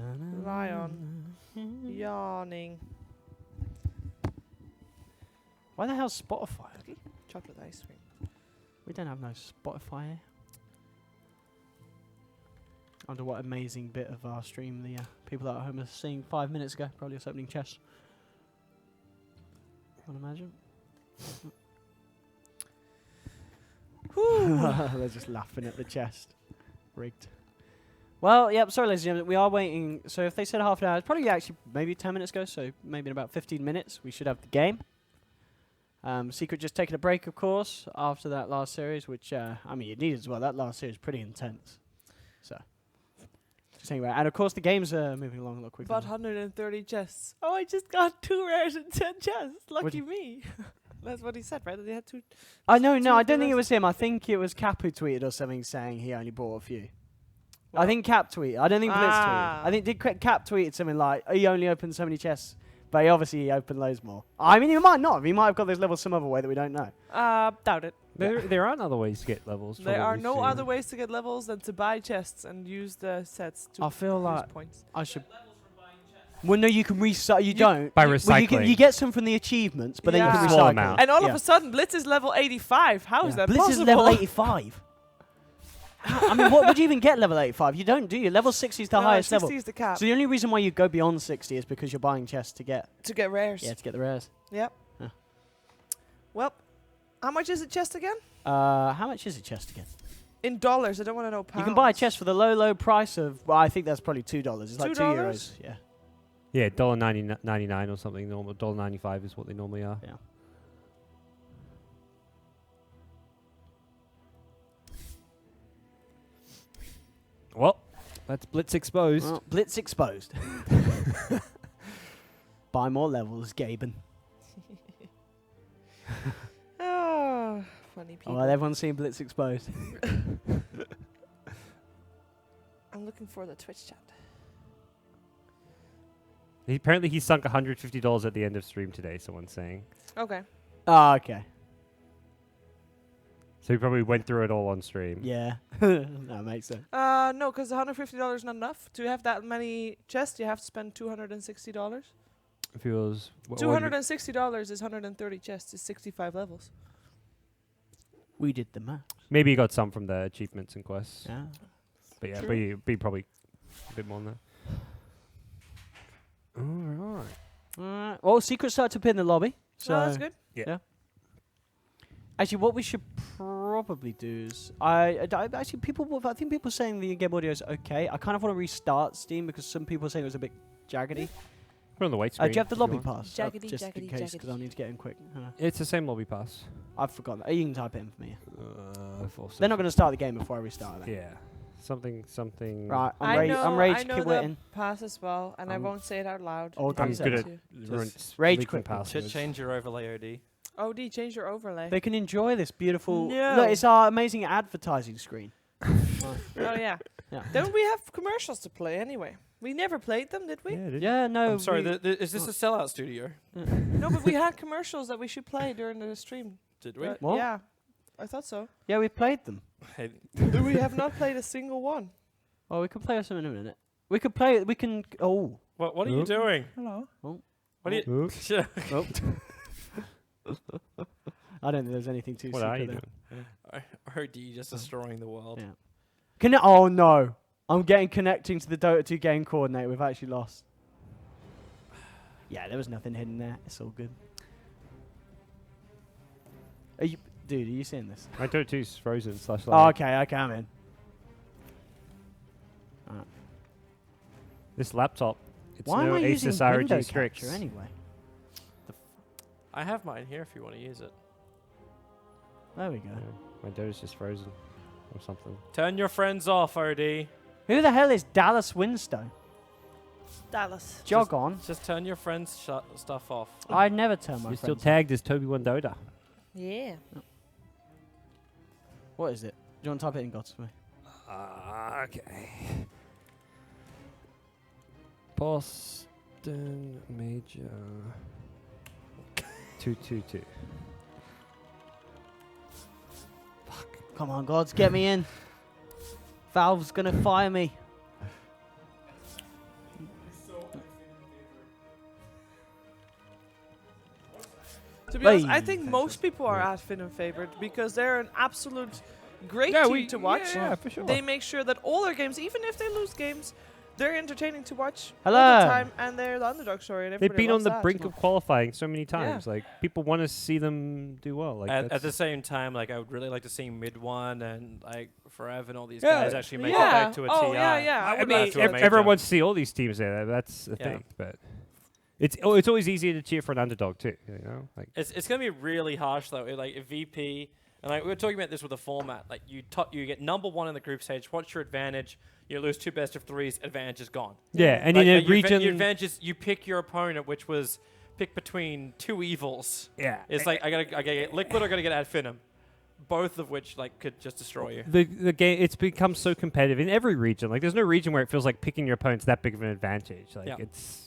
lion yawning? Why the hell Spotify? Chocolate ice cream. We don't have no Spotify here. I wonder what amazing bit of our stream the people at home are seeing 5 minutes ago. Probably us opening chests. I would imagine. They're just laughing at the chest. Rigged. Well, yep, sorry ladies and gentlemen, we are waiting. So if they said half an hour, it's probably actually maybe 10 minutes ago, so maybe in about 15 minutes we should have the game. Secret just taking a break, of course, after that last series, which, I mean, it needed as well. That last series was pretty intense. So, just anyway. And, of course, the games are moving along a lot quicker. About 130 chests. Oh, I just got 2 rares and 10 chests. Lucky What'd me. That's what he said, right? That they had 2. No, I two don't think it rares. was him. I think it was Cap who tweeted or something saying he only bought a few. I Well- think Cap tweeted. I don't think Blitz tweeted. I think Cap tweeted something like, he only opened so many chests. But he opened loads more. I mean, he might not have. He might have got those levels some other way that we don't know. Doubt it. There aren't other ways to get levels. from There what are we've no seen. other ways to get levels than to buy chests and use the sets to I feel use like points. I should. Well, no, you can recycle. You don't. By Well, recycling. you get some from the achievements, but then you Yeah. can Small recycle. amount. And all Yeah. of a sudden, Blitz is level 85. How is Yeah. that Blitz possible? is level 85. I mean, what would you even get level 85? You don't, do you? Level 60 is the No, highest 60 level. is the cap So the only reason why you go beyond 60 is because you're buying chests to get rares. to get the rares. Yep. Yeah. Well, how much is a chest again? How much is a chest again? In dollars. I don't want to know pounds. You can buy a chest for the low price of. Well, I think that's probably $2. It's like $2? €2. Yeah. Yeah, $1.99 or something. Normal $1.95 is what they normally are. Yeah. Well, that's Blitz exposed. Well, Blitz exposed. Buy more levels, Gaben. Oh, people. Oh, everyone's seen Blitz exposed. I'm looking for the Twitch chat. Apparently, he sunk $150 at the end of stream today. Someone's saying. Okay. Oh, okay. So he probably went through it all on stream. Yeah. That makes sense. No, because $150 is not enough. To have that many chests, you have to spend $260. If he was $260 is 130 chests, is 65 levels. We did the math. maybe he got some from the achievements and quests. Yeah. But yeah, True. be probably a bit more than that. All right. Well, Secret started to appear in the lobby. So So that's good. Yeah. Actually, what we should probably do is I think people are saying the in-game audio is okay. I kind of want to restart Steam because some people are saying it was a bit jaggedy. We're on the white Do screen. you have the if lobby want. pass? Jaggedy, just in jaggedy, case, because I jaggedy. need to get in quick. It's the same lobby pass. I've forgotten. You can type it in for me. Also They're not going to start the game before I restart it. Yeah. Something. Right, I I'm rage know quit the waiting. pass as well, and I I'm- won't say it out loud. Oh, if don't you I'm say want good at to. ruins- rage leaking quit. passwords. Change your overlay, OD. OD, change your overlay. They can enjoy this beautiful. No. Look, it's our amazing advertising screen. Oh yeah. Yeah. Don't we have commercials to play anyway? We never played them, did we? Yeah, did Yeah, no. I'm sorry, we- is this a sellout studio? No, but we had commercials that we should play during the stream. Did we? What? Yeah, I thought so. yeah, we played them. Hey, We have not played a single one. Oh, we can play some in a minute. We could play. We can. Oh. what are you doing? Hello. Oh. What are you? Oops. Oh. I don't think there's anything too What secret are you there. doing? I heard you just destroying the world. Yeah. Oh no! I'm getting connecting to the Dota 2 game coordinator. We've actually lost. Yeah, there was nothing hidden there. It's all good. Dude, are you seeing this? My Dota 2's frozen / Oh, lag. okay, I'm in. This laptop. It's Why no am I using Asus window ROG Strix. capture anyway? I have mine here if you want to use it. There we go. Yeah, my Dota's just frozen or something. Turn your friends off, OD. Who the hell is Dallas Winstone? Dallas. Jog on. Just turn your friends' stuff off. I never turn my You're still friends. tagged as Toby1 Dota. Yeah. What is it? Do you want to type it in Gods for me? Okay. Boston Major 222. Come on, Gods, get me in. Valve's gonna fire me. To be honest, I Hey. think most people are at Finem favored because they're an absolute great Yeah, team to watch. Yeah, for sure. They make sure that all their games, even if they lose games, they're entertaining to watch all Hello. the time, and they're the underdog story. And They've everybody been on loves the that. brink of qualifying so many times. Like people want to see them do well. Like At that's- the same time, like I would really like to see MidOne and like Forev and all these Yeah. guys actually make it Yeah. back to a Oh, TI. yeah, yeah. I I would mean, love to. everyone wants to see all these teams there. That's the Yeah. thing. But it's always easier to cheer for an underdog too. You know, like It's gonna be really harsh though. Like if VP and like we were talking about this with the format. Like you get number one in the group stage. What's your advantage? You lose 2 best-of-3s. Advantage is gone. yeah, and Like, in a your region, your advantage is you pick your opponent, which was pick between 2 evils. yeah, It's like I gotta get Liquid or I gotta get at Finem, both of which like could just destroy you. the game it's become so competitive in every region. Like there's no region where it feels like picking your opponent's that big of an advantage. Like Yeah. it's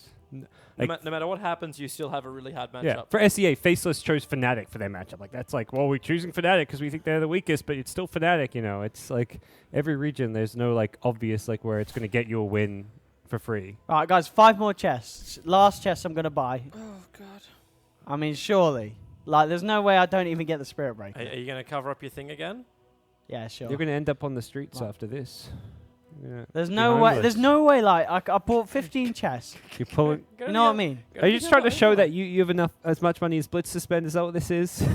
No matter what happens, you still have a really hard matchup. yeah. For SEA, Faceless chose Fnatic for their matchup. Like that's like, well, we're choosing Fnatic because we think they're the weakest, but it's still Fnatic. You know, it's like every region. There's no like obvious like where it's going to get you a win for free. All right, guys, 5 more chests. Last chest I'm gonna buy. Oh god. I mean, surely. Like, there's no way I don't even get the Spirit Breaker. Are you gonna cover up your thing again? Yeah, sure. You're going to end up on the streets Right. after this. Yeah. There's Be no way. homeless. There's no way. Like, I bought 15 chests. You're pulling. You know what I mean? Are you just trying to show that you have enough as much money as Blitz to spend? Is that what this is?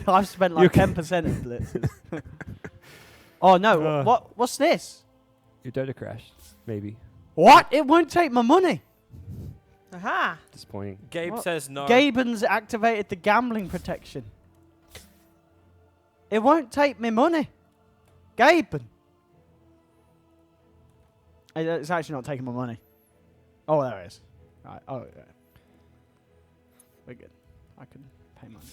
I've spent like 10% of blitzes. Oh no! What's this? Your Dota crashed. Maybe. What? It won't take my money. Aha. Disappointing. Gabe What? says no. Gaben's activated the gambling protection. It won't take me money. Gaben. It's actually not taking my money. Oh, there it is. Right. Oh, yeah. We're good. I can pay money.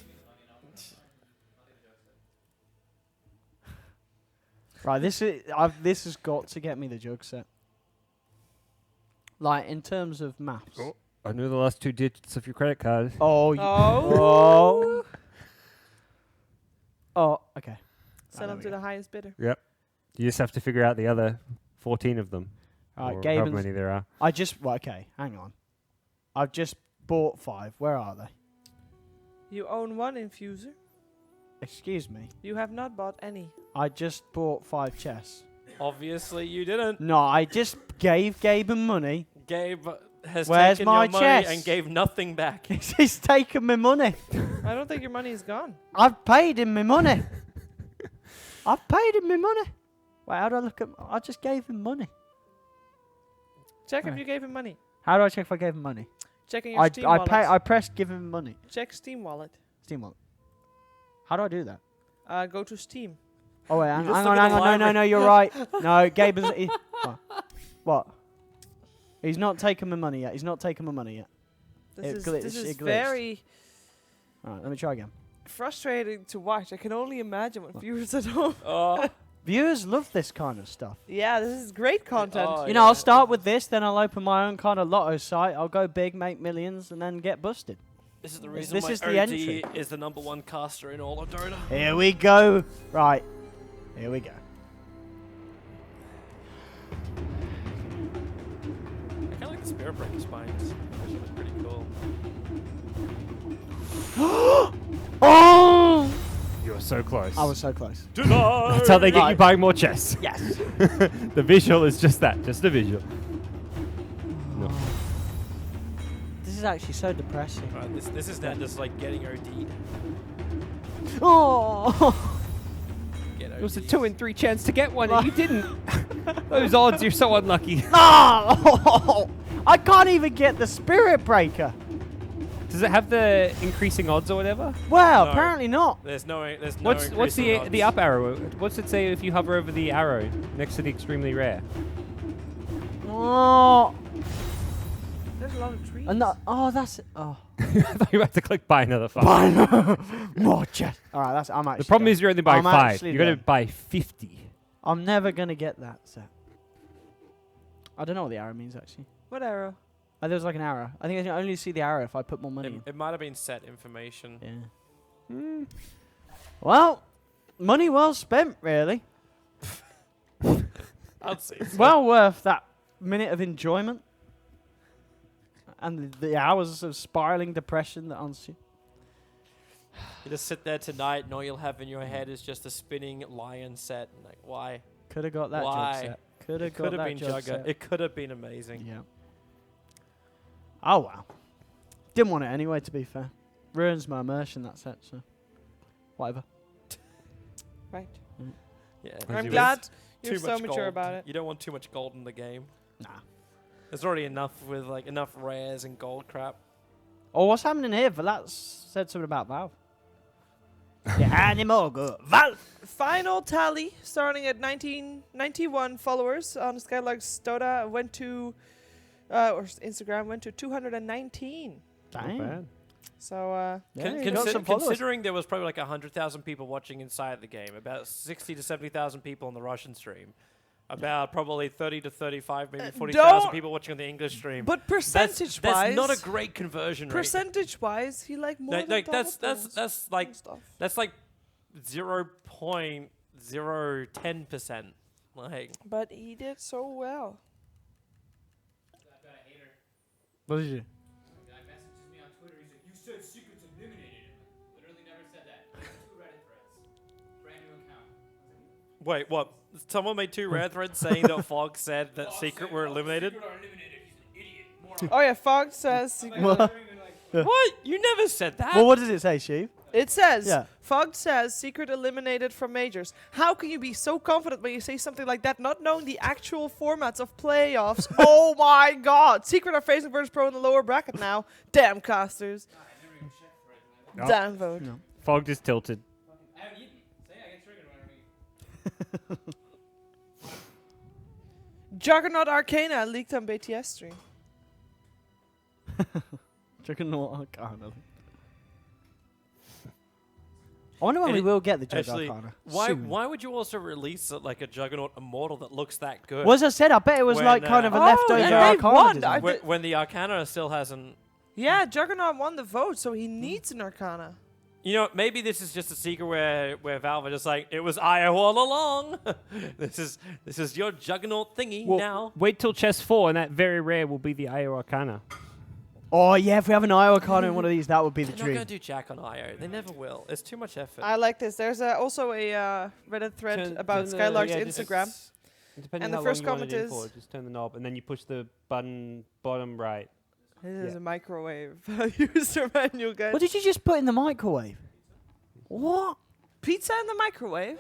Right, this has got to get me the jug set. Like, in terms of maths. Oh. I knew the last 2 digits of your credit card. Oh. Oh. Oh, okay. Sell them to the highest bidder. Yep. You just have to figure out the other 14 of them. Alright, or however Gaben's. many there are. Well, okay, hang on. I've just bought 5. Where are they? You own 1 infuser. Excuse me. You have not bought any. I just bought 5 chests. Obviously, you didn't. No, I just gave Gaben money. Gabe has Where's taken my your money chest? and gave nothing back. He's taken my money. I don't think your money is gone. I've paid him my money. I've paid him my money. Wait, how do I look at... I just gave him money. Check if Right. you gave him money. How do I check if I gave him money? Checking your Steam wallet. I pressed give him money. Check Steam wallet. Steam wallet. How do I do that? Go to Steam. Oh wait, hang just on, look at the no, library. you're right. No, Gaben's... What? He's not taken my money yet. He's not taken my money yet. This It is glitched. very Alright, let me try again. frustrating to watch. I can only imagine what viewers at home. Oh, Viewers love this kind of stuff. Yeah, this is great content. Oh, You know, I'll start with this, then I'll open my own kind of lotto site. I'll go big, make millions, and then get busted. this is the This- reason this why is the OD entry. is the #1 caster in all of Dota. Here we go. Right. Here we go. I kind of like the Spirit Breaker spines. That was pretty cool. Oh! You were so close. I was so close. That's how they get you Right. buying more chests. Yes. The visual is just that, just a visual. No. This is actually so depressing. Alright, this is now just like getting OD'd. Oh! Get It was a OD'd. 2 in 3 chance to get one, and you didn't. Those odds, you're so unlucky. No! I can't even get the Spirit Breaker. Does it have the increasing odds or whatever? Well, No. apparently not. There's no What's increasing odds. the up arrow? What's it say if you hover over the arrow next to the extremely rare? Oh. There's a lot of trees. Oh, that's it. Oh. I thought you had to click buy another 5. More chest. All right, that's. I'm actually. The problem done. is you're only buying I'm 5. actually You're going to done. buy 50. I'm never gonna get that set. I don't know what the arrow means actually. What arrow? There's like an arrow. I think I can only see the arrow if I put more money in. It might have been set information. Yeah. Well, money well spent, really. I'd say so. Well worth that minute of enjoyment and the hours of spiraling depression that ensue. You just sit there tonight, and all you'll have in your head is just a spinning lion set. And like, why? Could have got that Why? jug set. Could have It got could have that been jug Jugger. set. It could have been amazing. Yeah. Oh wow. Didn't want it anyway, to be fair. Ruins my immersion, that set, so whatever. Right. Yeah. I'm you glad Too you're so much mature gold. about it. You don't want too much gold in the game. Nah. There's already enough with like enough rares and gold crap. Oh, what's happening here? Valat's said something about Valve. Yeah, anymore good. Valve! Final tally, starting at 91 followers on Skylark's Dota, went to, or Instagram, went to 219. Dang. So, Yeah, you got some followers. Considering there was probably like 100,000 people watching inside the game, about 60 to 70,000 people on the Russian stream, about probably 30 to 35, maybe 40,000 don't- people watching on the English stream. but that's percentage-wise, not a great conversion rate. percentage-wise, he like more Like, than like that's doubled that's and like stuff. that's like 0.010%. Like But he did so well. What did you? Guy messages me on Twitter. He's like, "You said Secret's eliminated him." Literally never said that. 2 Reddit threads. Brand new account. wait, what? Someone made 2 rare threads saying that Fog said that Secret were eliminated. Secret are eliminated. He's an idiot. Moron. Oh yeah, Fog says. What? You never said that. Well, what does it say, Sheev? It says, Yeah. Fog says, Secret eliminated from majors. How can you be so confident when you say something like that, not knowing the actual formats of playoffs? Oh my god. Secret are facing Virtus Pro in the lower bracket now. Damn casters. No. Damn vote. No. Fog just tilted. I haven't eaten. Say I get triggered when I eat. Juggernaut Arcana leaked on BTS stream. Juggernaut Arcana. I wonder when And we it- will get the Judge Actually, Arcana. why soon. would you also release like a Juggernaut Immortal that looks that good? Well, as I said, I bet it was When, like kind of a Oh, leftover and they Arcana won. design. when the Arcana still hasn't. Yeah, Juggernaut won the vote, so he needs an Arcana. You know, maybe this is just a secret where Valve are just like, it was IO all along. this is your Juggernaut thingy Well, now. wait till chest 4, and that very rare will be the IO Arcana. Oh, yeah, if we have an IO Arcana in one of these, that would be the They're not dream. going to do Jack on IO. They never will. It's too much effort. I like this. There's also a Reddit thread about Skylark's Instagram. Depending And on the how first long you want comment it in is- for, just turn the knob, and then you push the button bottom right. This is Yeah. a microwave user manual, guys. What did you just put in the microwave? What? Pizza in the microwave?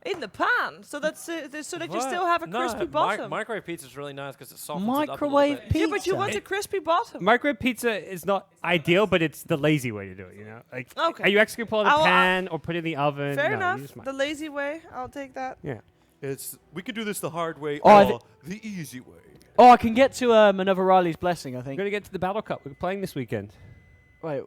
In the pan, so that's so that you What? still have a No, crispy bottom. Microwave pizza is really nice because it softens Microwave it up a little bit. Yeah, but you pizza. want a crispy bottom. Microwave pizza is not ideal, but it's the lazy way to do it, you know? Like, Okay. are you actually going to pull out the I'll- pan or put it in the oven? Fair No, you enough. just The lazy way, I'll take that. yeah. We could do this the hard way Oh, I or the easy way. Oh, I can get to another Riley's Blessing, I We're think. going to get to the Battle Cup. We're playing this weekend. Wait,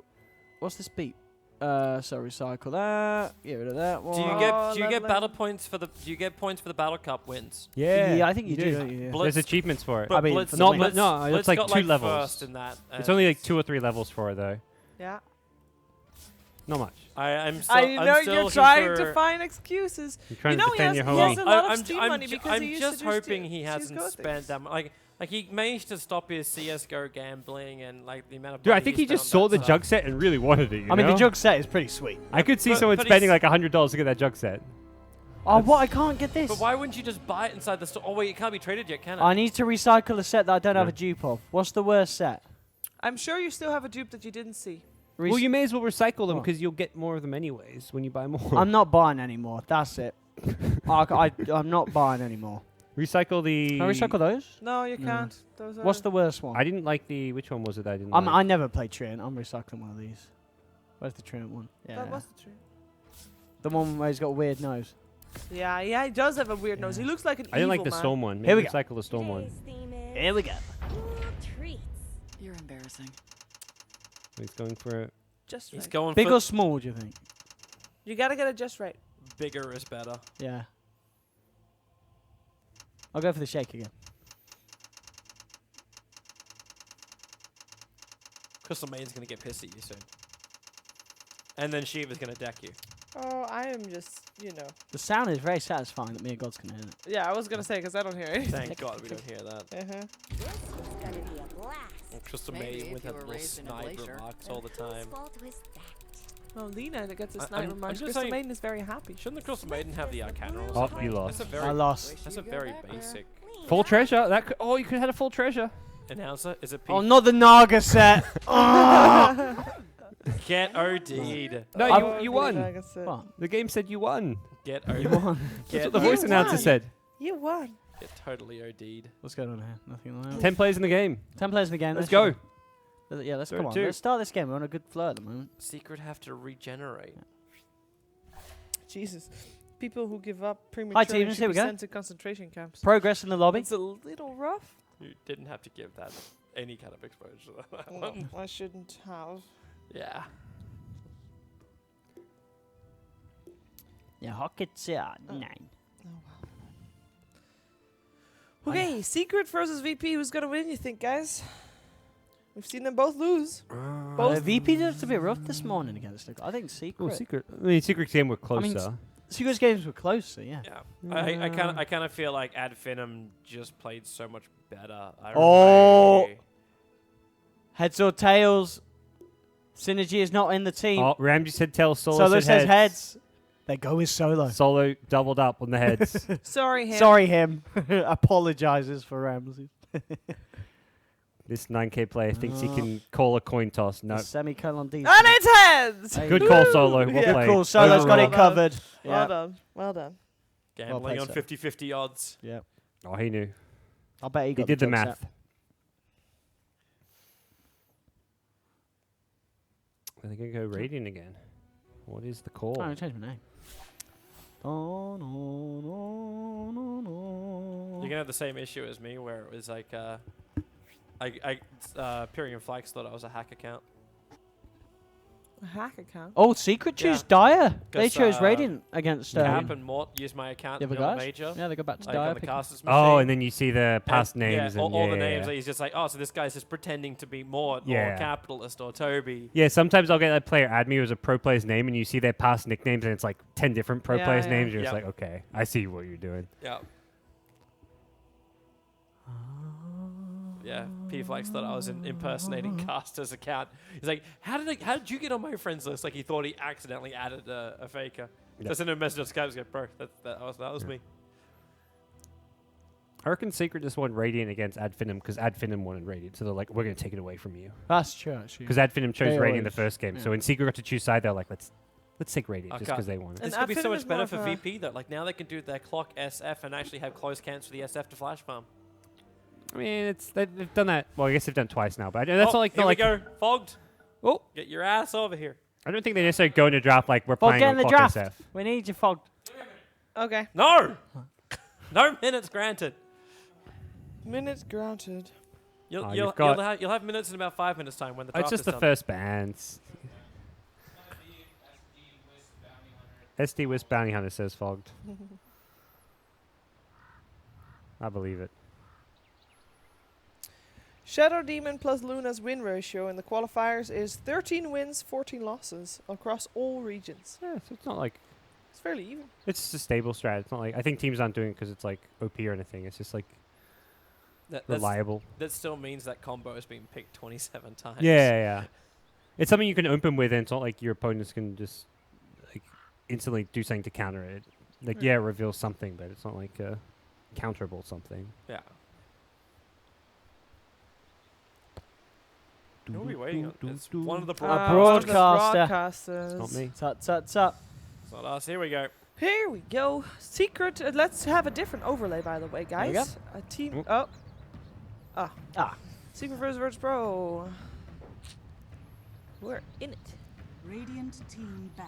what's this beat? So recycle that. Get rid of that one. Do you Oh, get lovely. battle points for the? Do you get points for the Battle Cup wins? Yeah, I think you do. Don't you? Yeah. Blitz- There's achievements for it. But I mean, Blitz, for not- Blitz, no, it's Blitz like got 2 levels. First in that. It's only like 2 or 3 levels for it, though. Yeah. Not much. I'm so, I know I'm still you're looking trying for to find excuses. You're trying You know to he defend has- your he home. has a lot of I'm Steam I'm money ju- because I'm he used just to do hoping he CS:GO hasn't spent things. that much. Like he managed to stop his CS:GO gambling and like the amount of. Dude, I money think he he just spent saw on the that jug stuff. set and really wanted it, you I mean, the know? jug set is pretty sweet. I could see But- someone but spending he's- like $100 to get that jug set. Oh, what? I can't get this. But why wouldn't you just buy it inside the store? Oh wait, it can't be traded yet, can it? I need to recycle a set that I don't have Yeah. a dupe of. What's the worst set? I'm sure you still have a dupe that you didn't see. Well, you may as well recycle them What? because you'll get more of them anyways when you buy more. I'm not buying anymore. That's it. I'm not buying anymore. Recycle the... Can I recycle those? No, you No. can't. Those are What's the worst one? I didn't like the... Which one was it that I didn't I like? never played Trent. I'm recycling one of these. Where's the Trent one? Yeah. That was the tree. The one where he's got a weird nose. Yeah, he does have a weird nose. He Yeah. looks like an I didn't like evil the man. Storm one. Here Maybe we go. recycle the Storm one. Today's theme is Here we go. cool treats. You're embarrassing. He's going for it. Just He's right. going Big for or small, do you think? You gotta get it just right. bigger is better. Yeah. I'll go for the shake again. Crystal Main's gonna get pissed at you soon. And then Shiva's gonna deck you. Oh, I am just, you know. The sound is very satisfying that me and Gods can hear it. Yeah, I was gonna say because I don't hear anything. Thank God we don't hear that. Uh-huh. This is gonna be a blast. And Crystal Maybe Main if with you her were little raised in a snide glacier. remarks all the time. Whose fault was that? No, Lena that gets a I- sniper I'm remarks. just Crystal saying- Maiden is very happy. Shouldn't the Crystal Maiden have the Arcana or Oh, something? you lost. That's a I very lost. that's a Go very back there. basic Full treasure? That could, oh, you could have had a full treasure. announcer. Is it Oh, Pete? not the Naga set. Get OD'd. No, I'm- you won. What? The game said you won. Get You OD'd. won. That's Get what the voice You announcer won. said. You won. Get totally OD'd. What's going on here? Nothing like that. 10 players in the game. 10 players in the game. Let's go. Yeah, let's Third come on. two. Let's start this game. We're on a good flow at the moment. Secret have to regenerate. Jesus. People who give up prematurely teams, should here be we go. sent to concentration camps. Progress in the lobby. It's a little rough. You didn't have to give that any kind of exposure to that No, one. I shouldn't have. Yeah. Yeah, Hockets 9. Okay, Secret versus VP. Who's gonna win, you think, guys? We've seen them both lose. Both. VP did a bit rough this morning against it. I think Secret. Oh, Secret. I mean, Secret's game were closer. mean, Secret's games were closer, yeah. Yeah. I kind of feel like Finem just played so much better. Oh. Heads or tails. Synergy is not in the team. oh, Ramsey said tails, Solo, Solo said says heads. They go with Solo. Solo doubled up on the heads. Sorry, him. Sorry, him. Apologizes for Ramsey. This 9K player thinks he can call a coin toss. No. Semicolon D. And it's heads. Hey. Good call, Solo. Well Yeah. played. Cool. Solo's got Well it done. covered. Well Yeah. done. Well done. Gambling played, on sir. 50-50 odds. Yeah. Oh, he knew. I bet he He got did the jug math. set. I think I go Radiant again. What is the call? Oh, I changed my name. Oh, no, no, no, no. You're gonna have the same issue as me, where it was like, Pyrian Flags thought I was a hack account. A hack account. Oh, Secret choose Yeah. Dire. They 'Cause, chose Radiant against Cap and Mort use my account the in other the guys. major. Yeah, they go back to Like Dire. on the pick- casters machine. Oh, and then you see the past names. Yeah, and all the yeah, names. yeah. He's just like, oh, so this guy's just pretending to be Mort Yeah. or Capitalist or Toby. Yeah, sometimes I'll get a player add me as a pro player's name, and you see their past nicknames, and it's like 10 different pro Yeah, players' yeah. names. You're just Yeah. like, okay, I see what you're doing. Yeah. Yeah, P-Flex thought I was impersonating Caster's account. He's like, how did you get on my friends list? Like he thought he accidentally added a faker. Yeah. I sent him a message on Skype. He's like, bro, that was me. I reckon Secret just won Radiant against Finem because Finem wanted Radiant, so they're like, we're going to take it away from you. That's true, actually. Because Finem chose They Radiant the always- first game, so yeah. when Secret got to choose side, they're like, let's take Radiant just Okay. because they won it. And This could be so Finem much is more better of for a- VP though. Like now they can do their clock SF and actually have close camps for the SF to flash farm. I mean, they've done that. Well, I guess they've done twice now, but that's oh, not like here not we like. go. Fogged. Oh, Get your ass over here. I don't think they necessarily go into draft like we're Fog, playing get on in the clock draft. SF. We need you, Fog. Okay. No. No minutes granted. Minutes granted. You'll, Oh, you'll, you've got- you'll have minutes in about 5 minutes time when the Oh, draft it's just is the done. first bands. SD Wisp Bounty Hunter says Fogged. I believe it. Shadow Demon plus Luna's win ratio in the qualifiers is 13 wins, 14 losses across all regions. Yeah, so it's not like It's fairly even. it's just a stable strat. It's not like I think teams aren't doing it because it's like OP or anything. It's just like That's- reliable. That still means that combo has been picked 27 times. Yeah. It's something you can open with, and it's not like your opponents can just like instantly do something to counter it. Like yeah, it reveals something, but it's not like counterable something. Yeah. Who are we waiting on? It's one of the broadcaster. Not me. Tut. It's not us. Here we go. Here we go. Secret. Let's have a different overlay, by the way, we guys. A team. Oh. Secret versus Pro. We're in it. Radiant team ban.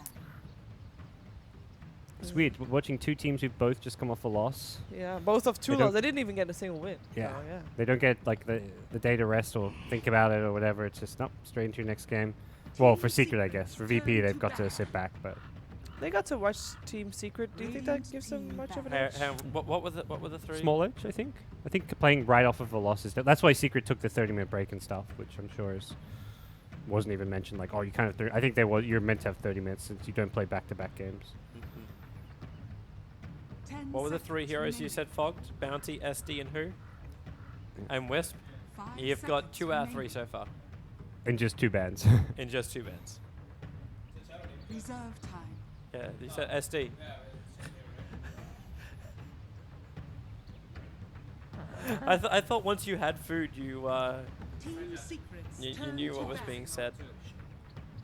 It's weird watching two teams who've both just come off a loss. Yeah, both of two They don't- losses. They didn't even get a single win. Yeah. So, yeah. They don't get like the day to rest or think about it or whatever. It's just nope, straight into your next game. Well, for Secret, I guess. For VP, they've got to sit back, but They got to watch Team Secret. Do you think that gives them much of an edge? What were the three? small edge, I think. I think playing right off of the losses. That's why Secret took the 30-minute break and stuff, which I'm sure wasn't even mentioned. Like, oh, you kind of. I think you're meant to have 30 minutes since you don't play back-to-back games. What were the three heroes you said? Fogged, Bounty, SD, and who? And Wisp. You've got 2 out of 3 so far In just 2 bans. in just 2 bans. Reserve time. Yeah, you said SD. I thought once you had food, you Team secrets. you knew what was being said.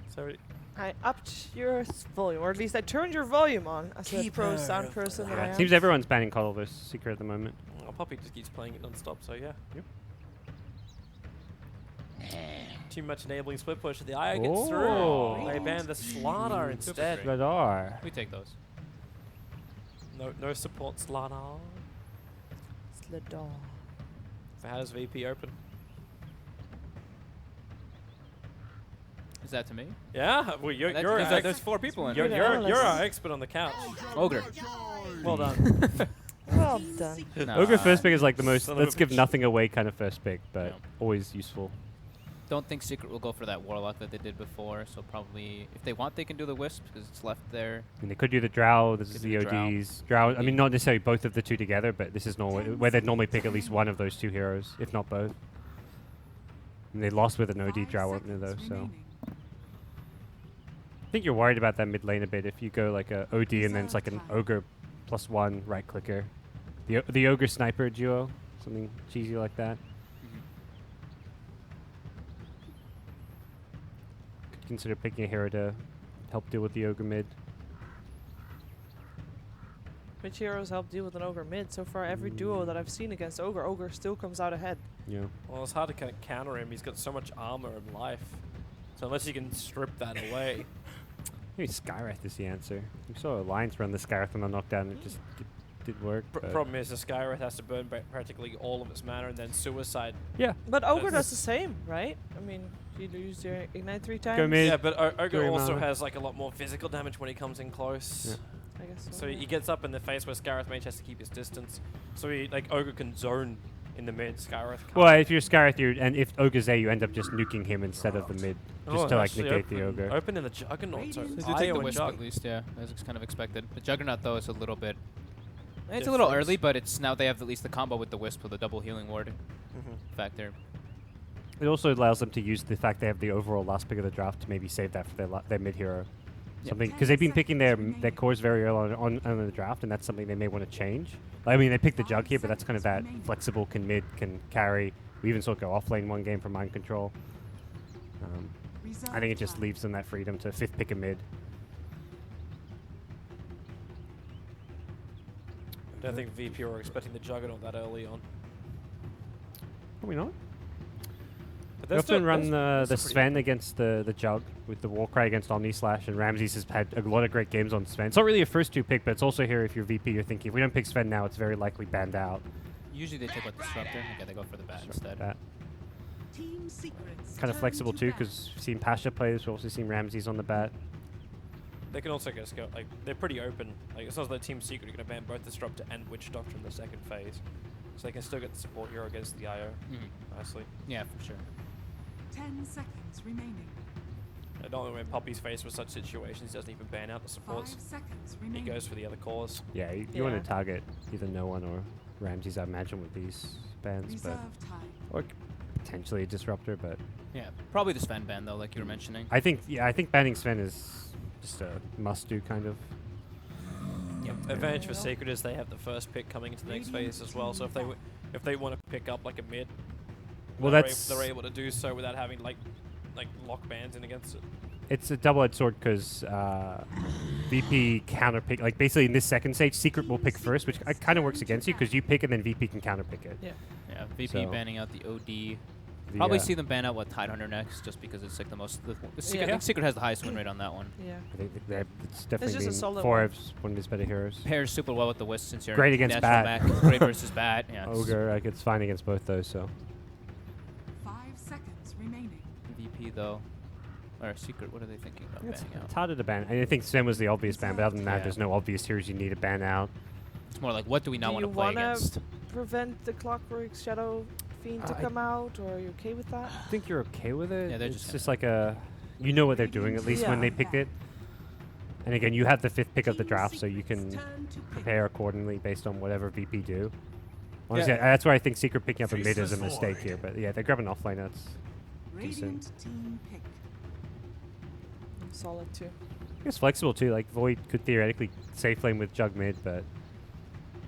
So I upped your volume, or at least I turned your volume on as a pro Keeper sound of person that I Yeah, it am. seems everyone's banning Coddle versus Secret at the moment. Puppey just keeps playing it non-stop. So yeah. Yep. Too much enabling split push. The IO gets Oh. through. They ban the Slaughter instead. Radar. We take those. No support Slaughter. Sladar. So how does VP open? Is that to me? Yeah, well There's 4 people in you're here. you're our expert on the couch. Ogre. Well done. Well done. No, Ogre first pick is like the most Son of a let's give bitch. nothing away kind of first pick, but Yeah. always useful. Don't think Secret will go for that Warlock that they did before, so probably, if they want, they can do the Wisp, because it's left there. I mean, they could do the Drow, this is Could the do the Drow. ODs. Drow, I mean, not necessarily both of the two together, but this is normally where they'd normally pick at least one of those 2 heroes, if not both. And they lost with an OD Drow opener, though, so. I think you're worried about that mid lane a bit if you go like a OD and then it's like an Ogre +1 right clicker. The Ogre Sniper duo, something cheesy like that. Could consider picking a hero to help deal with the Ogre mid. Which heroes help deal with an Ogre mid? So far, every duo that I've seen against Ogre still comes out ahead. Yeah. Well, it's hard to kind of counter him. He's got so much armor and life. So unless you can strip that away. Maybe Skywrath is the answer. We saw Alliance run the Skywrath on the knockdown and it just did work. but- Problem is, the Skywrath has to burn practically all of its mana and then suicide. Yeah. But Ogre That's- does the same, right? I mean, you lose your ignite 3 times. Go mid. Yeah, but Ogre Go also mana. has like a lot more physical damage when he comes in close. I guess So he gets up in the face where Skywrath Mage has to keep his distance. So he, like, Ogre can zone in the mid, Skywrath can't. Well, if you're Skyrath, and if Ogre's there, you end up just nuking him instead of the mid, just to like actually negate the open- Ogre. Open in the Juggernaut. So They do take Io the and Wisp Jug. at least, yeah, as it's kind of expected. The Juggernaut, though, is a little bit... It's a Different. little early, but it's now they have at least the combo with the Wisp with the double healing ward Mhm. factor. It also allows them to use the fact they have the overall last pick of the draft to maybe save that for their mid hero. Yeah. Something because they've been picking their cores very early on the draft, and that's something they may want to change. I mean, they picked the Jug here, but that's kind of that flexible, can mid, can carry. We even saw it go offlane one game from mind control. I think it just leaves them that freedom to 5th pick a mid. I don't think VP were expecting the Juggernaut that early on. Probably not. But They they're often still- run they're the still pretty Sven against the Jug with the Warcry against Omnislash, and Ramses has had a lot of great games on Sven. It's not really a first 2 pick, but it's also here if you're VP, you're thinking if we don't pick Sven now, it's very likely banned out. Usually they take out Disruptor. Okay, they go for the bat instead. That. Team Secrets. Kind of turn flexible to too, battle. because we've seen Pasha plays, we've also seen Ramses on the bat. They can also just go, like, they're pretty open. Like, it's not like Team Secret are going to ban both Disruptor and Witch Doctor in the second phase. So they can still get the support hero against the IO, nicely. Yeah, for sure. 10 seconds remaining. And only when Puppey's faced with such situations, he doesn't even ban out the 5 supports. seconds He remaining. goes for the other cores. Yeah, you want Yeah. to target either no one or Ramses, I imagine, with these bans, but Reserve time. or potentially a Disruptor, but Yeah, probably the Sven ban, though, like you were mentioning. I think banning Sven is just a must-do kind of. Advantage for Secret is they have the first pick coming into the next phase as well. So if they want to pick up like a mid, Well, they're able to do so without having like lock bans in against it. It's a double-edged sword because VP counter pick, like basically in this second stage, Secret will pick first, which kind of works against you because you pick and then VP can counter pick it. Yeah. Yeah, VP So- banning out the OD. The, Probably see them ban out Tidehunter next, just because it's like the most. The Secret, I Yeah. think Secret has the highest win rate on that one. Yeah. I think it's definitely just a been solid Forev's one of his better heroes. Pairs super well with the Wisp since you're Great against natural bat. Mech, great versus bat. Yeah, it's Ogre, like it's fine against both those. So 5 seconds remaining. VP though, or Secret. What are they thinking about it's banning out? harder to ban. And I think Sven was the obvious ban, but other than that, Yeah. there's no obvious heroes you need to ban out. It's more like what do we not Do want you to play wanna against? Prevent the Clockwork Shadow Fiend to I- come out, or are you okay with that? I think you're okay with it. Yeah, they're it's just just like a, you know what they're doing at least when Yeah. they picked it. And again, you have the 5th pick of the draft, so you can Turn to pick. prepare accordingly based on whatever VP do. Honestly, Yeah. that's why I think Secret picking up a mid is a mistake here. But yeah, they're grabbing offlane. That's Radiant team pick. Solid too. I guess flexible too. Like Void could theoretically safe lane with Jug mid, but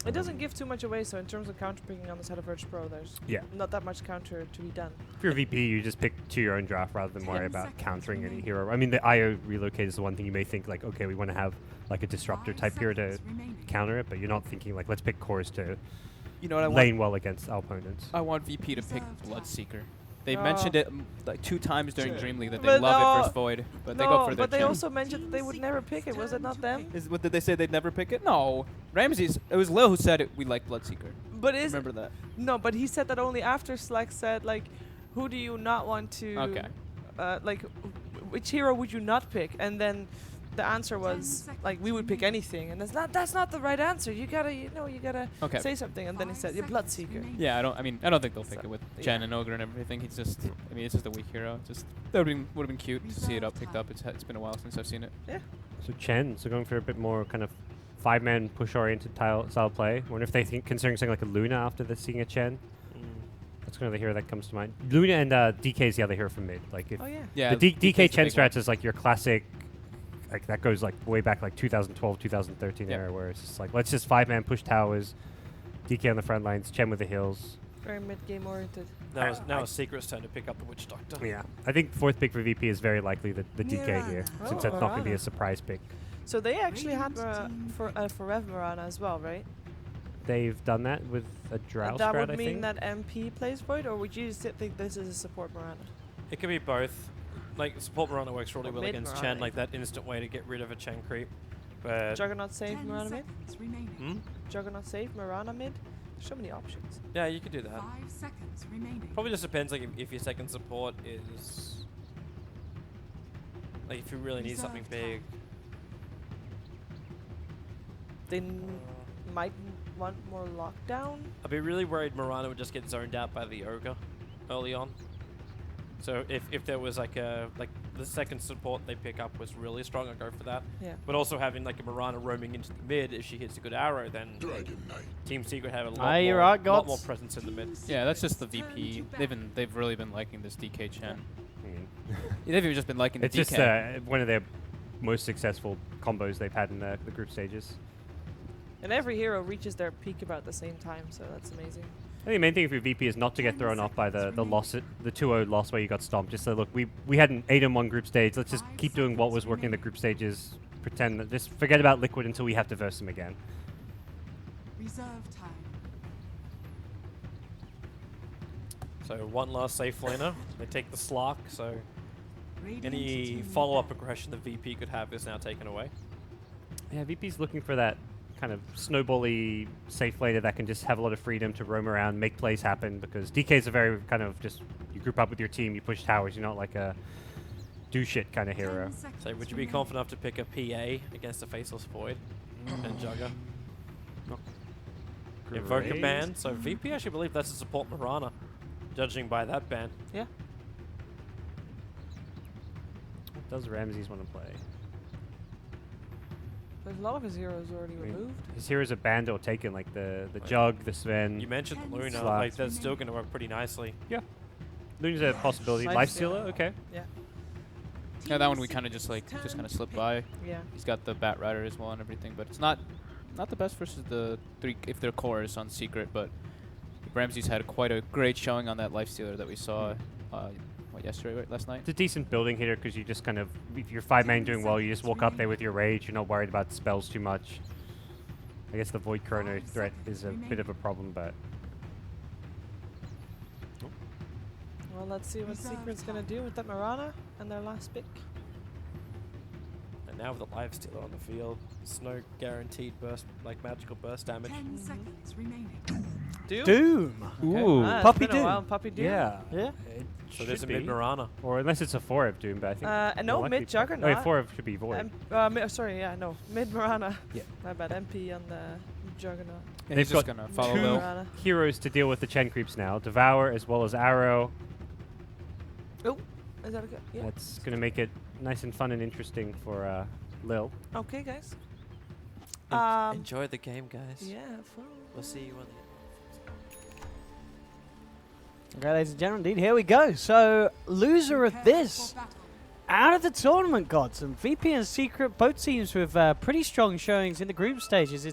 It doesn't give too much away, so in terms of counter picking on the side of Virtus Pro, there's Yeah. not that much counter to be done. if you're VP, you just pick to your own draft rather than worry about countering any hero. I mean, the IO relocate is the one thing you may think like, okay, we want to have like a Disruptor 5 type hero to seconds remaining. counter it, but you're not thinking like, let's pick cores to You know what I want? lane well against our opponents. I want VP to pick Reserve time. Bloodseeker. They Oh. mentioned it like 2 times during Dream League that they But love no, it versus Void, but they no, go for their but they chin. also mentioned that they would never pick it. Was it not them? What did they say? They'd never pick it? No, Ramses. It was Lil who said it. We like Bloodseeker. But is Remember that? no, but he said that only after Slack said like, who do you not want to? Okay. Like, which hero would you not pick? And then the answer was like, we would pick anything, and that's not the right answer. You gotta Okay. say something. And then he said, "You're Bloodseeker." Yeah, I don't think they'll pick So, it with yeah. Chen and Ogre and everything. He's just, I mean, it's just a weak hero. Just that would have been cute to see it up picked up. It's been a while since I've seen it. So Chen, so going for a bit more kind of 5-man push-oriented style play. Wonder if they think considering something like a Luna after the seeing a Chen. That's kind of the hero that comes to mind. Luna and DK is the other hero from mid. Like if Oh yeah. Yeah, the DK DK's the Chen big one. strat is like your classic, like that goes like way back like 2012, 2013 Yeah. era, where it's just like let's just 5-man push towers, DK on the front lines, Chen with the heals. Very mid-game oriented. Now it's Secret's turn to pick up the Witch Doctor. Yeah, I think 4th pick for VP is very likely the DK here, Oh, since that's not going to be Mirana. a surprise pick. So they actually had Radiant team Forev Mirana as well, right? They've done that with a Drow that strat, would I mean think. that MP plays Void, or would you think this is a support Mirana? It could be both. Like support Mirana works really Or well mid against Mirana Chen, like even. that instant way to get rid of a Chen creep. But Juggernaut save 10 Mirana mid. seconds remaining. hmm? Juggernaut save Mirana mid. There's so many options. Yeah, you could do that. 5 seconds remaining. Probably just depends like if your second support is like if you really need something big. They might want more lockdown. I'd be really worried Mirana would just get zoned out by the Ogre early on. So if there was like the second support they pick up was really strong, I'd go for that. Yeah. But also having like a Mirana roaming into the mid, if she hits a good arrow, then Team Secret have a lot, You're more, right, lot more Gods. presence in the mid. Yeah, that's just the VP. They've really been liking this DK Chen. Mm. They've even just been liking the It's DK. just one of their most successful combos they've had in the group stages. And every hero reaches their peak about the same time, so that's amazing. I think the main thing for your VP is not to get thrown off by the loss, the 2-0 loss where you got stomped. Just say, look, we had an 8-1 group stage. Let's just keep doing what was working in the group stages. Pretend that just forget about Liquid until we have to verse them again. Reserve time. So one last safe laner. They take the Slark, so Radiant any team follow-up aggression the VP could have is now taken away. Yeah, VP's looking for that kind of snowbally safe laner that can just have a lot of freedom to roam around, make plays happen, because DK's a very kind of just, you group up with your team, you push towers, you're not like a do shit kind of hero. 10 seconds So would you be remaining. confident enough to pick a PA against a Faceless Void and Jugger? Invoke a Great. ban, so VP actually believe that's to support Mirana, judging by that ban. Yeah. What does Ramses want to play? There's a lot of his heroes already removed. His heroes are banned or taken, like the Jug, the Sven. You mentioned the Luna, Slark. like that's still going to work pretty nicely. Luna's a possibility. Lifestealer. Lifestealer, okay. Yeah. Yeah, that one we kind of just slipped by. Yeah. He's got the Batrider as well and everything, but it's not the best versus the 3 if they're cores on Secret. But Ramses had quite a great showing on that Lifestealer that we saw yesterday, right, last night. It's a decent building hitter because you just kind of, if you're 5-man doing well, you just walk up there with your rage. You're not worried about spells too much. I guess the Void Chrono threat is a bit of a problem, but Well, let's see what Secret's gonna do with that Mirana and their last pick. And now with the Lifestealer on the field, there's no guaranteed burst, like magical burst damage. 10 seconds remaining. Doom. ooh, It's been a Doom. while, Puppey Doom. Yeah. So there's a should mid be. Mirana. Or unless it's a Forev Doom, but I think No, more likely mid to- Oh, Juggernaut. yeah, Forev should be Void. Sorry, yeah, no. Mid Mirana. Yeah. My bad, MP on the Juggernaut. And They've he's just got gonna follow two- Lil. Mirana. Heroes to deal with the Chen creeps now. Devour as well as Arrow. Oh, is that okay? Yeah. That's going to make it nice and fun and interesting for Lil. Okay, guys. Enjoy the game, guys. Yeah, fun. We'll see you on the Okay, ladies and gentlemen, indeed, here we go. So, loser of Prepare this, for battle. out of the tournament, Gods, and VP and Secret, both teams with pretty strong showings in the group stages.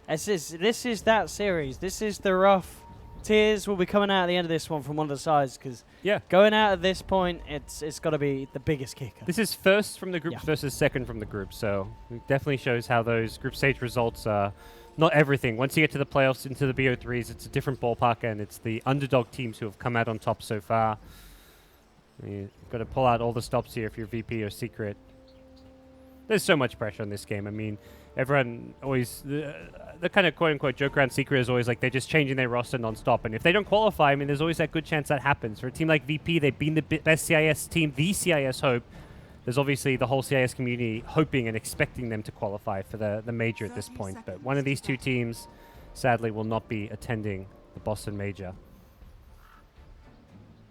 This is that series. This is the rough. Tears will be coming out at the end of this one from one of the sides, because Yeah. going out at this point, it's got to be the biggest kicker. This is first from the groups Yeah. versus second from the group, so it definitely shows how those group stage results are not everything. Once you get to the playoffs, into the BO3s, it's a different ballpark, and it's the underdog teams who have come out on top so far. You've got to pull out all the stops here if you're VP or Secret. There's so much pressure on this game. I mean, everyone always, the kind of quote-unquote joke around Secret is always like they're just changing their roster non-stop. And if they don't qualify, I mean, there's always that good chance that happens. For a team like VP, they've been the best CIS team, the CIS hope. There's obviously the whole CIS community hoping and expecting them to qualify for the major at this point. But one of these two teams, sadly, will not be attending the Boston Major.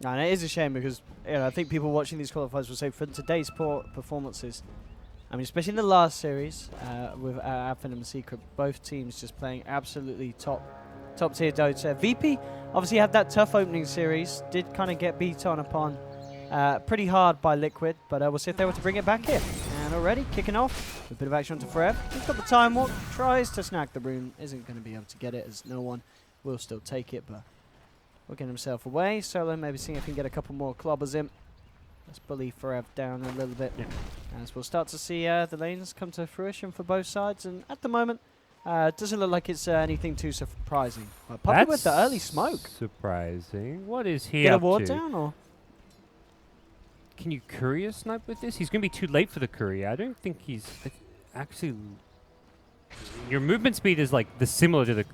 And it is a shame because I think people watching these qualifiers will say for today's poor performances, I mean, especially in the last series with Finem and Secret, both teams just playing absolutely top tier Dota. VP obviously had that tough opening series, did kind of get beat on upon pretty hard by Liquid, but we'll see if they were to bring it back here. And already kicking off, a bit of action onto Forev. He's got the time walk, tries to snag the rune, isn't going to be able to get it as no one will still take it, but working himself away. Solo maybe seeing if he can get a couple more clobbers in. Let's bully Forev down a little bit. Yeah. As we'll start to see the lanes come to fruition for both sides. And at the moment, it doesn't look like it's anything too surprising. Puppey with the early smoke. Surprising. What is he Get a up ward to? down or? Can you courier snipe with this? He's going to be too late for the courier. I don't think he's... actually... Your movement speed is like similar to the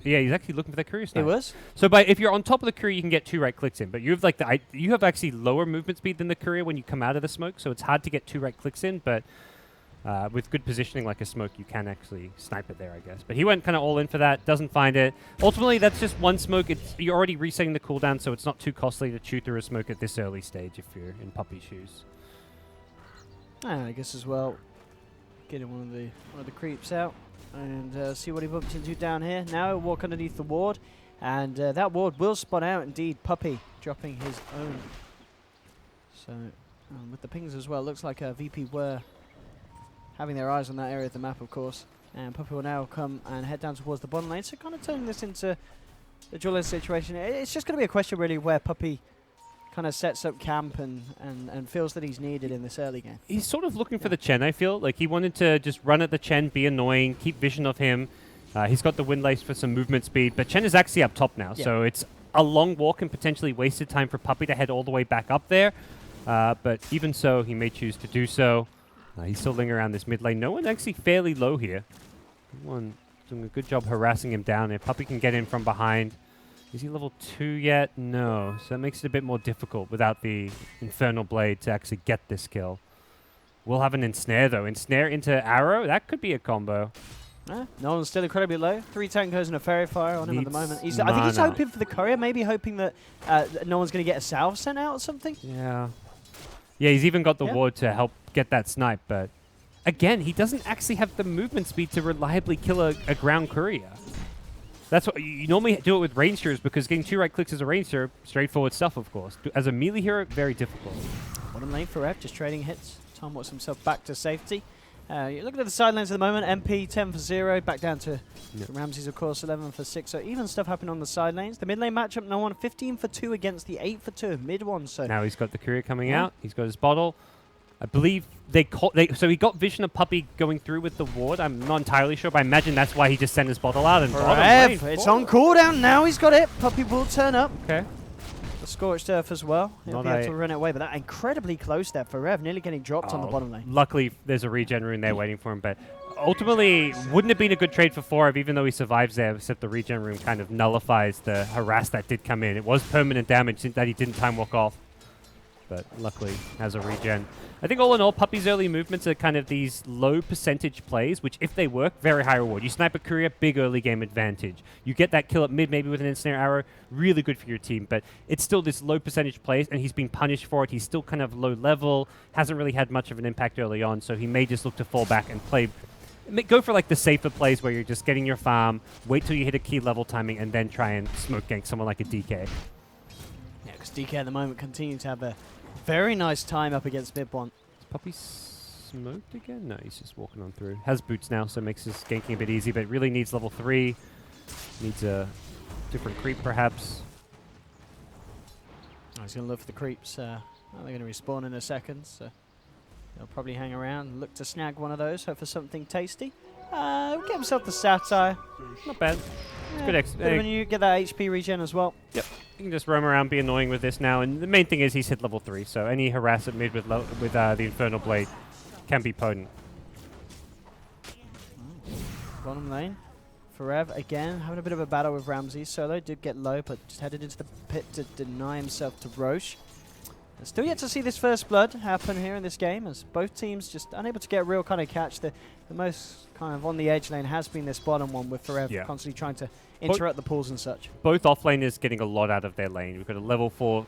yeah, he's actually looking for the courier snipe. It was. So if you're on top of the courier, you can get 2 right clicks in, but you have like you have actually lower movement speed than the courier when you come out of the smoke, so it's hard to get 2 right clicks in, but with good positioning like a smoke, you can actually snipe it there, I guess. But he went kind of all in for that, doesn't find it. Ultimately, that's just one smoke. You're already resetting the cooldown, so it's not too costly to chew through a smoke at this early stage if you're in Puppey shoes. I guess as well, getting one of the creeps out. And see what he bumps into down here. Now walk underneath the ward, and that ward will spawn out indeed. Puppey dropping his own. So with the pings as well, looks like VP were having their eyes on that area of the map, of course. And Puppey will now come and head down towards the bottom lane. So kind of turning this into a duelist situation. It's just going to be a question really where Puppey kind of sets up camp and feels that he's needed in this early game. He's sort of looking for the Chen, I feel. Like he wanted to just run at the Chen, be annoying, keep vision of him. He's got the wind lace for some movement speed, but Chen is actually up top now, so it's a long walk and potentially wasted time for Puppey to head all the way back up there. But even so, he may choose to do so. He's still lingering around this mid lane. No one actually fairly low here. One doing a good job harassing him down there. Puppey can get in from behind. Is he level 2 yet? No. So that makes it a bit more difficult without the Infernal Blade to actually get this kill. We'll have an Ensnare, though. Ensnare into Arrow? That could be a combo. Nolan's still incredibly low. 3 tankers and a Fairy Fire on him at the moment. I think he's hoping for the courier, maybe hoping that no one's going to get a salve sent out or something. Yeah. Yeah, he's even got the ward to help get that snipe, but again, he doesn't actually have the movement speed to reliably kill a ground courier. That's what you normally do it with range heroes, because getting 2 right clicks as a range hero, straightforward stuff, of course. As a melee hero, very difficult. Bottom lane for Rev, just trading hits. Tom works himself back to safety. You're looking at the sidelines at the moment. MP 10 for 0, back down to Ramses, of course, 11 for 6. So even stuff happening on the sidelines. The mid lane matchup, no one 15 for 2 against the 8 for 2 MidOne. So now he's got the courier coming out. He's got his bottle. I believe so he got vision of Puppey going through with the ward. I'm not entirely sure, but I imagine that's why he just sent his bottle out. And Rev, it's on cooldown now. He's got it. Puppey will turn up. Okay. The Scorched Earth as well. He'll be able to run it away, but that incredibly close there for Rev, nearly getting dropped on the bottom lane. Luckily, there's a regen rune there waiting for him, but ultimately, wouldn't have been a good trade for Forev, even though he survives there, except the regen rune kind of nullifies the harass that did come in. It was permanent damage that he didn't time walk off, but luckily has a regen. I think all in all, Puppey's early movements are kind of these low percentage plays, which if they work, very high reward. You snipe a courier, big early game advantage. You get that kill at mid, maybe with an ensnare arrow, really good for your team, but it's still this low percentage plays, and he's been punished for it. He's still kind of low level, hasn't really had much of an impact early on, so he may just look to fall back and go for like the safer plays where you're just getting your farm, wait till you hit a key level timing, and then try and smoke gank someone like a DK. Yeah, because DK at the moment continues to have a very nice time up against MidOne. Is Puppey smoked again? No, he's just walking on through. Has boots now, so makes his ganking a bit easy, but really needs level 3. Needs a different creep, perhaps. Oh, he's going to look for the creeps. They're going to respawn in a second, so he'll probably hang around, look to snag one of those, hope for something tasty. Get himself the Satire. Not bad. Yeah, good when you get that HP regen as well. Yep. You can just roam around, be annoying with this now, and the main thing is he's hit level 3, so any harass at mid with the Infernal Blade can be potent. Bottom lane. Forev again having a bit of a battle with Ramses. Solo did get low, but just headed into the pit to deny himself to Roche. Still yet to see this first blood happen here in this game, as both teams just unable to get a real kind of catch. The most kind of on the edge lane has been this bottom one, with Forev constantly trying to interrupt the pools and such. Both offlaners getting a lot out of their lane. We've got a level 4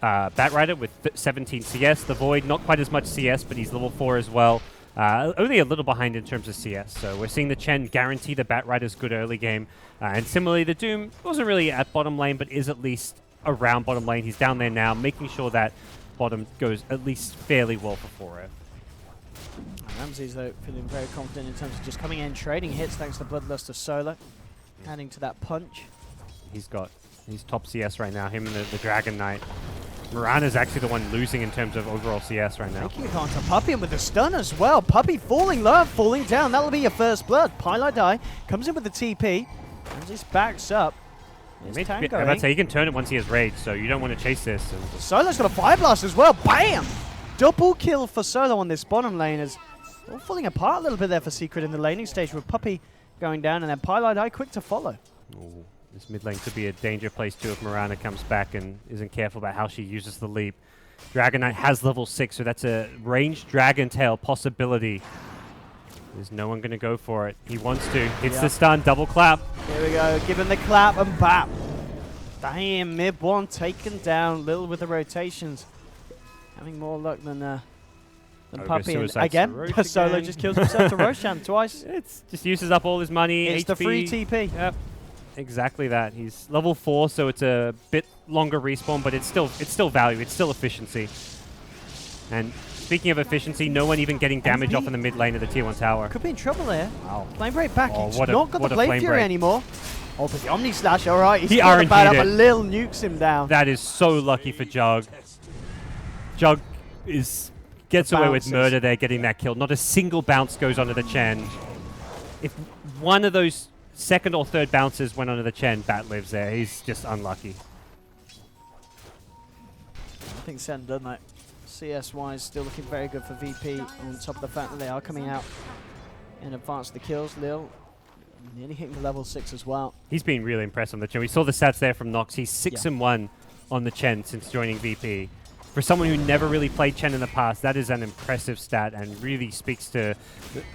Batrider with 17 CS. The Void, not quite as much CS, but he's level 4 as well. Only a little behind in terms of CS, so we're seeing the Chen guarantee the Batrider's good early game. And similarly, the Doom wasn't really at bottom lane, but is at least around bottom lane. He's down there now, making sure that bottom goes at least fairly well for Forev. Ramses, though, feeling very confident in terms of just coming in, trading hits thanks to the Bloodlust of Solo, adding to that punch. He's top CS right now, him and the Dragon Knight. Mirana's actually the one losing in terms of overall CS right now. Taking it onto Puppey and with the stun as well. Puppey falling low, falling down. That'll be your first blood. Pieliedie comes in with the TP. Ramses backs up. I'm about to say, he can turn it once he has rage, so you don't want to chase this. Solo's got a Fire Blast as well. Bam! Double kill for Solo on this bottom lane, as All falling apart a little bit there for Secret in the laning stage with Puppey going down and then Pieliedie quick to follow. Ooh, this mid lane could be a danger place too if Mirana comes back and isn't careful about how she uses the leap. Dragon Knight has level 6, so that's a ranged Dragon Tail possibility. There's no one going to go for it. He wants to. Hits the stun, double clap. Here we go, give him the clap and bap. Damn, MidOne taken down. Lil with the rotations. Having more luck than Ogre Puppey. And suicides again, to Roche Solo again. just kills himself to Roshan twice. It's just uses up all his money. It's HP. the free TP. Yep, exactly that. He's level 4, so it's a bit longer respawn, but it's still value. It's still efficiency. And speaking of efficiency, no one even getting damage off in the mid lane of the tier 1 tower. Could be in trouble there. Wow. Flame Break back. Oh, He's what a- not got what the a Flame Flame Fury Break. anymore. Oh, but the Omni Slash, all right. He's He got the bad up, RNG'd but it. Lil nukes him down. That is so lucky for Jug. Jug gets away with bounces. murder there, getting that kill. Not a single bounce goes onto the Chen. If one of those second or third bounces went onto the Chen, Bat lives there. He's just unlucky. I think said and done that. CS-wise, still looking very good for VP on top of the fact that they are coming out in advance of the kills. Lil nearly hitting the level 6 as well. He's been really impressed on the Chen. We saw the stats there from Nox. He's 6-1 on the Chen since joining VP. For someone who never really played Chen in the past, that is an impressive stat and really speaks to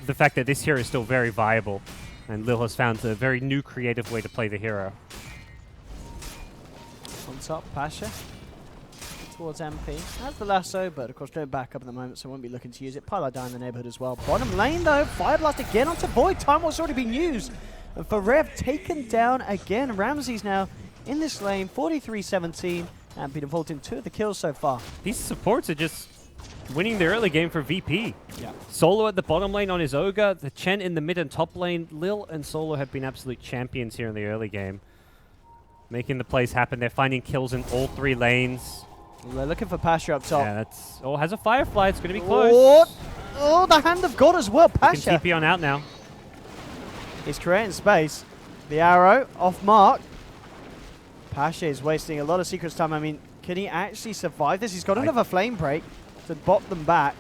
the fact that this hero is still very viable. And Lil has found a very new creative way to play the hero. On top, Pasha towards MP. Has the lasso, but of course no backup at the moment, so won't be looking to use it. Pieliedie in the neighborhood as well. Bottom lane though, Fire Blast again onto Void. Time War's already been used. And Forev taken down again. Ramsey's now in this lane, 43-17, and been involved in 2 of the kills so far. These supports are just winning the early game for VP. Yeah. Solo at the bottom lane on his Ogre, the Chen in the mid and top lane. Lil and Solo have been absolute champions here in the early game. Making the plays happen. They're finding kills in all 3 lanes. They're looking for Pasha up top. Yeah, that's... Oh, has a Firefly. It's going to be close. Oh, the Hand of God as well. You can Pasha TP on out now. is creating space. The arrow off mark. Pasha is wasting a lot of Secret's time. I mean, can he actually survive this? He's got another Flame Break to bop them back.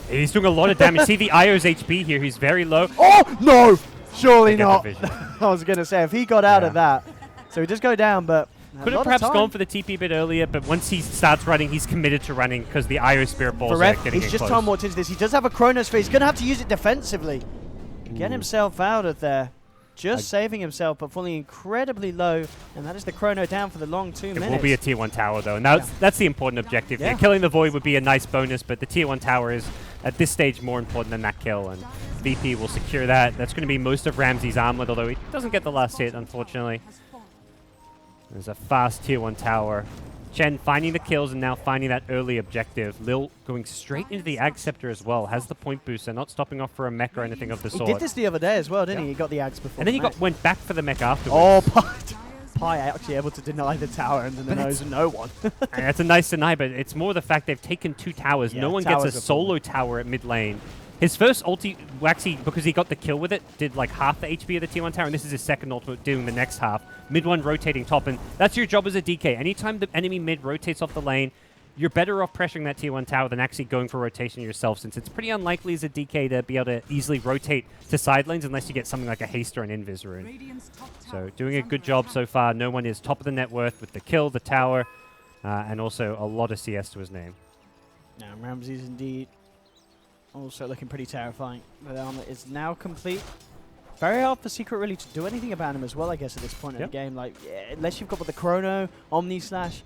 He's doing a lot of damage. See the Io's HP here. He's very low. Oh, no! Surely They get not. the vision. I was going to say, if he got out of that. So he does go down, but Could have perhaps gone for the TP a bit earlier, but once he starts running, he's committed to running because the Io Spirit Balls are Forev, getting he's in just close. time walked into this. He does have a Chronosphere. He's going to have to use it defensively. Get himself out of there. Just saving himself, but falling incredibly low. And that is the Chrono down for the long 2 minutes. It will be a tier 1 tower, though, and that's the important objective. Yeah. Yeah, killing the Void would be a nice bonus, but the tier 1 tower is, at this stage, more important than that kill, and VP will secure that. That's going to be most of Ramsey's armlet, although he doesn't get the last hit, unfortunately. There's a fast tier 1 tower. Chen finding the kills and now finding that early objective. Lil going straight into the Ag Scepter as well. Has the point booster, not stopping off for a mech or anything of the He sort. did this the other day as well, didn't he? He got the Ags before. And then he the match. went back for the mech afterwards. Oh, Pi actually able to deny the tower and then the nose of no one. And that's a nice deny, but it's more the fact they've taken 2 towers. Yeah, No one gets a towers are solo tower at mid lane. His first ulti, Waxy, because he got the kill with it, did like half the HP of the tier 1 tower, and this is his second ultimate doing the next half. Mid-1 rotating top, and that's your job as a DK. Anytime the enemy mid rotates off the lane, you're better off pressuring that tier 1 tower than actually going for rotation yourself, since it's pretty unlikely as a DK to be able to easily rotate to side lanes unless you get something like a haste or an invis rune. Radiant's top So tower doing is a good under job attack. so far. No one is top of the net worth with the kill, the tower, and also a lot of CS to his name. Now Ramsey's indeed also looking pretty terrifying. The armor is now complete. Very hard for Secret really to do anything about him as well, I guess, at this point in the game. Like, unless you've got the Chrono, Omni Slash,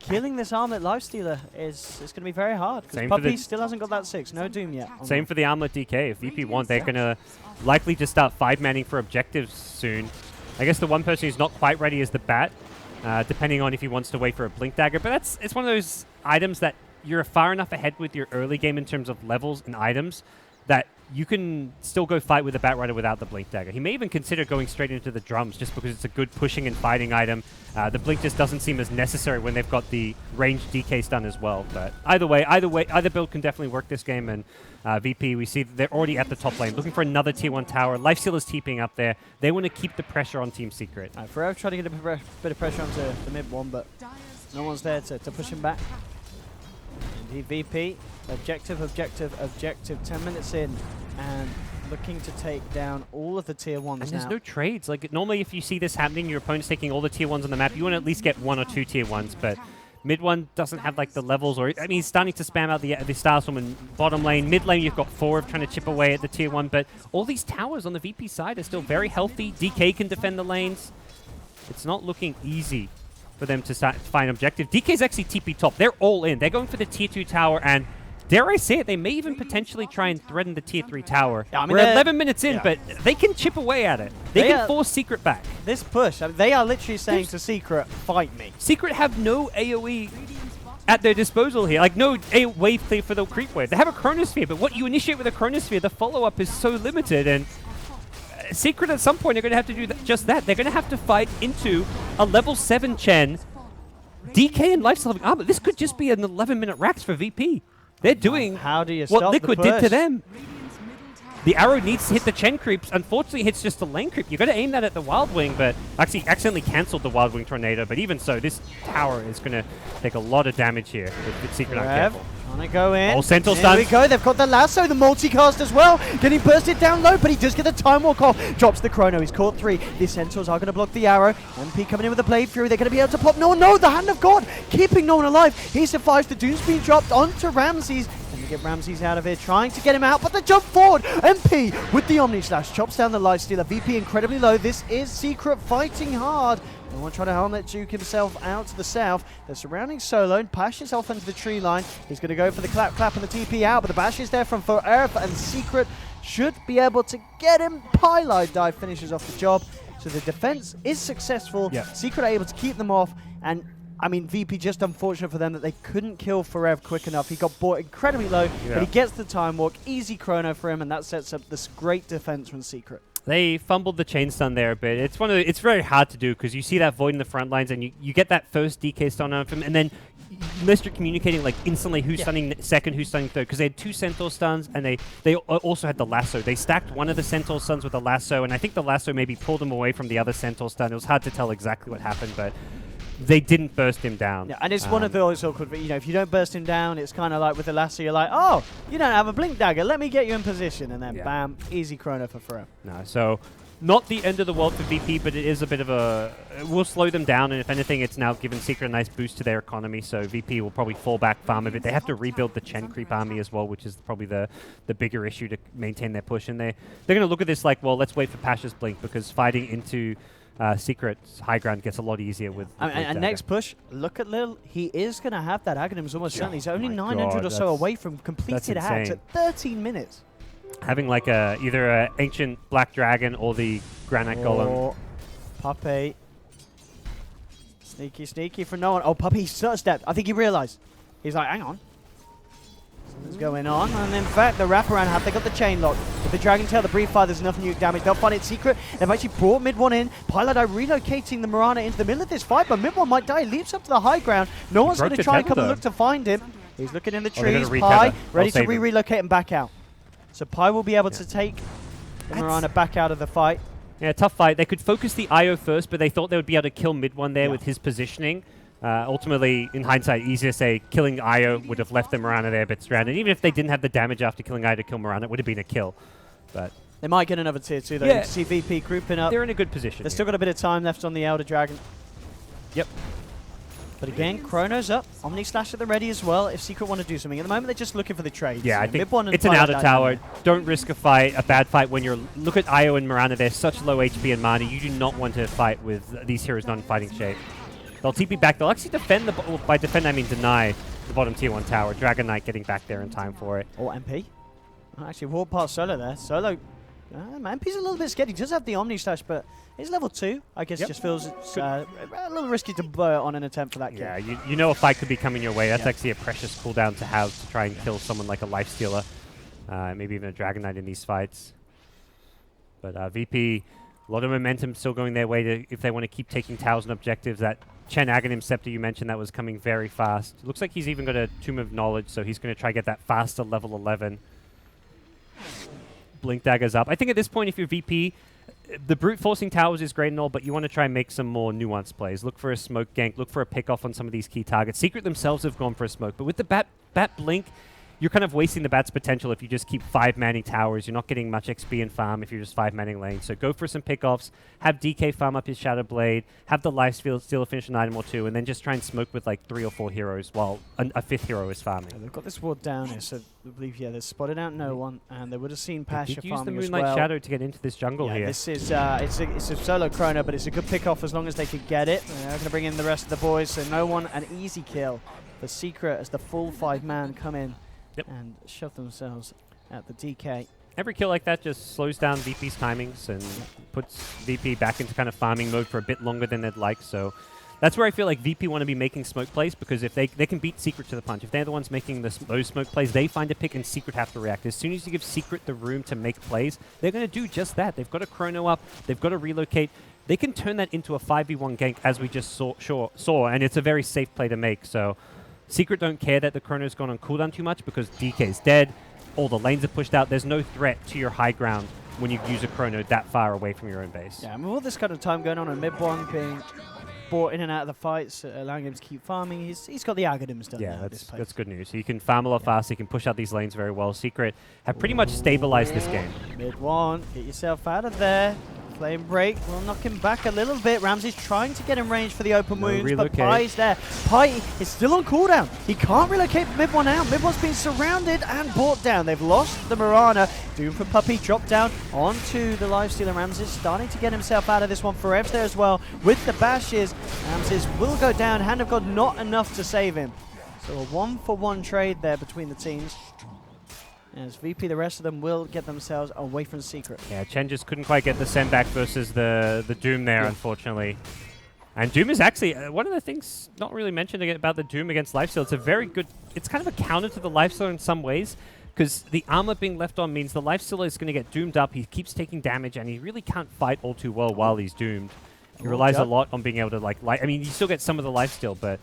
killing this armlet Lifestealer is going to be very hard. Because Same for Puppey the- still hasn't got that 6. No Doom yet. on Same that. for the Armlet DK. If VP want, they're going to likely just start 5-manning for objectives soon. I guess the one person who's not quite ready is the Bat, depending on if he wants to wait for a Blink Dagger. But it's one of those items that you're far enough ahead with your early game in terms of levels and items that you can still go fight with the Batrider without the Blink Dagger. He may even consider going straight into the drums just because it's a good pushing and fighting item. The Blink just doesn't seem as necessary when they've got the ranged DK stun as well. But either build can definitely work this game. And VP, we see they're already at the top lane, looking for another tier 1 tower. Lifestealer's TPing up there. They want to keep the pressure on Team Secret. Forever trying to get a bit of pressure onto the mid one, but no one's there to push him back. Indeed, VP. Objective, objective, objective. 10 minutes in, and looking to take down all of the tier 1s And there's now. no trades. Like, normally if you see this happening, your opponent's taking all the tier 1s on the map, you want to at least get 1 or 2 tier 1s, but MidOne doesn't have like the levels, or I mean, he's starting to spam out the Starstorm in bottom lane. Mid lane, you've got Forev trying to chip away at the tier 1, but all these towers on the VP side are still very healthy. DK can defend the lanes. It's not looking easy for them to start to find objective. DK's actually TP top. They're all in. They're going for the tier 2 tower, and dare I say it, they may even potentially try and threaten the tier 3 tower. Yeah, I mean, we're 11 minutes in, yeah. but they can chip away at it. They can force Secret back. This push, I mean, they are literally saying to Secret, fight me. Secret have no AoE at their disposal here. Like, no wave clear for the creep wave. They have a Chronosphere, but what you initiate with a Chronosphere, the follow-up is so limited, and Secret at some point are going to have to do just that. They're going to have to fight into a level 7 Chen, DK and Lifestealer having armor. This could just be an 11-minute racks for VP. They're doing How do you what stop Liquid the did to push? them. The arrow needs to hit the Chen creeps. Unfortunately, it hits just the lane creep. You've got to aim that at the Wild Wing, but actually accidentally cancelled the Wild Wing Tornado. But even so, this tower is going to take a lot of damage here if Secret aren't careful. Trying to go in. Oh, Sentinel Here we stuns. go. They've got the lasso, the multicast as well. Getting bursted down low, but he does get the time walk off. Drops the chrono. He's caught 3. The Sentinels are going to block the arrow. MP coming in with the Blade Fury. They're going to be able to pop. No, the Hand of God. Keeping no one alive. He survives. The Doom's being dropped onto Ramses. And they get Ramses out of here, trying to get him out, but the jump forward. MP with the Omni Slash chops down the Lifestealer. VP incredibly low. This is Secret fighting hard. No one trying to helmet juke himself out to the south. They're surrounding Solo. Pash himself into the tree line. He's going to go for the clap and the TP out, but the bash is there from Forev, and Secret should be able to get him. Pieliedie finishes off the job. So the defense is successful. Yeah. Secret are able to keep them off, and I mean, VP just unfortunate for them that they couldn't kill Forev quick enough. He got bought incredibly low, but he gets the time walk. Easy chrono for him, and that sets up this great defense from Secret. They fumbled the chain stun there a bit. It's very hard to do because you see that void in the front lines, and you get that first DK stun on him, and then unless you're communicating like instantly who's stunning second, who's stunning third, because they had 2 Centaur stuns, and they also had the lasso. They stacked one of the Centaur stuns with the lasso, and I think the lasso maybe pulled him away from the other Centaur stun. It was hard to tell exactly what happened, but they didn't burst him down. Yeah, and it's one of those awkward, you know, if you don't burst him down, it's kind of like with the lasso, you're like, oh, you don't have a blink dagger, let me get you in position, and then bam, easy chrono for Forev. No, so not the end of the world for VP, but it is a bit of a... It will slow them down, and if anything, it's now given Secret a nice boost to their economy, so VP will probably fall back farm a bit. They have to rebuild the Chen creep army as well, which is probably the bigger issue to maintain their push, and they're going to look at this like, well, let's wait for Pasha's blink, because fighting into Secret's high ground gets a lot easier with And next push, look at Lil. He is going to have that Aghanim's almost certainly. He's only 900 or so away from completed hacks at 13 minutes. Having like either an ancient black dragon or the granite golem. Puppey. Sneaky for no one. Oh, Puppey stepped. I think he realized. He's like, hang on. Something's going on. And in fact, the wraparound have they got the chain lock. With the Dragon Tail, the Brief Fire, there's enough nuke damage. They'll find it Secret. They've actually brought MidOne in. Pieliedie relocating the Mirana into the middle of this fight, but MidOne might die. He leaps up to the high ground. No one's going to try and come and look to find him. He's looking in the trees. Pi ready to re-relocate and back out. So Pi will be able to take the Mirana back out of the fight. Yeah, tough fight. They could focus the IO first, but they thought they would be able to kill MidOne there with his positioning. Ultimately, in hindsight, easier to say killing IO would have left the Mirana there a bit stranded. Even if they didn't have the damage after killing IO to kill Mirana, it would have been a kill. But they might get another tier 2 though. Yeah. You can see VP grouping up. They're in a good position. They've still got a bit of time left on the Elder Dragon. Yep. But again, Chrono's up. Omni Slash at the ready as well if Secret want to do something. At the moment, they're just looking for the trades. Yeah, I think MidOne and it's an outer Pieliedie tower. Don't risk a bad fight when you're... Look at Io and Mirana. They're such low HP and mana. You do not want to fight with these heroes not in fighting shape. They'll TP back. They'll actually defend the... Well, by defend, I mean deny the bottom tier 1 tower. Dragon Knight getting back there in time for it. Or MP. Oh, actually, walk past Solo there. Solo... MP's a little bit scared. He does have the Omni Slash, but he's level 2. I guess just feels it's a little risky to blow on an attempt for that kill. Yeah, you know a fight could be coming your way. That's actually a precious cooldown to have to try and kill someone like a Lifestealer. Maybe even a Dragon Knight in these fights. But VP, a lot of momentum still going their way if they want to keep taking towers and objectives. That Chen Aghanim Scepter you mentioned, that was coming very fast. Looks like he's even got a Tomb of Knowledge, so he's going to try to get that faster level 11. Blink daggers up. I think at this point, if you're VP, the brute forcing towers is great and all, but you want to try and make some more nuanced plays. Look for a smoke gank. Look for a pick off on some of these key targets. Secret themselves have gone for a smoke, but with the Bat Blink, you're kind of wasting the Bat's potential if you just keep 5-manning towers. You're not getting much XP and farm if you're just 5-manning lane. So go for some pickoffs, have DK farm up his Shadow Blade, have the Lifestealer finish an item or two, and then just try and smoke with like 3 or 4 heroes while a 5th hero is farming. Yeah, they've got this ward down here, so I believe, they've spotted out no one, and they would have seen Pasha Use the farming as Moonlight well. Shadow to get into this jungle here. This is it's a solo chrono, but it's a good pick-off as long as they could get it. They're going to bring in the rest of the boys, so no one an easy kill for Secret as the full 5-man come in. Yep. And shove themselves at the DK. Every kill like that just slows down VP's timings and puts VP back into kind of farming mode for a bit longer than they'd like. So that's where I feel like VP want to be making smoke plays, because if they can beat Secret to the punch. If they're the ones making those smoke plays, they find a pick and Secret have to react. As soon as you give Secret the room to make plays, they're going to do just that. They've got a chrono up. They've got to relocate. They can turn that into a 5v1 gank, as we just saw, and it's a very safe play to make. So Secret don't care that the chrono's gone on cooldown too much, because DK's dead, all the lanes are pushed out. There's no threat to your high ground when you use a chrono that far away from your own base. Yeah, and with all this kind of time going on in mid-1, being brought in and out of the fights, allowing him to keep farming, he's got the algorithms done. Yeah, now that's good news. He can farm a lot faster, he can push out these lanes very well. Secret have pretty much stabilized this game. Mid-1, get yourself out of there. Flame break will knock him back a little bit. Ramsey's trying to get in range for the open wounds, but Pie's there. Pie is still on cooldown. He can't relocate mid-1 out. Mid-1's being surrounded and brought down. They've lost the Mirana. Doom for Puppey dropped down onto the Lifestealer. Ramsey's starting to get himself out of this one. Forev's there as well with the bashes. Ramsey's will go down. Hand of God not enough to save him. So a 1-for-1 trade there between the teams. As VP, the rest of them will get themselves away from Secret. Yeah, Chen just couldn't quite get the send back versus the Doom there, unfortunately. And Doom is actually, one of the things not really mentioned about the Doom against Lifestealer, it's a very good, it's kind of a counter to the Lifestealer in some ways, because the armor being left on means the Lifestealer is going to get doomed up, he keeps taking damage, and he really can't fight all too well while he's doomed. He relies a lot on being able to, I mean, you still get some of the lifesteal, but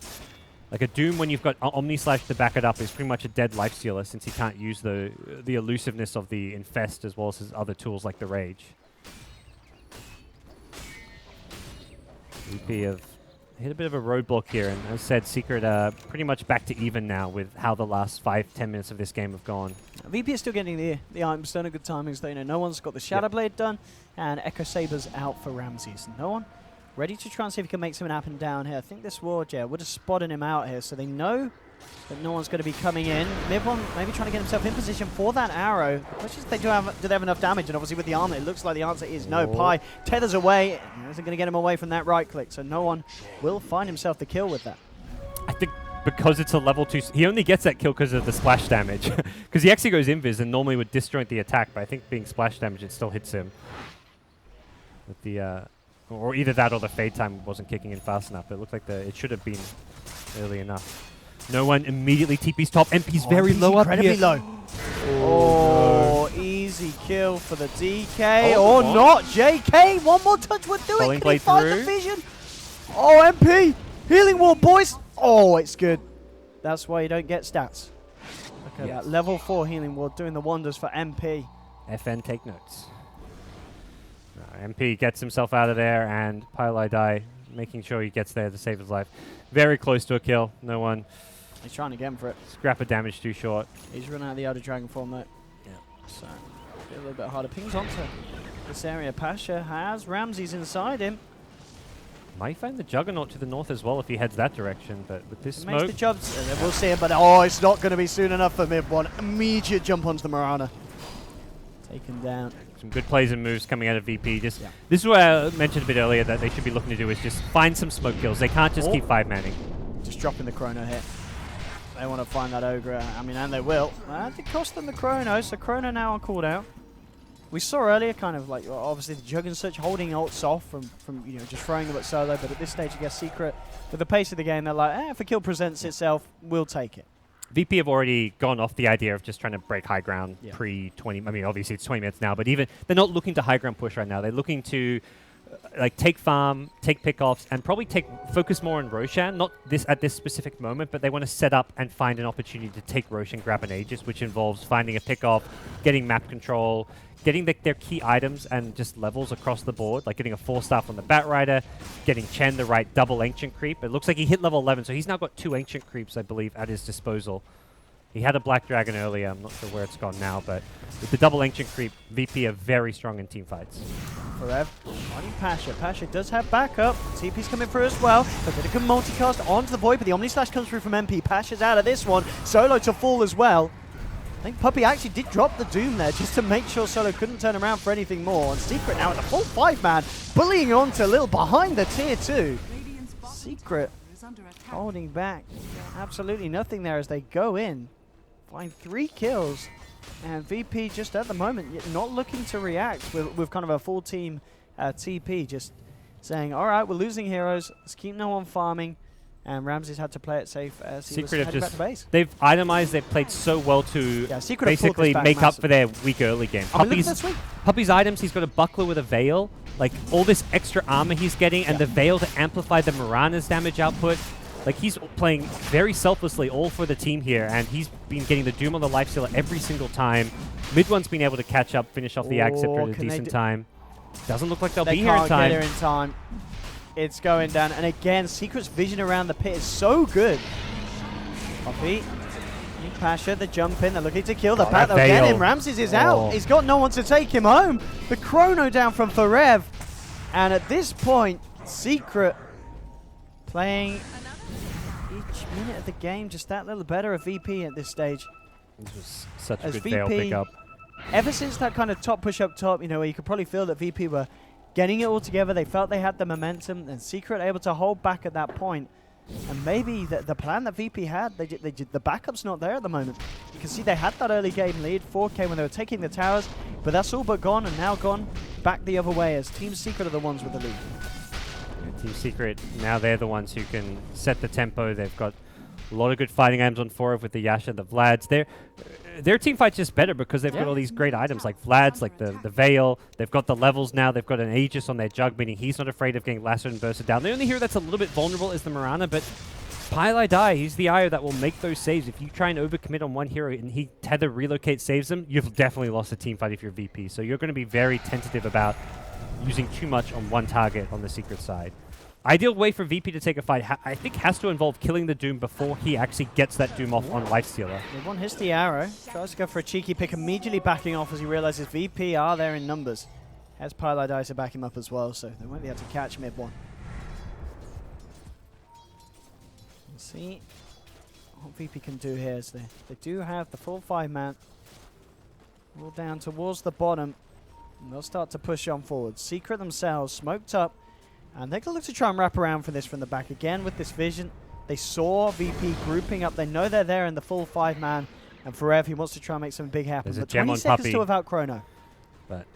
like a Doom, when you've got Omni Slash to back it up, is pretty much a dead Lifestealer, since he can't use the elusiveness of the Infest as well as his other tools like the Rage. VP have hit a bit of a roadblock here, and as said, Secret pretty much back to even now with how the last 5-10 minutes of this game have gone. VP is still getting the items done at good timings, though. No one's got the Shadow Blade done, and Echo Saber's out for Ramses. No one ready to try and see if he can make something happen down here. I think this ward, would have spotted him out here, so they know that no one's going to be coming in. Mid-1 maybe trying to get himself in position for that arrow. The question is, do they have enough damage? And obviously with the armor, it looks like the answer is no. Pie tethers away. Isn't going to get him away from that right click, so no one will find himself the kill with that. I think because it's a level 2, he only gets that kill because of the splash damage. Because he actually goes invis and normally would disjoint the attack, but I think being splash damage, it still hits him. With the or either that or the fade time wasn't kicking in fast enough. It looked like it should have been early enough. No one immediately TP's top. MP's very low up here. Incredibly low. Oh, easy kill for the DK. Or not. JK, one more touch would do it. Can he find the vision? Oh, MP. Healing wall, boys. Oh, it's good. That's why you don't get stats. Look at that. Level 4 healing wall doing the wonders for MP. FN, take notes. MP gets himself out of there, and PieliedieDie making sure he gets there to save his life. Very close to a kill. No one. He's trying to get him for it. Scrap of damage too short. He's run out of the Elder Dragon form, though. Yeah. So, a little bit harder. Pings onto this area. Pasha has Ramses inside him. Might find the Juggernaut to the north as well if he heads that direction, but with this smoke... Makes the jobs. We'll see him, but it's not going to be soon enough for mid-1. Immediate jump onto the Mirana. Taken down. Some good plays and moves coming out of VP. This is what I mentioned a bit earlier that they should be looking to do is just find some smoke kills. They can't just keep 5-manning. Just dropping the chrono hit. They want to find that Ogre. I mean, and they will. It cost them the chrono, so chrono now on cooldown. We saw earlier kind of like, obviously the Jug and such holding ults off from just throwing them at solo, but at this stage, I guess Secret, with the pace of the game, they're like, if a kill presents itself, we'll take it. VP have already gone off the idea of just trying to break high ground pre-20. I mean, obviously it's 20 minutes now, but even they're not looking to high ground push right now. They're looking to take farm, take pickoffs, and probably focus more on Roshan. Not at this specific moment, but they want to set up and find an opportunity to take Roshan, grab an Aegis, which involves finding a pickoff, getting map control, getting their key items and just levels across the board, like getting a 4-star from the Batrider, getting Chen the right double Ancient Creep. It looks like he hit level 11, so he's now got 2 Ancient Creeps, I believe, at his disposal. He had a Black Dragon earlier. I'm not sure where it's gone now, but with the double Ancient Creep, VP are very strong in team fights. Forev finding Pasha. Pasha does have backup. TP's coming through as well. A bit of good multicast onto the Void, but the Omni Slash comes through from MP. Pasha's out of this one. Solo to fall as well. I think Puppey actually did drop the Doom there just to make sure Solo couldn't turn around for anything more. And Secret now in the full 5-man, bullying onto Lil behind the tier 2. Radiant's bottom Secret tower is under attack. holding back. Absolutely nothing there as they go in. Find 3 kills. And VP just at the moment not looking to react with kind of a full team TP. Just saying, all right, we're losing heroes. Let's keep no one farming. And Ramsey's had to play it safe as he was Secret have heading back just to base. they've itemized. They've played so well to Secret have pulled basically this back make up massively. for their weak early game. I mean, look at this week. Puppey's items. He's got a buckler with a veil. Like all this extra armor he's getting, and the veil to amplify the Mirana's damage output. Like he's playing very selflessly all for the team here, and he's been getting the Doom on the Lifestealer every single time. MidOne's been able to catch up, finish off the Ag Scepter at a decent time. Doesn't look like they'll be here in time. They can't get here in time. It's going down. And again, Secret's vision around the pit is so good. Puppey. Pasha, the jump in. They're looking to kill the Pat. They'll get him. Ramses is out. He's got no one to take him home. The chrono down from Forev. And at this point, Secret playing each minute of the game just that little better of VP at this stage. This was such a As good veil VP pickup. Ever since that kind of top push up top, you know, where you could probably feel that VP were getting it all together, they felt they had the momentum, and Secret able to hold back at that point. And maybe the plan that VP had, the backup's not there at the moment. You can see they had that early game lead, 4K when they were taking the towers, but that's all but gone, and now gone back the other way as Team Secret are the ones with the lead. Yeah, Team Secret, now they're the ones who can set the tempo. They've got a lot of good fighting items on Forev with the Yasha, the Vlads. Their team fight's just better because they've got all these great items like Vlad's, like the Veil. They've got the levels now. They've got an Aegis on their Jug, meaning he's not afraid of getting lassoed and bursted down. The only hero that's a little bit vulnerable is the Mirana, but VP.Lil, he's the IO that will make those saves. If you try and overcommit on one hero and he tether relocate saves them, you've definitely lost a team fight if you're VP. So you're going to be very tentative about using too much on one target on the Secret side. Ideal way for VP to take a fight, I think, has to involve killing the Doom before he actually gets that Doom off on Lifestealer. One hits the arrow, tries to go for a cheeky pick, immediately backing off as he realizes VP are there in numbers. Has VP.Lil to back him up as well, so they won't be able to catch mid-one. We'll see what VP can do here. As they do have the full 5-man. All down towards the bottom. And they'll start to push on forward. Secret themselves, smoked up. And they're going to look to try and wrap around for this from the back again with this vision. They saw VP grouping up. They know they're there in the full 5-man. And Forev, he wants to try and make something big happen. There's a but gem 20 on seconds Puppey. to without chrono. But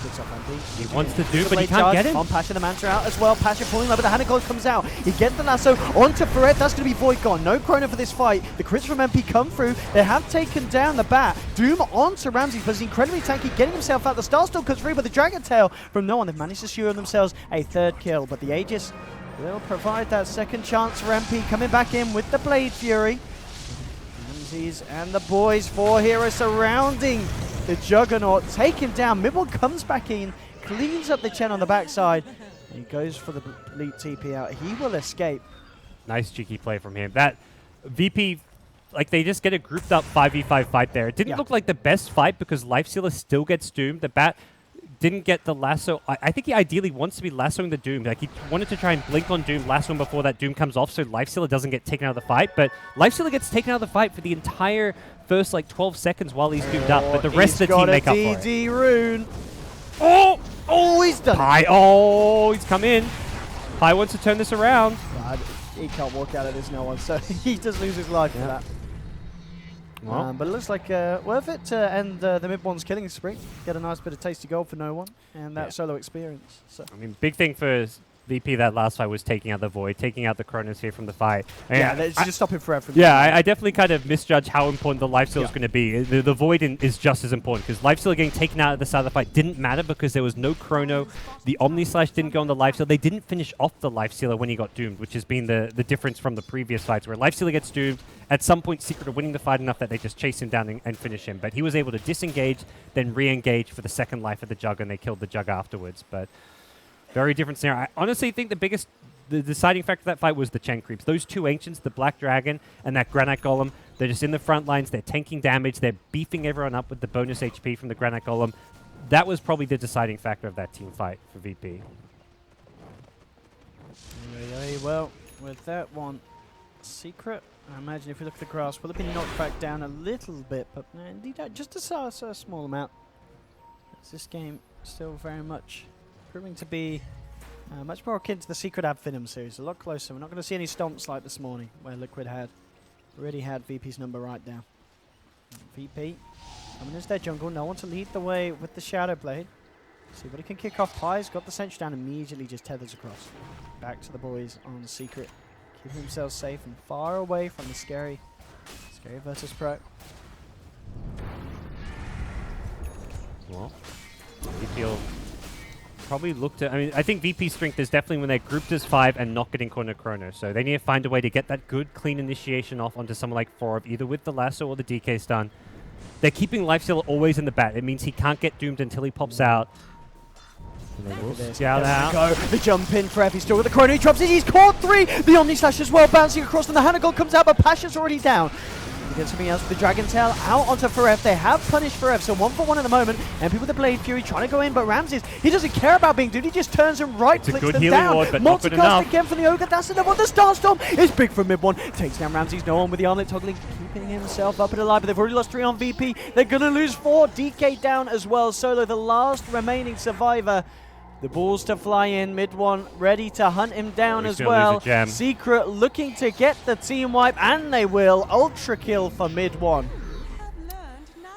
Sticks off MP. he wants to do, The but he blade can't charge get him. on Pasha, the Manta out as well. Pasha pulling over, the Hand of God comes out. He gets the lasso onto Forev. That's going to be Void gone. No chrono for this fight. The crits from MP come through. They have taken down the bat. Doom onto Ramsey, but he's incredibly tanky, getting himself out. The Star still comes through, but the Dragon Tail from no one. They've managed to secure themselves a 3rd kill, but the Aegis will provide that second chance for MP, coming back in with the Blade Fury. Ramses and the boys, 4 heroes surrounding the Juggernaut. Take him down. MidOne comes back in, cleans up the Chen on the backside, and he goes for the elite TP out. He will escape. Nice cheeky play from him. That VP, like, they just get a grouped up 5v5 fight there. It didn't look like the best fight because Lifestealer still gets doomed. The bat didn't get the lasso. I think he ideally wants to be lassoing the Doom. Like, he wanted to try and blink on Doom, lasso him before that Doom comes off so Lifestealer doesn't get taken out of the fight. But Lifestealer gets taken out of the fight for the entire first, like, 12 seconds while he's doomed up. But the rest of the team make up for it. DD rune. Oh, he's done it. Oh, he's come in. Pi wants to turn this around. God, he can't walk out of this, no one, so he does lose his life for that. Well. But it looks like worth it to end the MidOne's killing spree. Get a nice bit of tasty gold for no one, and that solo experience. So. I mean, big thing for VP that last fight was taking out the Void, taking out the Chronosphere from the fight. And yeah, it's just stopping Forev from I definitely kind of misjudged how important the Lifestealer is going to be. The Void is just as important because Lifestealer getting taken out at the start of the fight didn't matter because there was no Chrono. The Omni Slash didn't go on the Lifestealer. They didn't finish off the Lifestealer when he got doomed, which has been the difference from the previous fights where Lifestealer gets doomed. At some point, Secret are winning the fight enough that they just chase him down and finish him. But he was able to disengage, then re-engage for the second life of the Jug, and they killed the Jug afterwards. But very different scenario. I honestly think the biggest the deciding factor of that fight was the Chen creeps. Those two Ancients, the Black Dragon and that Granite Golem, they're just in the front lines. They're tanking damage. They're beefing everyone up with the bonus HP from the Granite Golem. That was probably the deciding factor of that team fight for VP. Well, with that one, Secret, I imagine if we look at the grass, will have been knocked back down a little bit, but indeed just a small amount. As this game still very much proving to be much more akin to the Secret Finem series, a lot closer. We're not going to see any stomps like this morning, where Liquid already had VP's number right down. VP coming into their jungle, no one to lead the way with the Shadow Blade. See what he can kick off. Pie's got the sentry down, immediately just tethers across. Back to the boys on Secret. Keeping themselves safe and far away from the scary versus pro. Well, VP will probably look to... I mean, I think VP's strength is definitely when they're grouped as 5 and not getting corner chrono. So they need to find a way to get that good, clean initiation off onto someone like Forev, either with the lasso or the DK stun. They're keeping Lifestealer always in the bat. It means he can't get doomed until he pops out. And they will scout out. Go. The jump in, Forev. He's still with the chrono. He drops it. He's caught 3. The Omni Slash as well, bouncing across, and the Hanagal comes out, but Pasha's already down. He gets something else with the Dragon Tail out onto Forev. They have punished Forev, so 1-for-1 at the moment. MP with the Blade Fury trying to go in, but Ramses, he doesn't care about being doomed. He just turns and right-clicks them down. Ward, but not good enough. Again from the Ogre. That's another one. The Starstorm is big from MidOne. Takes down Ramses. No one with the armlet toggling, keeping himself up and alive. But they've already lost 3 on VP. They're going to lose 4. DK down as well. Solo, the last remaining survivor. The balls to fly in, MidOne ready to hunt him down as well. Secret looking to get the team wipe, and they will. Ultra kill for MidOne.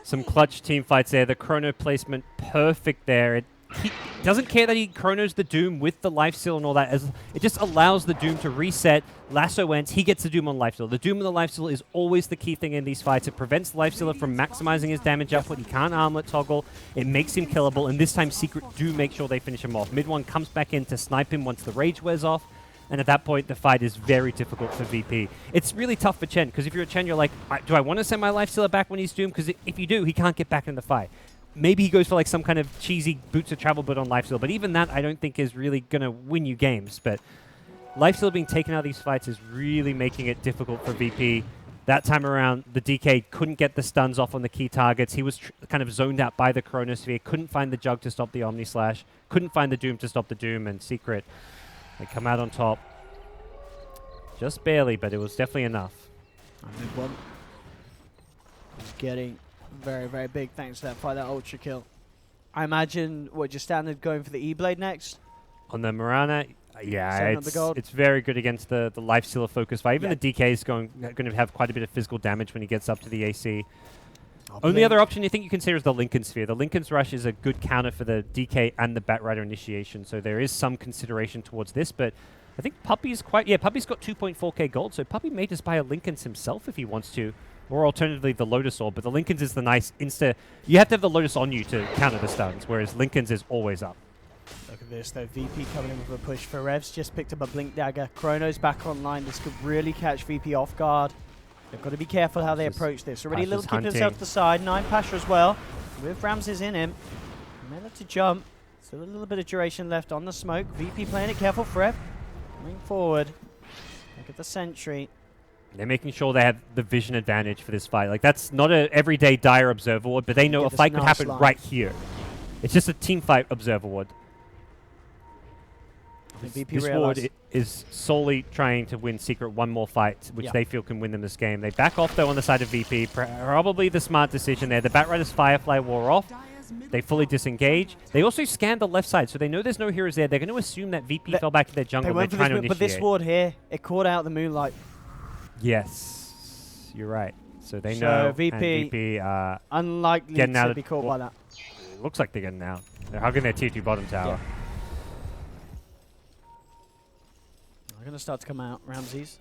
Some clutch team fights there. The chrono placement perfect there. He doesn't care that he chronos the Doom with the Lifesteal and all that. As it just allows the Doom to reset. Lasso ends. He gets the Doom on Lifesteal. The Doom and the Lifesteal is always the key thing in these fights. It prevents Lifestealer from maximizing his damage output. He can't armlet toggle. It makes him killable. And this time, Secret do make sure they finish him off. MidOne comes back in to snipe him once the rage wears off. And at that point, the fight is very difficult for VP. It's really tough for Chen, because if you're a Chen, you're like, do I want to send my Lifestealer back when he's doomed? Because if you do, he can't get back in the fight. Maybe he goes for like some kind of cheesy boots of travel but on Lifesteal, but even that I don't think is really going to win you games. But Lifesteal being taken out of these fights is really making it difficult for VP. That time around, the DK couldn't get the stuns off on the key targets. He was kind of zoned out by the Chronosphere, couldn't find the Jug to stop the Omni Slash, couldn't find the Doom to stop the Doom, and Secret, they come out on top. Just barely, but it was definitely enough. MidOne is getting very, very big thanks to that fight, that ultra kill. I imagine, just standard going for the E-Blade next? On the Mirana, yeah, it's very good against the Lifestealer focus fight. Even the DK is going to have quite a bit of physical damage when he gets up to the AC. Only other option you think you consider is the Lincoln Sphere. The Lincoln's Rush is a good counter for the DK and the Batrider initiation, so there is some consideration towards this, but I think Puppey's Puppey's got 2.4k gold, so Puppey may just buy a Lincoln's himself if he wants to. Or alternatively, the Lotus Orb. But the Lincoln's is the nice insta... You have to have the Lotus on you to counter the stuns, whereas Lincoln's is always up. Look at this, though. VP coming in with a push. Forev's just picked up a Blink Dagger. Chrono's back online. This could really catch VP off guard. They've got to be careful how they approach this. Already a little keeping himself to the side. 9 Pasha as well. With Ramses in him. Mela to jump. Still a little bit of duration left on the smoke. VP playing it careful. Forev coming forward. Look at the sentry. They're making sure they have the vision advantage for this fight. Like, that's not an everyday dire observer ward, but they know a fight could happen right here. It's just a team fight observer ward. This ward is solely trying to win Secret one more fight, which they feel can win them this game. They back off, though, on the side of VP. Probably the smart decision there. The Batrider's Firefly wore off. They fully disengage. They also scan the left side, so they know there's no heroes there. They're going to assume that VP fell back to their jungle. They went for this, but this ward here, it caught out the Moonlight. Yes, you're right. So they know VP unlikely to be caught by that. It looks like they're getting out. They're hugging their tier 2 bottom tower. They're going to start to come out. Ramses.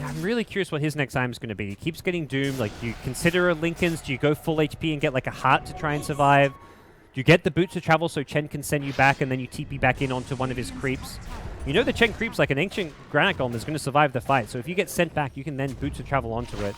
I'm really curious what his next item is going to be. He keeps getting doomed. Like, do you consider a Lincoln's? Do you go full HP and get like a heart to try and survive? Do you get the boots to travel so Chen can send you back and then you TP back in onto one of his creeps? You know the Chen creeps, like an ancient Granite Golem, is going to survive the fight. So if you get sent back, you can then boots to travel onto it.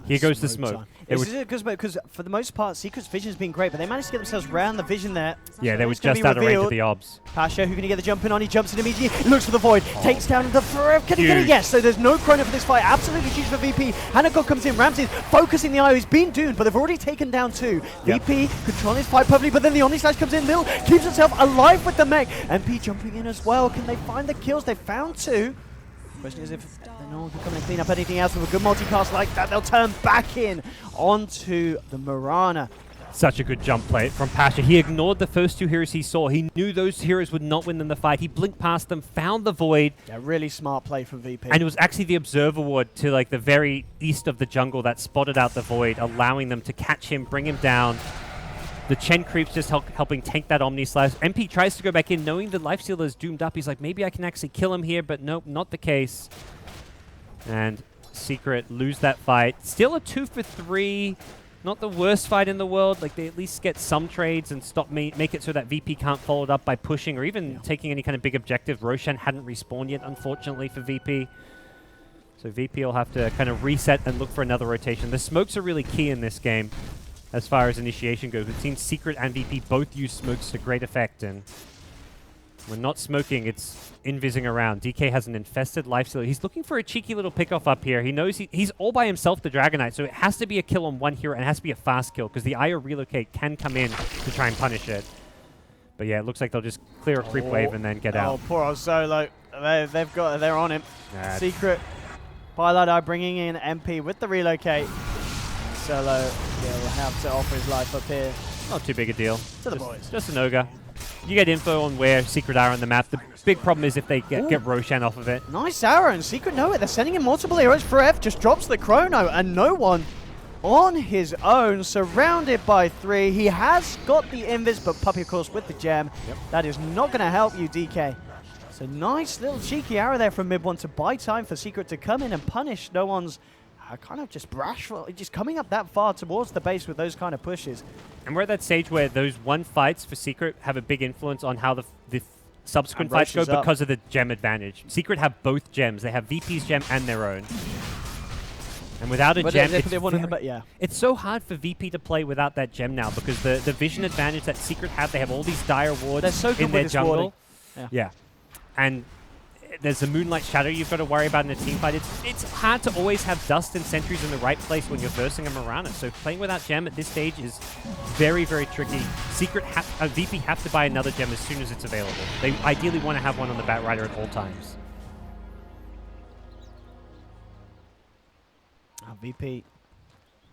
Here goes the smoke. Time. They This were- is a good smoke because for the most part, Secret's vision's been great, but they managed to get themselves around the vision there. Yeah, they were It's gonna just be out of range of revealed. the obs. Pasha, who can he get the jump in on? He jumps in immediately, looks for the void, takes down the Forev. Can he get it? Huge. Yes, so there's no chrono for this fight. Absolutely huge for VP. Hanagog comes in, Ramsey's focusing the IO. He's been doomed, but they've already taken down 2. Yep. VP controlling his fight perfectly, but then the Omni Slash comes in. Lil keeps himself alive with the mech. MP jumping in as well. Can they find the kills? They found 2. Question is if they're not going to clean up anything else with a good multicast like that, they'll turn back in onto the Mirana. Such a good jump play from Pasha. He ignored the first 2 heroes he saw. He knew those heroes would not win in the fight. He blinked past them, found the void, Yeah, really smart play from VP. and it was actually the observer ward to like the very east of the jungle that spotted out the void, allowing them to catch him, bring him down. The Chen creeps just helping tank that Omni Slash. MP tries to go back in, knowing the Lifestealer is doomed up. He's like, maybe I can actually kill him here, but nope, not the case. And Secret lose that fight. Still a 2 for 3. Not the worst fight in the world. Like, they at least get some trades and make it so that VP can't follow it up by pushing or even taking any kind of big objective. Roshan hadn't respawned yet, unfortunately, for VP. So VP will have to kind of reset and look for another rotation. The smokes are really key in this game as far as initiation goes. We've seen Secret and VP both use smokes to great effect, and when not smoking, it's invising around. DK has an infested Lifestealer. He's looking for a cheeky little pickoff up here. He knows he's all by himself, the Dragonite, so it has to be a kill on one hero, and it has to be a fast kill, because the IO relocate can come in to try and punish it. But yeah, it looks like they'll just clear a creep wave and then get out. Oh, poor old Solo. They're on him. Nah, Secret.Pieliedie bringing in MP with the relocate. Solo will have to offer his life up here not too big a deal. to the boys. Just an Ogre. You get info on where Secret are on the map. The big problem is if they get Roshan off of it. Nice arrow, and Secret know it. They're sending in multiple heroes. Forev just drops the chrono, and no one on his own, surrounded by 3. He has got the invis, but Puppey, of course, with the gem. Yep. That is not going to help you, DK. So nice little cheeky arrow there from MidOne to buy time for Secret to come in and punish. No one's kind of just brash, just coming up that far towards the base with those kind of pushes. And we're at that stage where those one fights for Secret have a big influence on how the subsequent And fights go Roche is up. because of the gem advantage. Secret have both gems. They have VP's gem and their own. And without a But gem, they want in the yeah. it's so hard for VP to play without that gem now, because the vision advantage that Secret have, they have all these dire wards They're so good in with their this jungle. warding. Yeah. And there's a Moonlight Shadow you've got to worry about in a team fight. It's hard to always have dust and sentries in the right place when you're versing a Mirana. So playing without gem at this stage is very, very tricky. Secret VP have to buy another gem as soon as it's available. They ideally want to have one on the Batrider at all times. VP,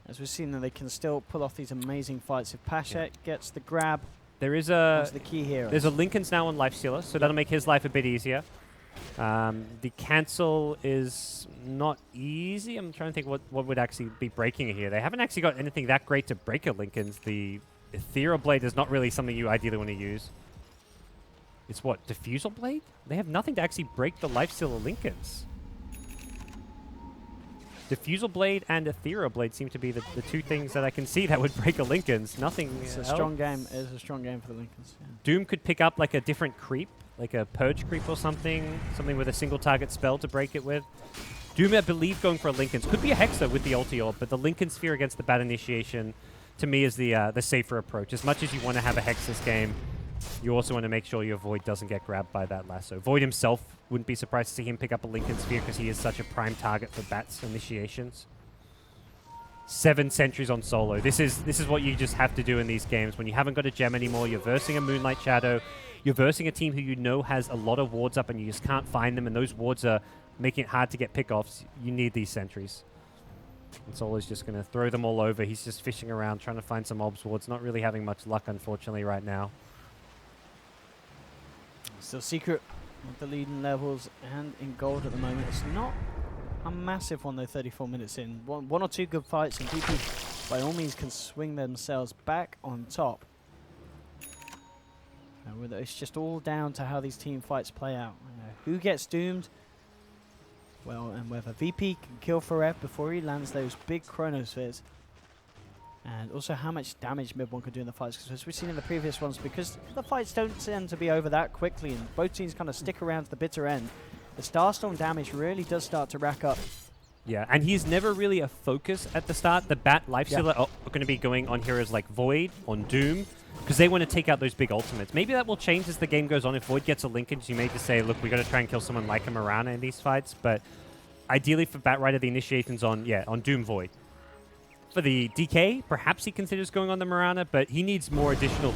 as we've seen, that they can still pull off these amazing fights. If Pasha gets the grab, There is that's the key here. There's a Lincoln's now on Lifestealer, so that'll make his life a bit easier. The cancel is not easy. I'm trying to think what would actually be breaking it here. They haven't actually got anything that great to break a Lincoln's. The Ethereal Blade is not really something you ideally want to use. It's what? Diffusal Blade? They have nothing to actually break the Lifestealer Lincolns. Diffusal Blade and Ethereal Blade seem to be the 2 things that I can see that would break a Lincoln's. Nothing It's a else. strong game. It is a strong game for the Lincolns. Yeah. Doom could pick up like a different creep, like a Purge creep or something with a single target spell to break it with. Doom, I believe, going for a Lincoln's. Could be a Hexer with the ulti orb, but the Lincoln Sphere against the Bat Initiation, to me, is the safer approach. As much as you want to have a Hex this game, you also want to make sure your Void doesn't get grabbed by that lasso. Void himself, wouldn't be surprised to see him pick up a Lincoln Sphere because he is such a prime target for Bat's initiations. 7 sentries on Solo. This is what you just have to do in these games. When you haven't got a gem anymore, you're versing a Moonlight Shadow, you're versing a team who you know has a lot of wards up and you just can't find them, and those wards are making it hard to get pickoffs. You need these sentries. And Solo's just going to throw them all over. He's just fishing around, trying to find some obs wards. Not really having much luck, unfortunately, right now. Still Secret with the leading levels and in gold at the moment. It's not a massive one though, 34 minutes in. One or 2 good fights, and VP by all means can swing themselves back on top. And it's just all down to how these team fights play out. Who gets doomed? Well, and whether VP can kill Forev before he lands those big chronospheres. And also how much damage MidOne can do in the fights. Because as we've seen in the previous ones, because the fights don't tend to be over that quickly and both teams kind of stick around to the bitter end, the Starstorm damage really does start to rack up Yeah, and he's never really a focus at the start. The Bat Lifestealer are going to be going on heroes like Void, on Doom, because they want to take out those big ultimates. Maybe that will change as the game goes on. If Void gets a linkage, you may just say, look, we got to try and kill someone like a Mirana in these fights. But ideally for Batrider, the initiation's on Doom Void. For the DK, perhaps he considers going on the Mirana, but he needs more additional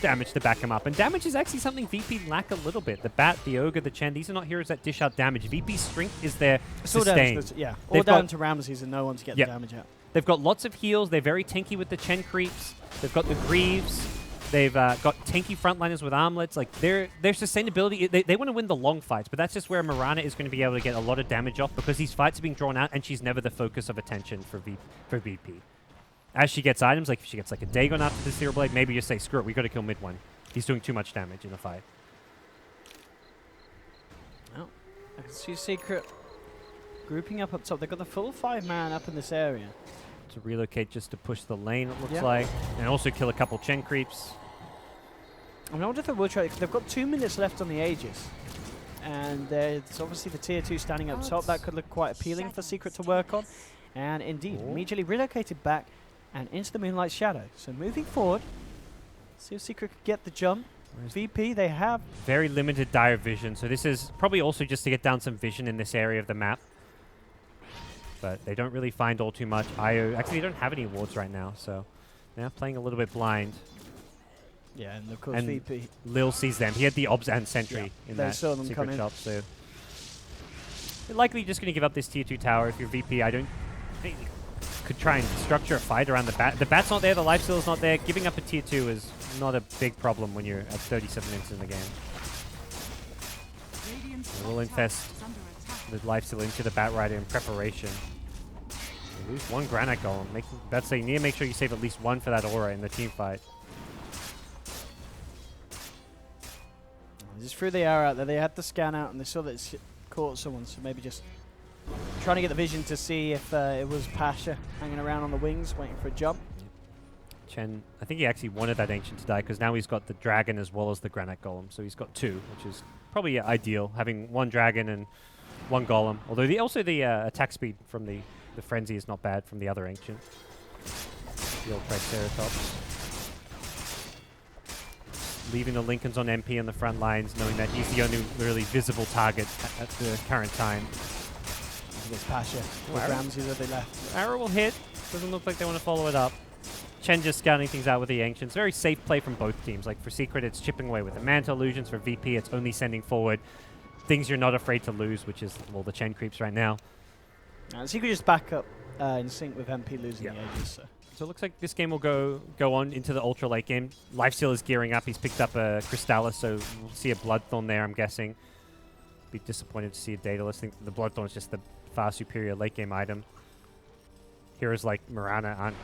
damage to back him up. And damage is actually something VP lack a little bit. The Bat, the Ogre, the Chen, these are not heroes that dish out damage. VP's strength is their sustain. All down to Ramses and no one to get the damage out. They've got lots of heals. They're very tanky with the Chen creeps. They've got the Greaves. They've got tanky frontliners with armlets. Like their sustainability, they want to win the long fights, but that's just where Mirana is going to be able to get a lot of damage off because these fights are being drawn out and she's never the focus of attention for VP. As she gets items, like if she gets like a Dagon after the Zero Blade, maybe just say, screw it, we got to kill MidOne. He's doing too much damage in the fight. Oh, I can see Secret grouping up top. They've got the full 5-man up in this area. To relocate just to push the lane, it looks like. And also kill a couple Chen creeps. I wonder if they will try. They've got 2 minutes left on the Aegis. And there's obviously the tier 2 standing up top. That could look quite appealing for Secret to work on. And indeed, immediately relocated back and into the Moonlight Shadow. So moving forward, see if Secret could get the jump. VP, they have very limited dire vision. So this is probably also just to get down some vision in this area of the map. But they don't really find all too much. IO, actually they don't have any wards right now, so they're playing a little bit blind. Yeah, and of course VP. Lil sees them. He had the Obs and Sentry in that secret shop, so they're likely just going to give up this tier 2 tower. If you're VP, I don't think you could try and structure a fight around the Bat. The Bat's not there, the Lifestealer's not there. Giving up a tier 2 is not a big problem when you're at 37 minutes in the game. We'll infest the Lifestealer into the Batrider in preparation. You lose one Granite Golem. You need to make sure you save at least one for that aura in the team fight. Just threw the arrow out there. They had the scan out and they saw that it's caught someone, so maybe just trying to get the vision to see if it was Pasha hanging around on the wings waiting for a jump. Chen, I think he actually wanted that Ancient to die because now he's got the Dragon as well as the Granite Golem, so he's got 2, which is probably ideal, having 1 Dragon and 1 Golem. Although also the attack speed from the Frenzy is not bad from the other Ancient. The old Triceratops. Leaving the Lincolns on MP on the front lines, knowing that he's the only really visible target at the current time. It's Pasha. With Ramsey that they left. Arrow will hit. Doesn't look like they want to follow it up. Chen just scouting things out with the Ancients. Very safe play from both teams. Like for Secret, it's chipping away with the Manta Illusions. For VP, it's only sending forward things you're not afraid to lose, which is, well, the Chen creeps right now. Secret just back up in sync with MP losing the Aegis. So it looks like this game will go on into the ultra late game. Lifestealer is gearing up. He's picked up a Crystallis, so we'll see a Bloodthorn there, I'm guessing. Be disappointed to see a Daedalus. I think the Bloodthorn is just the far superior late game item. Heroes like Mirana aren't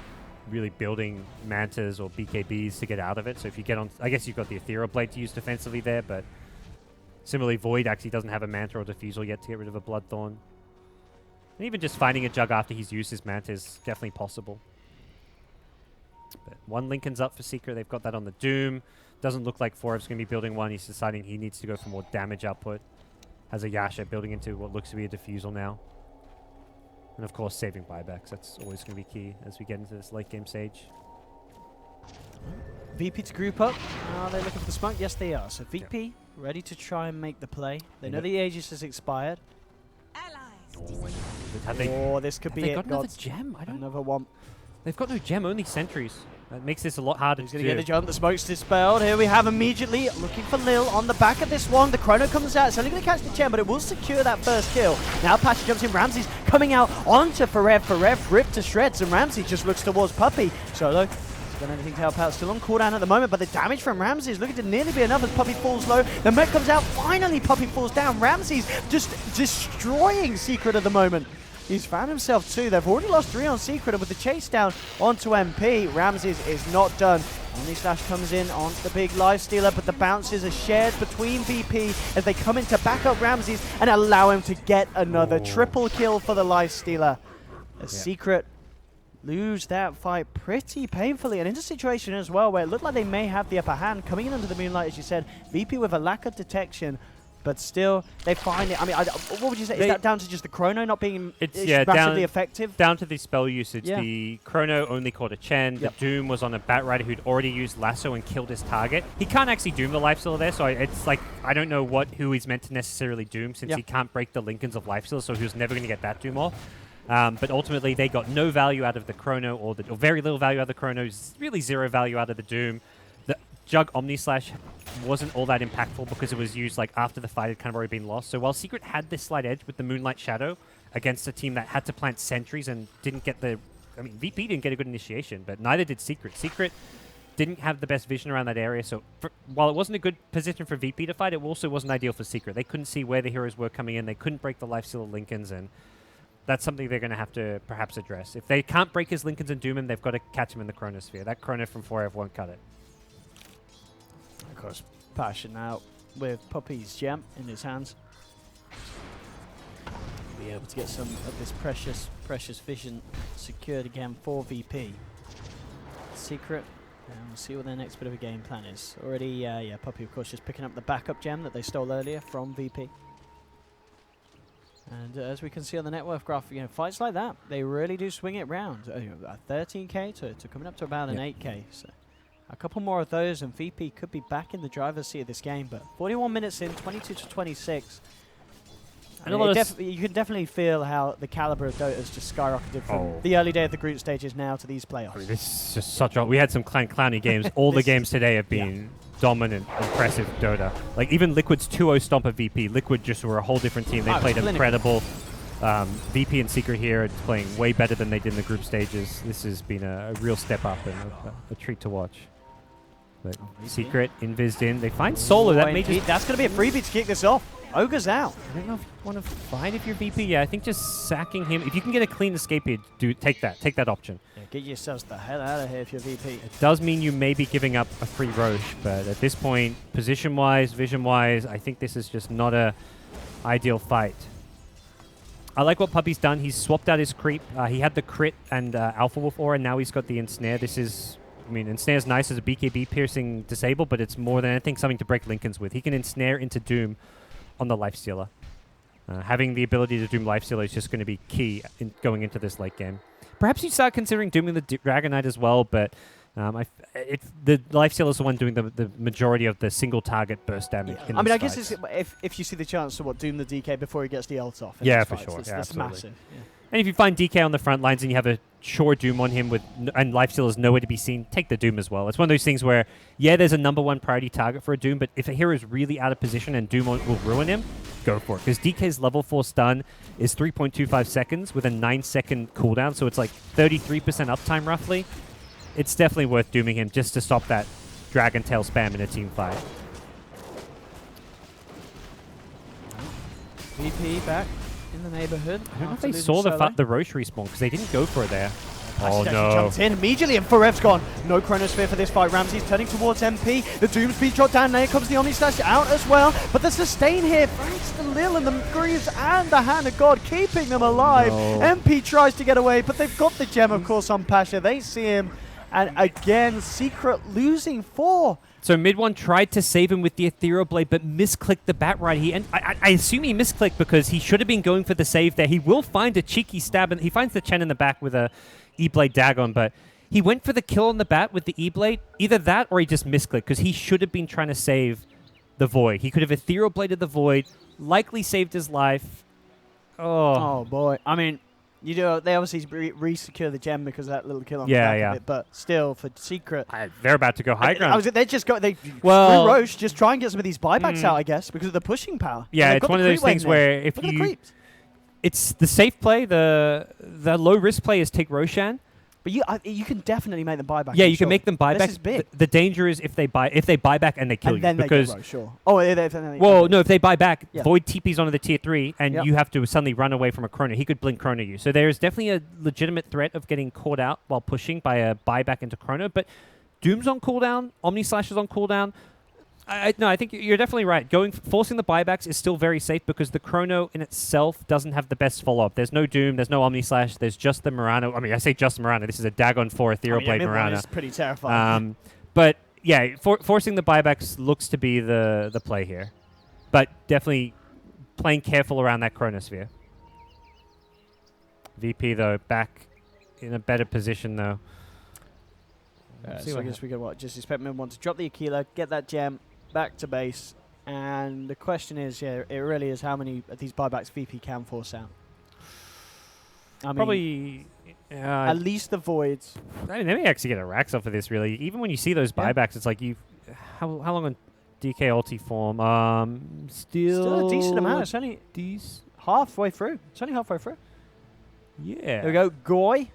really building Mantas or BKBs to get out of it. So if you get on, I guess you've got the Ethereal Blade to use defensively there, but similarly, Void actually doesn't have a Manta or Diffusal yet to get rid of a Bloodthorn. And even just finding a Jug after he's used his Manta is definitely possible. But 1 Lincoln's up for Secret. They've got that on the Doom. Doesn't look like Forev's going to be building one. He's deciding he needs to go for more damage output. Has a Yasha building into what looks to be a Diffusal now. And of course, saving buybacks. That's always going to be key as we get into this late game stage. VP to group up. Are they looking for the smoke? Yes, they are. So VP ready to try and make the play. They know the Aegis has expired. This could be it. They've got another gem. Another one. They've got no gem, only sentries. That makes this a lot harder He's to going do. to get the jump. The smoke's dispelled. Here we have immediately looking for Lil on the back of this one. The chrono comes out. It's only going to catch the gem, but it will secure that first kill. Now Pasha jumps in. Ramsey's coming out onto Forev. Forev ripped to shreds, and Ramsey just looks towards Puppey. Solo hasn't done anything to help out. Still on cooldown at the moment, but the damage from Ramsey is looking to nearly be enough as Puppey falls low. The mech comes out. Finally, Puppey falls down. Ramsey's just destroying Secret at the moment. He's found himself 2. They've already lost 3 on Secret, and with the chase down onto MP, Ramses is not done. Only Slash comes in onto the big Lifestealer, but the bounces are shared between VP as they come in to back up Ramses and allow him to get another triple kill for the Lifestealer. Secret lose that fight pretty painfully, and in a situation as well where it looked like they may have the upper hand coming in under the moonlight, as you said. VP with a lack of detection but still, they find it. I mean, what would you say? Is that down to just the chrono not being It's massively effective? Down to the spell usage. Yeah. The chrono only caught a Chen. Yep. The Doom was on a Batrider who'd already used lasso and killed his target. He can't actually Doom the Lifestealer there, so it's like I don't know who he's meant to necessarily Doom since Yep. he can't break the Lincolns of Lifestealer, so he was never going to get that Doom off. But ultimately, they got no value out of the chrono, or very little value out of the chrono. Really zero value out of the Doom. The Jug Omni Slash wasn't all that impactful because it was used like after the fight had kind of already been lost. So while Secret had this slight edge with the Moonlight Shadow against a team that had to plant sentries and didn't get the... I mean, VP didn't get a good initiation, but neither did Secret. Secret didn't have the best vision around that area, so while it wasn't a good position for VP to fight, it also wasn't ideal for Secret. They couldn't see where the heroes were coming in. They couldn't break the Lifestealer Lincolns, and that's something they're going to have to perhaps address. If they can't break his Lincolns and doom him, they've got to catch him in the Chronosphere. That Chrono from Forev won't cut it. Of course, Passion now with Puppey's gem in his hands. Be able to get some of this precious vision secured again for VP. Secret, and we'll see what their next bit of a game plan is. Already, yeah, Puppey of course just picking up the backup gem that they stole earlier from VP. And as we can see on the net worth graph, you know, fights like that, they really do swing it round. 13k to coming up to about an 8k. So a couple more of those and VP could be back in the driver's seat of this game. But 41 minutes in, 22 to 26. I mean, you can definitely feel how the caliber of Dota has just skyrocketed from the early day of the group stages now to these playoffs. I mean, this is just such a... We had some clowny games. All the games today have been dominant, impressive Dota. Like, even Liquid's 2-0 stomp at VP. Liquid just were a whole different team. They played incredible. VP and Secret here are playing way better than they did in the group stages. This has been a real step up and a treat to watch. But Secret, invised in. They find Solo. That may just... That's going to be a freebie to kick this off. Ogre's out. I don't know if you want to fight if you're VP. Yeah, I think just sacking him. If you can get a clean escape here, take that. Take that option. Yeah, get yourselves the hell out of here if you're VP. It does mean you may be giving up a free Roche, but at this point, position-wise, vision-wise, I think this is just not a ideal fight. I like what Puppey's done. He's swapped out his creep. He had the crit and Alpha Wolf aura, and now he's got the ensnare. This is... I mean, ensnare's nice as a BKB piercing disable, but it's more than anything something to break Lincolns with. He can ensnare into Doom on the Lifestealer. Having the ability to Doom Lifestealer is just going to be key in going into this late game. Perhaps you start considering dooming the Dragon Knight as well, but the Lifestealer is the one doing the majority of the single target burst damage. Yeah. I mean, I guess it's, if you see the chance to doom the DK before he gets the ult off. Yeah, for sure. That's massive. Yeah. And if you find DK on the front lines and you have a sure Doom on him and Lifestealer is nowhere to be seen, take the Doom as well. It's one of those things where, yeah, there's a #1 priority target for a Doom, but if a hero is really out of position and Doom will ruin him, go for it. Because DK's level 4 stun is 3.25 seconds with a 9-second cooldown, so it's like 33% uptime roughly. It's definitely worth dooming him just to stop that Dragon Tail spam in a team fight. VP back in the neighborhood. I don't know if they saw the Roche respawn because they didn't go for it there. Oh no. Jumps in immediately and Forev's gone. No Chronosphere for this fight. Ramsey's turning towards MP. The Doom speed shot down. There comes the Omni Slash out as well. But the sustain here, thanks to Lil and the Greaves and the Hand of God, keeping them alive. No. MP tries to get away, but they've got the gem, of course, on Pasha. They see him. And again, Secret losing 4. So MidOne tried to save him with the Ethereal Blade, but misclicked the Batrider. I assume he misclicked because he should have been going for the save there. He will find a cheeky stab, and he finds the Chen in the back with a E-Blade Dagon, but he went for the kill on the Bat with the E-Blade. Either that or he just misclicked because he should have been trying to save the Void. He could have Ethereal Bladed the Void, likely saved his life. Oh boy. I mean... they obviously re-secure the gem because of that little kill on the back of it, but still, for Secret... they're about to go high ground. Through Roche, just try and get some of these buybacks out, I guess, because of the pushing power. Yeah, it's one of those things where if you... It's the safe play, the low-risk play is take Roshan. But you can definitely make them buy back. Yeah, you can make them buy back. This is big. The danger is if they buy back and they kill and then because they sure. Oh, no, if they buy back, Void TP's onto the tier 3 and you have to suddenly run away from a Chrono. He could blink Chrono you. So there's definitely a legitimate threat of getting caught out while pushing by a buyback into Chrono. But Doom's on cooldown, Omni Slash is on cooldown. No, I think you're definitely right. Forcing the buybacks is still very safe because the Chrono in itself doesn't have the best follow-up. There's no Doom, there's no Omni Slash, there's just the Murano. I mean, I say just Murano. This is a Dagon 4 Ethereal Blade Murano. It's pretty terrifying. But yeah, forcing the buybacks looks to be the play here. but definitely playing careful around that Chronosphere. VP, though, back in a better position, though. So I guess we could just expect MidOne to drop the Aquila, get that gem back to base. And the question is, yeah, it really is how many of these buybacks VP can force out. I mean, Probably... at least the voids. I mean, they may actually get a racks off of this, really. Even when you see those buybacks, it's like you... How long on DK ulti form? Still a decent amount. It's only halfway through. It's only halfway through. Yeah. There we go. Goy.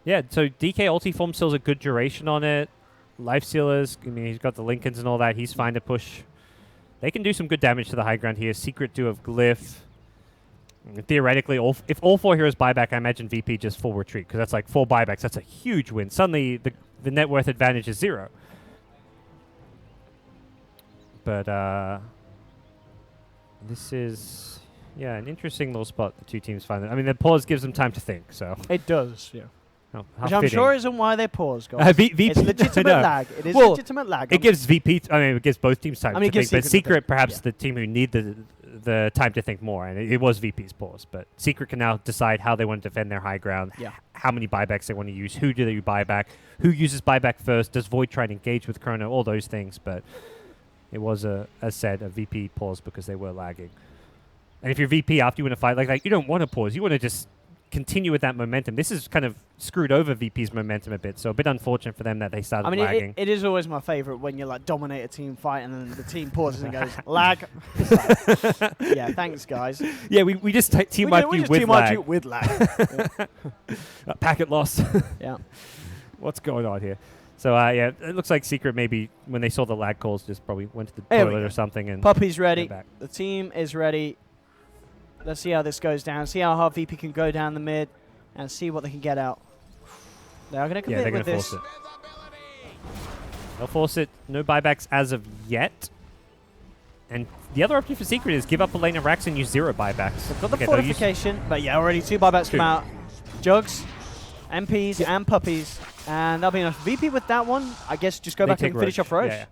Yeah, so DK ulti form still has a good duration on it. Lifestealers, I mean, he's got the Lincolns and all that. He's fine to push. They can do some good damage to the high ground here. Secret do of Glyph. Theoretically, if all 4 heroes buyback, I imagine VP just full retreat, because that's like 4 buybacks. That's a huge win. Suddenly, the net worth advantage is 0. But this is, yeah, an interesting little spot the two teams find. I mean, the pause gives them time to think, so. It does, yeah. Oh, Which I'm sure isn't why they paused, guys. VP, it's legitimate lag. It is legitimate lag. It gives VP, I mean, it gives both teams time to think, but Secret, perhaps yeah. the team who need the time to think more, and it was VP's pause. But Secret can now decide how they want to defend their high ground, how many buybacks they want to use, who do they buy back, who uses buyback first, does Void try and engage with Chrono, all those things. But it was, as said, a VP pause because they were lagging. And if you're VP after you win a fight like that, you don't want to pause. You want to just continue with that momentum. This has kind of screwed over VP's momentum a bit, so a bit unfortunate for them that they started lagging. It is always my favorite when you like dominate a team fight and then the team pauses and goes lag. Yeah, thanks guys. Yeah, we just team wiped you with lag. With lag. Packet loss. Yeah. What's going on here? So yeah, it looks like Secret maybe when they saw the lag calls just probably went to the toilet or something and Puppey's ready. The team is ready. Let's see how this goes down. See how hard VP can go down the mid and see what they can get out. They are going to commit with this. Force it. They'll force it. No buybacks as of yet. And the other option for Secret is give up a lane of racks and use 0 buybacks. They've got the fortification, but yeah, already 2 buybacks come out. Jugs, MPs, and Puppies. And that'll be enough. VP with that one, I guess just go back and finish off Roche. Yeah.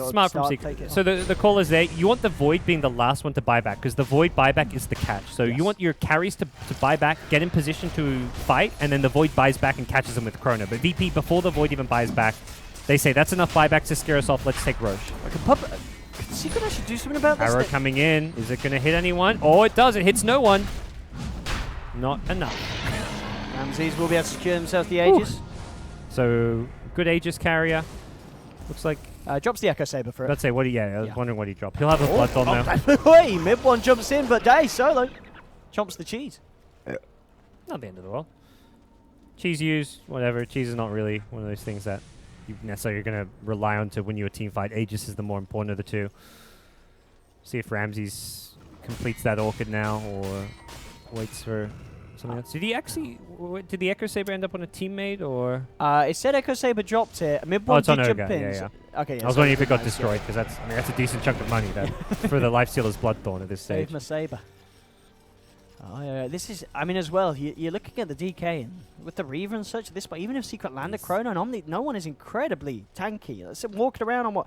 Smart from Secret. So the call is there. You want the Void being the last one to buy back because the Void buyback is the catch. So you want your carries to buy back, get in position to fight, and then the Void buys back and catches them with Chrono. But VP, before the Void even buys back, they say, that's enough buybacks to scare us off. Let's take Roche. Could Secret actually do something about this? Arrow coming in. Is it going to hit anyone? Oh, it does. It hits no one. Not enough. Ramses will be able to secure themselves the Aegis. So, good Aegis carrier. Looks like... drops the Echo Saber for it. Let's say, what do you... Yeah, I was wondering what he dropped. He'll have a Bloodthorn now. Hey, MidOne jumps in, but Solo chomps the cheese. Not the end of the world. Cheese used, whatever. Cheese is not really one of those things that you necessarily are going to rely on to win you a team fight. Aegis is the more important of the two. See if Ramses completes that Orchid now or waits for something else. Did he actually... Did the Echo Saber end up on a teammate or... it said Echo Saber dropped it. MidOne did jump in. Yeah. Okay, yeah, I was wondering if it got destroyed because that's a decent chunk of money for the Lifestealer's Bloodthorn at this stage. Save my Saber. Oh, yeah, this is, I mean, as well, you're looking at the DK and with the Reaver and such, but even if Secret land a Chrono and Omni, no one is incredibly tanky. Let's walking around on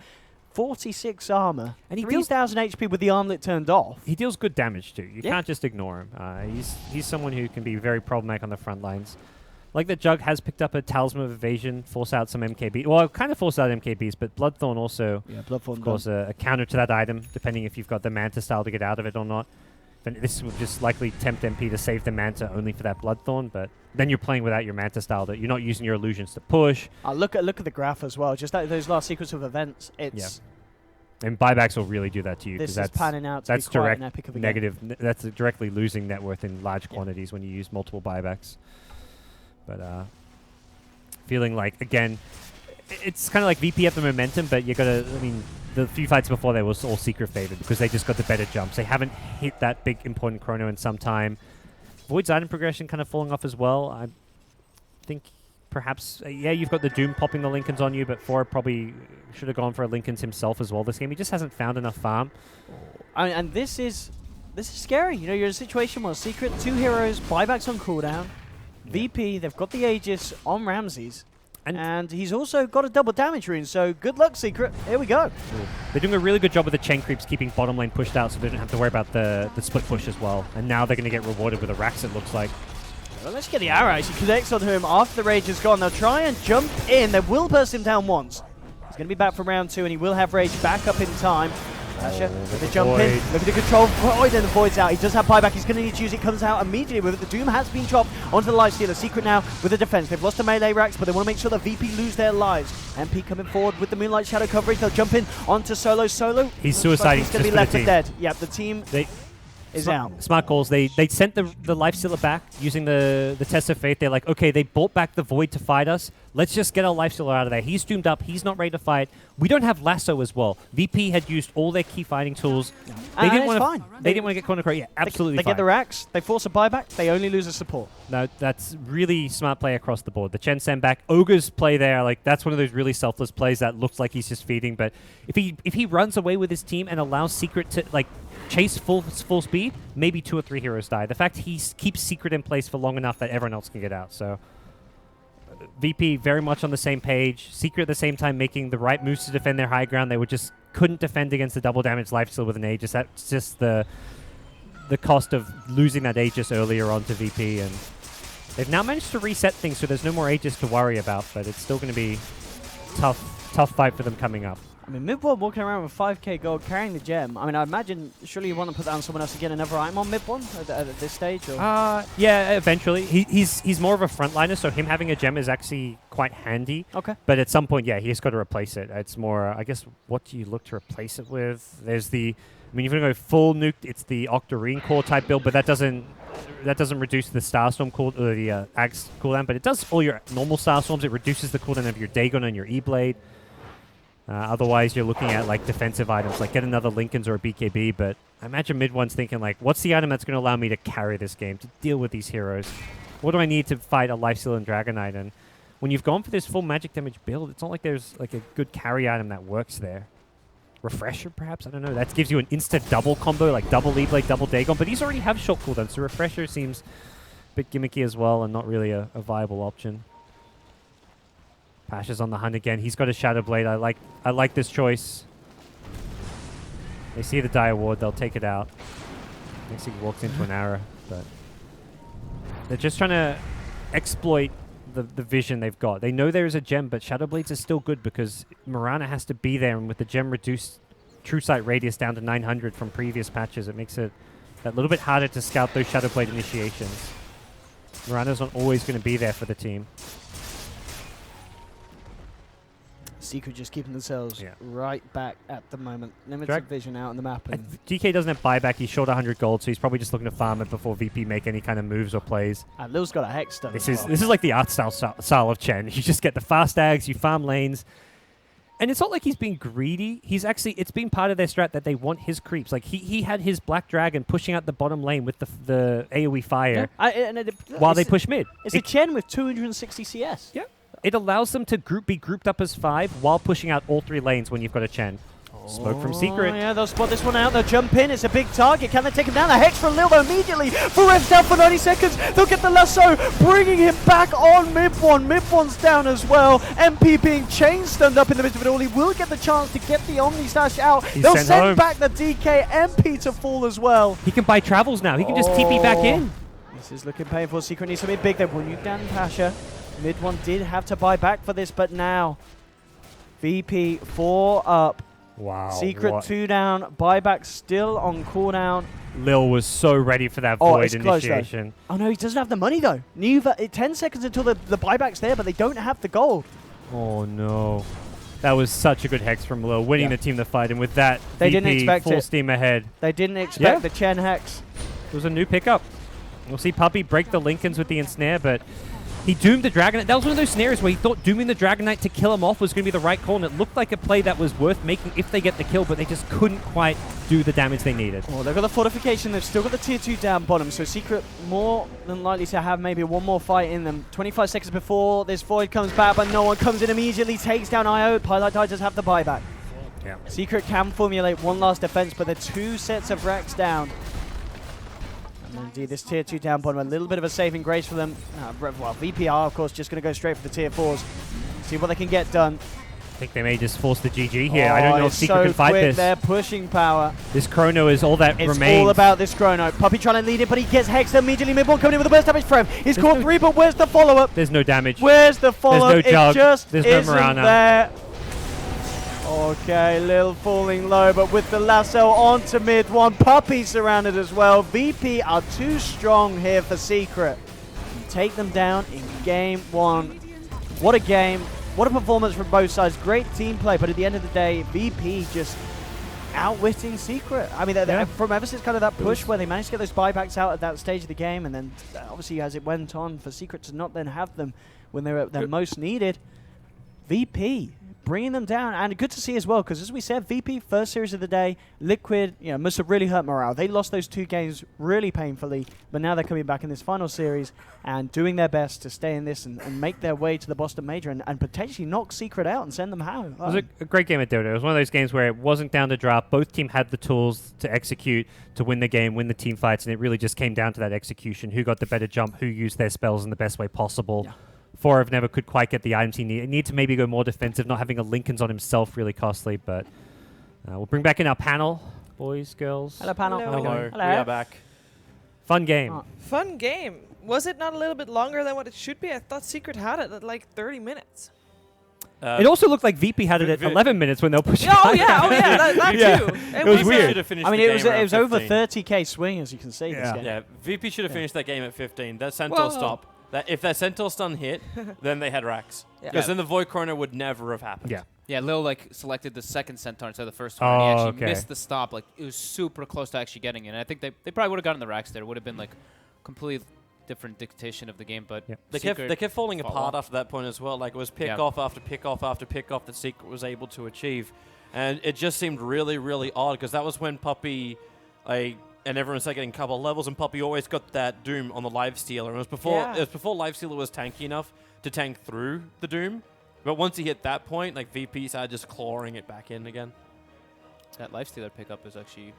46 armor, and 3,000 HP with the armlet turned off. He deals good damage too. You can't just ignore him. He's someone who can be very problematic on the front lines. Like the Jug has picked up a Talisman of Evasion, force out some MKB. Well, kind of force out MKBs, but Bloodthorn also, Bloodthorn of course, a counter to that item, depending if you've got the Manta style to get out of it or not. Then this would just likely tempt MP to save the Manta only for that Bloodthorn, but then you're playing without your Manta style. That you're not using your illusions to push. Look at the graph as well. Just like those last sequence of events, it's and buybacks will really do that to you. This is panning out to that's be quite direct an epic of a negative. That's directly losing net worth in large quantities when you use multiple buybacks. But feeling like again, it's kind of like VP have the momentum, but you gotta. I mean, the few fights before they was all Secret favored because they just got the better jumps. They haven't hit that big important Chrono in some time. Void's item progression kind of falling off as well. I think perhaps, you've got the Doom popping the Lincolns on you, but Forev probably should have gone for a Lincolns himself as well this game. He just hasn't found enough farm. And this is scary. You know, you're in a situation where Secret, 2 heroes, buybacks on cooldown. VP, they've got the Aegis on Ramses. And he's also got a double damage rune, so good luck, Secret. Here we go. They're doing a really good job with the chain creeps, keeping bottom lane pushed out so they don't have to worry about the split push as well. And now they're going to get rewarded with a Rax, it looks like. Well, let's get the arrow. He connects on him after the rage is gone. They'll try and jump in. They will burst him down once. He's going to be back for round 2, and he will have rage back up in time. Asher with the jump in. Look at the control. Void, and the Void's out. He does have buyback. He's going to need to use it. Comes out immediately with it. The Doom has been dropped onto the Lifestealer. Secret now with the defense. They've lost the melee racks, but they want to make sure that VP lose their lives. MP coming forward with the Moonlight Shadow coverage. They'll jump in onto Solo. Solo. He's looks like suiciding he's going to be just for left the for team. dead. Yep, the team is out. Smart calls. They sent the Lifestealer back using the Test of Fate. They're like, okay, they brought back the Void to fight us. Let's just get our Lifestealer out of there. He's doomed up. He's not ready to fight. We don't have Lasso as well. VP had used all their key fighting tools. They didn't want to. They didn't want to get corner crow. Yeah, absolutely. They get the racks. They force a buyback. They only lose a support. No, that's really smart play across the board. The Chen send back. Ogre's play there, like that's one of those really selfless plays that looks like he's just feeding. But if he runs away with his team and allows Secret to like chase full speed, maybe 2 or 3 heroes die. The fact he keeps Secret in place for long enough that everyone else can get out. So VP very much on the same page. Secret at the same time making the right moves to defend their high ground. They couldn't defend against the double damage Lifestealer with an Aegis. That's just the cost of losing that Aegis earlier on to VP. And they've now managed to reset things, so there's no more Aegis to worry about. But it's still going to be tough fight for them coming up. I mean, MidOne walking around with 5k gold, carrying the gem. I mean, I imagine, surely you want to put that on someone else to get another item on MidOne at this stage? Or? Yeah, eventually. He's more of a frontliner, so him having a gem is actually quite handy. Okay. But at some point, yeah, he's got to replace it. It's more, I guess, what do you look to replace it with? There's the, I mean, if you're going to go full nuke, it's the Octarine core type build, but that doesn't reduce the Starstorm or the Axe cooldown, but it does all your normal Starstorms. It reduces the cooldown of your Dagon and your E-Blade. Otherwise, you're looking at like defensive items, like get another Lincolns or a BKB. But I imagine MidOne's thinking like, what's the item that's going to allow me to carry this game, to deal with these heroes? What do I need to fight a Lifestealer and Dragonite? And when you've gone for this full magic damage build, it's not like there's like a good carry item that works there. Refresher, perhaps? I don't know. That gives you an instant double combo, like double E-Blade, double Dagon. But these already have short cooldown, so Refresher seems a bit gimmicky as well and not really a viable option. Pasha's on the hunt again. He's got a Shadow Blade. I like this choice. They see the Dire Ward. They'll take it out. Next he walks into an arrow. But they're just trying to exploit the vision they've got. They know there is a gem, but Shadow Blades are still good because Mirana has to be there. And with the gem reduced true sight radius down to 900 from previous patches, it makes it a little bit harder to scout those Shadow Blade initiations. Mirana's not always going to be there for the team. Secret just keeping themselves right back at the moment. Limited Drag vision out on the map. And DK doesn't have buyback. He's short 100 gold, so he's probably just looking to farm it before VP make any kind of moves or plays. Lil's got a Hex done. This is like the art style of Chen. You just get the fast ags, you farm lanes. And it's not like he's being greedy. It's been part of their strat that they want his creeps. Like he had his Black Dragon pushing out the bottom lane with the AoE fire while they push mid. It's a Chen with 260 CS. Yeah. It allows them to be grouped up as 5 while pushing out all 3 lanes when you've got a Chen. Smoke from Secret. Yeah, they'll spot this one out. They'll jump in. It's a big target. Can they take him down? The Hex from Lil though immediately. Forev's down for 90 seconds. They'll get the lasso, bringing him back on MidOne. MidOne's down as well. MP being chain stunned up in the midst of it all. He will get the chance to get the Omni Slash out. They'll send back the DK. MP to fall as well. He can buy travels now. He can just TP back in. This is looking painful. Secret needs something big. They will nuke down Pasha. MidOne did have to buy back for this, but now VP 4 up. Wow. Secret 2 down. Buyback still on cooldown. Lil was so ready for that Void initiation. Oh no, he doesn't have the money though. 10 seconds until the buyback's there, but they don't have the gold. Oh no. That was such a good Hex from Lil, winning the team the fight, and with that, they VP didn't expect full steam ahead. They didn't expect the Chen Hex. It was a new pickup. We'll see Puppey break the Lincolns with the ensnare, but he doomed the Dragonite. That was one of those scenarios where he thought dooming the Dragonite to kill him off was going to be the right call, and it looked like a play that was worth making if they get the kill, but they just couldn't quite do the damage they needed. Well, they've got the fortification. They've still got the tier 2 down bottom, so Secret more than likely to have maybe one more fight in them. 25 seconds before this Void comes back, but no one comes in immediately, takes down IO. Pieliedie does have the buyback. Yeah. Secret can formulate one last defense, but they're 2 sets of racks down. And indeed, this tier 2 down bottom, a little bit of a saving grace for them. Well, VPR, of course, just going to go straight for the tier 4s. See what they can get done. I think they may just force the GG here. I don't know if it's Secret so can fight quick. this. They're pushing power. This chrono is all that It's remains. all about this chrono. Puppey trying to lead it, but he gets hexed immediately. Mid-1 coming in with the burst damage for him. He's caught 3, but where's the follow-up? There's no damage. Where's the follow-up? no jug. It just There's no isn't Marana. there. Okay, Lil falling low, but with the lasso onto mid-1. Puppey surrounded as well. VP are too strong here for Secret. You take them down in game 1. What a game. What a performance from both sides. Great team play, but at the end of the day, VP just outwitting Secret. I mean, from ever since kind of that push where they managed to get those buybacks out at that stage of the game, and then obviously as it went on for Secret to not then have them when they were at their most needed, VP bringing them down. And good to see as well, because as we said, VP first series of the day, Liquid, must have really hurt morale. They lost those 2 games really painfully, but now they're coming back in this final series and doing their best to stay in this and make their way to the Boston Major and potentially knock Secret out and send them home. It was a great game at Dota. It was one of those games where it wasn't down to draft. Both teams had the tools to execute, to win the game, win the team fights, and it really just came down to that execution. Who got the better jump, who used their spells in the best way possible. Yeah. Forev never could quite get the items he needed. Need to maybe go more defensive, not having a Lincoln's on himself really costly, but we'll bring back in our panel, boys, girls. Hello, panel. Hello. Hello. Hello. We are back. Fun game. Oh. Fun game. Was it not a little bit longer than what it should be? I thought Secret had it at like 30 minutes. It also looked like VP had it at 11 minutes when they were pushing. Oh yeah, that Yeah. too. It was weird. Should have finished I mean, the it was game around over 15. 30k swing, as you can see. This game. Yeah, VP should have finished that game at 15. That Centaur Whoa. stop. If that Centaur stun hit, then they had racks. Yeah. Because then the Void Chrono would never have happened. Yeah. Yeah, Lil selected the second Centaur instead of the first one. And he actually missed the stop. Like it was super close to actually getting it. And I think they probably would have gotten the racks there. It would have been like completely different dictation of the game. But They kept falling apart after that point as well. Like it was pick Yeah. off after pick off after pick off that Secret was able to achieve, and it just seemed really, really odd because that was when Puppey, and everyone started getting a couple of levels, and Puppey always got that Doom on the Lifestealer. And it was before Lifestealer was tanky enough to tank through the Doom. But once he hit that point, like VP started just clawing it back in again. that Lifestealer pickup is actually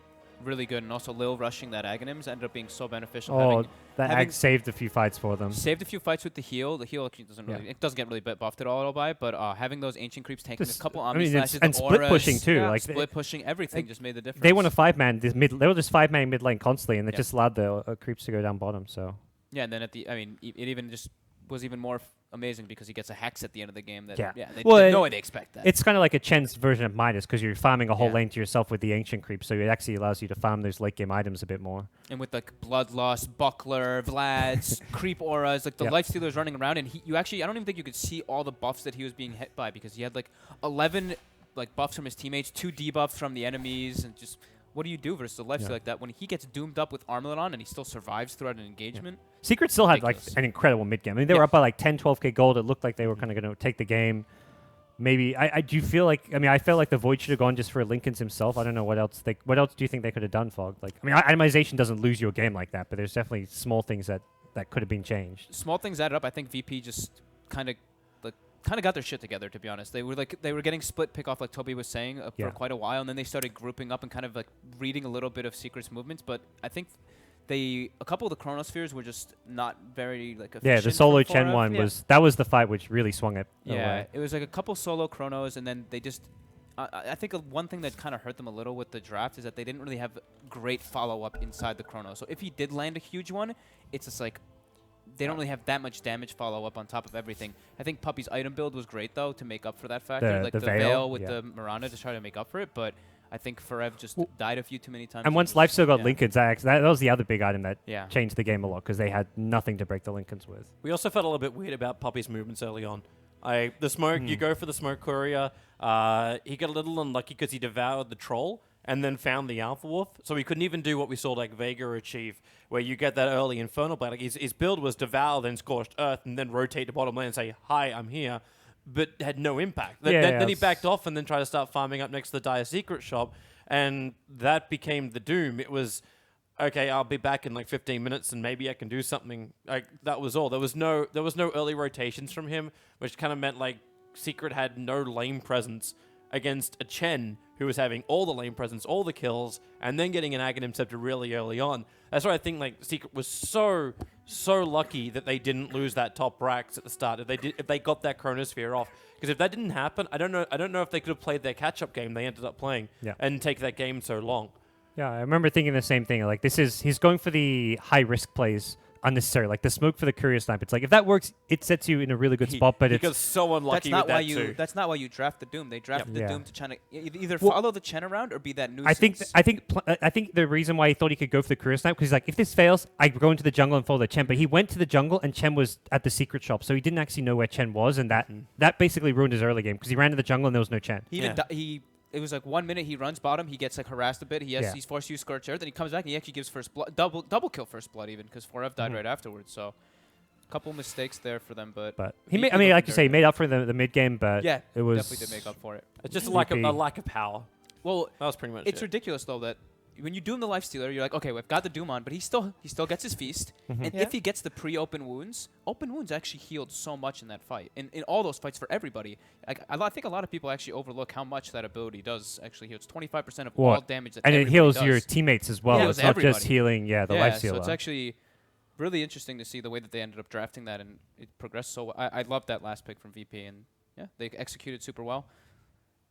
really good. And also Lil rushing that Aghanims ended up being so beneficial. Oh, that having Ag saved a few fights for them. saved a few fights with the heal. The heal actually doesn't really, it doesn't get really buffed at all by, but having those ancient creeps taking Just- a couple I Omni mean, slashes, and the split auras, pushing too. Like split pushing, everything just made the difference. they want a 5-man. They were just 5-man mid lane constantly, and they Yeah. just allowed the creeps to go down bottom. So Yeah, and then it even just was even more amazing because he gets a hex at the end of the game. That, Yeah. they, Well, there's no way they expect that. it's kind of like a Chen's version of Midas because you're farming a whole Yeah. lane to yourself with the ancient creeps, so it actually allows you to farm those late game items a bit more. And with like Bloodlust, Buckler, Vlad's, Creep Auras, like the Yeah. Lifestealers running around, and I don't even think you could see all the buffs that he was being hit by because he had like 11 like buffs from his teammates, 2 debuffs from the enemies, and just what do you do versus a Lifestealer like that when he gets doomed up with Armlet on and he still survives throughout an engagement? Secret still had like Ridiculous. an incredible mid game. I mean, they were up by like 10, 12k gold. It looked like they were kind of going to take the game. Maybe I do feel like I felt like the Void should have gone just for Lincoln's himself. I don't know what else do you think they could have done, Fog? Like I mean, itemization doesn't lose you a game like that, but there's definitely small things that could have been changed. Small things added up. I think VP just kind of got their shit together, to be honest. They were getting split pick off, like Toby was saying, for quite a while, and then they started grouping up and kind of like reading a little bit of Secret's movements. But I think a couple of the Chronospheres were just not very like efficient. Yeah, the solo from Chen Forev. one was the fight which really swung it. Yeah, away. it was like a couple solo Chronos, and then they just. I think one thing that kind of hurt them a little with the draft is that they didn't really have great follow up inside the Chrono. So if he did land a huge one, it's just like. They don't really have that much damage follow-up on top of everything. I think Puppey's item build was great, though, to make up for that factor. Like the veil with the Miranda to try to make up for it. But I think Forev just died a few too many times. And once Lifestealer got Lincolns, that was the other big item that changed the game a lot because they had nothing to break the Lincolns with. We also felt a little bit weird about Puppey's movements early on. The smoke, you go for the smoke courier. He got a little unlucky because he devoured the troll and then found the Alpha Wolf. So he couldn't even do what we saw like Vega achieve, where you get that early Infernal Blade. Like his build was devour, then Scorched Earth, and then rotate to bottom lane and say, hi, I'm here, but had no impact. Then he backed off and then tried to start farming up next to the Dire Secret shop, and that became the Doom. It was, okay, I'll be back in like 15 minutes and maybe I can do something. Like that was all. There was no early rotations from him, which kind of meant like Secret had no lane presence against a Chen who was having all the lane presence, all the kills, and then getting an Aghanim Scepter really early on. That's why I think like Secret was so so lucky that they didn't lose that top Brax at the start. If they got that Chronosphere off, because if that didn't happen, I don't know if they could have played their catch-up game they ended up playing and take that game so long. Yeah, I remember thinking the same thing. Like, he's going for the high-risk plays unnecessary. Like, the smoke for the courier snipe. It's like, if that works, it sets you in a really good spot, but he got so unlucky with that too. That's not why you draft the Doom. They draft the Yeah. Doom to try to either follow the Chen around or be that nuisance. I think the reason why he thought he could go for the career snipe, because he's like, if this fails, I go into the jungle and follow the Chen. But he went to the jungle and Chen was at the secret shop, so he didn't actually know where Chen was, and that basically ruined his early game because he ran to the jungle and there was no Chen. It was like 1 minute he runs bottom, he gets like harassed a bit, he's forced to use Scorch Earth, then he comes back and he actually gives first blood, double kill first blood even, because Forev died right afterwards. So a couple mistakes there for them, but he made, I mean, like you say, he made up for the mid game, but yeah, it was definitely did make up for it. It's just a lack of power. Well, that was pretty much it's ridiculous though that when you Doom the Lifestealer, you're like, okay, we've got the Doom on, but he still gets his feast, and if he gets the pre-open wounds actually healed so much in that fight, in all those fights for everybody. I think a lot of people actually overlook how much that ability does actually heal. It's 25% of all damage that and it heals does. your teammates as well. It's not just healing, the Lifestealer. So it's actually really interesting to see the way that they ended up drafting that, and it progressed so well. I loved that last pick from VP, and yeah, they executed super well.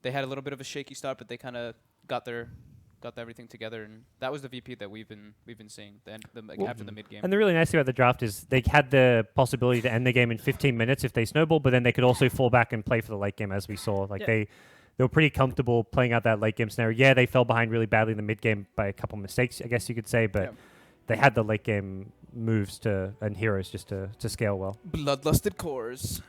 They had a little bit of a shaky start, but they kind of got everything together, and that was the VP that we've been seeing after the mid game. And the really nice thing about the draft is they had the possibility to end the game in 15 minutes if they snowball, but then they could also fall back and play for the late game, as we saw. Like they were pretty comfortable playing out that late game scenario. Yeah, they fell behind really badly in the mid game by a couple mistakes, I guess you could say, but they had the late game moves and heroes just to scale well. Bloodlusted cores.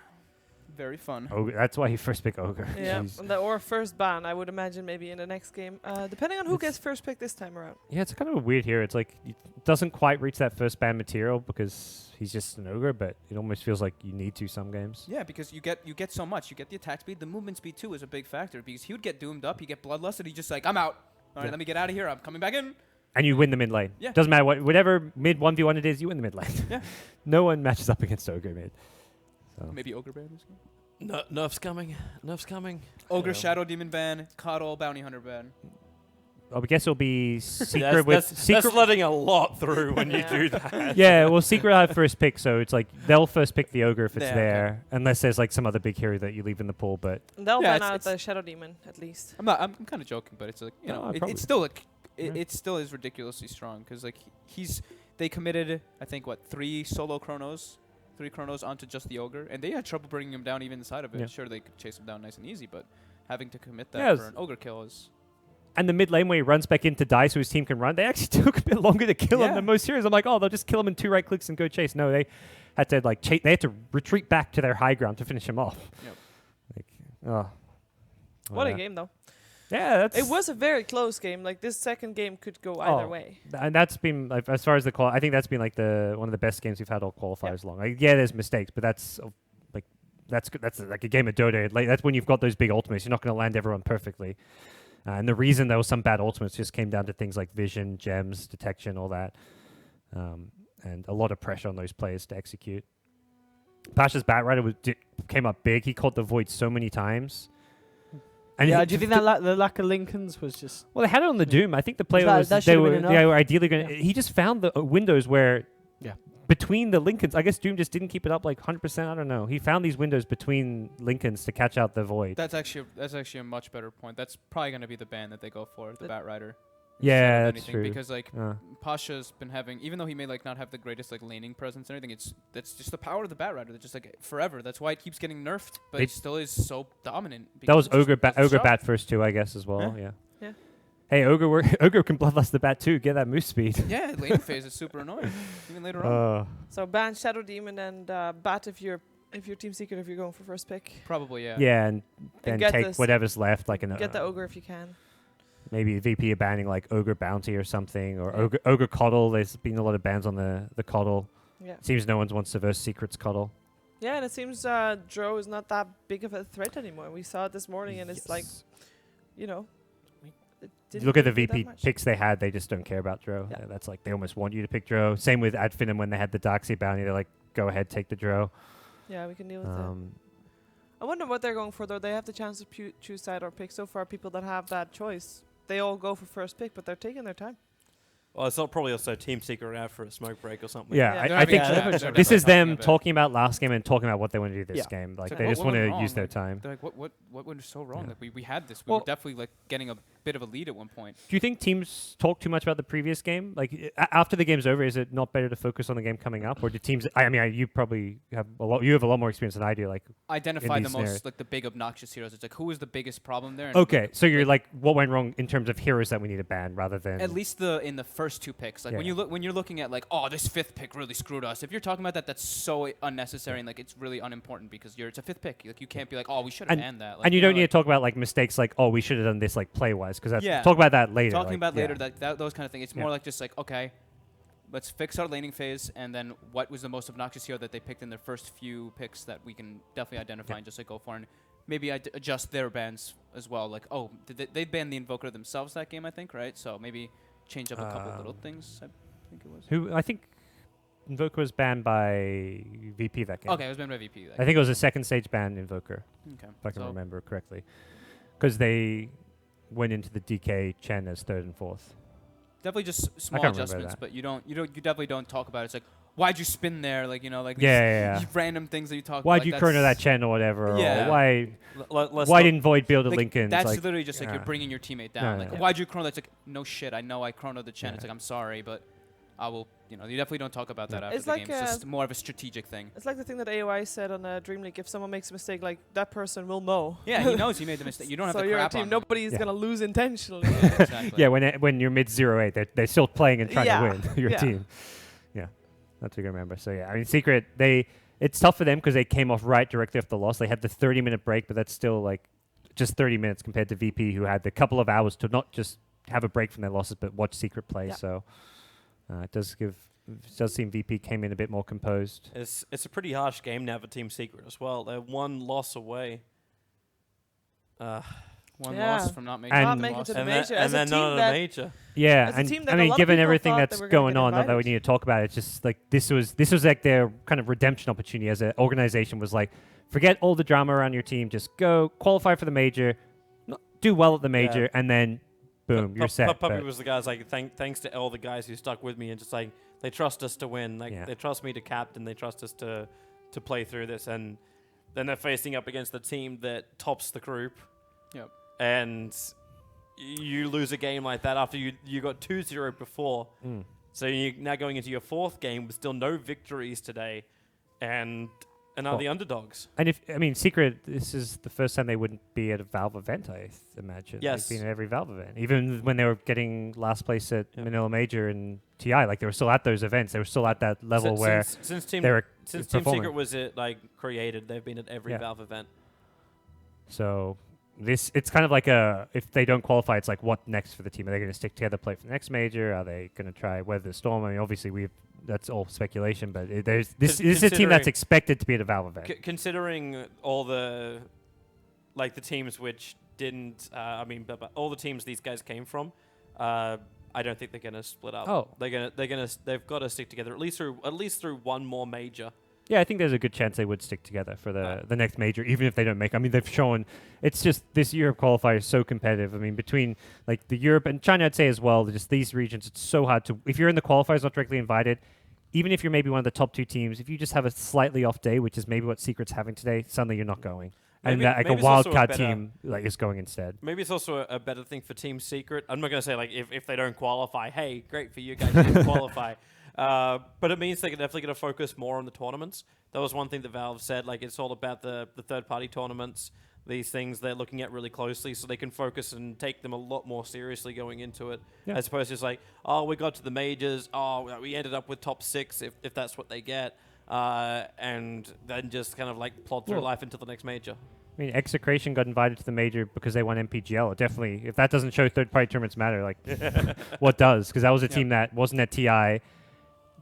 Very fun. Ogre, that's why he first picked Ogre. Yeah, or first ban, I would imagine, maybe in the next game, depending on who gets first pick this time around. Yeah, it's kind of a weird hero. It's like it doesn't quite reach that first ban material because he's just an Ogre, but it almost feels like you need to some games. Yeah, because you get so much. You get the attack speed. The movement speed too is a big factor because he would get doomed up. He'd get bloodlusted. He's just like, I'm out. All right, let me get out of here. I'm coming back in. And you win the mid lane. Yeah. Doesn't matter whatever mid 1v1 it is, you win the mid lane. Yeah. No one matches up against Ogre mid. So. Maybe Ogre ban is good. No, nerf's coming. Nerf's coming. Ogre Shadow Demon ban. Coddle Bounty Hunter ban. I guess it'll be Secret with Secret. That's letting a lot through when you do that. Yeah, well, Secret will have first pick, so it's like they'll first pick the Ogre if it's there, unless there's like some other big hero that you leave in the pool. But they'll ban out the Shadow Demon at least. I'm kind of joking, but it's like it's still like it still is ridiculously strong because like they committed I think 3 solo chronos. 3 chronos onto just the Ogre, and they had trouble bringing him down even inside of it. Yeah. Sure, they could chase him down nice and easy, but having to commit that for an Ogre kill is... And the mid lane where he runs back in to die so his team can run, they actually took a bit longer to kill him than most heroes. I'm like, oh, they'll just kill him in 2 right clicks and go chase. No, they had to they had to retreat back to their high ground to finish him off. Yep. What a game, though. Yeah, it was a very close game. Like this second game could go either way. And that's been like, as far as I think that's been like one of the best games we've had all qualifiers long. Like, yeah, there's mistakes, but that's like a game of Dota. Like that's when you've got those big ultimates. You're not going to land everyone perfectly. And the reason there was some bad ultimates just came down to things like vision, gems, detection, all that, and a lot of pressure on those players to execute. Pasha's Batrider came up big. He caught the void so many times. And do you think that the lack of Lincolns was just... Well, they had it on the Doom. I think the player they were ideally going to... He just found the windows where... Yeah. Between the Lincolns... I guess Doom just didn't keep it up like 100%. I don't know. He found these windows between Lincolns to catch out the void. That's actually a much better point. That's probably going to be the ban that they go for, the Batrider. Yeah, that's true. Because like Pasha's been having, even though he may like not have the greatest like laning presence and everything, that's just the power of the Batrider. That's just like forever. That's why it keeps getting nerfed, but it still is so dominant. That was Ogre Bat first too, I guess as well. Yeah. Hey, Ogre can bloodlust the Bat too. Get that move speed. Yeah, laning phase is super annoying. Even later on. So ban Shadow Demon and Bat if you're Team Secret if you're going for first pick. Probably Yeah, and then take whatever's left, like get the Ogre if you can. Maybe VP banning like Ogre Bounty or something, or Ogre Coddle. There's been a lot of bans on the Coddle. Yeah. Seems no one wants to verse Secret's Coddle. Yeah, and it seems Dro is not that big of a threat anymore. We saw it this morning, and it's like, look at the VP picks they had. They just don't care about Dro. Yeah. That's like they almost want you to pick Dro. Same with Finem when they had the Darkseid Bounty. They're like, go ahead, take the Dro. Yeah, we can deal with that. I wonder what they're going for, though. They have the chance to choose side or pick. So far, people that have that choice, they all go for first pick, but they're taking their time. Well, it's not probably also Team Secret out for a smoke break or something. Yeah, Yeah. I They're think having Yeah, chat. this They're is definitely them talking about it. talking about last game and talking about what they want to do this Yeah. game. Like, It's they like, just what want went to wrong? use their Like, time. They're like, what went so wrong? Yeah. Like we had this. We Well- were definitely like getting a bit of a lead at one point. Do you think teams talk too much about the previous game? Like, after the game's over, is it not better to focus on the game coming up? Or do teams... I mean, you probably have a lot... You have a lot more experience than I do. Like, Identify in the these most scenarios. like the big obnoxious heroes. It's like who is the biggest problem there? And okay, so you're like, what went wrong in terms of heroes that we need to ban rather than... At least in the first 2 picks. Like Yeah. when you're looking at like, oh, this 5th pick really screwed us. If you're talking about that, that's so unnecessary and like it's really unimportant because it's a 5th pick. Like you can't be like, oh, we should have banned that. Like, and you don't know, need to talk about like mistakes like, oh, we should have done this like play-wise, because Yeah. talk about that later. talking like, about later yeah. that those kind of things. It's Yeah. more like just like, okay, let's fix our laning phase, and then what was the most obnoxious hero that they picked in their first few picks that we can definitely identify and just like go for, and maybe adjust their bans as well. Like, oh, they banned the Invoker themselves that game, I think, right? So maybe change up a couple little things. I think it was. Who I think Invoker was banned by VP that game. Okay, it was banned by VP. I think it was a second stage ban Invoker, Okay. if I can So- remember correctly, because they went into the DK Chen as 3rd and 4th. Definitely just small can't remember adjustments, that. but you definitely don't talk about it. It's like, why'd you spin there? Like, like Yeah, these chrono things that you talk Why'd about. you like, chrono that that's- Chen or whatever? Yeah. Or why Let's why not- didn't Void build a Like, Lincoln? that's like, literally just like you're yeah. bringing your teammate No, down. no, Like, no. why'd you chrono? That's like, no shit. I know I chronoed the Chen. Yeah. It's like, I'm sorry, but I will. You definitely don't talk about that after It's the like, game. It's just more of a strategic thing. It's like the thing that AOI said on Dream League. If someone makes a mistake, like that person will know. Yeah, he knows he made the mistake. You don't have so to you're a crap team. on them. Nobody's Yeah. gonna lose intentionally. Exactly. Yeah, when you're mid 0-8, they're still playing and trying Yeah. to win your Yeah. team. Yeah, that's what I remember. So yeah, I mean, Secret, it's tough for them because they came off right directly after the loss. They had the 30-minute break, but that's still like just 30 minutes compared to VP, who had the couple of hours to not just have a break from their losses, but watch Secret play. Yeah. So it does seem VP came in a bit more composed. It's a pretty harsh game now for Team Secret as well. They're 1 loss away. One Yeah. loss from not making And- Not the making loss. to the And, major. then, As and a then team not that a major. Yeah, As a and team that I a mean, lot of given people everything thought that's they were gonna going get on, not that we invited. need to talk about it, it's just like this was like their kind of redemption opportunity as an organization. Was like, forget all the drama around your team, just go qualify for the major, do well at the major, and then boom, you're set. Puppey But- was the guys like thanks to all the guys who stuck with me and just like they trust us to win. Like Yeah. they trust me to captain. They trust us to play through this. And then they're facing up against the team that tops the group. Yep. And you lose a game like that after you got 2-0 before. Mm. So you're now going into your 4th game with still no victories today, and are the underdogs. And Secret, this is the first time they wouldn't be at a Valve event, I imagine. Yes. They've been at every Valve event. Even when they were getting last place at Yep. Manila Major and TI, like they were still at those events. They were still at that level where Since Team they were Since Team performing. Secret was created, they've been at every Yeah. Valve event. So it's kind of like if they don't qualify, it's like what next for the team? Are they going to stick together, play for the next major? Are they going to try weather the storm? I mean, obviously that's all speculation, but this is a team that's Considering- expected to be at a Valve event. Considering all the teams which didn't, but all the teams these guys came from, I don't think they're gonna split up. Oh. They've got to stick together at least through one more major. Yeah, I think there's a good chance they would stick together for the next major, even if they don't make. I mean, they've shown it's just this Europe qualifier is so competitive. I mean, between like the Europe and China, I'd say as well, just these regions, it's so hard to. If you're in the qualifiers, not directly invited, even if you're maybe one of the top 2 teams, if you just have a slightly off day, which is maybe what Secret's having today, suddenly you're not going, and that, like a maybe it's wild also a card better- team is going instead. Maybe it's also a better thing for Team Secret. I'm not gonna say like if they don't qualify, hey, great for you guys, you didn't qualify. But it means they're definitely going to focus more on the tournaments. That was one thing that Valve said. Like, it's all about the third-party tournaments, these things they're looking at really closely, so they can focus and take them a lot more seriously going into it, as opposed to just like, oh, we got to the majors, oh, we ended up with top 6 if that's what they get, and then just kind of like plod through life until the next major. I mean, Execration got invited to the major because they won MPGL. Definitely, if that doesn't show third-party tournaments matter, like, what does? Because that was a team that wasn't at TI.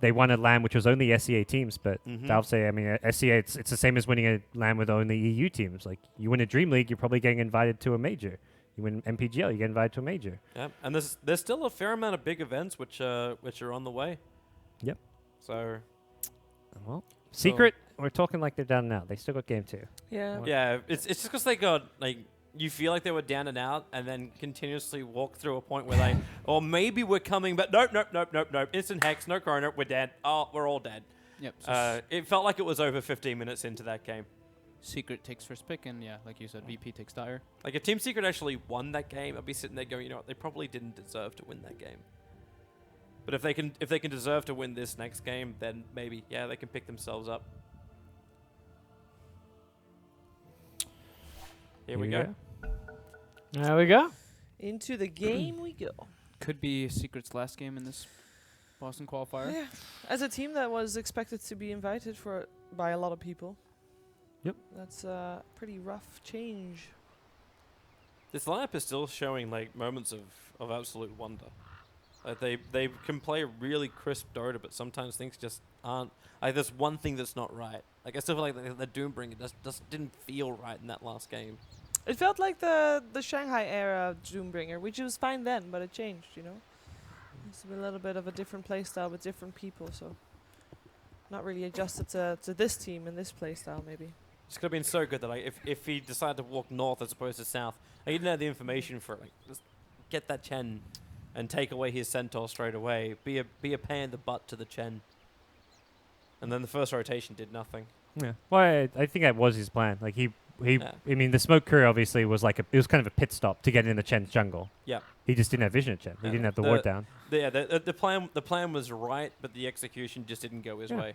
They won at LAN, which was only SEA teams, but Valve say, I mean, SEA, it's the same as winning a LAN with only EU teams. Like, you win a Dream League, you're probably getting invited to a major. You win MPGL, you get invited to a major. Yeah, and there's still a fair amount of big events which are on the way. Yep. So, Well, Secret, we're talking like they're done now. They still got game 2. Yeah. yeah, it's just because they got like you feel like they were down and out, and then continuously walk through a point where they, or maybe we're coming, but nope, nope, nope, nope, nope. Instant hex, no chrono, we're dead. Oh, we're all dead. Yep. So It felt like it was over 15 minutes into that game. Secret takes first pick, and yeah, like you said, VP takes Dire. Like if Team Secret actually won that game, I'd be sitting there going, you know what, they probably didn't deserve to win that game. But if they can deserve to win this next game, then maybe, yeah, they can pick themselves up. Here we go. There we go. Into the game we go. Could be Secret's last game in this Boston qualifier. Yeah. As a team that was expected to be invited by a lot of people. Yep. That's a pretty rough change. This lineup is still showing like moments of absolute wonder. Like they can play really crisp Dota, but sometimes things just aren't. Like there's one thing that's not right. Like I still feel like the Doombringer just didn't feel right in that last game. It felt like the Shanghai era Doombringer, which was fine then, but it changed, you know? It's a little bit of a different playstyle with different people, so not really adjusted to this team and this playstyle, maybe. It's could have been so good that like if he decided to walk north as opposed to south, like, he didn't have the information for it. Like just get that Chen and take away his Centaur straight away. Be a pain in the butt to the Chen. And then the first rotation did nothing. Yeah. Well, I think that was his plan. Like he Yeah. I mean, the smoke crew obviously was like it was kind of a pit stop to get in the Chen's jungle. Yeah. He just didn't have vision of Chen. He Yeah. didn't have the ward down. The plan was right, but the execution just didn't go his Yeah. way.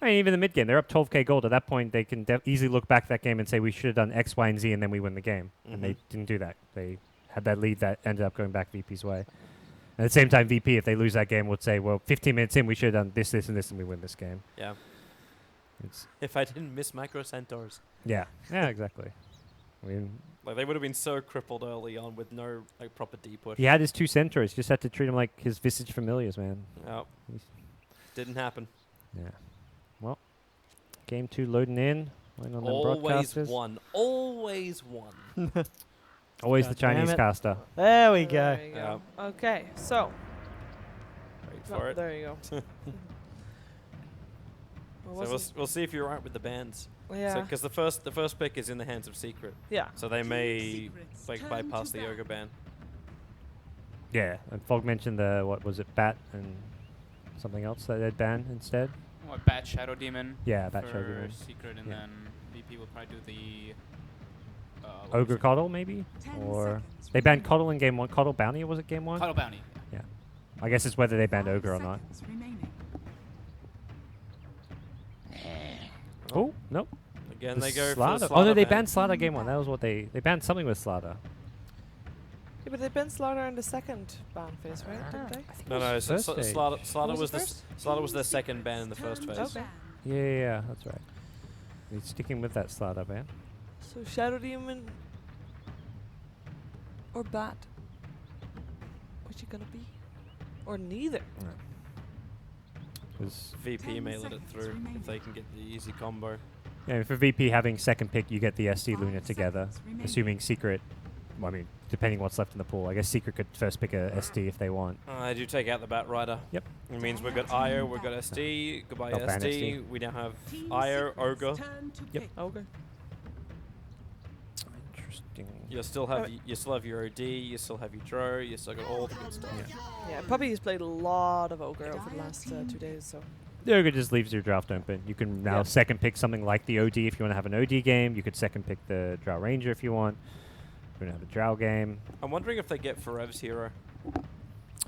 I mean, even the mid game, they're up 12k gold. At that point, they can easily look back at that game and say we should have done X, Y, and Z, and then we win the game. And they didn't do that. They had that lead that ended up going back VP's way. At the same time, VP, if they lose that game, would say, well, 15 minutes in, we should have done this, this, and this, and we win this game. Yeah. It's If I didn't miss micro Centaurs. yeah, exactly. I mean, Like they would have been so crippled early on with no like proper D push. he had his 2 centaurs. Just had to treat him like his Visage familiars, man. Oh, didn't happen. Yeah. Well, game 2 loading in. Waiting on them Always broadcasters. won. Always won. Always God the Chinese damn it. caster. There we go. There you go. Okay, so. Wait Oh, for it. there you go. So we'll see if you're right with the bans. Yeah. Because the first pick is in the hands of Secret, Yeah. so they may Secrets like turn bypass to the ban. Ogre ban. Yeah, and Fog mentioned the, what was it, Bat and something else that they'd ban instead? What, Bat Shadow Demon? Yeah, Bat for Shadow Demon. Secret, and Yeah. then VP will probably do the Ogre Coddle, maybe? 10 Or seconds they banned remaining. Coddle in game 1. Coddle Bounty, was it game 1? Coddle Bounty. Yeah. I guess it's whether they banned 5 Ogre or not. seconds remaining. Oh, nope. Again, The they go Slaughter. for the Oh, Slaughter no, they ban. banned Slaughter game 1. That was what they banned something with Slaughter. Yeah, but they banned Slaughter in the second ban phase, right? Didn't they? No, so First stage. Slaughter Was was it the first? Slaughter was their second ban in the first phase. Okay. Yeah, that's right. He's sticking with that Slaughter ban. So Shadow Demon or Bat? What's it gonna be? Or neither? Was VP 10 may let it seconds through remaining. if they can get the easy combo. yeah, for VP having second pick, you get the SD 5 Luna together, seconds remaining. assuming Secret. Well, I mean, depending what's left in the pool. I guess Secret could first pick a SD if they want. I do take out the Batrider. Yep. It means we've got IO, we've got SD. Goodbye They'll ban SD. SD. We now have Team IO, Secrets Ogre. turn to Yep. pick. Okay. Interesting. You still have your OD. You still have your Dro. You still got all the good stuff. Yeah, Puppey has played a lot of Ogre over the last 2 days, so. The Ogre just leaves your draft open. You can now Yeah. second pick something like the OD if you want to have an OD game. You could second pick the Drow Ranger if you want. If you want to have a Drow game. I'm wondering if they get Forev's hero.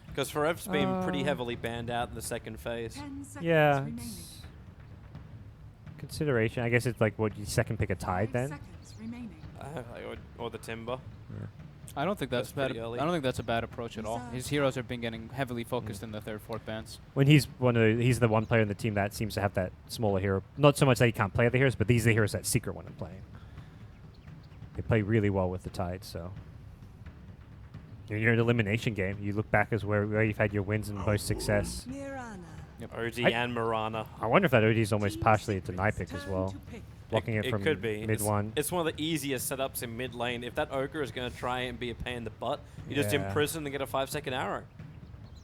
Because Forev's been pretty Uh, heavily banned out in the second phase. 10 seconds Yeah. remaining. It's consideration. I guess it's like what you second pick a Tide 5 then. seconds remaining. Or the Timber. Yeah. I don't think that's That's bad. pretty early. I don't think that's a bad approach at all. Reserve. His heroes have been getting heavily focused in the third, fourth bans. When he's he's the one player in the team that seems to have that smaller hero. Not so much that he can't play the heroes, but these are the heroes that Secret want to play. They play really well with the Tide, so. When you're in an elimination game, you look back as where you've had your wins and most success. Mirana. OD I- and Marana. I wonder if that OD is almost Team partially a Secrets deny pick as turn well. to pick. Blocking it from could be. mid It's- 1. It's one of the easiest setups in mid lane. If that Ogre is going to try and be a pain in the butt, you just Yeah. imprison and get a 5-second arrow.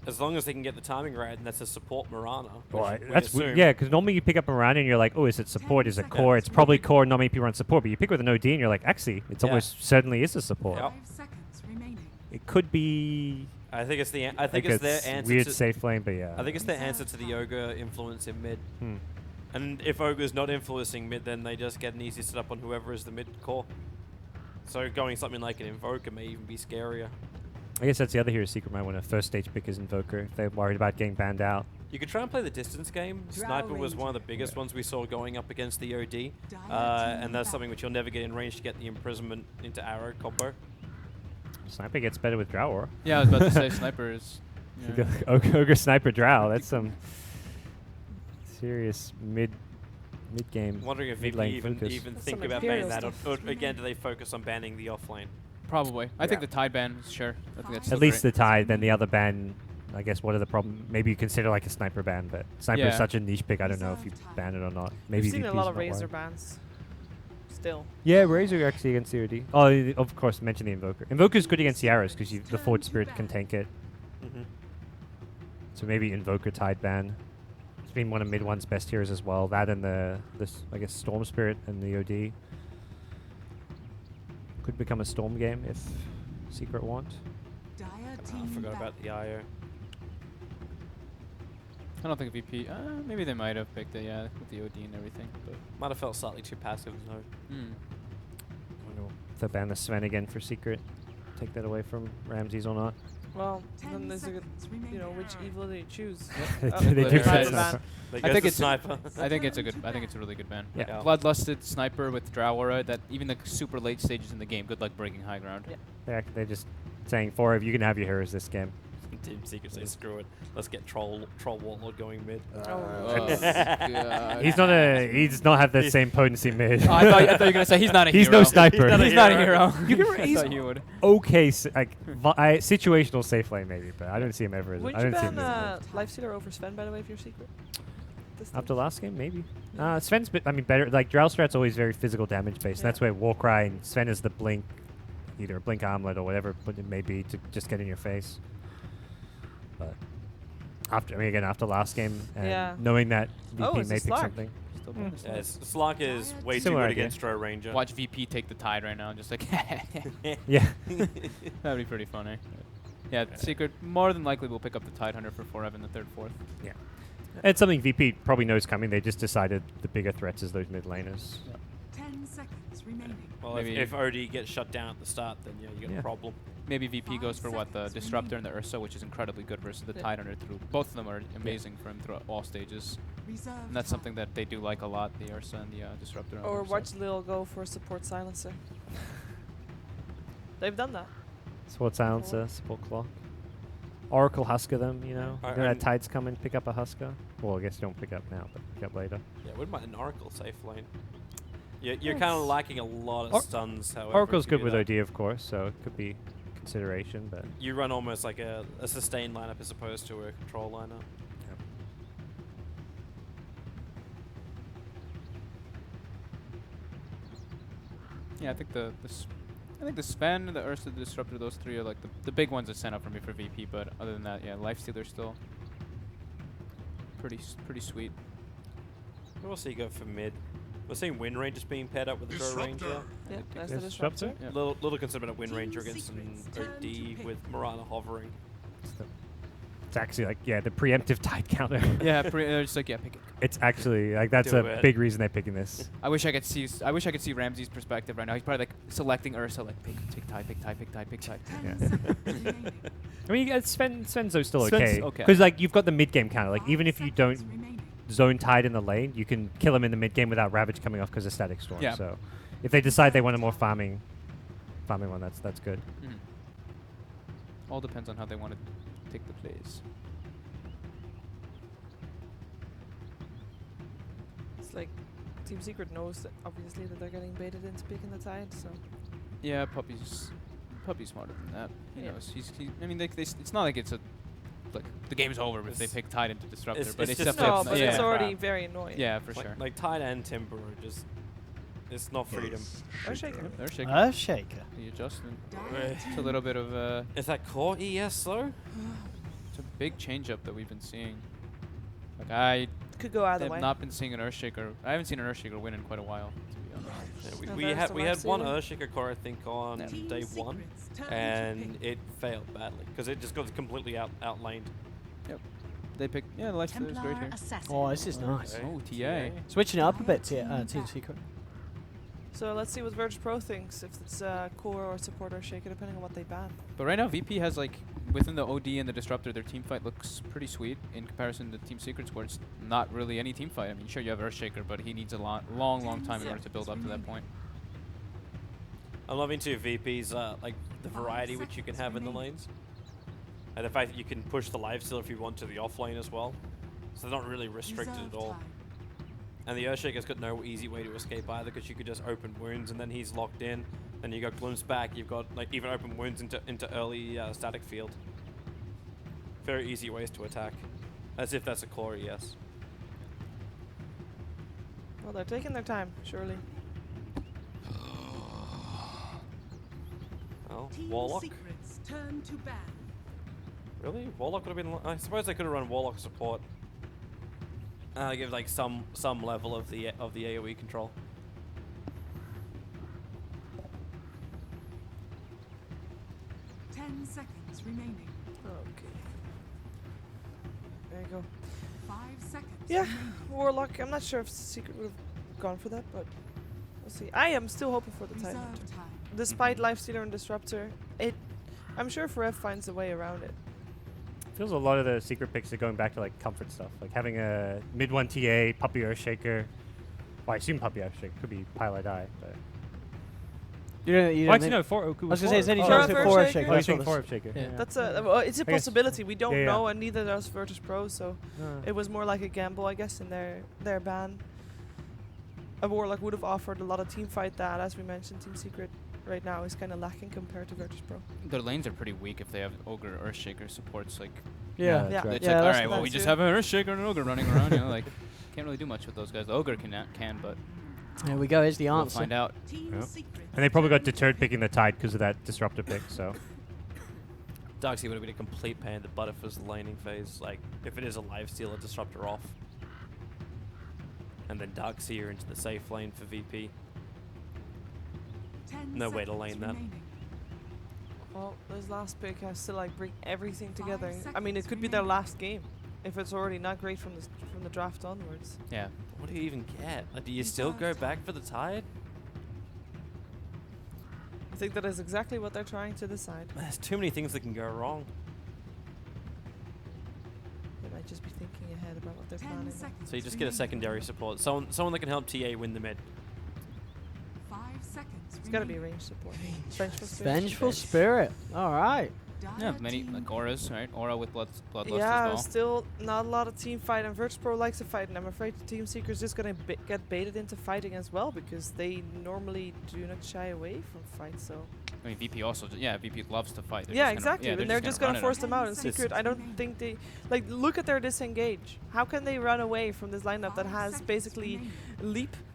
as long as they can get the timing right, and that's a support Mirana. Well, which we that's assume. yeah, because normally you pick up a round and you're like, oh, is it support? Is it core? It's probably core. Not many people run support, but you pick with an OD and you're like, actually, it's almost certainly is a support. Yep. 5 seconds remaining. It could be. I think it's I think it's their answer weird to safe lane, but yeah. I think it's their answer to the Ogre influence in mid. Hmm. And if Ogre's not influencing mid, then they just get an easy setup on whoever is the mid core. So going something like an Invoker may even be scarier. I guess that's the other hero Secret might want a first stage pick as Invoker if they're worried about getting banned out. You could try and play the distance game. Sniper was one of the biggest ones we saw going up against the OD. And that's something which you'll never get in range to get the imprisonment into arrow combo. Sniper gets better with Drow Aura. Yeah, I was about to say Sniper is. Yeah. Ogre Sniper Drow. That's some serious mid game. I'm wondering if mid VP lane even focus. That's think some about Imperial banning that, stuff. or again, do they focus on banning the offlane? Probably. I think the Tide ban, sure. I think that's At least the Tide, then the other ban. I guess what are the problem? Maybe you consider like a Sniper ban, but Sniper is Yeah. such a niche pick. I don't know if you ban it or not. Maybe We've seen a VP 's lot of not Razor worried. bans. Still. Yeah, Razor actually against COD. Oh, of course, mention the Invoker. Invoker's good against the arrows because the Forward Spirit can tank it. Mm-hmm. So maybe Invoker Tide ban. It's been one of MidOne's best heroes as well. That and I guess Storm Spirit and the OD. Could become a Storm game if Secret want. Dire I team forgot back. about the IO. I don't think VP. Maybe they might have picked it, yeah, with the OD and everything. But Might have felt slightly too passive, though. If they ban the Sven again for Secret, take that away from Ramses or not. Well, 10 then there's a good, seconds remaining. which evil do you choose? They Oh, do They take tried that to Sniper. They I goes think the it's sniper. I think it's a good. I think it's a really good ban. Yeah. Yeah. Bloodlusted Sniper with Drow Aura. That even the super late stages in the game. Good luck breaking high ground. Yeah. They're just saying, Forev, you can have your heroes this game. Team Secret say screw it. Let's get Troll Warlord going mid. Oh, God. He's not have the same potency mid. Oh, I thought you were gonna say he's not a He's hero. no sniper. He's not a hero. You can I he's thought you would. okay, situational safe lane maybe, but I don't see him ever. I Wouldn't you don't see him ban as Lifestealer over Sven, by the way, if you're Secret? This after thing. last game, maybe. Sven's better. Like Drow Strat's always very physical damage based. Yeah. That's where Warcry and Sven is the blink, either a blink armlet or whatever it may be to just get in your face. But after last game, and Yeah. knowing that Oh, VP it's a may pick Slark. something. Still Mm. bonus. Yeah, Slark is way too Similar good idea. against Drow Ranger. Watch VP take the Tide right now. Just like Yeah. that'd be pretty funny. Yeah, Secret more than likely will pick up the Tide Hunter for Forev in the third, fourth. Yeah. It's something VP probably knows coming. They just decided the bigger threats is those mid laners. 10 seconds remaining. Well, Maybe- if OD gets shut down at the start, then yeah, you got Yeah. a problem. Maybe VP goes for what the Disruptor and the Ursa, which is incredibly good versus the Yeah. Tide Hunter through. Both of them are amazing for him throughout all stages, Reserve and that's top. something that they do like a lot. The Ursa and the Disruptor. on Or them, so- watch Lil go for support silencer. They've done that. Sword Silencer, support clock. Oracle Husker them, you know. Alright, Then that and- Tides come and pick up a Husker. Well, I guess you don't pick up now, but pick up later. Yeah, wouldn't mind an Oracle safe lane. You're kind of lacking a lot of Or- stuns, however. Oracle's if you good do with that. OD, of course, so it could be consideration, but You run almost like a sustain lineup as opposed to a control lineup. Yeah, I think the Sven, the Ursa, the Disruptor, those three are like the big ones that stand out for me for VP. But other than that, yeah, Lifestealer still pretty sweet. We'll see you go for mid. We're seeing Wind Rangers being paired up with the Drow Ranger. Yeah, think that's the Disruptor? Disruptor. Yeah. Little concerned about Wind Ranger against an Secrets turn to OD pink. with Mirana hovering. it's actually like, yeah, the preemptive Tide counter. Yeah, they're just like, yeah, pick it. It's actually, like, that's Do a it. big reason they're picking this. I wish I could see Ramsey's perspective right now. He's probably like selecting Ursa, like take Tide, pick Tide, pick Tide, pick Tide. 10 Yeah. seconds remaining. I mean, Sven's still Sven's okay. okay. Because, like, you've got the mid-game counter. Like, even if you 5 don't seconds remaining. zone Tide in the lane, you can kill him in the mid-game without Ravage coming off because of Static Storm. Yeah. So, if they decide they want a more farming one, that's good. Mhm. All depends on how they want to take the plays. It's like Team Secret knows that obviously that they're getting baited into picking the Tide, so Yeah, Puppey's smarter than that. He Yeah. knows. I mean, it's not like it's like the game's over if they It's- pick Tide into Disruptor, it's but it's just definitely no, but yeah. it's already crap. very annoying. Yeah, for sure. Like Tide and Timber are just, it's not freedom. Or shaker. They're shaking Earthshaker. the adjustment. Dire Right. It's a little bit of Is that core ES though? it's a big change-up that we've been seeing. Like I Could go either have way. not been seeing an Earthshaker. I haven't seen an Earthshaker win in quite a while, to be honest. Yeah, No, we there's had the we had one Lifestealer. Ursa core I think on Team day 1, Secrets turn to and pink. it failed badly because it just got completely outlaned. They picked, yeah, the Lifestealer is great Templar here. Assassin. Oh, this is nice. Okay. Oh, TA. Switching it up a bit to Team Secret. So let's see what Virtus.Pro thinks, if it's core or supporter shaker, depending on what they ban. But right now, VP has like, within the OD and the Disruptor, their team fight looks pretty sweet in comparison to Team Secrets, where it's not really any team fight. I mean, sure, you have Earthshaker, but he needs a long time in order to build up to that point. I'm loving too VP's like the variety which you can have in the lanes, and the fact that you can push the Lifestealer if you want to the off lane as well, so they're not really restricted at all. And the Earthshaker's got no easy way to escape either, because you could just open wounds and then he's locked in. Then you got glimpse back. You've got like even open wounds into early static field. Very easy ways to attack, as if that's a core, yes. Well, they're taking their time, surely. Oh, Team Warlock. Secrets turn to ban. Really? Warlock would have been. I suppose they could have run Warlock support. Give like some level of the AOE control. Ten seconds remaining. Okay. There you go. 5 seconds Yeah, remaining. Warlock. I'm not sure if Secret would have gone for that, but we'll see. I am still hoping for the time. Reserve time. Despite Lifestealer and Disruptor, I'm sure Forev finds a way around it. Feels a lot of the secret picks are going back to like comfort stuff, like having a mid-1 TA, Puppey Earthshaker. Well, I assume Puppey Earthshaker could be PieliedieDie, but You don't well, actually no, 4. I was gonna say, is any Oh, chance Forev with 4 Earthshaker? Shaker? Oh, you That's think what 4 was- Earthshaker? yeah. That's well, it's a I guess- possibility. We don't yeah. know, and neither does Virtus.Pro, so Uh, it was more like a gamble, I guess, in their ban. A Warlock would have offered a lot of team fight that, as we mentioned, Team Secret right now is kind of lacking compared to Virtus.Pro. Their lanes are pretty weak if they have Ogre Earthshaker supports. Like, Yeah. that's Yeah. right. it's Yeah, like, that's alright, well, what we I just do. have an Earthshaker and an Ogre running around, you know, like, can't really do much with those guys. The Ogre can, but There we go. Here's the we'll answer. find out. Team Yeah. Secrets And they probably got turn to deterred pink. picking the Tide because of that Disruptor pick, so. Darkseid would have been a complete pain in the butt if it was the laning phase. Like if it is a Lifestealer Disruptor off, and then Darkseer into the safe lane for VP. 10 No way to seconds lane that. remaining. Well, this last pick has to like bring everything 5 together. I mean, it seconds could be their remaining. last game if it's already not great from the draft onwards. Yeah. What do you even get? Like, do you still go back for the Tide? I think that is exactly what they're trying to decide. There's too many things that can go wrong. They might just be thinking ahead about what they're 10 planning. seconds So you just get a remaining. secondary support, someone that can help TA win the mid. 5 seconds It's got to be remaining. range support. Vengeful Spirit. Vengeful Spirit. All right. Yeah, Dire many team like auras, right? Aura with bloodlust Yeah, as well. still not a lot of team fight, and Virtus.Pro likes to fight, and I'm afraid Team Secret's just gonna get baited into fighting as well, because they normally do not shy away from fights. So I mean, VP also, yeah, VP loves to fight. They're yeah, just gonna- exactly. yeah, and they're just gonna run force it them out. And This- Secret, I don't think they like look at their disengage. How can they run away from this lineup that 5 has seconds basically remaining.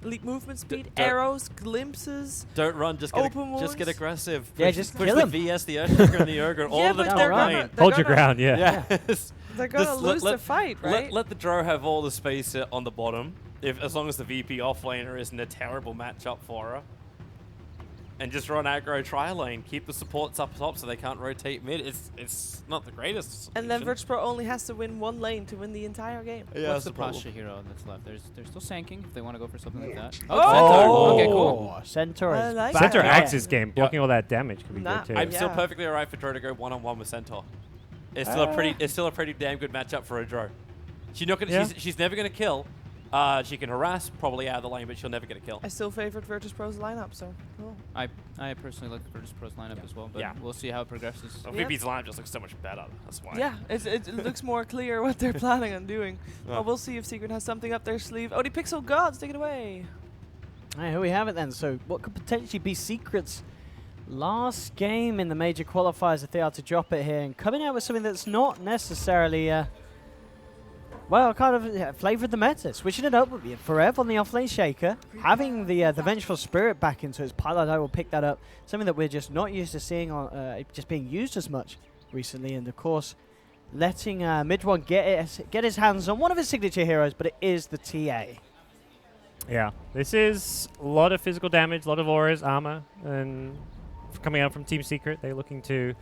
leap movement speed, don't- arrows, glimpses? Don't run, just get Open just get wounds? aggressive. Yeah, Push- just push kill the him. VS, the Earthshaker, and the Ogre all Yeah, of the but top they're right. lane. they're Hold your gonna- ground, yeah. Yes. They're gonna Just lose the fight, right? Let the Dro have all the space on the bottom, as long as the VP offlaner isn't a terrible matchup for her. And just run aggro tri-lane, keep the supports up top so they can't rotate mid. It's not the greatest And then solution. Virtus.Pro only has to win one lane to win the entire game. Yeah, What's that's the the problem. posture hero that's left? They're still sanking if they want to go for something like that. Oh! Okay, cool. Centaur I is like back. Centaur Yeah. acts his game, blocking all that damage could be Nah, good too. I'm still Yeah. perfectly alright for Dro to go one-on-one with Centaur. It's still a pretty damn good matchup for a Dro. She's not gonna. Yeah. She's never gonna kill. She can harass probably out of the lane, but she'll never get a kill. I still favored Virtus.Pro's lineup, so cool. I personally like the Virtus.Pro's lineup as well, but Yeah. we'll see how it progresses. So Yeah. VP's lineup just looks so much better. That's why. Yeah, it looks more clear what they're planning on doing. Yeah. Well, we'll see if Secret has something up their sleeve. Oh, the Pixel Gods, take it away. Hey, here we have it then. So what could potentially be Secret's last game in the major qualifiers if they are to drop it here, and coming out with something that's not necessarily, well, kind of flavoured the meta. Switching it up with Forev on the offlane shaker, having the Vengeful Spirit back into his PieliedieDie will pick that up. Something that we're just not used to seeing on just being used as much recently, and of course letting MidOne get his hands on one of his signature heroes, but it is the TA. Yeah, this is a lot of physical damage, a lot of auras, armor, and coming out from Team Secret. They're looking to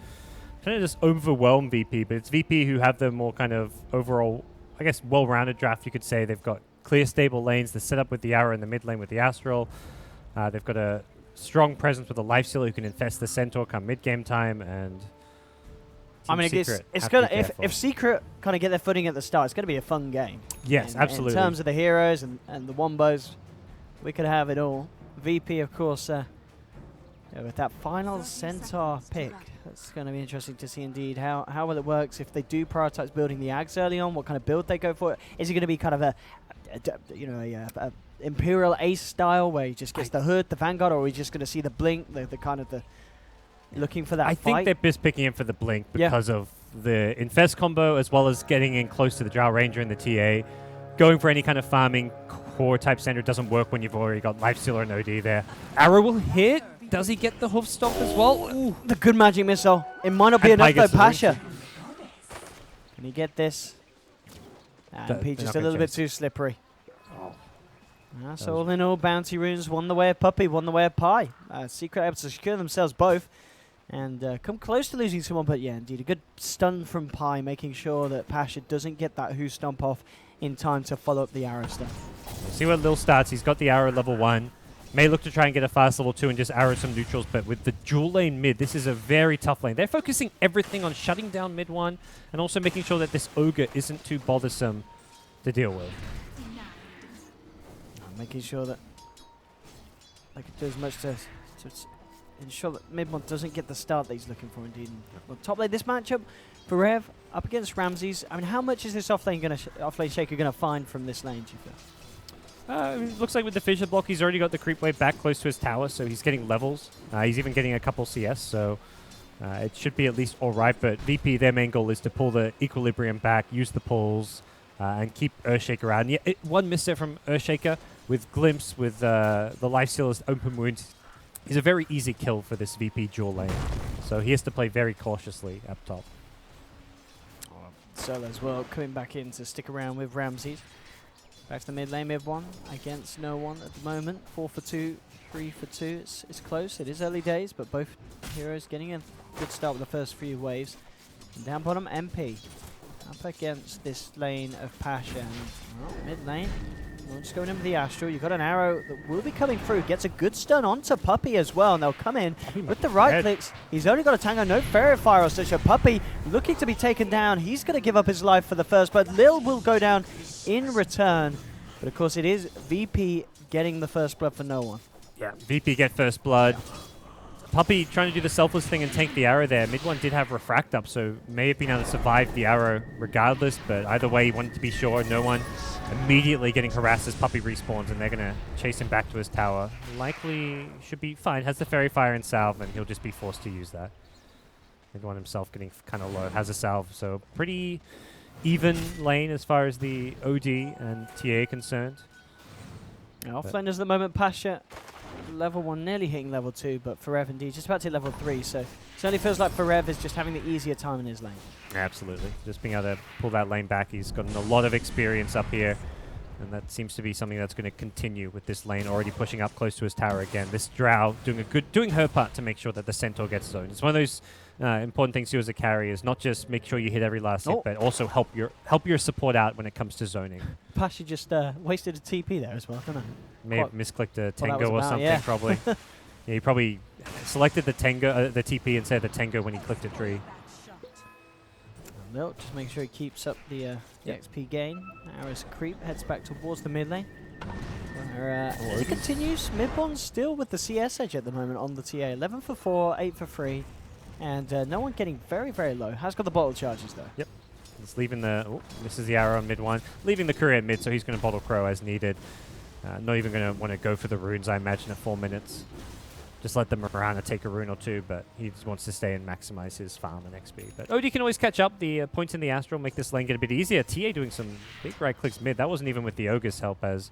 kind of just overwhelm VP, but it's VP who have the more kind of overall, I guess, well-rounded draft, you could say. They've got clear, stable lanes. They're set up with the arrow in the mid lane with the Astral. They've got a strong presence with a Lifestealer who can infest the Centaur come mid-game time, and I mean, it's gonna if Secret kind of get their footing at the start, it's gonna be a fun game. Yes, absolutely. In terms of the heroes and the wombos, we could have it all. VP, of course, with that final Centaur pick, that's going to be interesting to see indeed how well it works if they do prioritize building the Ags early on. What kind of build they go for? Is it going to be kind of a Imperial Ace style where he just gets the Hood, the Vanguard, or are we just going to see the Blink, the kind of the looking for that I fight? think they're just picking him for the Blink because of the Infest combo, as well as getting in close to the Drow Ranger and the TA. Going for any kind of farming core type standard doesn't work when you've already got Lifestealer and OD there. Arrow will hit. Does he get the hoof stop as well? Ooh. The good magic missile. It might not be And enough though, gets the Pasha. Can he get this? They're MP just not a gonna little bit chase. too slippery. So all in all, bounty runes won the way of Puppey, won the way of Pie. Secret able to secure themselves both and come close to losing someone, but yeah, indeed, a good stun from Pie, making sure that Pasha doesn't get that Who Stomp off in time to follow up the arrow stuff. See where Lil starts. He's got the arrow level 1. May look to try and get a fast level 2 and just arrow some neutrals, but with the dual lane mid, this is a very tough lane. They're focusing everything on shutting down mid 1 and also making sure that this Ogre isn't too bothersome to deal with. Making sure that they can do as much to ensure that mid 1 doesn't get the start that he's looking for indeed. Well, top lane, this matchup, Forev up against Ramses. I mean, how much is this offlane shaker going to find from this lane, do you feel? It looks like with the fissure block, he's already got the creep wave back close to his tower, so he's getting levels. He's even getting a couple CS, so it should be at least all right. But VP, their main goal is to pull the equilibrium back, use the pulls, and keep Earthshaker out. And yeah, one misstep from Earthshaker with Glimpse, with the Lifestealer's open wounds, is a very easy kill for this VP dual lane. So he has to play very cautiously up top. Solo as well, coming back in to stick around with Ramses. Back to the mid lane, mid 1 against no one at the moment. 4 for 2, 3 for 2. It's close. It is early days, but both heroes getting a good start with the first few waves. And down bottom, MP up against this lane of Pasha. And mid lane, we're just going in with the Astral. You've got an arrow that will be coming through. Gets a good stun onto Puppey as well. And they'll come in with the right clicks. He's only got a tango, no Fairy Fire or such. Puppey looking to be taken down. He's going to give up his life for the first, but Lil will go down in return. But of course, it is VP getting the first blood for no one. Yeah, VP get first blood. Puppey trying to do the selfless thing and tank the arrow there. Mid 1 did have refract up, so may have been able to survive the arrow regardless, but either way, he wanted to be sure. No one immediately getting harassed as Puppey respawns, and they're going to chase him back to his tower. Likely should be fine. Has the Fairy Fire and Salve, and he'll just be forced to use that. Mid 1 himself getting kind of low. Has a Salve, so pretty even lane as far as the OD and TA concerned. Offlaners at the moment, Pasha level 1, nearly hitting level 2, but Forev indeed just about to hit level 3, so it certainly feels like Forev is just having the easier time in his lane. Absolutely. Just being able to pull that lane back. He's gotten a lot of experience up here, and that seems to be something that's going to continue with this lane already pushing up close to his tower again. This Drow doing her part to make sure that the Centaur gets zoned. It's one of those important things to do as a carry is not just make sure you hit every last hit, but also help your support out when it comes to zoning. Pasha just wasted a TP there as well, didn't I? May have misclicked a Tango or about, something, yeah. probably. Yeah, he probably selected the Tango, the TP instead of the Tango when he clicked a tree. Lil just make sure he keeps up the XP gain. Arrow's creep heads back towards the mid lane. As it continues, mid-1 still with the CS edge at the moment on the TA. 11 for 4, 8 for 3. And no one getting very, very low. Has got the bottle charges though. Yep. He's leaving the... Oh, this is the arrow on mid 1. Leaving the courier at mid, so he's going to bottle Crow as needed. Not even going to want to go for the runes, I imagine, at 4 minutes. Just let the Marana take a rune or two, but he just wants to stay and maximize his farm and XP. But OD can always catch up. The points in the Astral make this lane get a bit easier. TA doing some big right clicks mid. That wasn't even with the Ogre's help, as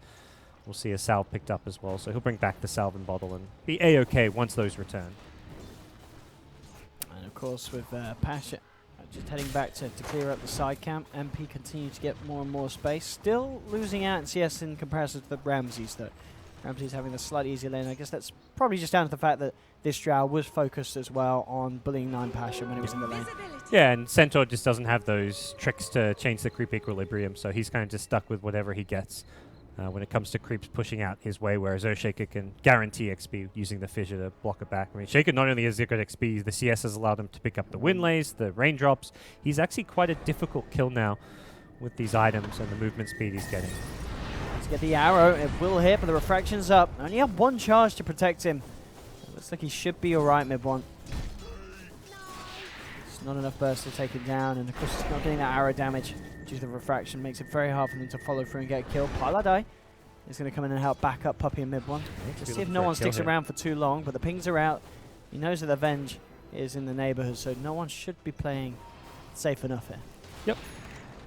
we'll see a Salve picked up as well. So he'll bring back the Salve and bottle and be A-OK once those return. And of course with Pasha just heading back to clear up the side camp. MP continue to get more and more space. Still losing out in CS in comparison to the Ramses, though. Ramses having a slightly easier lane. I guess that's probably just down to the fact that this Drow was focused as well on bullying 9 Passion when it was in the lane. Yeah, and Centaur just doesn't have those tricks to change the creep equilibrium, so he's kind of just stuck with whatever he gets when it comes to creeps pushing out his way, whereas Earthshaker can guarantee XP using the fissure to block it back. I mean, Shaker not only has good XP, the CS has allowed him to pick up the win lays, the raindrops. He's actually quite a difficult kill now with these items and the movement speed he's getting. Let's get the arrow. It will hit, but the refraction's up. Only have 1 charge to protect him. Looks like he should be alright, MidOne. It's not enough burst to take him down, and of course he's not getting that arrow damage due to the refraction. Makes it very hard for them to follow through and get killed. PieliedieDie is going to come in and help back up Puppey and MidOne. Let's see if no one sticks around for too long, but the pings are out. He knows that the Venge is in the neighborhood, so no one should be playing safe enough here. Yep.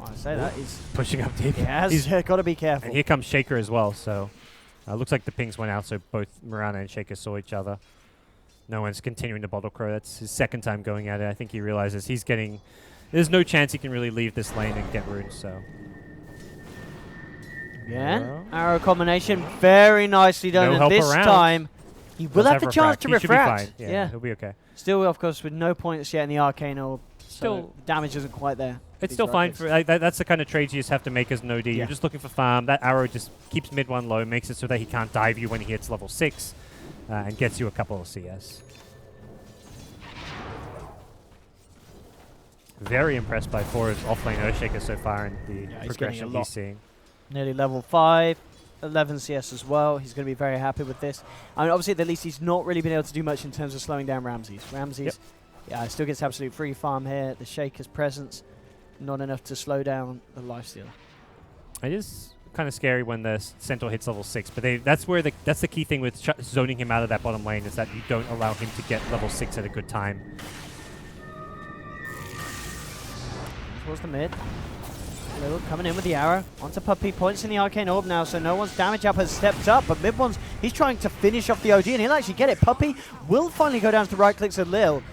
I say that he's pushing up deep. He has got to be careful. And here comes Shaker as well, so looks like the pings went out, so both Mirana and Shaker saw each other. No one's continuing to bottle crow. That's his 2nd time going at it. I think he realizes he's getting... There's no chance he can really leave this lane and get runes, so... Again, arrow combination. Very nicely done. No and help this around. time, he will Does have the chance to He should be refract. fine. Yeah, he'll be okay. Still, of course, with no points yet in the Arcane Orb. Still, so damage isn't quite there. It's still fine. For that's the kind of trades you just have to make as an OD. You're just looking for farm. That arrow just keeps MidOne low, makes it so that he can't dive you when he hits level 6, and gets you a couple of CS. Very impressed by Forev's offlane Earthshaker so far in the progression he's seeing. Nearly level 5, 11 CS as well. He's going to be very happy with this. I mean, obviously, at least he's not really been able to do much in terms of slowing down Ramses. Ramses, yeah, still gets absolute free farm here. The Shaker's presence, not enough to slow down the Lifestealer. It is kind of scary when the Centaur hits level 6, but that's the key thing with zoning him out of that bottom lane, is that you don't allow him to get level 6 at a good time. Towards the mid. Lil coming in with the arrow. Onto Puppey. Points in the Arcane Orb now, so no one's damage up has stepped up, but MidOne's, he's trying to finish off the OG, and he'll actually get it. Puppey will finally go down to the right clicks of Lil.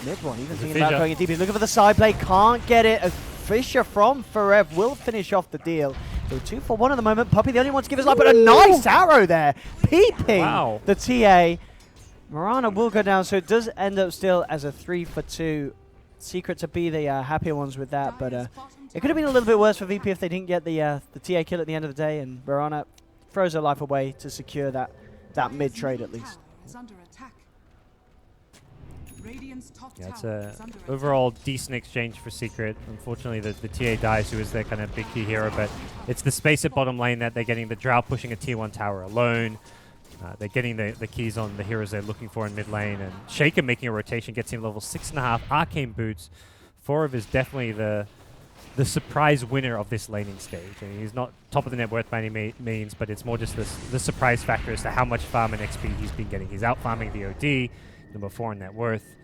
MidOne even thinking about going in deep. He's looking for the side play. Can't get it. A Fissure from Forev will finish off the deal. So 2 for 1 at the moment. Puppey the only one to give his life, but a nice arrow there. Peeping the TA. Mirana will go down, so it does end up still as a 3 for 2. Secret to be the happier ones with that, but it could have been a little bit worse for VP if they didn't get the TA kill at the end of the day, and Mirana throws her life away to secure that mid trade at least. Yeah, it's a overall decent exchange for Secret. Unfortunately, the TA dies, who is their kind of big key hero, but it's the space at bottom lane that they're getting. The Drow pushing a tier 1 tower alone. They're getting the keys on the heroes they're looking for in mid lane, and Shaker making a rotation gets him level 6.5 arcane boots. Forev is definitely the surprise winner of this laning stage. I mean, he's not top of the net worth by any means, but it's more just the surprise factor as to how much farm and XP he's been getting. He's out farming the OD, number 4 in net worth.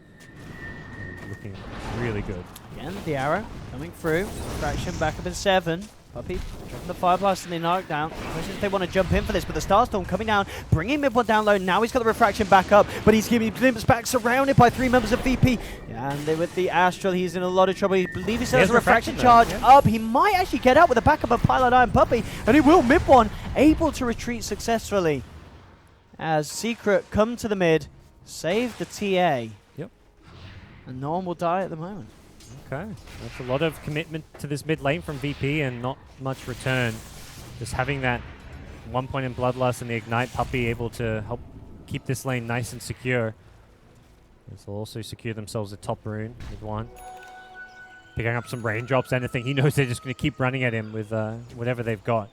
Looking really good. Again, the arrow coming through. Fraction back up in 7. Puppey dropping the Fire Blast and the knockdown. Question if they want to jump in for this, but the Starstorm coming down, bringing MidOne down low. Now he's got the refraction back up, but he's giving glimpse back, surrounded by 3 members of VP. And with the Astral, he's in a lot of trouble. He believes he still has a refraction charge up. He might actually get out with a backup of PieliedieDie and Puppey, and he will. MidOne able to retreat successfully as Secret come to the mid, save the TA. Yep. And no one will die at the moment. Okay, that's a lot of commitment to this mid lane from VP and not much return. Just having that 1 point in Bloodlust and the Ignite Puppey able to help keep this lane nice and secure. This will also secure themselves a top rune with 1. Picking up some raindrops, anything. He knows they're just going to keep running at him with whatever they've got.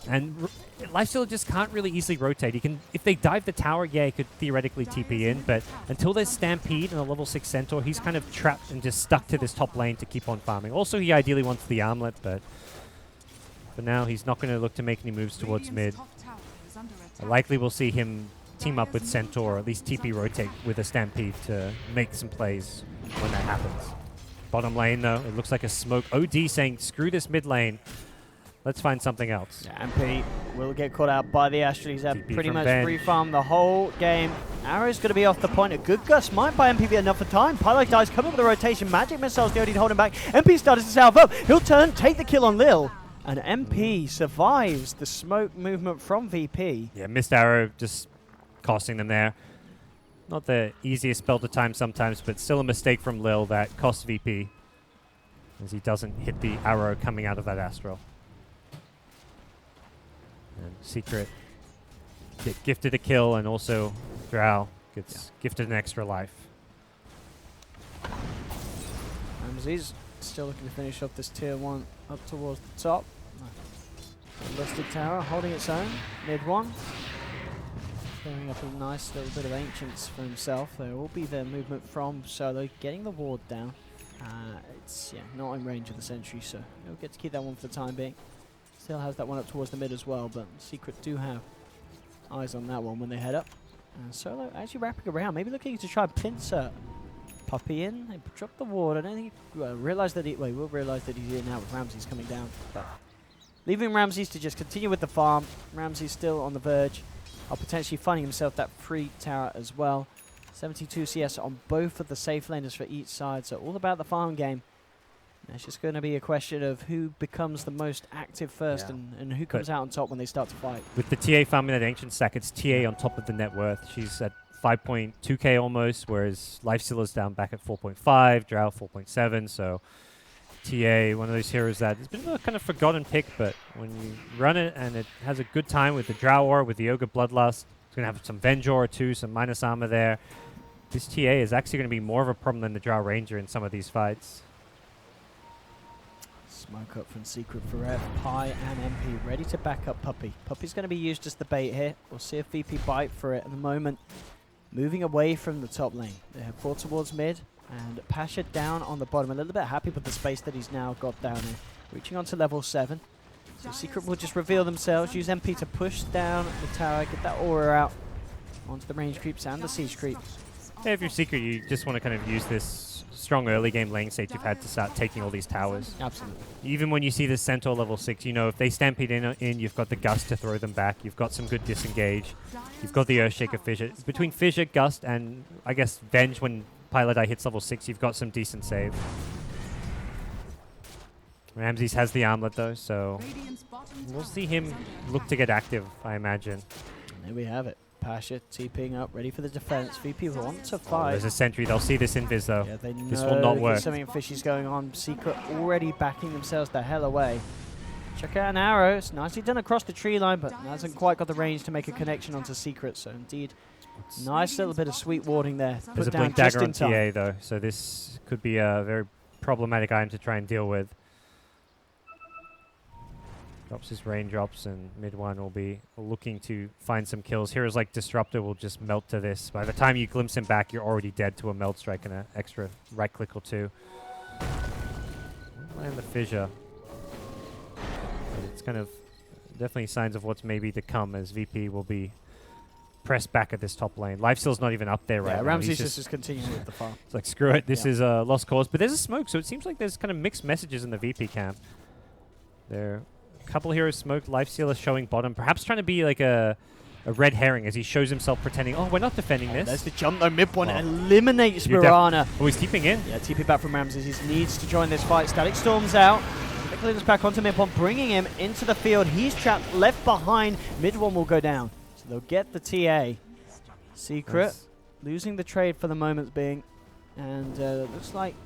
And Lifestealer just can't really easily rotate. He can, if they dive the tower, yeah, he could theoretically TP in, but until there's Stampede and a level 6 Centaur, he's kind of trapped and just stuck to this top lane to keep on farming. Also, he ideally wants the armlet, but for now, he's not going to look to make any moves towards mid. Likely we'll see him team up with Centaur, or at least TP rotate with a Stampede to make some plays when that happens. Bottom lane, though, it looks like a smoke. OD saying, screw this mid lane. Let's find something else. Yeah, MP will get caught out by the Astral. He's had TP pretty from much Ben. free farm the whole game. Arrow's going to be off the point. A good gust might buy MP enough for time. Pylo dies, coming with the rotation. Magic Missile's the only hold him back. MP started to salve up. He'll turn, take the kill on Lil. And MP survives the smoke movement from VP. Yeah, missed arrow, just costing them there. Not the easiest spell to time sometimes, but still a mistake from Lil that costs VP, as he doesn't hit the arrow coming out of that Astral. And Secret get gifted a kill, and also Drow gets gifted an extra life. Ramsey's still looking to finish off this tier 1 up towards the top. Lusted Tower holding its own. Mid-1. Throwing up a nice little bit of Ancients for himself. There will be the movement from Solo, getting the ward down. It's not in range of the sentry, so he'll get to keep that one for the time being. Still has that one up towards the mid as well, but Secret do have eyes on that one when they head up. And Solo actually wrapping around, maybe looking to try and pincer Puppey in. They drop the ward. I don't think he realised that he will realise that he's here now with Ramses coming down. But leaving Ramses to just continue with the farm. Ramses still on the verge of potentially finding himself that free tower as well. 72 CS on both of the safe laners for each side, so all about the farm game. And it's just going to be a question of who becomes the most active first and who comes out on top when they start to fight. With the TA farming that Ancient stack, it's TA on top of the net worth. She's at 5.2k almost, whereas Lifestealer's down back at 4.5, Drow 4.7, so TA, one of those heroes that has been a kind of forgotten pick, but when you run it and it has a good time with the Drow Aura, with the Ogre Bloodlust, it's going to have some Venge Aura too, some minus armor there. This TA is actually going to be more of a problem than the Drow Ranger in some of these fights. Smoke up from Secret.Forev, Pi and MP ready to back up Puppey. Puppey's going to be used as the bait here. We'll see if VP bite for it at the moment. Moving away from the top lane. They have 4 towards mid and Pasha down on the bottom. A little bit happy with the space that he's now got down here. Reaching on to level 7. So Secret will just reveal themselves, use MP to push down the tower, get that aura out onto the range creeps and the siege creep. Yeah, if you're Secret, you just want to kind of use this strong early game lane state you've had to start taking all these towers. Absolutely. Even when you see this Centaur level 6, you know, if they stampede in, you've got the Gust to throw them back. You've got some good disengage. You've got the Earthshaker Fissure. Between Fissure, Gust, and I guess Venge when Pieliedie hits level 6, you've got some decent save. Ramses has the armlet though, so we'll see him look to get active, I imagine. And there we have it. Pasha TPing up, ready for the defense. VP want to Oh, fight. there's a sentry. They'll see this invis though. Yeah, they This know will not that work. something fishy's going on. Secret already backing themselves the hell away. Check out an arrow. It's nicely done across the tree line, but hasn't quite got the range to make a connection onto Secret. So indeed, nice little bit of sweet warding there. There's Put a down blink just dagger in on time. TA though, so this could be a very problematic item to try and deal with. Drops his raindrops, and MidOne will be looking to find some kills. Heroes like Disruptor will just melt to this. By the time you glimpse him back, you're already dead to a meld strike and an extra right click or two. And the fissure. But it's kind of definitely signs of what's maybe to come, as VP will be pressed back at this top lane. Lifesteal's not even up there right now. Ramses He's just continuing with the farm. it's like, screw it, this is a lost cause. But there's a smoke, so it seems like there's kind of mixed messages in the VP camp. There are a couple heroes smoked, Lifestealer showing bottom, perhaps trying to be like a red herring as he shows himself pretending, oh, we're not defending this. There's the jump though. MidOne eliminates Mirana. Oh, he's keeping in. Yeah, TP back from Ramses. He needs to join this fight. Static Storm's out. Quickly just back onto MidOne, bringing him into the field. He's trapped, left behind. MidOne will go down. So they'll get the TA. Secret losing the trade for the moment being. And looks like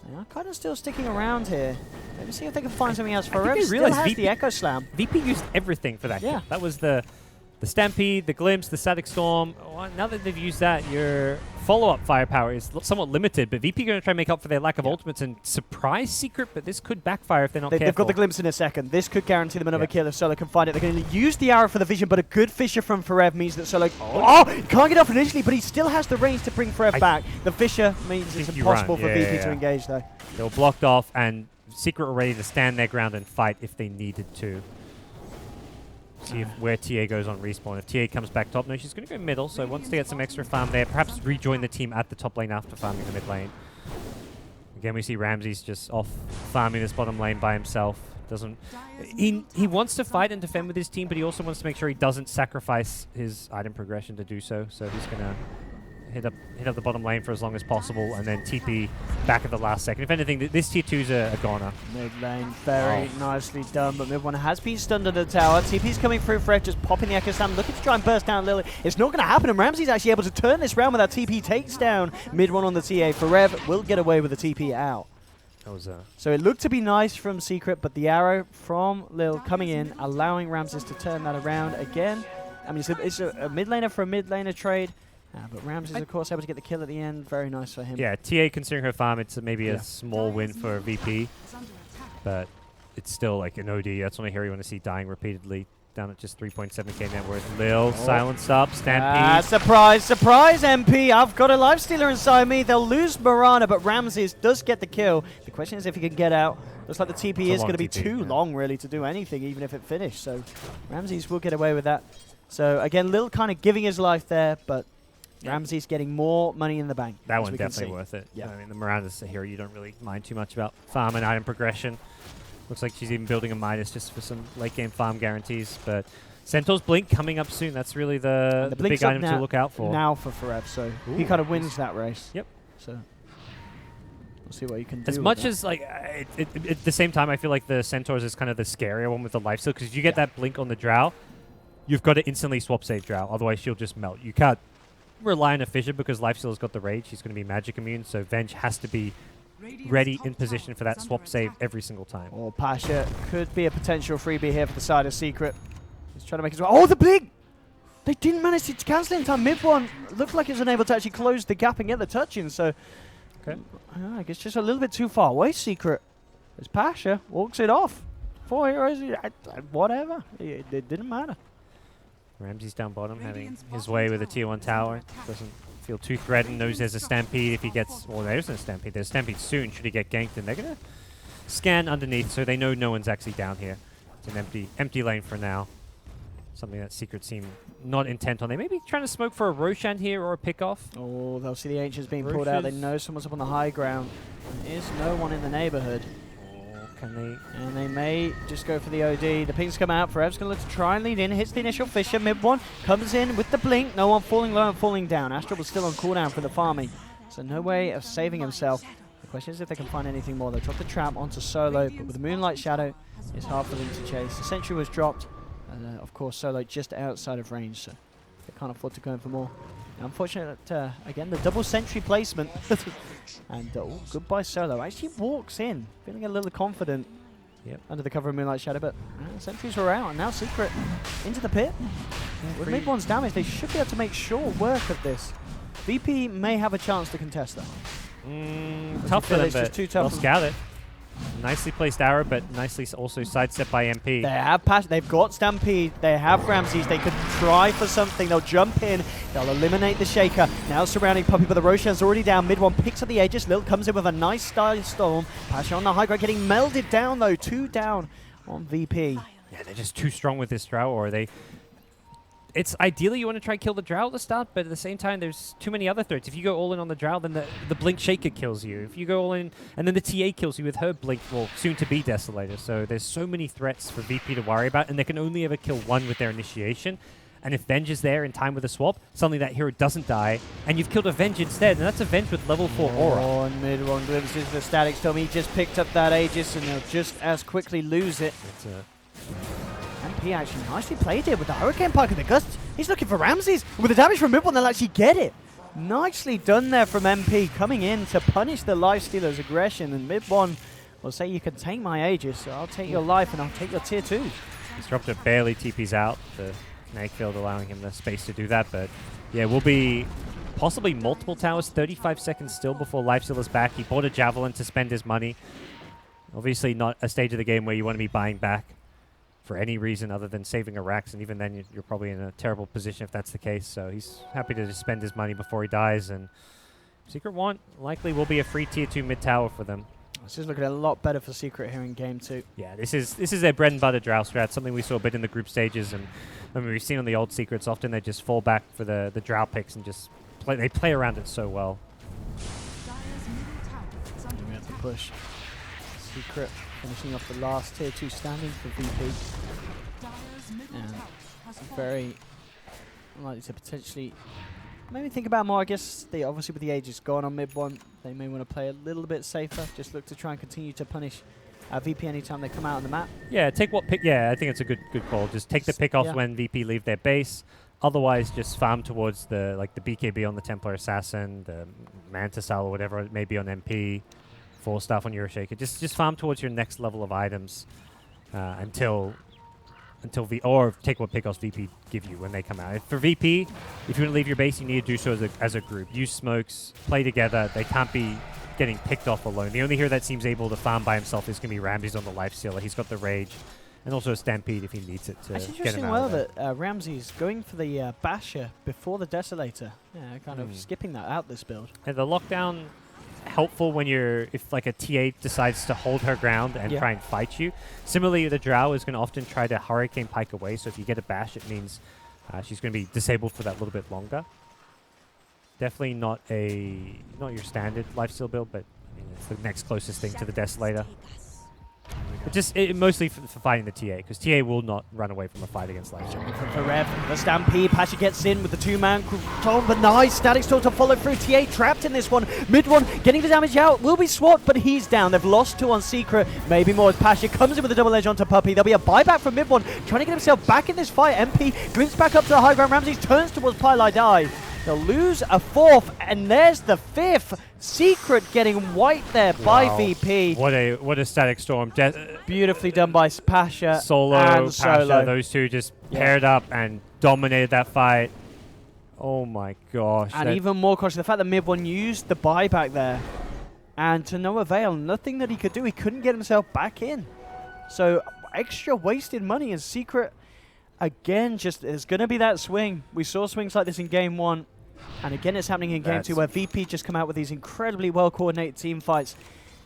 they are kind of still sticking around here. Maybe see if they can find something else for I think him. they Still realized has VP the Echo Slam. VP used everything for that. Yeah. Kill. That was the Stampede, the Glimpse, the Static Storm. Well, now that they've used that, your follow-up firepower is somewhat limited, but VP going to try and make up for their lack of ultimates and surprise Secret, but this could backfire if they're not careful. They've got the Glimpse in a second. This could guarantee them another kill if Solo can find it. They're going to use the arrow for the vision, but a good Fissure from Forev means that Solo... Oh, he can't get off initially, but he still has the range to bring Forev back. The Fissure means it's impossible for VP to engage, though. They were blocked off, and Secret were ready to stand their ground and fight if they needed to. See if where TA goes on respawn. If TA comes back top, no, she's going to go middle, so wants to get some extra farm there. Perhaps rejoin the team at the top lane after farming the mid lane. Again, we see Ramses just off farming this bottom lane by himself. Doesn't he wants to fight and defend with his team, but he also wants to make sure he doesn't sacrifice his item progression to do so. So he's gonna hit up the bottom lane for as long as possible, and then TP back at the last second. If anything, this tier 2's a goner. Mid lane, very nicely done, but MidOne has been stunned under the tower. TP's coming through for it, just popping the Echo Slam, looking to try and burst down Lily. It's not going to happen, and Ramsey's actually able to turn this round with that TP takes down MidOne on the TA. Forev will get away with the TP out. That was So it looked to be nice from Secret, but the arrow from Lil coming in, allowing Ramses to turn that around again. I mean, it's a mid laner for a mid laner trade. But Ramses, of course, able to get the kill at the end. Very nice for him. Yeah, TA considering her farm, it's maybe a small win for VP, but it's still like an OD. That's only hero you want to see dying repeatedly. Down at just 3.7k net worth. Lil, silenced up, Stampede. Surprise, surprise, MP. I've got a Lifestealer inside me. They'll lose Mirana, but Ramses does get the kill. The question is if he can get out. Looks like the TP is going to be too long, really, to do anything, even if it finished. So Ramses will get away with that. So, again, Lil kind of giving his life there, but Ramses getting more money in the bank. That one's definitely worth it. Yeah. I mean, the Miranda's a hero you don't really mind too much about farm and item progression. Looks like she's even building a Midas just for some late game farm guarantees. But Centaur's Blink coming up soon. That's really the big item to look out for. Now for Forev, so he kind of wins that race. Yep. So we'll see what you can do. As much as like at the same time, I feel like the Centaurs is kind of the scarier one with the lifesteal, because if you get that Blink on the Drow, you've got to instantly swap save Drow. Otherwise, she'll just melt. You can't rely on a Fissure because Lifesteal's got the rage. She's going to be magic immune, so Venge has to be ready in position for that swap save every single time. Or Pasha could be a potential freebie here for the side of Secret. He's trying to make his way. Oh, the Blink! They didn't manage to cancel it in time. MidOne looked like he was unable to actually close the gap and get the touch in, so I guess just a little bit too far away, Secret. As Pasha walks it off. 4 heroes, whatever. It didn't matter. Ramsey's down bottom, having his way with a tier 1 tower. Doesn't feel too threatened, knows there's a Stampede if he gets... Well, there isn't a Stampede. There's a Stampede soon should he get ganked, and they're going to scan underneath, so they know no one's actually down here. It's an empty lane for now. Something that Secret seem not intent on. They may be trying to smoke for a Roshan here or a pickoff. Oh, they'll see the Ancients being pulled out. They know someone's up on the high ground. There is no one in the neighborhood. And they may just go for the OD. The pings come out. Forev's going to look to try and lead in. Hits the initial Fissure. MidOne comes in with the Blink. No one falling low and falling down. Astral was still on cooldown for the farming. So no way of saving himself. The question is if they can find anything more. They drop the trap onto Solo, but with the Moonlight Shadow, it's hard for them to chase. The Sentry was dropped. And of course, Solo just outside of range, so they can't afford to go in for more. Unfortunate that, again, the double Sentry placement. And goodbye Solo. Actually walks in, feeling a little confident under the cover of Moonlight Shadow, but Sentries were out, and now Secret into the pit. With MidOne's damage, they should be able to make short work of this. VP may have a chance to contest that. Tough for them, it's just too tough. They'll scout it. Nicely placed arrow, but nicely also sidestepped by MP. They have they've got Stampede, they have Ramses, they could try for something, they'll jump in, they'll eliminate the Shaker. Now surrounding Puppey, but the Roshan's already down. MidOne picks up the Aegis, Lil comes in with a nice style storm. Pasha on the high ground, getting melded down though, 2 down on VP. Yeah, they're just too strong with this Drow, or they... It's ideally you want to try and kill the Drow at the start, but at the same time, there's too many other threats. If you go all in on the Drow, then the Blink Shaker kills you. If you go all in, and then the TA kills you with her Blink, well, soon to be Desolator. So there's so many threats for VP to worry about, and they can only ever kill one with their initiation. And if Venge is there in time with a swap, suddenly that hero doesn't die, and you've killed a Venge instead, and that's a Venge with level 4 aura. Oh, and MidOne glimpses the Static Storm. He just picked up that Aegis, and they'll just as quickly lose it. MP actually nicely played it with the Hurricane Pike and the Gust. He's looking for Ramses. With the damage from MidOne, they'll actually get it. Nicely done there from MP, coming in to punish the Lifestealer's aggression. And MidOne will say, you can take my Aegis, so I'll take your life and I'll take your tier 2. Disruptor barely TPs out, the kinetic field allowing him the space to do that. But yeah, will be possibly multiple towers, 35 seconds still before Lifestealer's back. He bought a Javelin to spend his money. Obviously not a stage of the game where you want to be buying back for any reason other than saving a Rax, and even then you're probably in a terrible position if that's the case. So he's happy to just spend his money before he dies, and Secret Want likely will be a free tier 2 mid tower for them. This is looking a lot better for Secret here in game 2. Yeah, this is their bread and butter Drow strat, something we saw a bit in the group stages, and I mean, we've seen on the old Secrets, often they just fall back for the Drow picks and just they play around it so well. We have to push. Secret finishing off the last tier 2 standing for VP. Dire's middle And tower has fallen. very likely to potentially maybe think about more. I guess they obviously with the Aegis gone on mid one, they may want to play a little bit safer. Just look to try and continue to punish VP anytime they come out on the map. Yeah, take what pick. Yeah, I think it's a good call. Just take the pick off Yeah. when VP leave their base. Otherwise, just farm towards the BKB on the Templar Assassin, the Mantis Owl or whatever it may be on MP, 4-staff on Ursa. Just farm towards your next level of items until or take what pick offs VP give you when they come out. For VP, if you want to leave your base, you need to do so as a group. Use smokes, play together. They can't be getting picked off alone. The only hero that seems able to farm by himself is going to be Ramses on the Lifestealer. He's got the Rage and also a Stampede if he needs it to It's get him interesting out well of there. that Ramsey's going for the Basher before the Desolator. Yeah, kind of skipping that out this build. And the lockdown helpful when if like a TA decides to hold her ground and try and fight you. Similarly, the Drow is going to often try to Hurricane Pike away, so if you get a bash, it means she's going to be disabled for that little bit longer. Definitely not your standard lifesteal build, but I mean, it's the next closest thing to the Desolator. But just mostly for fighting the TA, because TA will not run away from a fight against Lifestealer. From Forev, the Stampede, Pasha gets in with the 2-man control, but nice Static Storm to follow through. TA trapped in this one. Mid one, getting the damage out, will be swapped, but he's down. They've lost 2 on Secret, maybe more as Pasha comes in with a double edge onto Puppey. There'll be a buyback from mid one, trying to get himself back in this fight. MP glints back up to the high ground. Ramsey turns towards Pieliedie. They'll lose a 4th, and there's the 5th. Secret getting wiped there by VP. What a Static Storm. Beautifully done by Pasha Solo, and Pasha, Solo. those two just paired up and dominated that fight. Oh my gosh. And even more cautious, the fact that mid one used the buyback there, and to no avail, nothing that he could do. He couldn't get himself back in. So extra wasted money, and Secret, again, just there's going to be that swing. We saw swings like this in game 1. And again, it's happening in game 2, where VP just come out with these incredibly well-coordinated team fights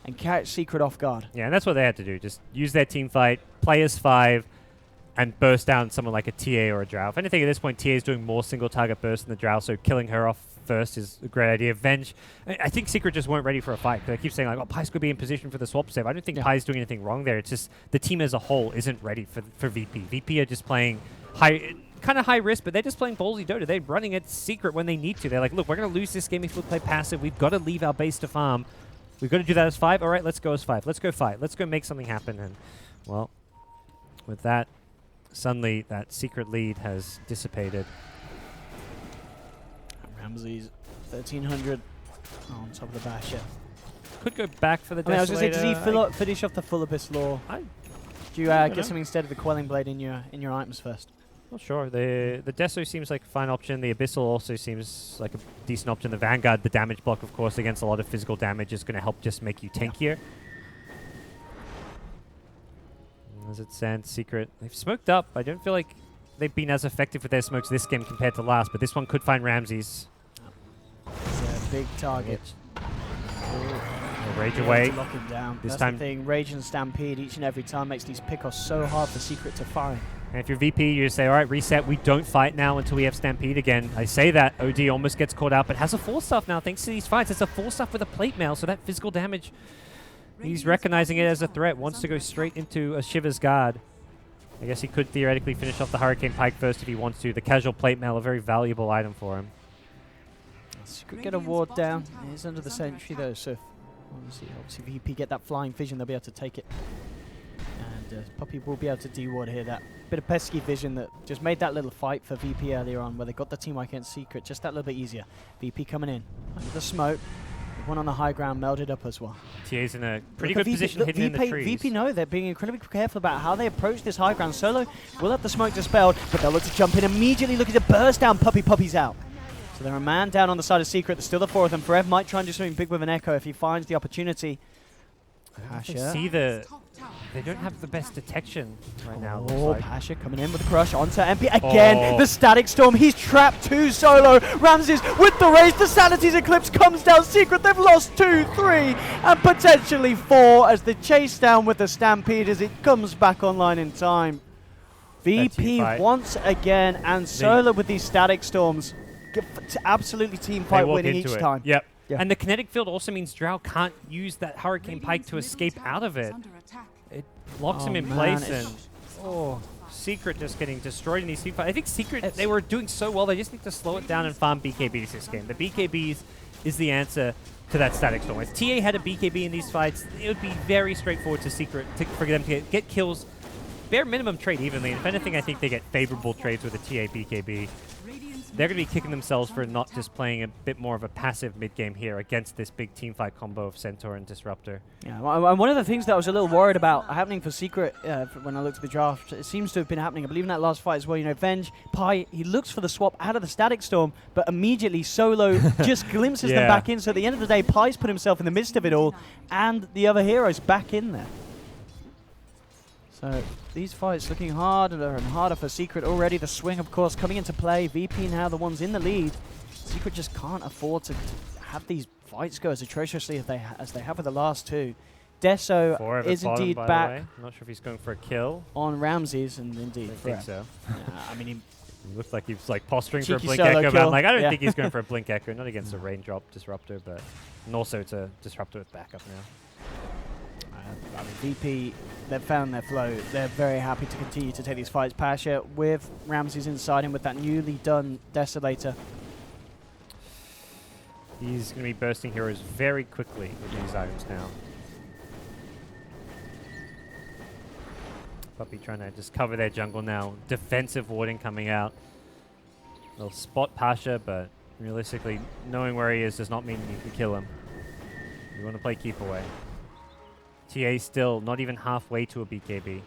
and catch Secret off guard. Yeah, and that's what they had to do. Just use their team fight, play as 5, and burst down someone like a TA or a Drow. If anything, at this point, TA is doing more single-target bursts than the Drow, so killing her off first is a great idea. Venge, I think Secret just weren't ready for a fight, because I keep saying, like, oh, Pies could be in position for the swap save. I don't think Pies doing anything wrong there. It's just the team as a whole isn't ready for VP. VP are just playing kind of high risk, but they're just playing ballsy Dota. They're running at Secret when they need to. They're like, look, we're going to lose this game if we play passive. We've got to leave our base to farm. We've got to do that as 5. All right, let's go as 5. Let's go fight. Let's go make something happen. And, well, with that, suddenly that Secret lead has dissipated. Ramsey's 1,300 on top of the Basher. Could go back for the I was going to say, Desolator. does he finish off the Full Abyss Lore? Do you I get know. something instead of the Quelling Blade in your items first? Well, sure. The Deso seems like a fine option. The Abyssal also seems like a decent option. The Vanguard, the damage block, of course, against a lot of physical damage is going to help just make you tankier. As it stands, Secret, they've smoked up. I don't feel like they've been as effective with their smokes this game compared to last, but this one could find Ramses. It's a big target. They'll rage away. To lock him down. This That's time- the thing. Rage and Stampede each and every time makes these pickoffs so hard for Secret to find. And if you're VP, you just say, all right, reset. We don't fight now until we have Stampede again. I say that. OD almost gets caught out, but has a 4-staff now thanks to these fights. It's a 4-staff with a plate mail, so that physical damage, he's recognizing it as a threat, wants to go straight into a Shiva's Guard. I guess he could theoretically finish off the Hurricane Pike first if he wants to. The casual plate mail, a very valuable item for him. Secret get a ward down. He's under the sentry though, so if obviously VP get that flying vision, they'll be able to take it. And Puppey will be able to de-ward here. That bit of pesky vision that just made that little fight for VP earlier on, where they got the team wipe against Secret just that little bit easier. VP coming in under the smoke. One on the high ground melded up as well. TA's in a pretty Look at good position hidden in the trees. VP.No, they're being incredibly careful about how they approach this high ground. Solo will have the smoke dispelled, but they'll look to jump in immediately, looking to burst down. Puppey's out. So they're a man down on the side of Secret. There's still the 4 of them. Forev might try and do something big with an Echo if he finds the opportunity. Pasha. See they don't have the best detection right now. it looks Oh, like. Pasha coming in with a crush onto MP. Again, Oh. the Static Storm. He's trapped 2 Solo. Ramses with the raise. The Sanity's Eclipse comes down. Secret, they've lost 2, 3, and potentially 4 as they chase down with the Stampede as it comes back online in time. VP fight. once again, and Solo with these Static Storms. Absolutely team They fight walk winning into each it. time. Yep. Yeah. And the kinetic field also means Drow can't use that Hurricane Pike to escape out of it. It locks him in man, place, it's- and Secret just getting destroyed in these team fights. I think Secret, they were doing so well, they just need to slow it down and farm BKBs this game. The BKBs is the answer to that static storm. If TA had a BKB in these fights, it would be very straightforward to Secret for them to get kills. Bare minimum trade evenly, and if anything, I think they get favorable trades with a TA BKB. They're going to be kicking themselves for not just playing a bit more of a passive mid-game here against this big teamfight combo of Centaur and Disruptor. Yeah, one of the things that I was a little worried about happening for Secret when I looked at the draft, it seems to have been happening, I believe in that last fight as well, you know, Venge, Pi, he looks for the swap out of the Static Storm, but immediately Solo just glimpses them back in, so at the end of the day, Pi's put himself in the midst of it all, and the other heroes back in there. So these fights looking harder and harder for Secret already. The swing, of course, coming into play. VP now the ones in the lead. Secret just can't afford to have these fights go as atrociously as they have with the last two. Deso Forev is at bottom, indeed by the back way. Not sure if he's going for a kill. on Ramses, and indeed I think Forev. so. I mean, He looks like he's like posturing for a Cheeky Blink solo Echo, but I'm kill. like, I don't Yeah. think he's going for a Blink Echo. Not against a Raindrop Disruptor, but and also it's a Disruptor with backup now. I mean, VP, they've found their flow. They're very happy to continue to take these fights. Pasha with Ramses inside him with that newly done Desolator. He's going to be bursting heroes very quickly with these items now. Puppey trying to just cover their jungle now. Defensive warding coming out. They'll spot Pasha, but realistically, knowing where he is does not mean you can kill him. You want to play keep away. TA still not even halfway to a BKB.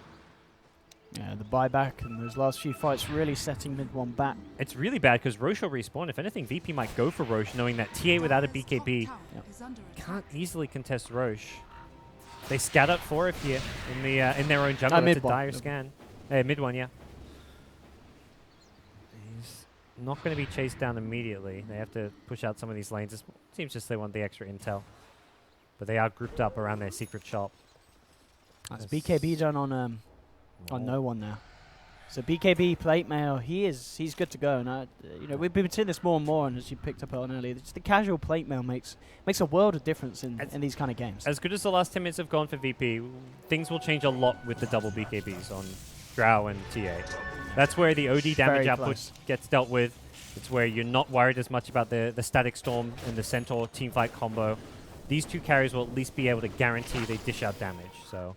Yeah, the buyback and those last few fights really setting MidOne back. It's really bad because Roche will respawn. If anything, VP might go for Roche, knowing that TA without a BKB can't easily contest Roche. They scout out Forev here in their own jungle. That's a MidOne. dire scan. MidOne, yeah. He's not going to be chased down immediately. They have to push out some of these lanes. It seems just they want the extra intel. But they are grouped up around their secret shop. That's BKB done on no one now. So BKB plate mail, he's good to go. And you know, we've been seeing this more and more, and as you picked up on earlier, just the casual plate mail makes a world of difference in these kind of games. As good as the last 10 minutes have gone for VP, things will change a lot with the double BKBs on Drow and TA. That's where the OD damage output gets dealt with. It's where you're not worried as much about the Static Storm and the Centaur teamfight combo. These two carries will at least be able to guarantee they dish out damage. So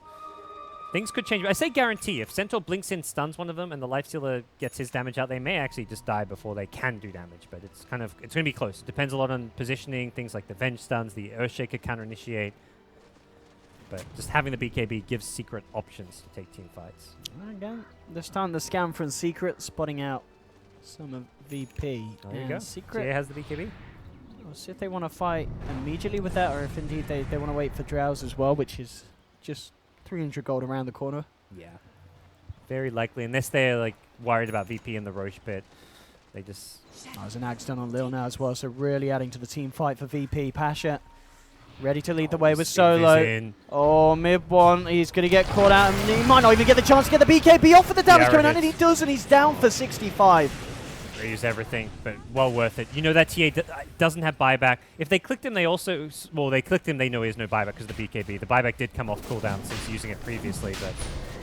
things could change. I say guarantee. If Centaur blinks in, stuns one of them, and the Lifestealer gets his damage out, they may actually just die before they can do damage. But it's going to be close. It depends a lot on positioning, things like the Venge stuns, the Earthshaker counter-initiate. But just having the BKB gives Secret options to take team fights. Again, this time the scan from Secret, spotting out some of VP. There you go. Secret TA has the BKB. We'll see if they want to fight immediately with that, or if indeed they want to wait for Drows as well, which is just 300 gold around the corner. Yeah. Very likely, unless they're like worried about VP and the Roche bit. They just... There's an axe done on Lil now as well, so really adding to the team fight for VP. Pasha ready to lead the way with Solo. Oh, MidOne, he's going to get caught out, and he might not even get the chance to get the BKB off with the damage coming out, and he does, and he's down for 65. Use everything, but well worth it. You know that TA doesn't have buyback. If they clicked him, they also... Well, they clicked him, they know he has no buyback because of the BKB. The buyback did come off cooldown since using it previously, but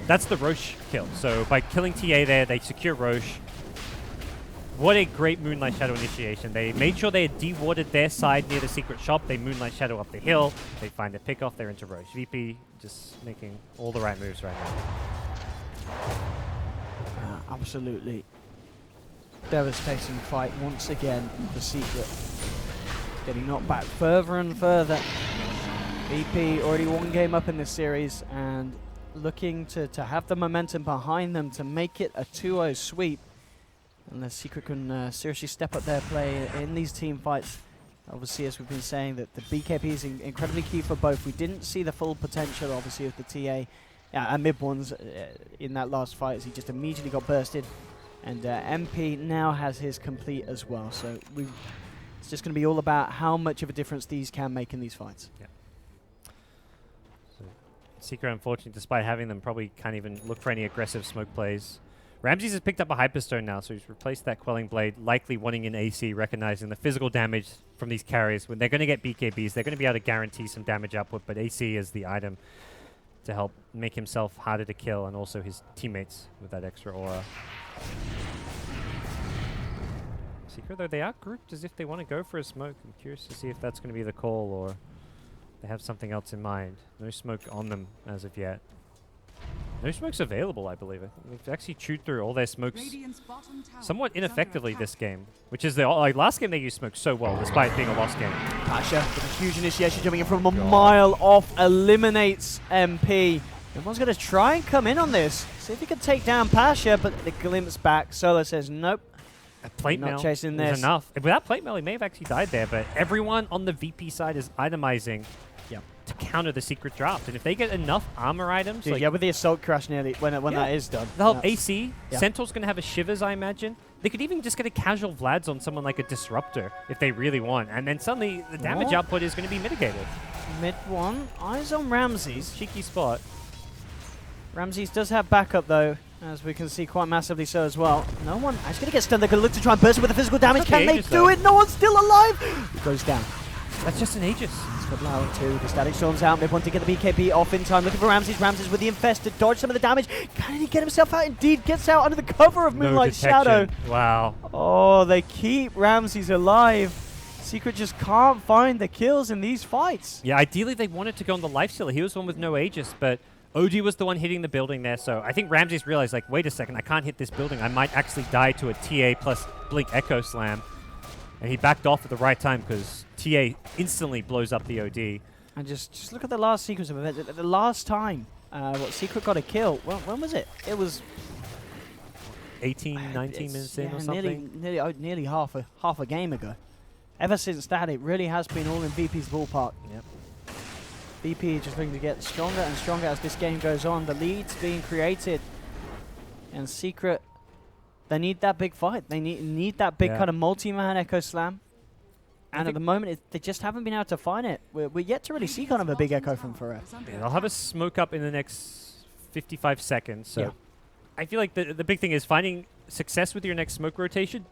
that's the Roche kill. So by killing TA there, they secure Roche. What a great Moonlight Shadow initiation. They made sure they had de-warded their side near the secret shop. They Moonlight Shadow up the hill. They find a pick-off. They're into Roche. VP just making all the right moves right now. Absolutely devastating fight once again for Secret. Getting knocked back further and further. VP already one game up in this series and looking to have the momentum behind them to make it a 2-0 sweep. Unless Secret can seriously step up their play in these team fights. Obviously, as we've been saying, that the BKB is incredibly key for both. We didn't see the full potential, obviously, of the TA and MidOne's in that last fight as he just immediately got bursted. And MP now has his complete as well. So it's just going to be all about how much of a difference these can make in these fights. Yeah. So Secret, unfortunately, despite having them, probably can't even look for any aggressive smoke plays. Ramses has picked up a Hyperstone now, so he's replaced that Quelling Blade, likely wanting an AC, recognizing the physical damage from these carries. When they're going to get BKBs, they're going to be able to guarantee some damage output, but AC is the item to help make himself harder to kill and also his teammates with that extra aura. Secret, though, they are grouped as if they want to go for a smoke. I'm curious to see if that's going to be the call or they have something else in mind. No smoke on them as of yet. No smokes available, I believe. They've actually chewed through all their smokes somewhat ineffectively this game, which is the like last game they used smoke so well, despite being a lost game. Pasha with a huge initiation jumping in from a mile off, eliminates MP. Everyone's going to try and come in on this. See if he can take down Pasha, but the glimpse back. Solo says nope. A plate Not mail chasing was this. enough. Without plate mail, he may have actually died there, but everyone on the VP side is itemizing to counter the secret draft. And if they get enough armor items, Dude, like yeah, with the assault crash nearly when that is done. the whole That's- AC, Centaur's going to have a Shivers, I imagine. They could even just get a casual Vlad's on someone like a Disruptor if they really want. And then suddenly the damage output is going to be mitigated. MidOne, eyes on Ramses. Cheeky spot. Ramses does have backup though, as we can see quite massively so as well. No one actually going to get stunned. They're going to look to try and burst it with the physical damage. Okay, Can they Aegis, do though. it? No one's still alive. It goes down. That's just an Aegis. Loud too. The static storms out. MidOne to get the BKB off in time. Looking for Ramses. Ramses with the infest to dodge some of the damage. Can he get himself out? Indeed, gets out under the cover of Moonlight Shadow. Wow. Oh, they keep Ramses alive. Secret just can't find the kills in these fights. Yeah, ideally they wanted to go on the Lifestealer. He was the one with no Aegis, but OD was the one hitting the building there. So I think Ramses realized, like, wait a second, I can't hit this building. I might actually die to a TA plus Blink Echo Slam. And he backed off at the right time because TA instantly blows up the OD. And just look at the last sequence of events. The last time what Secret got a kill, well, when was it? It was 18, 19 minutes in or something. Nearly half a game ago. Ever since that, it really has been all in VP's ballpark. Yep. VP just looking to get stronger and stronger as this game goes on. The lead's being created. And Secret, they need that big fight. They need that big kind of multi-man Echo Slam. And at the moment, they just haven't been able to find it. We're yet to really see kind of a big Echo from Forev. Yeah, I'll have a smoke up in the next 55 seconds. So I feel like the big thing is finding success with your next smoke rotation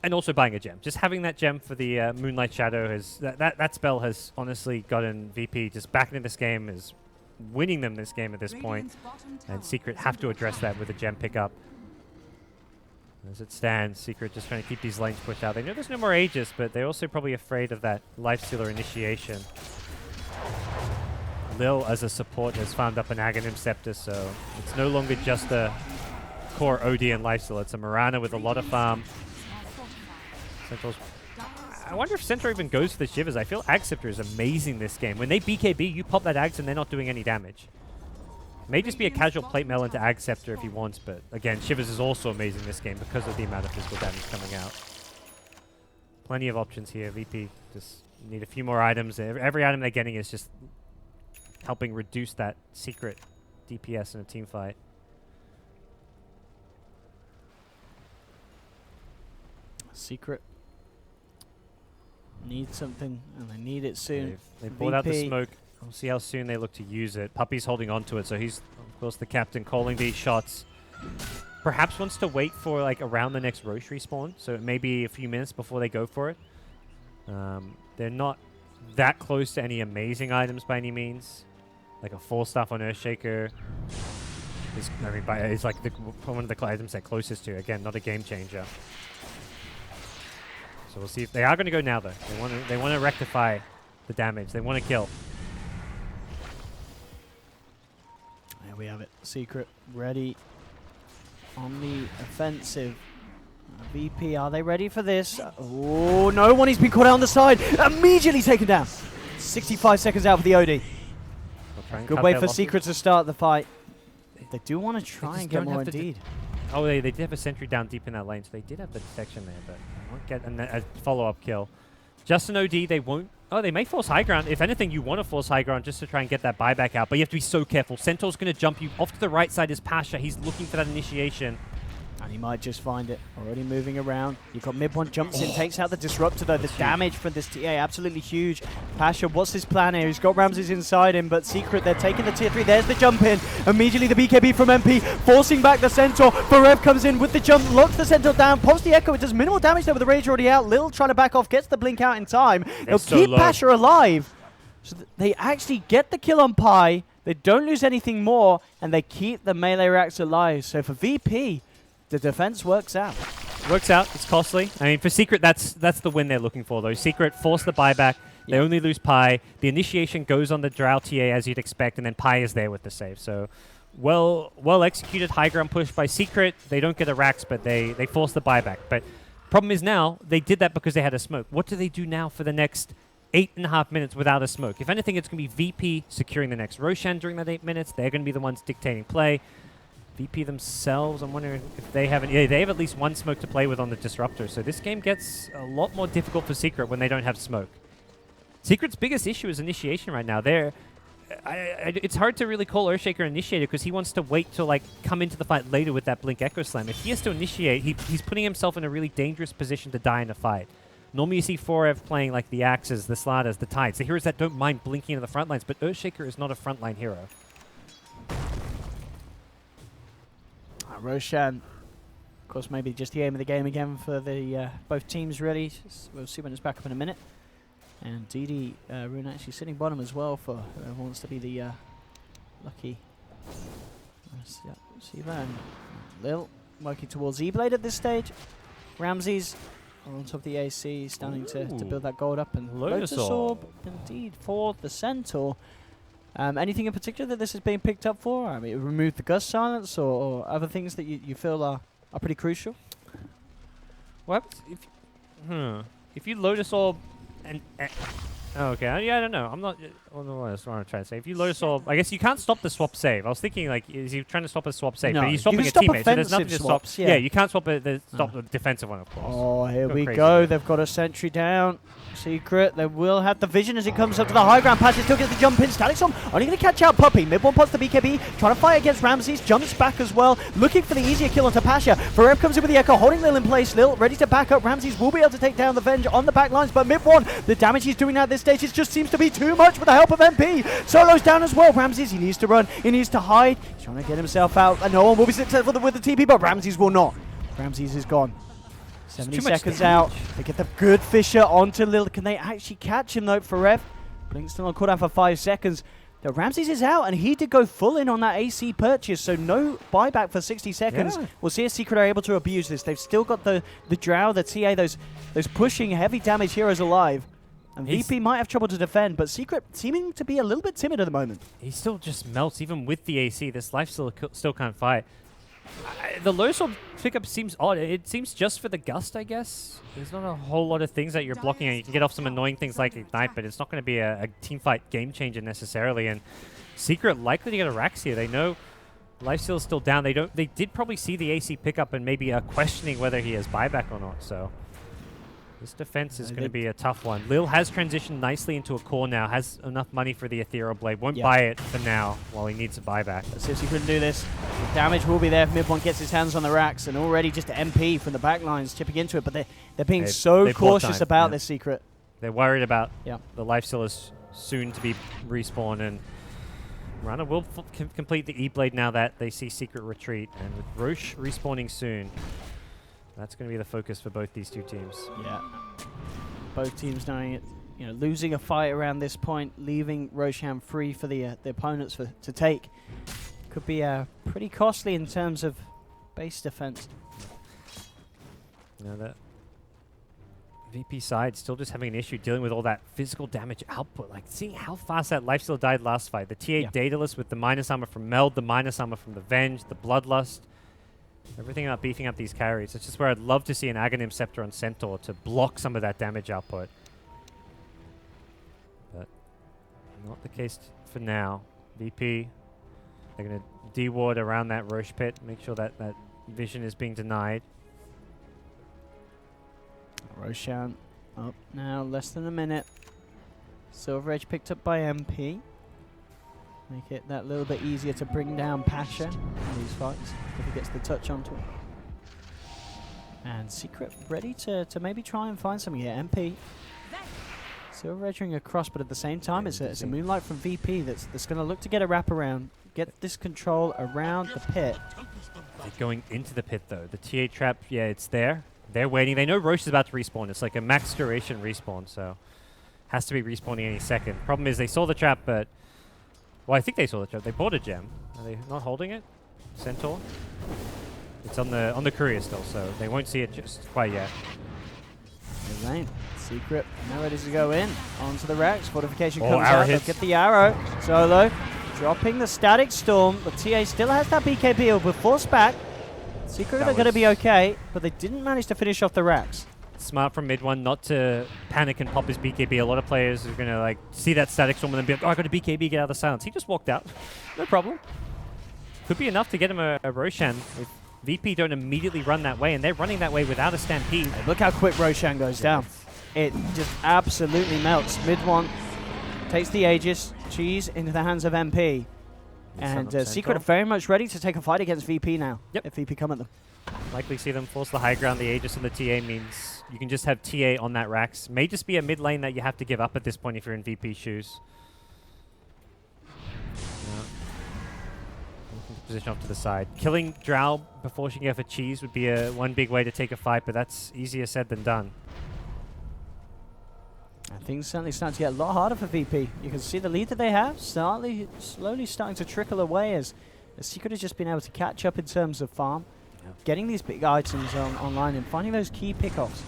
and also buying a gem. Just having that gem for the Moonlight Shadow, that spell has honestly gotten VP just back into this game, is winning them this game at this point. And Secret have to address that with a gem pickup. As it stands, Secret just trying to keep these lanes pushed out. They know there's no more Aegis, but they're also probably afraid of that Lifestealer initiation. Lil, as a support, has farmed up an Aghanim Scepter, so it's no longer just a core OD and Lifestealer. It's a Mirana with a lot of farm. Centaur's, I wonder if Centaur even goes for the Shivers. I feel Ag Scepter is amazing this game. When they BKB, you pop that Ags and they're not doing any damage. May just be a casual plate mail into Ag Scepter if he wants, but again, Shivers is also amazing this game because of the amount of physical damage coming out. Plenty of options here. VP just need a few more items. Every item they're getting is just helping reduce that Secret DPS in a team fight. Secret need something, and they need it soon. They brought out the smoke. We'll see how soon they look to use it. Puppey's holding on to it, so he's, of course, the captain calling these shots. Perhaps wants to wait for, like, around the next Roche respawn, so it may be a few minutes before they go for it. They're not that close to any amazing items by any means. Like a full staff on Earthshaker is, I mean, it's like one of the items they're closest to. Again, not a game changer. So we'll see if they are going to go now, though. They want to rectify the damage. They want to kill. There we have it. Secret ready on the offensive. VP, are they ready for this? Oh, no one. He's been caught out on the side. Immediately taken down. 65 seconds out for the OD. Good way for Secret to start the fight. They do want to try and get more Indeed. Oh, they did have a sentry down deep in that lane, so they did have the detection there, but they won't get a follow-up kill. Just an OD, they won't. Oh, they may force high ground. If anything, you want to force high ground just to try and get that buyback out, but you have to be so careful. Centaur's going to jump you off to the right side is Pasha. He's looking for that initiation. And he might just find it. Already moving around. You've got MidOne jumps in, takes out the Disruptor though. The damage from this TA, absolutely huge. Pasha, what's his plan here? He's got Ramses inside him, but Secret, they're taking the tier 3. There's the jump in. Immediately the BKB from MP, forcing back the Centaur. Forev comes in with the jump, locks the Centaur down, pops the Echo. It does minimal damage there with the Rage already out. Lil trying to back off, gets the blink out in time. They'll keep Pasha alive. So they actually get the kill on Pi. They don't lose anything more, and they keep the melee racks alive. So for VP, the defense works out. Works out. It's costly. I mean, for Secret, that's the win they're looking for, though. Secret force the buyback. They only lose Pi. The initiation goes on the Drow TA as you'd expect, and then Pi is there with the save. So well executed high ground push by Secret. They don't get a Rax, but they force the buyback. But problem is now, they did that because they had a smoke. What do they do now for the next 8.5 minutes without a smoke? If anything, it's going to be VP securing the next Roshan during that 8 minutes. They're going to be the ones dictating play. VP themselves, I'm wondering if they haven't... Yeah, they have at least one smoke to play with on the Disruptor. So this game gets a lot more difficult for Secret when they don't have smoke. Secret's biggest issue is initiation right now. It's hard to really call Earthshaker initiator because he wants to wait to like come into the fight later with that Blink Echo Slam. If he has to initiate, he's putting himself in a really dangerous position to die in a fight. Normally you see Forev playing like the Axes, the Slaughters, the Tides, the heroes that don't mind blinking into the front lines, but Earthshaker is not a frontline hero. Roshan, of course, maybe just the aim of the game again for the both teams, really. We'll see when it's back up in a minute. And DD Rune actually sitting bottom as well for whoever wants to be the lucky. Siva and Lil working towards E-Blade at this stage. Ramses on top of the AC, starting to build that gold up. And Lotus Orb, indeed, for the Centaur. Anything in particular that this is being picked up for? I mean, remove the Gust Silence or other things that you feel are pretty crucial? What? If you Lotus Orb and okay, yeah, I don't know. I'm not. What I'm trying to say. If you Lotus Orb, I guess you can't stop the swap save. I was thinking like, is he trying to stop a swap save? No, but he's stopping you a can stop teammate. So there's nothing to swaps, stop. Yeah, you can't stop the defensive one, of course. Oh, here we crazy. go. They've got a sentry down. Secret, they will have the vision as it comes up to the high ground. Patch still gets the jump in. Static's only going to catch out Puppey. MidOne pots the BKB, trying to fight against Ramses. Jumps back as well, looking for the easier kill onto Pasha. Forev comes in with the Echo, holding Lil in place. Lil ready to back up. Ramses will be able to take down the Venge on the back lines, but MidOne, the damage he's doing at this stage, it just seems to be too much with the help of MP. Solo's down as well. Ramses, he needs to run, he needs to hide. He's trying to get himself out, and no one will be successful with the TP, but Ramses will not. Ramses is gone. 70 seconds out. They get the good Fisher onto Lil. Can they actually catch him though? Forev. Blink's still on cooldown for 5 seconds. The Ramses is out, and he did go full in on that AC purchase, so no buyback for 60 seconds. Yeah. We'll see if Secret are able to abuse this. They've still got the Drow, the TA, those pushing heavy damage heroes alive. And VP might have trouble to defend, but Secret seeming to be a little bit timid at the moment. He still just melts, even with the AC. This Lifestealer still can't fight. The Lotus Orb pickup seems odd. It seems just for the Gust, I guess. There's not a whole lot of things that you're blocking, and you can get off some annoying things like Ignite, but it's not going to be a teamfight game changer necessarily. And Secret likely to get a Rax here. They know Lifestealer's still down. They did probably see the AC pickup and maybe questioning whether he has buyback or not. So this defense is going to be a tough one. Lil has transitioned nicely into a core now, has enough money for the Ethereal Blade. Won't buy it for now while he needs a buyback. Let's see if Secret can do this. The damage will be there if MidOne gets his hands on the racks, and already just MP from the backlines chipping into it, but they're being so cautious about this Secret. They're worried about the Lifestealers soon to be respawn, and Runner will complete the E-Blade now that they see Secret retreat, and with Roche respawning soon, that's going to be the focus for both these two teams. Yeah. Both teams knowing it, losing a fight around this point, leaving Roshan free for the opponents to take, could be pretty costly in terms of base defense. Now that VP side still just having an issue dealing with all that physical damage output. Like, seeing how fast that Lifestealer died last fight. The TA Daedalus with the minus armor from Meld, the minus armor from the Venge, the Bloodlust. Everything about beefing up these carries. It's just where I'd love to see an Aghanim Scepter on Centaur to block some of that damage output. But not the case for now. VP, they're going to D-ward around that Roche pit, make sure that that vision is being denied. Roshan up now, less than a minute. Silver Edge picked up by MP. Make it that little bit easier to bring down Pasha in these fights if he gets the touch onto it. And Secret ready to maybe try and find something here. MP. Silver Edging across, but at the same time, it's a Moonlight from VP that's going to look to get a wraparound, get this control around the pit. They're going into the pit, though. The TA trap, yeah, it's there. They're waiting. They know Roche is about to respawn. It's like a max duration respawn, so has to be respawning any second. Problem is they saw the trap, but Well, I think they saw the trap. They bought a gem. Are they not holding it? Centaur? It's on the courier still, so they won't see it just quite yet. Mid lane. Secret now ready to go in. Onto the Rex. Fortification Oh, comes arrow out. They'll hits. get the arrow. Solo dropping the Static Storm. The TA still has that BKB with force back. Secret That are going to was- be okay, but they didn't manage to finish off the Rex. Smart from MidOne not to panic and pop his BKB. A lot of players are going to like see that Static Storm and then be like, oh, I got a BKB, get out of the silence. He just walked out. No problem. Could be enough to get him a Roshan if VP don't immediately run that way, and they're running that way without a Stampede. Look how quick Roshan goes down. It just absolutely melts. MidOne takes the Aegis, cheese into the hands of MP. And Secret are very much ready to take a fight against VP now. Yep. If VP come at them. Likely see them force the high ground. The Aegis and the TA means you can just have TA on that Rax. May just be a mid lane that you have to give up at this point if you're in VP shoes. Position off to the side. Killing Drow before she can go for cheese would be one big way to take a fight, but that's easier said than done. And things certainly starting to get a lot harder for VP. You can see the lead that they have slowly starting to trickle away as Secret has just been able to catch up in terms of farm, getting these big items online and finding those key pickoffs.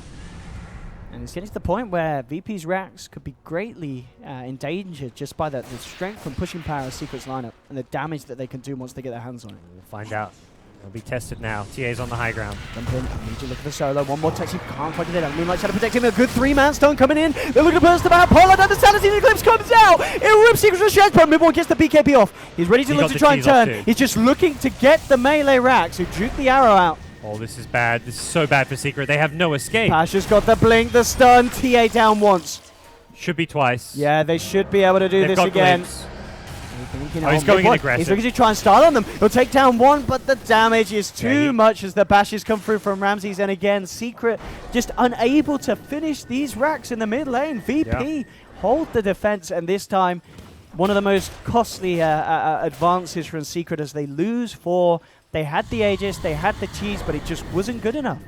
And it's getting to the point where VP's racks could be greatly endangered just by the strength and pushing power of Secret's lineup and the damage that they can do once they get their hands on it. We'll find out. It'll be tested now. TA's on the high ground. Jump in. Need to look at the solo. One more touch. He can't quite get it out. Moonlight Shadow protecting him. A good three-man stone coming in. They're looking to burst them out. Polar down the Sanity. The Eclipse comes out. It rips Secret's shreds, but MidOne gets the BKB off. He's ready to He look got to the try and cheese off turn. too. He's just looking to get the melee racks who juke the arrow out. Oh, this is bad. This is so bad for Secret. They have no escape. Pasha's got the blink, the stun. TA down once. Should be twice. Yeah, they should be able to do They've this got again. glimpse. Oh, he's going in MidOne. aggressive. He's looking to try and start on them. He'll take down one, but the damage is too much as the bashes come through from Ramses. And again, Secret just unable to finish these racks in the mid lane. VP hold the defense, and this time one of the most costly advances from Secret as they lose 4. They had the Aegis, they had the cheese, but it just wasn't good enough.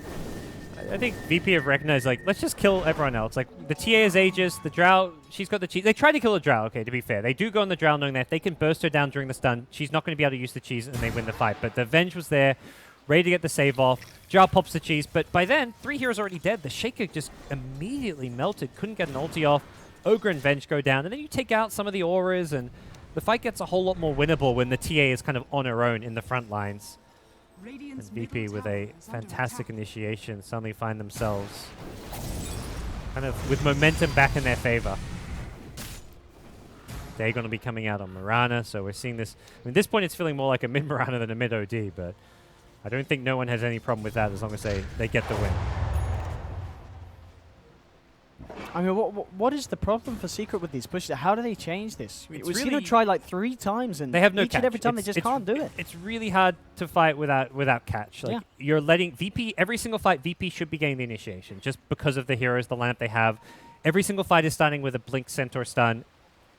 I think VP have recognized, like, let's just kill everyone else. Like, the TA is Aegis, the Drow, she's got the cheese. They try to kill the Drow, okay, to be fair. They do go on the Drow knowing that if they can burst her down during the stun, she's not going to be able to use the cheese and they win the fight. But the Venge was there, ready to get the save off. Drow pops the cheese, but by then, 3 heroes already dead. The Shaker just immediately melted, couldn't get an ulti off. Ogre and Venge go down, and then you take out some of the auras, and the fight gets a whole lot more winnable when the TA is kind of on her own in the front lines. And VP with a fantastic initiation suddenly find themselves kind of with momentum back in their favor. They're going to be coming out on Mirana, so we're seeing this. I mean, at this point it's feeling more like a mid Mirana than a mid OD, but I don't think no one has any problem with that as long as they get the win. I mean, what is the problem for Secret with these pushes? How do they change this? We've seen really- them try like 3 times, and They have no each catch. and every time they just can't do it. It's really hard to fight without catch. Like, you're letting VP, every single fight, VP should be getting the initiation just because of the heroes, the lineup they have. Every single fight is starting with a Blink Centaur stun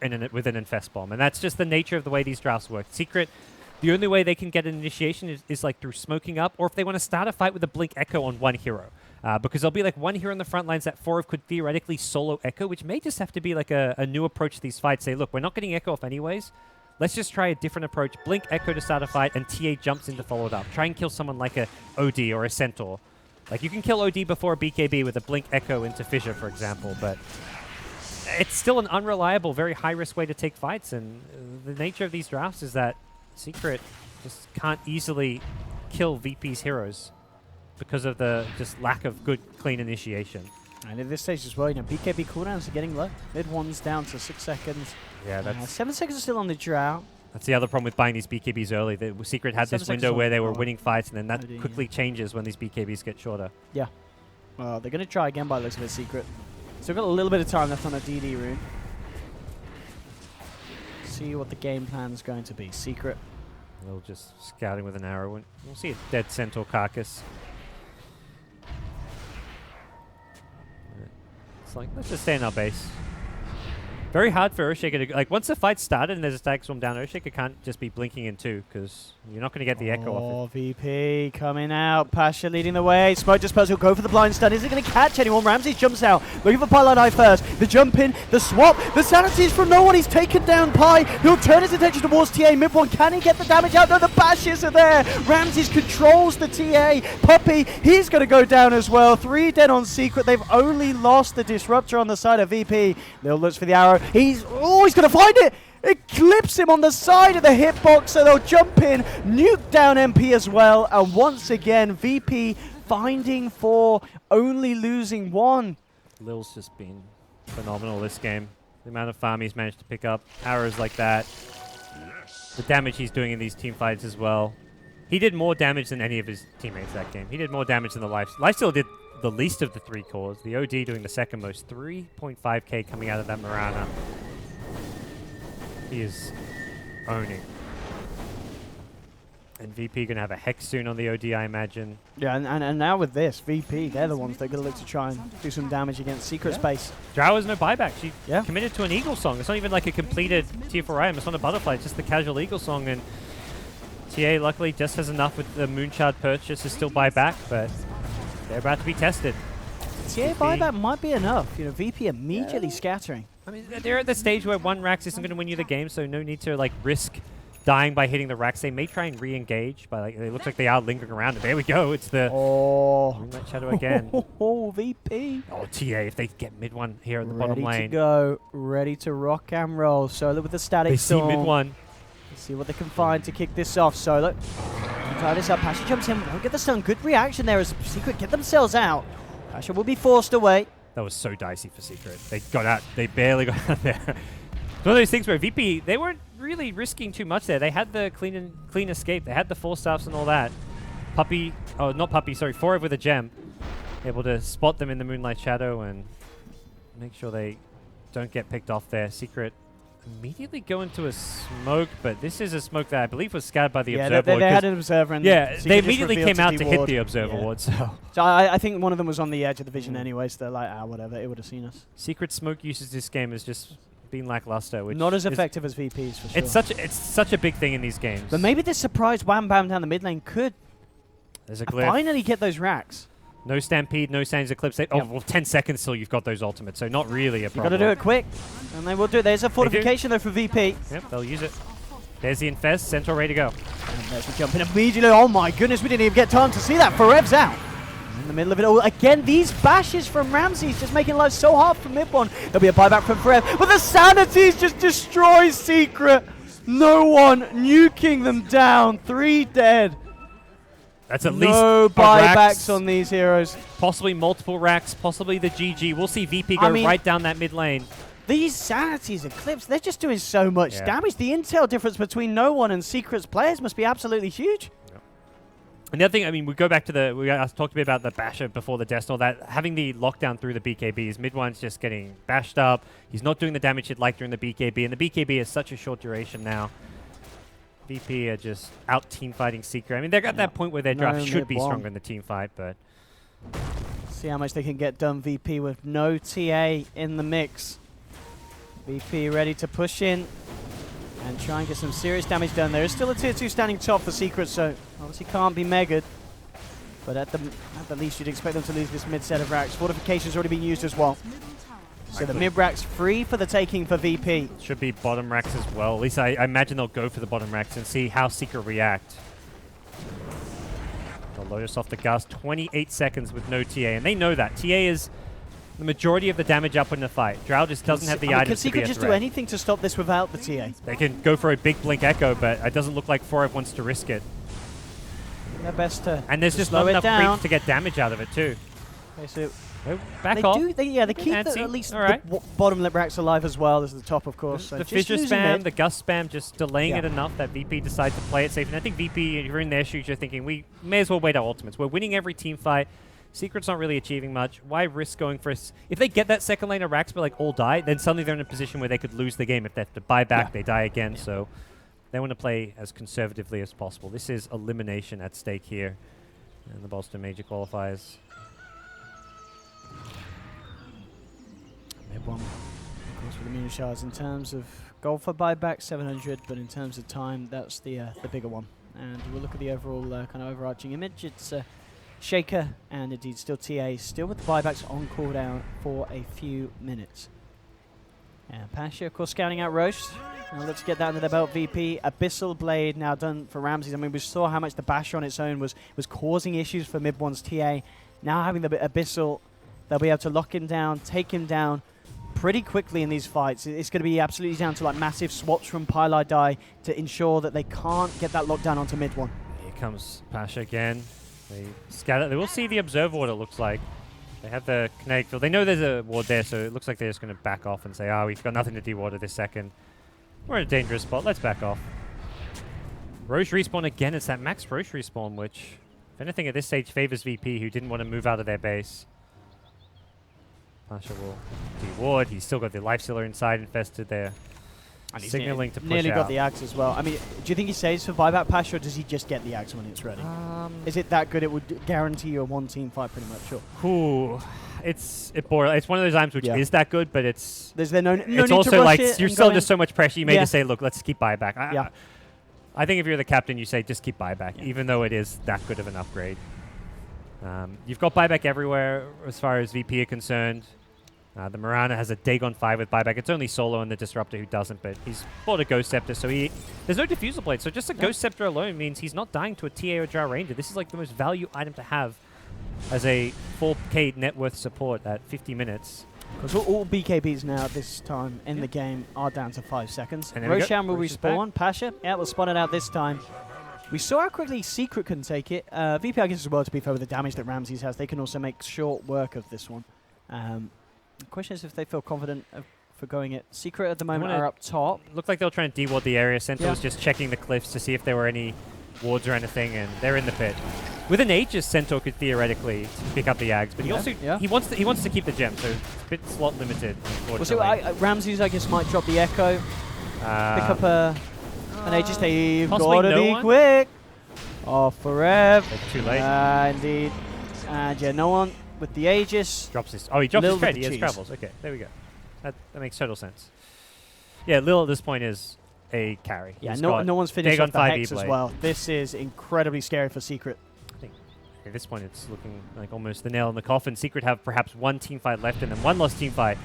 and with an Infest Bomb. And that's just the nature of the way these drafts work. Secret, the only way they can get an initiation is like through smoking up, or if they want to start a fight with a Blink Echo on one hero. Because there'll be like one hero in the front lines that Forev could theoretically solo Echo, which may just have to be like a new approach to these fights. Say, look, we're not getting Echo off anyways. Let's just try a different approach. Blink Echo to start a fight, and TA jumps in to follow it up. Try and kill someone like a OD or a Centaur. Like, you can kill OD before a BKB with a Blink Echo into Fissure, for example, but it's still an unreliable, very high-risk way to take fights, and the nature of these drafts is that Secret just can't easily kill VP's heroes because of the just lack of good, clean initiation. And at this stage as well, you know, BKB cooldowns are getting low. Mid-one's down to 6 seconds. Yeah, that's 7 seconds are still on the Drow. that's the other problem with buying these BKBs early. The Secret had 7 this seconds window on where the they were clock. winning fights, and then that OD, quickly changes when these BKBs get shorter. Yeah. Well, they're going to try again by the looks of it, Secret. Still got a little bit of time left on a DD rune. See what the game plan's going to be. Secret. They'll just scouting with an arrow, and we'll see a dead Centaur carcass. It's like, let's just stay in our base. Very hard for Earthshaker to, like, once the fight started and there's a static swarm down, Earthshaker can't just be blinking in two, because you're not going to get the echo off it. VP coming out. Pasha leading the way. Smoke Disperse will go for the blind stun. Is it going to catch anyone? Ramses jumps out. Looking for Pieliedie first. The jump in, the swap. The sanity is from no one. He's taken down Pi. He'll turn his attention towards TA. MidOne, can he get the damage out? No, the bashes are there. Ramses controls the TA. Puppey, he's going to go down as well. 3 dead on Secret. They've only lost the Disruptor on the side of VP. Lil looks for the arrow. He's going to find it. It clips him on the side of the hitbox, so they'll jump in, nuke down MP as well, and once again, VP finding 4, only losing 1. Lil's just been phenomenal this game. The amount of farm he's managed to pick up, arrows like that, the damage he's doing in these team fights as well. He did more damage than any of his teammates that game. He did more damage than the Lifestealer did the least of the 3 cores. The OD doing the second most, 3.5k coming out of that Marana. He is owning. And VP going to have a Hex soon on the OD, I imagine. Yeah, and now with this, VP, they're the ones that are going to look to try and do some damage against Secret space. Drow has no buyback. She Yeah. committed to an Eagle Song. It's not even like a completed tier 4 item. It's not a butterfly. It's just the casual Eagle Song. And TA, luckily, just has enough with the Moonshard purchase to still buy back, but they're about to be tested. TA buyback might be enough. You know, VP immediately scattering. I mean, they're at the stage where 1 Rax isn't going to win you the game, so no need to, like, risk dying by hitting the Rax. They may try and re-engage, but like, it looks like they are lingering around. And there we go. It's the Moonlight Shadow again. Oh, VP. Oh, TA, if they get MidOne here at the bottom Ready to lane. go. Ready to rock and roll. Solo with the static They see storm. MidOne. Let's see what they can find to kick this off. Solo. Tie this up. Pasha jumps in. Won't get the stun. Good reaction there as Secret get themselves out. Pasha will be forced away. That was so dicey for Secret. They got out. They barely got out there. It's one of those things where VP, they weren't really risking too much there. They had the clean escape. They had the 4 staffs and all that. Puppey, oh, not Puppey, sorry, Forev with a gem. Able to spot them in the Moonlight Shadow and make sure they don't get picked off there. Secret immediately go into a smoke, but this is a smoke that I believe was scattered by the Observer Ward. They had an Observer. And yeah, Secret they just immediately revealed came out to hit ward. the Observer Ward, so. So I think one of them was on the edge of the vision anyway, so they're like, whatever, it would have seen us. Secret smoke usage this game has just been lackluster, which not as is effective as VP's for sure. it's such a big thing in these games. But maybe this surprise wham bam down the mid lane could There's a glyph. finally get those racks. No Stampede, no Sands Eclipse. They, oh, well, 10 seconds till you've got those ultimates, so not really a You've got problem. to do it quick, and they will do it. There's a fortification though for VP. Yep, they'll use it. There's the Infest, Centaur ready to go. And there's the jump in immediately. Oh my goodness, we didn't even get time to see that. Forev's out. In the middle of it all. Again, these bashes from Ramses just making life so hard for MidOne. There'll be a buyback from Forev. But the Sanities just destroys Secret. No one nuking them down. 3 dead. That's at least no a buybacks Rax, on these heroes. possibly multiple racks, possibly the GG. We'll see VP go right down that mid lane. These Sanities Eclipse, they're just doing so much Yeah. damage. The intel difference between No One and Secret's players must be absolutely huge. And the other thing, I mean, we go back to I talked a bit about the basher before the death and all that. Having the lockdown through the BKBs, MidOne's just getting bashed up. He's not doing the damage he'd like during the BKB, and the BKB is such a short duration now. VP are just out team fighting Secret. I mean, they're at that point where their draft should be stronger in the team fight, but see how much they can get done. VP with no TA in the mix. VP ready to push in and try and get some serious damage done. There is still a tier 2 standing top for Secret, so obviously can't be megaed. But at the least, you'd expect them to lose this mid set of racks. Fortification's already been used as well. So the mid racks free for the taking for VP. should be bottom racks as well. At least I imagine they'll go for the bottom racks and see how Secret react. They'll load us off the gas. 28 seconds with no TA, and they know that. TA is the majority of the damage up in the fight. Drow just doesn't have the items Can to be Secret a just threat. do anything to stop this without the TA? They can go for a big Blink Echo, but it doesn't look like Forev wants to risk it. Their best to And there's just slow not it enough down. creeps to get damage out of it, too. Okay, so Oh, back they off. they keep Antsy. at least All right. the bottom lip racks alive as well as the top, of course. So The just fissure losing spam, mid. the gust spam, just delaying it Yeah. enough that VP decides to play it safe. And I think VP, if you're in their shoes, you're thinking, we may as well wait our ultimates. We're winning every team fight. Secret's not really achieving much. Why risk going for if they get that second lane of racks but like all die, then suddenly they're in a position where they could lose the game. If they have to buy back, they die again. So they want to play as conservatively as possible. This is elimination at stake here in the Boston Major Qualifiers. MidOne course, with the Moon Shards, in terms of gold for buyback, 700, but in terms of time, that's the bigger one. And we'll look at the overall kind of overarching image. It's Shaker and indeed still TA, still with the buybacks on cooldown for a few minutes. And Pasha, of course, scouting out Roche. Now let's get that under their belt. VP. Abyssal Blade now done for Ramses. I mean, we saw how much the Basher on its own was causing issues for Mid-One's TA. Now having the Abyssal, they'll be able to lock him down, take him down pretty quickly in these fights. It's going to be absolutely down to like massive swaps from Pieliedie to ensure that they can't get that lockdown onto Mid-One. Here comes Pasha again. They scatter. They will see the observer ward, it looks like. They have the kinetic field. They know there's a ward there, so it looks like they're just going to back off and say, we've got nothing to dewater this second. We're in a dangerous spot. Let's back off. Roche respawn again. It's that max Roche respawn, which, if anything, at this stage favors VP, who didn't want to move out of their base. Pasha will deward. He's still got the Lifestealer inside infested there. And he's signaling to push nearly out. got the axe as well. I mean, do you think he saves for buyback Pasha, or does he just get the axe when it's ready? Is it that good it would guarantee you a one-team fight pretty much? Sure. Ooh, it's one of those times which is that good, but it's there's no it's need also to rush like it you're and still go just so much pressure. You may Yeah. just say, look, let's keep buyback. Yeah. I think if you're the captain, you say just keep buyback, even though it is that good of an upgrade. You've got buyback everywhere as far as VP are concerned. The Mirana has a Dagon 5 with buyback. It's only Solo and the Disruptor who doesn't, but he's bought a Ghost Scepter, so there's no Diffusal Blade, so just a Ghost Scepter alone means he's not dying to a TA or Jar Ranger. This is like the most value item to have as a 4K net worth support at 50 minutes. Because all BKBs now at this time in the game are down to 5 seconds. And there we go. Roshan will Roche is respawn. Pasha, we'll spot it out this time. We saw how quickly Secret couldn't take it. VP, I guess, as well, to be fair, with the damage that Ramses has, they can also make short work of this one. The question is if they feel confident for going it. Secret at the moment are up top. Looked like they'll try and deward the area. Centaur was just checking the cliffs to see if there were any wards or anything, and they're in the pit. With an Aegis, Centaur could theoretically pick up the Ags, but he also he wants to keep the gem, so it's a bit slot limited. Well, so Ramses, I guess, might drop the Echo, pick up an Aegis. They've got to be quick. Oh, Forev. Too late. Indeed. And yeah, no one with the Aegis. Drops his. Oh, he drops Lil his trade. with He the has cheese. travels. Okay, there we go. That makes total sense. Yeah, Lil at this point is a carry. Yeah, He's no got one's finished Dagon off the 5 Hex as E-Blade. well. This is incredibly scary for Secret. I think at this point it's looking like almost the nail in the coffin. Secret have perhaps one team fight left and then one lost team fight.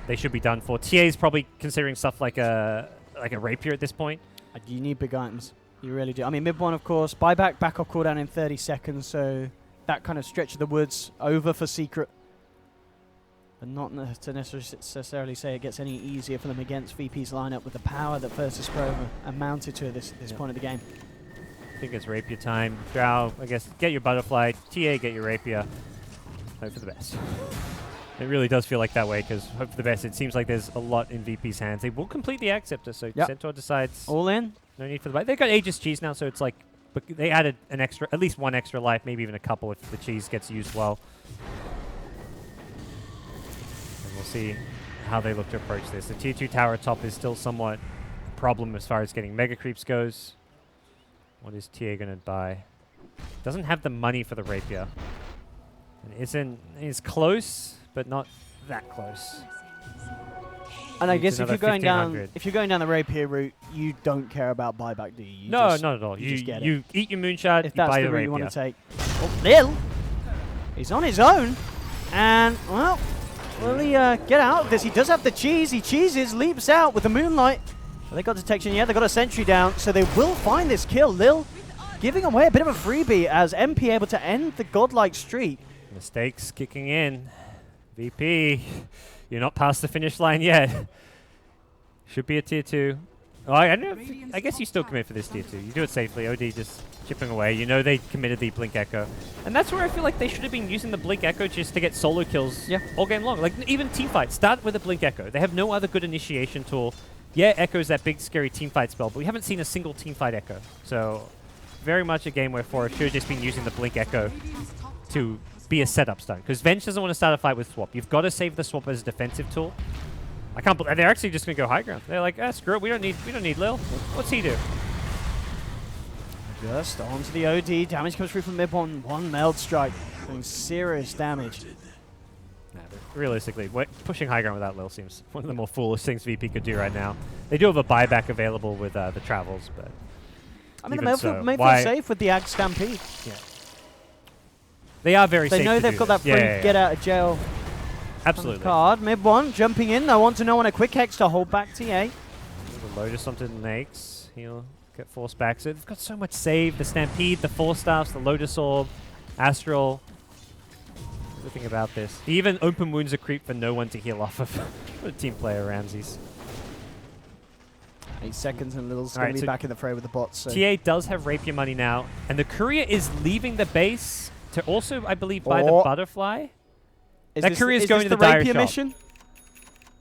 They should be done for. TA is probably considering stuff like a rapier at this point. You need big items. You really do. I mean, Mid-One, of course. Buyback, back off cooldown in 30 seconds, so that kind of stretch of the woods over for Secret. But not to necessarily say it gets any easier for them against VP's lineup with the power that VP.Solo amounted to at this point of the game. I think it's rapier time. Drow, I guess, get your butterfly. TA, get your rapier. Hope for the best. It really does feel like that way, because hope for the best. It seems like there's a lot in VP's hands. They will complete the Acceptor, so Centaur decides all in. No need for the bite. They've got Aegis cheese now, so it's like, but they added an extra, at least one extra life, maybe even a couple if the cheese gets used well. And we'll see how they look to approach this. The tier 2 tower top is still somewhat a problem as far as getting mega creeps goes. What is TA going to buy? Doesn't have the money for the rapier. And is close, but not that close. And I guess if another you're going 1500. down the rapier route, you don't care about buyback, do you? No, not at all. You just get it. You eat your moonshot, If you that's buy the the route rapier. you want to take. Oh, Lil, he's on his own, and well, will he get out of this? He does have the cheese. He cheeses, leaps out with the moonlight. They got detection. Yeah, they got a sentry down, so they will find this kill. Lil giving away a bit of a freebie as MP able to end the godlike streak. Mistakes kicking in. VP, you're not past the finish line yet. Should be a tier 2. Oh, I guess you still commit for this tier 2. You do it safely. OD just chipping away. You know they committed the Blink Echo. And that's where I feel like they should have been using the Blink Echo just to get solo kills all game long. Like, even team fights. Start with a Blink Echo. They have no other good initiation tool. Yeah, Echo's that big, scary team fight spell, but we haven't seen a single team fight Echo. So, very much a game where Forest should have just been using the Blink Echo to be a setup stun. Because Venge doesn't want to start a fight with Swap. You've got to save the Swap as a defensive tool. I can't believe they're actually just going to go high ground. They're like, screw it, we don't need Lil. What's he do? Just onto the OD. Damage comes through from Mid-One. One meld strike. Doing serious damage. realistically, pushing high ground without Lil seems one of the more foolish things VP could do right now. They do have a buyback available with the travels, but I mean, even they so, may feel why- safe with the Ag Stampede. They are very safe. They know to they've do got that this. free get out of jail Absolutely. card. Mid-1 jumping in. I want to know on a quick hex to hold back TA. The Lotus onto Nyx. He'll get forced back. So they've got so much save. The Stampede, the Force Staffs, the Lotus Orb, Astral. Everything about this. He even open wounds a creep for no one to heal off of. What a team player, Ramses. 8 seconds and Lil's going Alright, to be so back in the fray with the bots. So. TA does have Rapier money now. And the Courier is leaving the base to also, I believe, buy the Butterfly. That Courier's going to the Dire Rapier Shop. mission?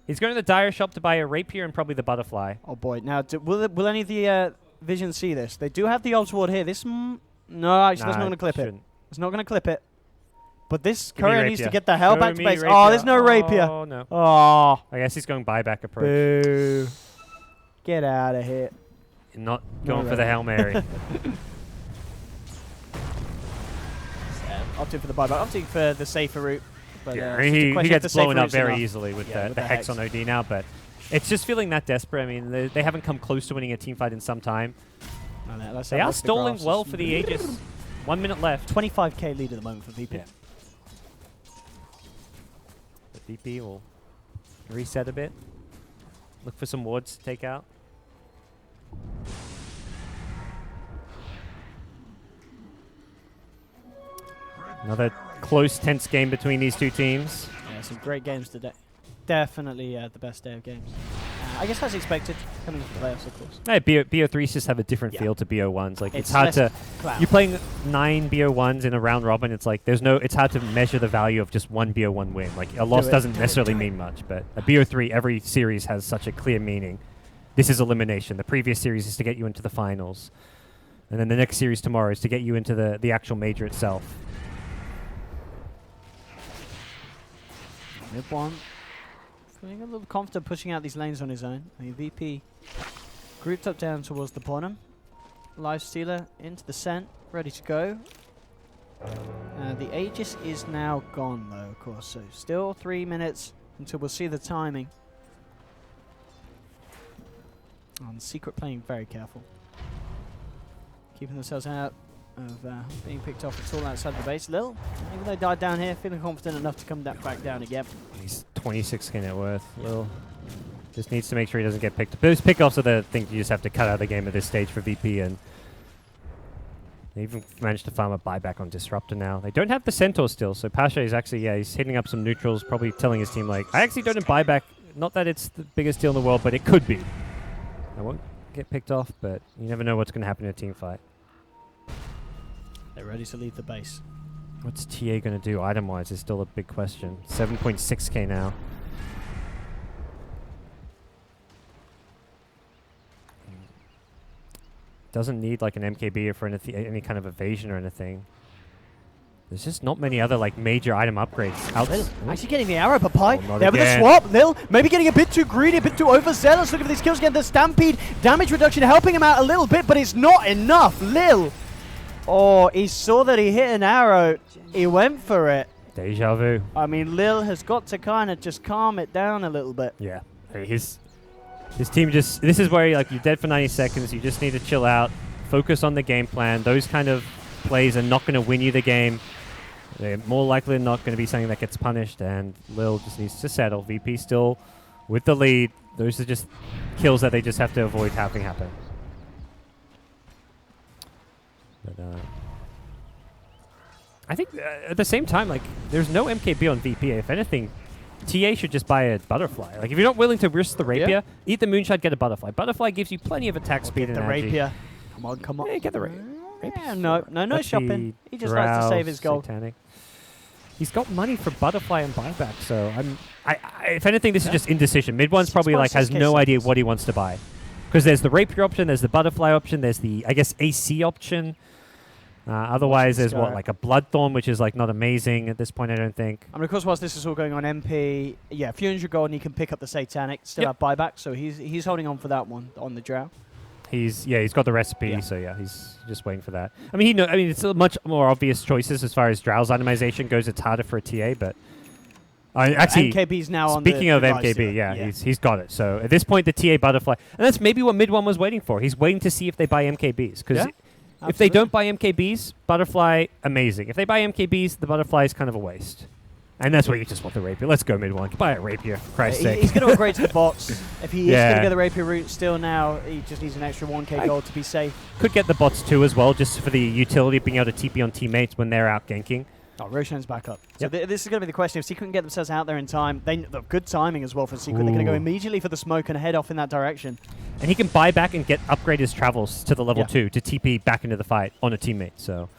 He's going to the Dire Shop to buy a Rapier and probably the Butterfly. Oh boy. Now, will any of the Visions see this? They do have the Obs Ward here. This... no, actually, that's not going to clip it. It's not going to clip it. But this Give me Courier needs to Rapier. get the hell Show back to me base. Rapier. Oh, there's no Rapier. Oh, no. Oh. I guess he's going buyback approach. Boo. Get out of here. Not going No for the Hail Mary. Opting for the buyback. Opting for the safer route. But, Yeah, it's just a he question if gets the safer blown up route's very enough. easily with Yeah, the Hex on OD now, but it's just feeling that desperate. I mean, they haven't come close to winning a team fight in some time. No, let's They have a are look at the stalling graphs. well for the Aegis. 1 minute left. 25k lead at the moment for VP. Yeah. But VP will reset a bit. Look for some wards to take out. Another close, tense game between these two teams. Yeah, some great games today. Definitely the best day of games. I guess that's expected coming into the playoffs, of course. Hey, BO3s just have a different Yeah. feel to BO1s. Like it's It's hard less to. cloud. You're playing 9 BO1s in a round robin. It's like there's no. It's hard to measure the value of just one BO1 win. Like a loss it. doesn't necessarily mean much, but a BO3, every series has such a clear meaning. This is elimination. The previous series is to get you into the finals, and then the next series tomorrow is to get you into the actual major itself. Mid-1. Feeling a little confident pushing out these lanes on his own. I mean, VP grouped up down towards the bottom. Lifestealer into the cent, ready to go. The Aegis is now gone, though, of course. So still 3 minutes until we'll see the timing. And Secret playing very careful. Keeping themselves out of being picked off at all outside the base. Lil, even though they died down here, feeling confident enough to come back down again. He's 26k net worth. Lil just needs to make sure he doesn't get picked up. Those pickoffs are the things you just have to cut out of the game at this stage for VP, and they even managed to farm a buyback on Disruptor now. They don't have the Centaur still, so Pasha is actually, he's hitting up some neutrals, probably telling his team, like, I actually don't have buyback. Not that it's the biggest deal in the world, but it could be. I won't get picked off, but you never know what's going to happen in a team fight. They're ready to leave the base. What's TA going to do item-wise is still a big question. 7.6k now. Doesn't need like an MKB for any kind of evasion or anything. There's just not many other like major item upgrades out there. Actually getting the arrow, Papai. Oh, not There with the again. swap. Lil maybe getting a bit too greedy, a bit too overzealous. Looking for these kills, getting the Stampede. Damage reduction helping him out a little bit, but it's not enough. Lil. Oh, he saw that he hit an arrow. He went for it. Deja vu. I mean, Lil has got to kind of just calm it down a little bit. Yeah. His team just... This is where like you're dead for 90 seconds. You just need to chill out. Focus on the game plan. Those kind of plays are not going to win you the game. They're more likely than not going to be something that gets punished, and Lil just needs to settle. VP still with the lead. Those are just kills that they just have to avoid having happen. But I think at the same time, like, there's no MKB on VP. If anything, TA should just buy a butterfly. Like, if you're not willing to risk the rapier, eat the moonshot, get a butterfly. Butterfly gives you plenty of attack speed and The energy. rapier. Come on, come on. Yeah, get the rapier. Yeah, no Lucky shopping. He just likes to save his gold. Satanic. He's got money for butterfly and buyback, so if anything, this is just indecision. Mid-one's probably like has no idea what he wants to buy, because there's the rapier option, there's the butterfly option, there's the I guess AC option. Otherwise, there's what, like a Bloodthorn, which is like not amazing at this point, I don't think. I mean, of course, whilst this is all going on, MP, a few hundred gold, and he can pick up the Satanic. Still have buyback, so he's holding on for that one on the drow. He's got the recipe, so he's just waiting for that. I mean, it's a much more obvious choices as far as Drow's itemization goes. It's harder for a TA, but Actually, MKB's now on the speaking of device, MKB, yeah, he's got it. So at this point, the TA Butterfly, and that's maybe what MidOne was waiting for. He's waiting to see if they buy MKBs. Because if they don't buy MKBs, Butterfly, amazing. If they buy MKBs, the Butterfly is kind of a waste. And that's why you just want the Rapier. Let's go MidOne. Buy a Rapier, for Christ's sake. He's going to upgrade to the bots. If he is going to go the Rapier route still now, he just needs an extra 1k gold to be safe. Could get the bots too as well, just for the utility of being able to TP on teammates when they're out ganking. Oh, Roshan's back up. So this is going to be the question. If Secret can get themselves out there in time, good timing as well for Secret. They're going to go immediately for the smoke and head off in that direction. And he can buy back and upgrade his travels to the level 2 to TP back into the fight on a teammate. So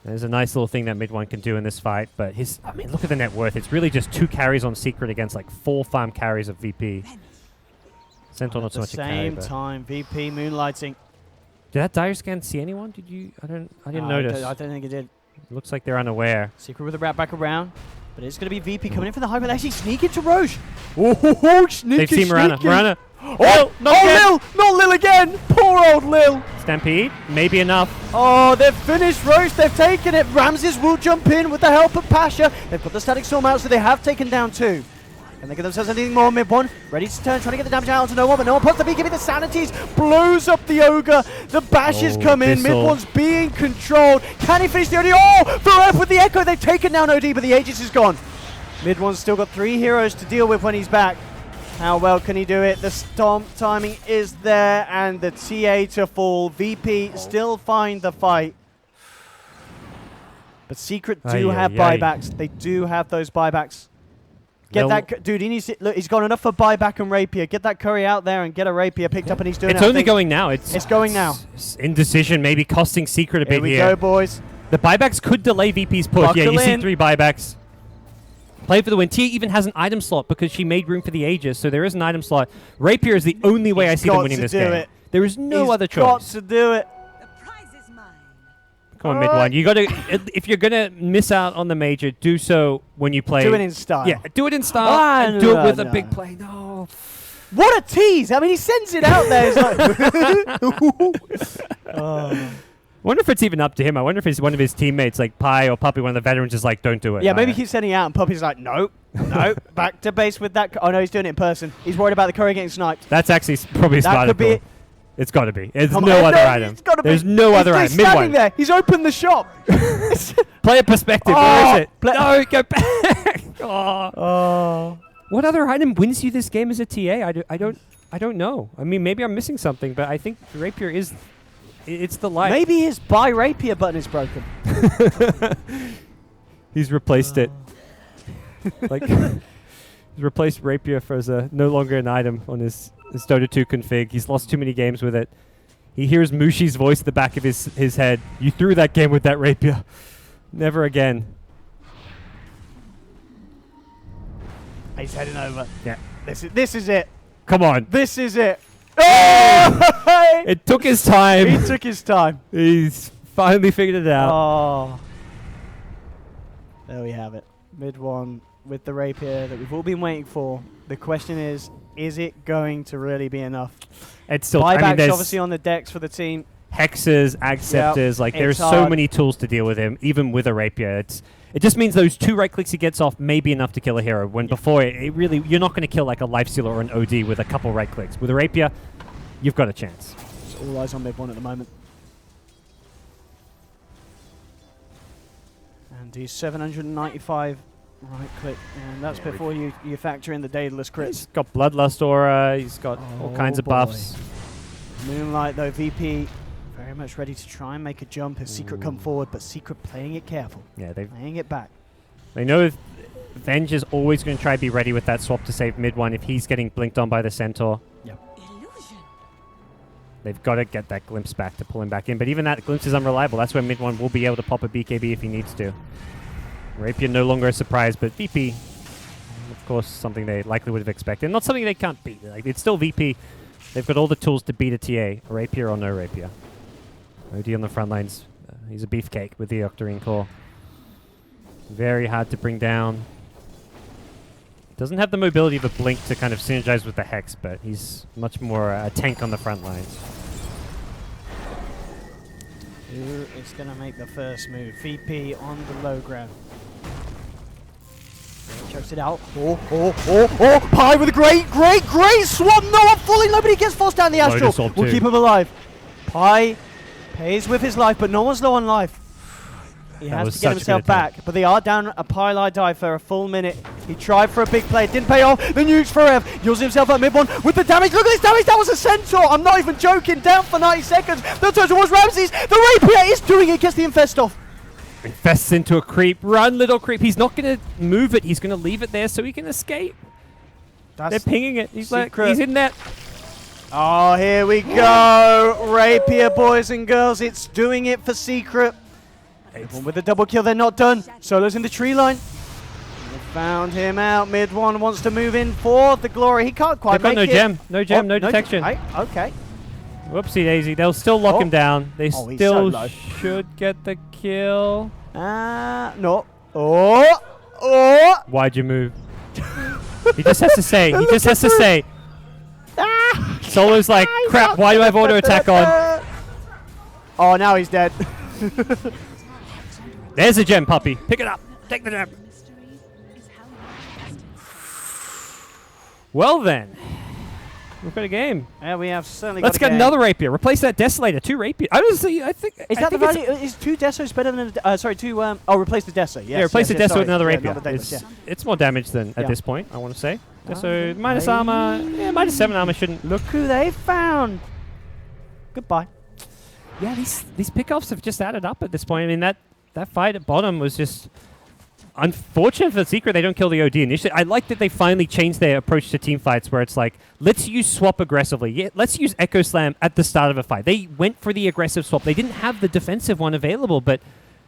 there's a nice little thing that MidOne can do in this fight. But I mean, look at the net worth. It's really just 2 carries on Secret against like 4 farm carries of VP. Centaur not so much a carry. At the same time, VP moonlighting. Did that dire scan see anyone? Did you? I didn't notice. I don't think it did. Looks like they're unaware. Secret with the wrap back around. But it's going to be VP coming in for the hyper. They actually sneak into Roche. Oh, sneaky, they've seen Mirana. Mirana. Oh, Lil! Not Lil again! Poor old Lil! Stampede? Maybe enough. Oh, they've finished Roche. They've taken it. Ramses will jump in with the help of Pasha. They've got the static storm out, so they have taken down 2. Can they get themselves anything more? MidOne ready to turn, trying to get the damage out onto no one, but no one puts the B, giving the sanities, blows up the Ogre. The bashes come in. MidOne's being controlled. Can he finish the OD? Oh, Forev with the Echo. They've taken down OD, but the Aegis is gone. MidOne's still got 3 heroes to deal with when he's back. How well can he do it? The stomp timing is there, and the TA to fall. VP still find the fight. But Secret do have buybacks. They do have those buybacks. Get that, dude. He needs to, look. He's got enough for buyback and Rapier. Get that curry out there and get a Rapier picked up, and he's doing it. It's only going now. It's going now. Indecision, maybe costing Secret a bit here. Here we go, boys. The buybacks could delay VP's push. Buckle you see in. 3 buybacks. Play for the win. Tia even has an item slot because she made room for the Aegis, so there is an item slot. Rapier is the only way I see them winning this game. There is no other choice. Got to do it. The prize is mine. Come on, MidOne. You got to. If you're gonna miss out on the major, do so when you play. Do it in style. Yeah, do it in style. And do it with a big play. No. What a tease! I mean, he sends it out there. It's like, I wonder if it's even up to him. I wonder if it's one of his teammates, like Pi or Puppey, one of the veterans, is like, don't do it. Yeah, maybe he's sending it out, and Puppey's like, no, back to base with that. Oh no, he's doing it in person. He's worried about the curry getting sniped. That's actually probably a smart be. It's got to be. There's no other item. There's no other item. He's standing there. He's opened the shop. Player perspective. Where is it? No, go back. Oh. What other item wins you this game as a TA? I don't know. I mean, maybe I'm missing something, but I think Rapier is. It's the light. Maybe his buy Rapier button is broken. He's replaced it. Like he's replaced Rapier for as no longer an item on his Dota 2 config. He's lost too many games with it. He hears Mushi's voice at the back of his head. You threw that game with that Rapier. Never again. He's heading over. Yeah. This is it. Come on. This is it. Oh! It took his time. He took his time. He's finally figured it out. Oh. There we have it. MidOne with the Rapier that we've all been waiting for. The question is it going to really be enough? It's still, buybacks obviously on the decks for the team. Hexes, Acceptors, like there's so many tools to deal with him, even with a Rapier. It just means those 2 right clicks he gets off may be enough to kill a hero, when before it really, you're not going to kill like a Lifestealer or an OD with a couple right clicks. With a Rapier, you've got a chance. It's all eyes on MidOne at the moment. And he's 795 right click, and that's before you factor in the Daedalus crits. He's got Bloodlust Aura, he's got all kinds of buffs. Moonlight though, VP very much ready to try and make a jump as Secret come forward, but Secret playing it careful. Yeah, playing it back. They know Venge is always going to try to be ready with that swap to save MidOne if he's getting blinked on by the Centaur. Yep. Illusion. They've got to get that glimpse back to pull him back in, but even that glimpse is unreliable. That's where MidOne will be able to pop a BKB if he needs to. Rapier no longer a surprise, but VP, of course, something they likely would have expected. Not something they can't beat. Like, it's still VP. They've got all the tools to beat a TA, Rapier or no Rapier. OD on the front lines. He's a beefcake with the Octarine core. Very hard to bring down. Doesn't have the mobility of a blink to kind of synergize with the Hex, but he's much more a tank on the front lines. Who is going to make the first move? VP on the low ground. Chokes it out. Pie with a great swap. No one falling. Nobody gets forced down the Astral. We'll keep him alive. Pie pays with his life, but no one's low on life. He has to get himself back, but they are down a Pieliedie for a full minute. He tried for a big play, it didn't pay off. The Nyx uses himself at mid-1 with the damage. Look at this damage, that was a Centaur. I'm not even joking, down for 90 seconds. The turn towards Ramses. The Rapier is doing it, gets the Infest off. Infests into a creep. Run, little creep. He's not going to move it. He's going to leave it there so he can escape. They're pinging it. He's like, he's in net. Oh, here we go. Rapier, boys and girls. It's doing it for Secret. With the double kill, they're not done. Solo's in the tree line. They found him out. MidOne wants to move in for the glory. He can't quite make it. No gem, no detection. Okay. Whoopsie daisy. They'll still lock him down. They still so should get the kill. No. Why'd you move? He just has to say. He just has to say. Solo's like, crap, why do I have auto attack on? Oh, now he's dead. There's a gem, puppy. Pick it up. Take the gem. Well then. We've got a game. Yeah, we have certainly Let's get another rapier. Replace that Desolator. 2 rapier. Honestly, I think. Is that the value? Is 2 Desos better than replace the Deso. Yes, yeah, replace the Deso with another rapier. Yeah, it's more damage than at this point, I want to say. Deso minus armor. Yeah, minus 7 armor shouldn't. Look who they found. Goodbye. Yeah, these pickoffs have just added up at this point. I mean, that fight at bottom was just unfortunate for Secret. They don't kill the OD initially. I like that they finally changed their approach to team fights where it's like, let's use swap aggressively. Yeah, let's use Echo Slam at the start of a fight. They went for the aggressive swap. They didn't have the defensive one available, but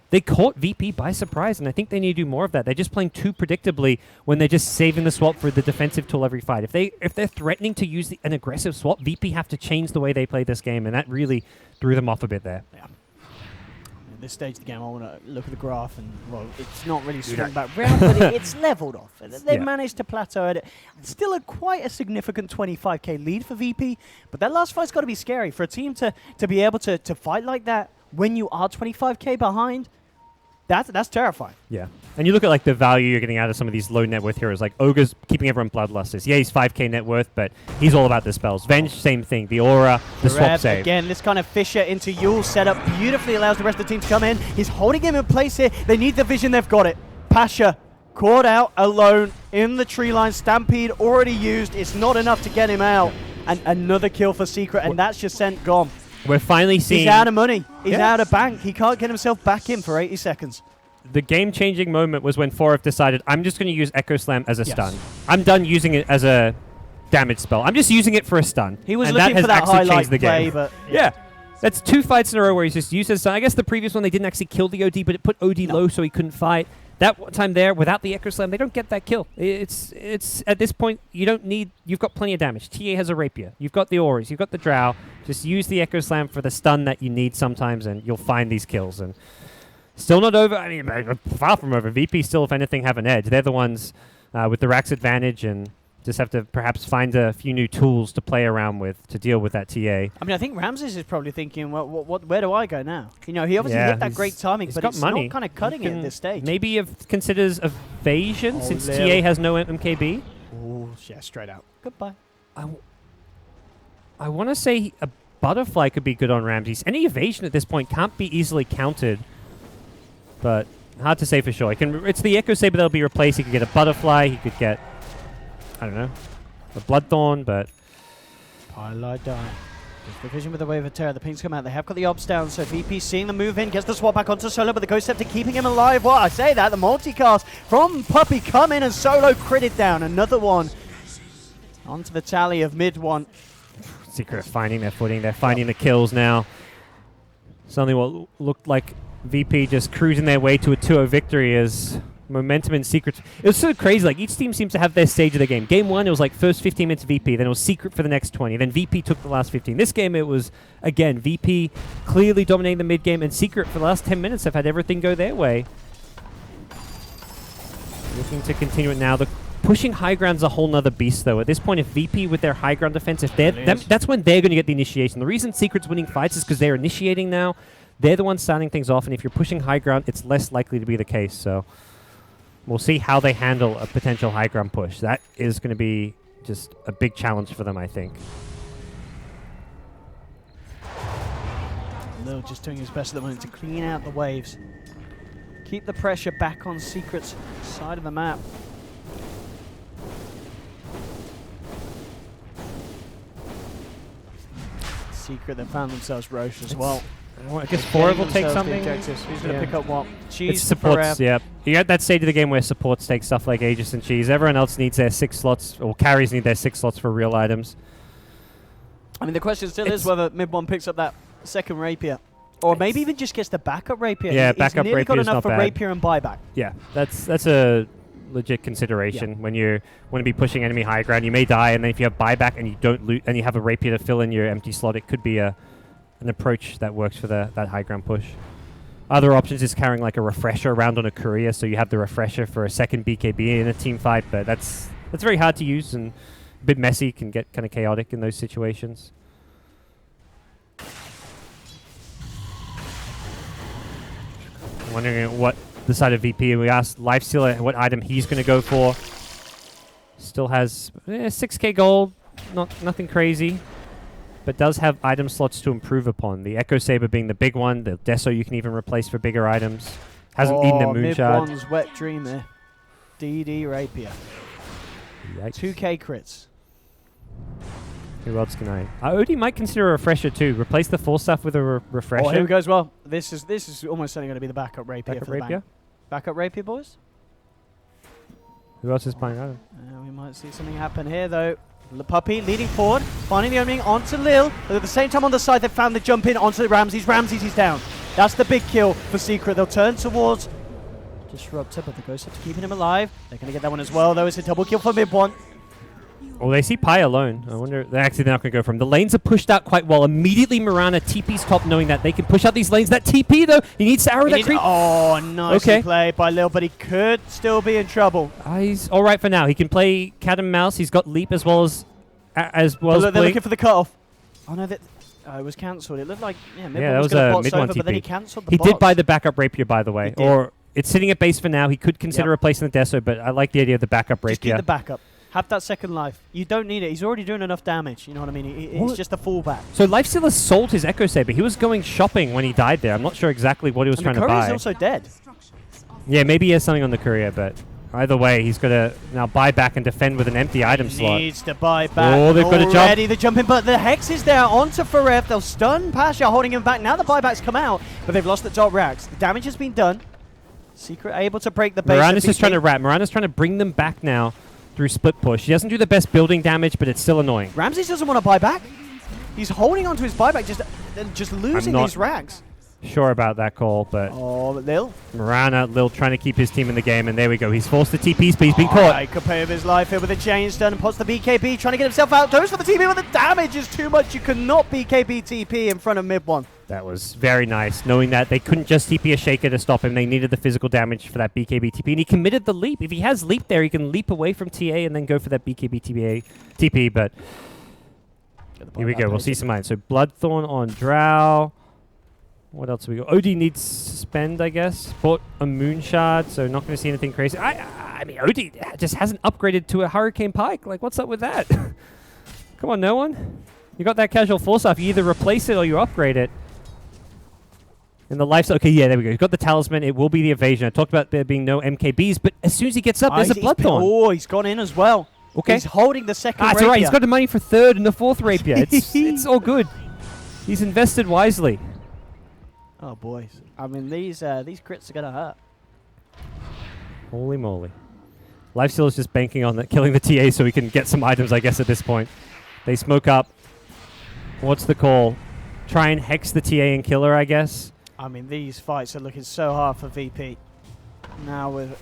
they caught VP by surprise, and I think they need to do more of that. They're just playing too predictably when they're just saving the swap for the defensive tool every fight. If they're threatening to use an aggressive swap, VP have to change the way they play this game, and that really threw them off a bit there. Yeah. At this stage of the game, I want to look at the graph, and well, it's not really swung back round, but it's leveled off. They've managed to plateau at it. It's still quite a significant 25k lead for VP, but that last fight's got to be scary for a team to be able to fight like that when you are 25k behind. That's terrifying. Yeah. And you look at like the value you're getting out of some of these low net worth heroes, like Ogre's keeping everyone bloodlusters. Yeah, he's 5k net worth, but he's all about the spells. Venge, same thing. The aura, the swap save. Again, this kind of Fisher into Yule setup beautifully allows the rest of the team to come in. He's holding him in place here. They need the vision. They've got it. Pasha caught out alone in the tree line. Stampede already used. It's not enough to get him out. And another kill for Secret, and that's just sent gone. We're finally seeing... He's out of money. He's out of bank. He can't get himself back in for 80 seconds. The game-changing moment was when Forev decided, I'm just going to use Echo Slam as a stun. I'm done using it as a damage spell. I'm just using it for a stun. He was looking for that highlight play, but... Yeah. That's 2 fights in a row where he's just used his stun. I guess the previous one, they didn't actually kill the OD, but it put OD low so he couldn't fight. That time there, without the Echo Slam, they don't get that kill. It's at this point, you don't need... You've got plenty of damage. TA has a Rapier. You've got the Auras. You've got the Drow. Just use the Echo Slam for the stun that you need sometimes, and you'll find these kills. And still not over. I mean, far from over. VP still, if anything, have an edge. They're the ones with the Rax advantage, and just have to perhaps find a few new tools to play around with to deal with that TA. I mean, I think Ramses is probably thinking, well, where do I go now? You know, he obviously hit that great timing, but it's not kind of cutting it at this stage. Maybe if considers evasion since TA has no MKB. Oh, yeah, straight out. Goodbye. I want to say a Butterfly could be good on Ramses. Any evasion at this point can't be easily countered, but hard to say for sure. It's the Echo Saber that'll be replaced. He could get a Butterfly. He could get, I don't know, a Bloodthorn, but... Pieliedie. Just the vision with the Wave of Terror. The pings come out. They have got the obs down, so VP seeing the move in, gets the swap back onto Solo, but the Ghost Scepter keeping him alive. Well, I say that, the multicast from Puppey come in and Solo critted down. Another one onto the tally of MidOne. Secret finding their footing. They're finding the kills now. Suddenly what looked like VP just cruising their way to a 2-0 victory as momentum and Secret. It was so crazy. Like, each team seems to have their stage of the game. Game 1, it was like first 15 minutes VP, then it was Secret for the next 20, then VP took the last 15. This game, it was, again, VP clearly dominating the mid game, and Secret for the last 10 minutes have had everything go their way. Looking to continue it now. The pushing high ground's a whole nother beast, though. At this point, if VP with their high ground defense, if they're that's when they're going to get the initiation. The reason Secret's winning fights is because they're initiating now. They're the ones starting things off, and if you're pushing high ground, it's less likely to be the case. So We'll see how they handle a potential high ground push. That is going to be just a big challenge for them, I think. Lil just doing his best at the moment to clean out the waves. Keep the pressure back on Secret's side of the map. Secret, they found themselves Roche as well. I guess Forev will take something. Who's going to pick up what? It's Cheese, supports, yeah. You're at that stage of the game where supports take stuff like Aegis and Cheese. Everyone else needs their 6 slots, or carries need their 6 slots for real items. I mean, the question still is whether MidOne picks up that second rapier. Or maybe even just gets the backup rapier. Yeah, He's backup nearly got rapier's enough not for bad. rapier and buyback. Yeah, that's a legit consideration when you want to be pushing enemy high ground. You may die, and then if you have buyback and you don't loot, and you have a rapier to fill in your empty slot, it could be an approach that works for that high ground push. Other options is carrying like a refresher around on a courier, so you have the refresher for a second BKB in a team fight, but that's very hard to use and a bit messy, can get kind of chaotic in those situations. I'm wondering what the side of VP, we asked Lifestealer what item he's going to go for. Still has 6k gold, nothing crazy, but does have item slots to improve upon. The Echo Saber being the big one, the Deso you can even replace for bigger items. Hasn't eaten a Moonshard. MidOne's wet dream there. DD rapier. Yikes. 2k crits. Who else can I? Odie might consider a refresher too. Replace the full stuff with a refresher. Oh, here we go as well. This is almost certainly going to be the backup rapier. Backup for the rapier? bank. Backup rapier, boys. Who else is buying item? We might see something happen here, though. Puppey leading forward, finding the opening onto Lil. But at the same time on the side, they found the jump in onto the Ramses. Ramses is down. That's the big kill for Secret. They'll turn towards Disruptor, but the Ghost are keeping him alive. They're going to get that one as well, though. It's a double kill for MidOne. Well, they see Pi alone. I wonder. They're not going to go for him. The lanes are pushed out quite well. Immediately, Mirana TP's top, knowing that they can push out these lanes. That TP, though, he needs to arrow that creep. Oh, nicely played by Lil, but he could still be in trouble. He's all right for now. He can play cat and mouse. He's got leap as well as They're looking for the cutoff. Oh, no, it was cancelled. It looked like, that was a a mid-one TP. but then he cancelled the He box. did buy the backup rapier, by the way. Or it's sitting at base for now. He could consider replacing the Deso, but I like the idea of the backup rapier. Just keep the backup. Have that second life. You don't need it. He's already doing enough damage. You know what I mean? It's just a fallback. So Lifestealer sold his Echo Saber. He was going shopping when he died there. I'm not sure exactly what he was trying to buy. He's also dead. Yeah, maybe he has something on the courier, but either way, he's got to now buy back and defend with an empty item slot. Needs to buy back. Oh, they've got to jump. The jumping, but the Hex is there onto Forev. They'll stun Pasha, holding him back. Now the buybacks come out, but they've lost the top racks. The damage has been done. Secret able to break the base. Mirana's just trying to wrap. Mirana's trying to bring them back now through split push. He doesn't do the best building damage, but it's still annoying. Ramses doesn't want to buy back. He's holding onto his buyback, just losing these racks. Sure about that call, but Lil. Mirana, Lil trying to keep his team in the game, and there we go. He's forced the TPs, but he's been caught. He could pay with his life here with a chain stun and pots the BKB, trying to get himself out. Goes for the TP, but the damage is too much. You cannot BKB TP in front of MidOne. That was very nice, knowing that they couldn't just TP a Shaker to stop him. They needed the physical damage for that BKB TP, and he committed the leap. If he has leap there, he can leap away from TA and then go for that BKB TP, but here we go. We'll see some items. So Bloodthorn on Drow. What else do we go? OD needs spend, I guess. Bought a Moonshard, so not going to see anything crazy. I mean, OD just hasn't upgraded to a Hurricane Pike. Like, what's up with that? Come on, no one? You got that casual force off. You either replace it or you upgrade it. And the life... Okay, yeah, there we go. He's got the Talisman. It will be the evasion. I talked about there being no MKBs, but as soon as he gets up, there's a Bloodthorn. Oh, he's gone in as well. Okay. He's holding the second rapier. That's all right. He's got the money for third and the fourth rapier. It's all good. He's invested wisely. Oh, boys. I mean, these crits are going to hurt. Holy moly. Lifestealer's just banking on killing the TA so he can get some items, I guess, at this point. They smoke up. What's the call? Try and hex the TA and kill her, I guess. I mean, these fights are looking so hard for VP. Now with...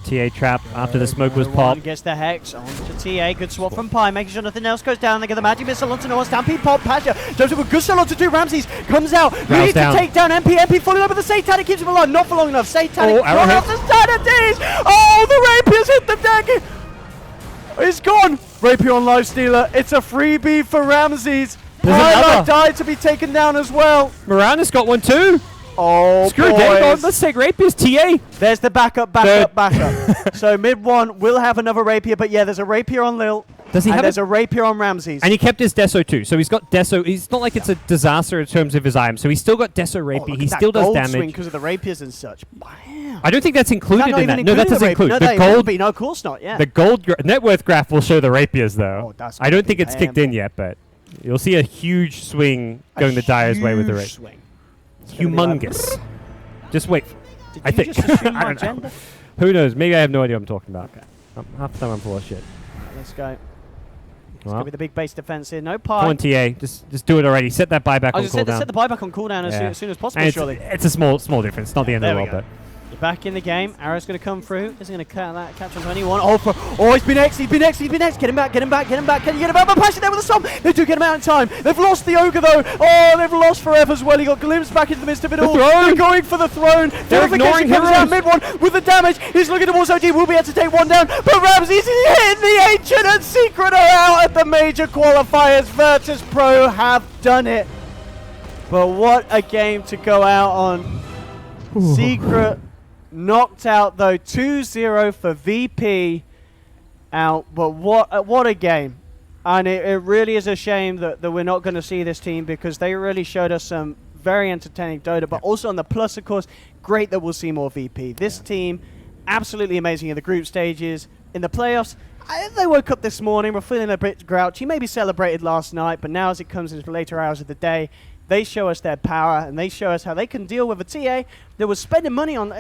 TA trap after the smoke was popped. Gets the Hex onto TA. Good swap from Pi, making sure nothing else goes down. They get the Magic Missile onto Noah. Stampede pop. Pasha jumps up with good style onto two. Ramses comes out. Needs to take down MP. MP falling over the Satanic. Keeps him alive. Not for long enough. Satanic. Off the Satanic. Oh, the Rapier's hit the deck. It's gone. Rapier on Lifestealer. It's a freebie for Ramses. Pi died to be taken down as well. Mirana's got one too. Oh, Screw Dagon, boys. let's take Rapiers, TA! There's the backup. So mid-1 will have another rapier, but yeah, there's a rapier on Lil. Does he and have there's a rapier on Ramses. And he kept his Deso too, so he's got Deso. It's not like it's a disaster in terms of his items, so he's still got Deso Rapier. He still does damage. Because of the rapiers and such. Wow. I don't think that's included in that. No, that doesn't include No, the that gold. be. No, of course not. Yeah. The gold net worth graph will show the rapiers though. Oh, that's I don't think it's kicked in yet, but you'll see a huge swing going the Dyer's way with the rapier. swing. Humongous. Just wait. Did I you think. just assume I my don't know. gender? Who knows? Maybe I have no idea what I'm talking about. Okay. Half the time I'm full of shit. Let's go. It's Well, going to be the big base defense here. No come on, pie. TA. Just do it already. Set that buyback I on was just cooldown. set the buyback on cooldown Yeah. as soon as possible, And it's, surely. it's a small difference. Not the end of There the we world, go. You're back in the game. Arrow's going to come through. Is he going to cut that? Catch on to anyone? Oh, he's been X. He's been X. Get him back. Can you get him out? But Passion there with a storm. They do get him out in time. They've lost the Ogre though. Oh, they've lost Forev as well. He got glimpsed back into the midst of it all. They're going for the throne. They're Purification ignoring comes out heroes. mid-1 with the damage. He's looking towards OG. Will be able to take one down. But Ramses is hitting the Ancient and Secret are out at the major qualifiers. Virtus Pro have done it. But what a game to go out on. Secret knocked out though, 2-0 for VP out, but what a game. And it really is a shame that we're not going to see this team, because they really showed us some very entertaining Dota, but also on the plus, of course, great that we'll see more VP. This team, absolutely amazing in the group stages. In the playoffs, they woke up this morning, were feeling a bit grouchy, maybe celebrated last night, but now as it comes into the later hours of the day, they show us their power, and they show us how they can deal with a TA that was spending money on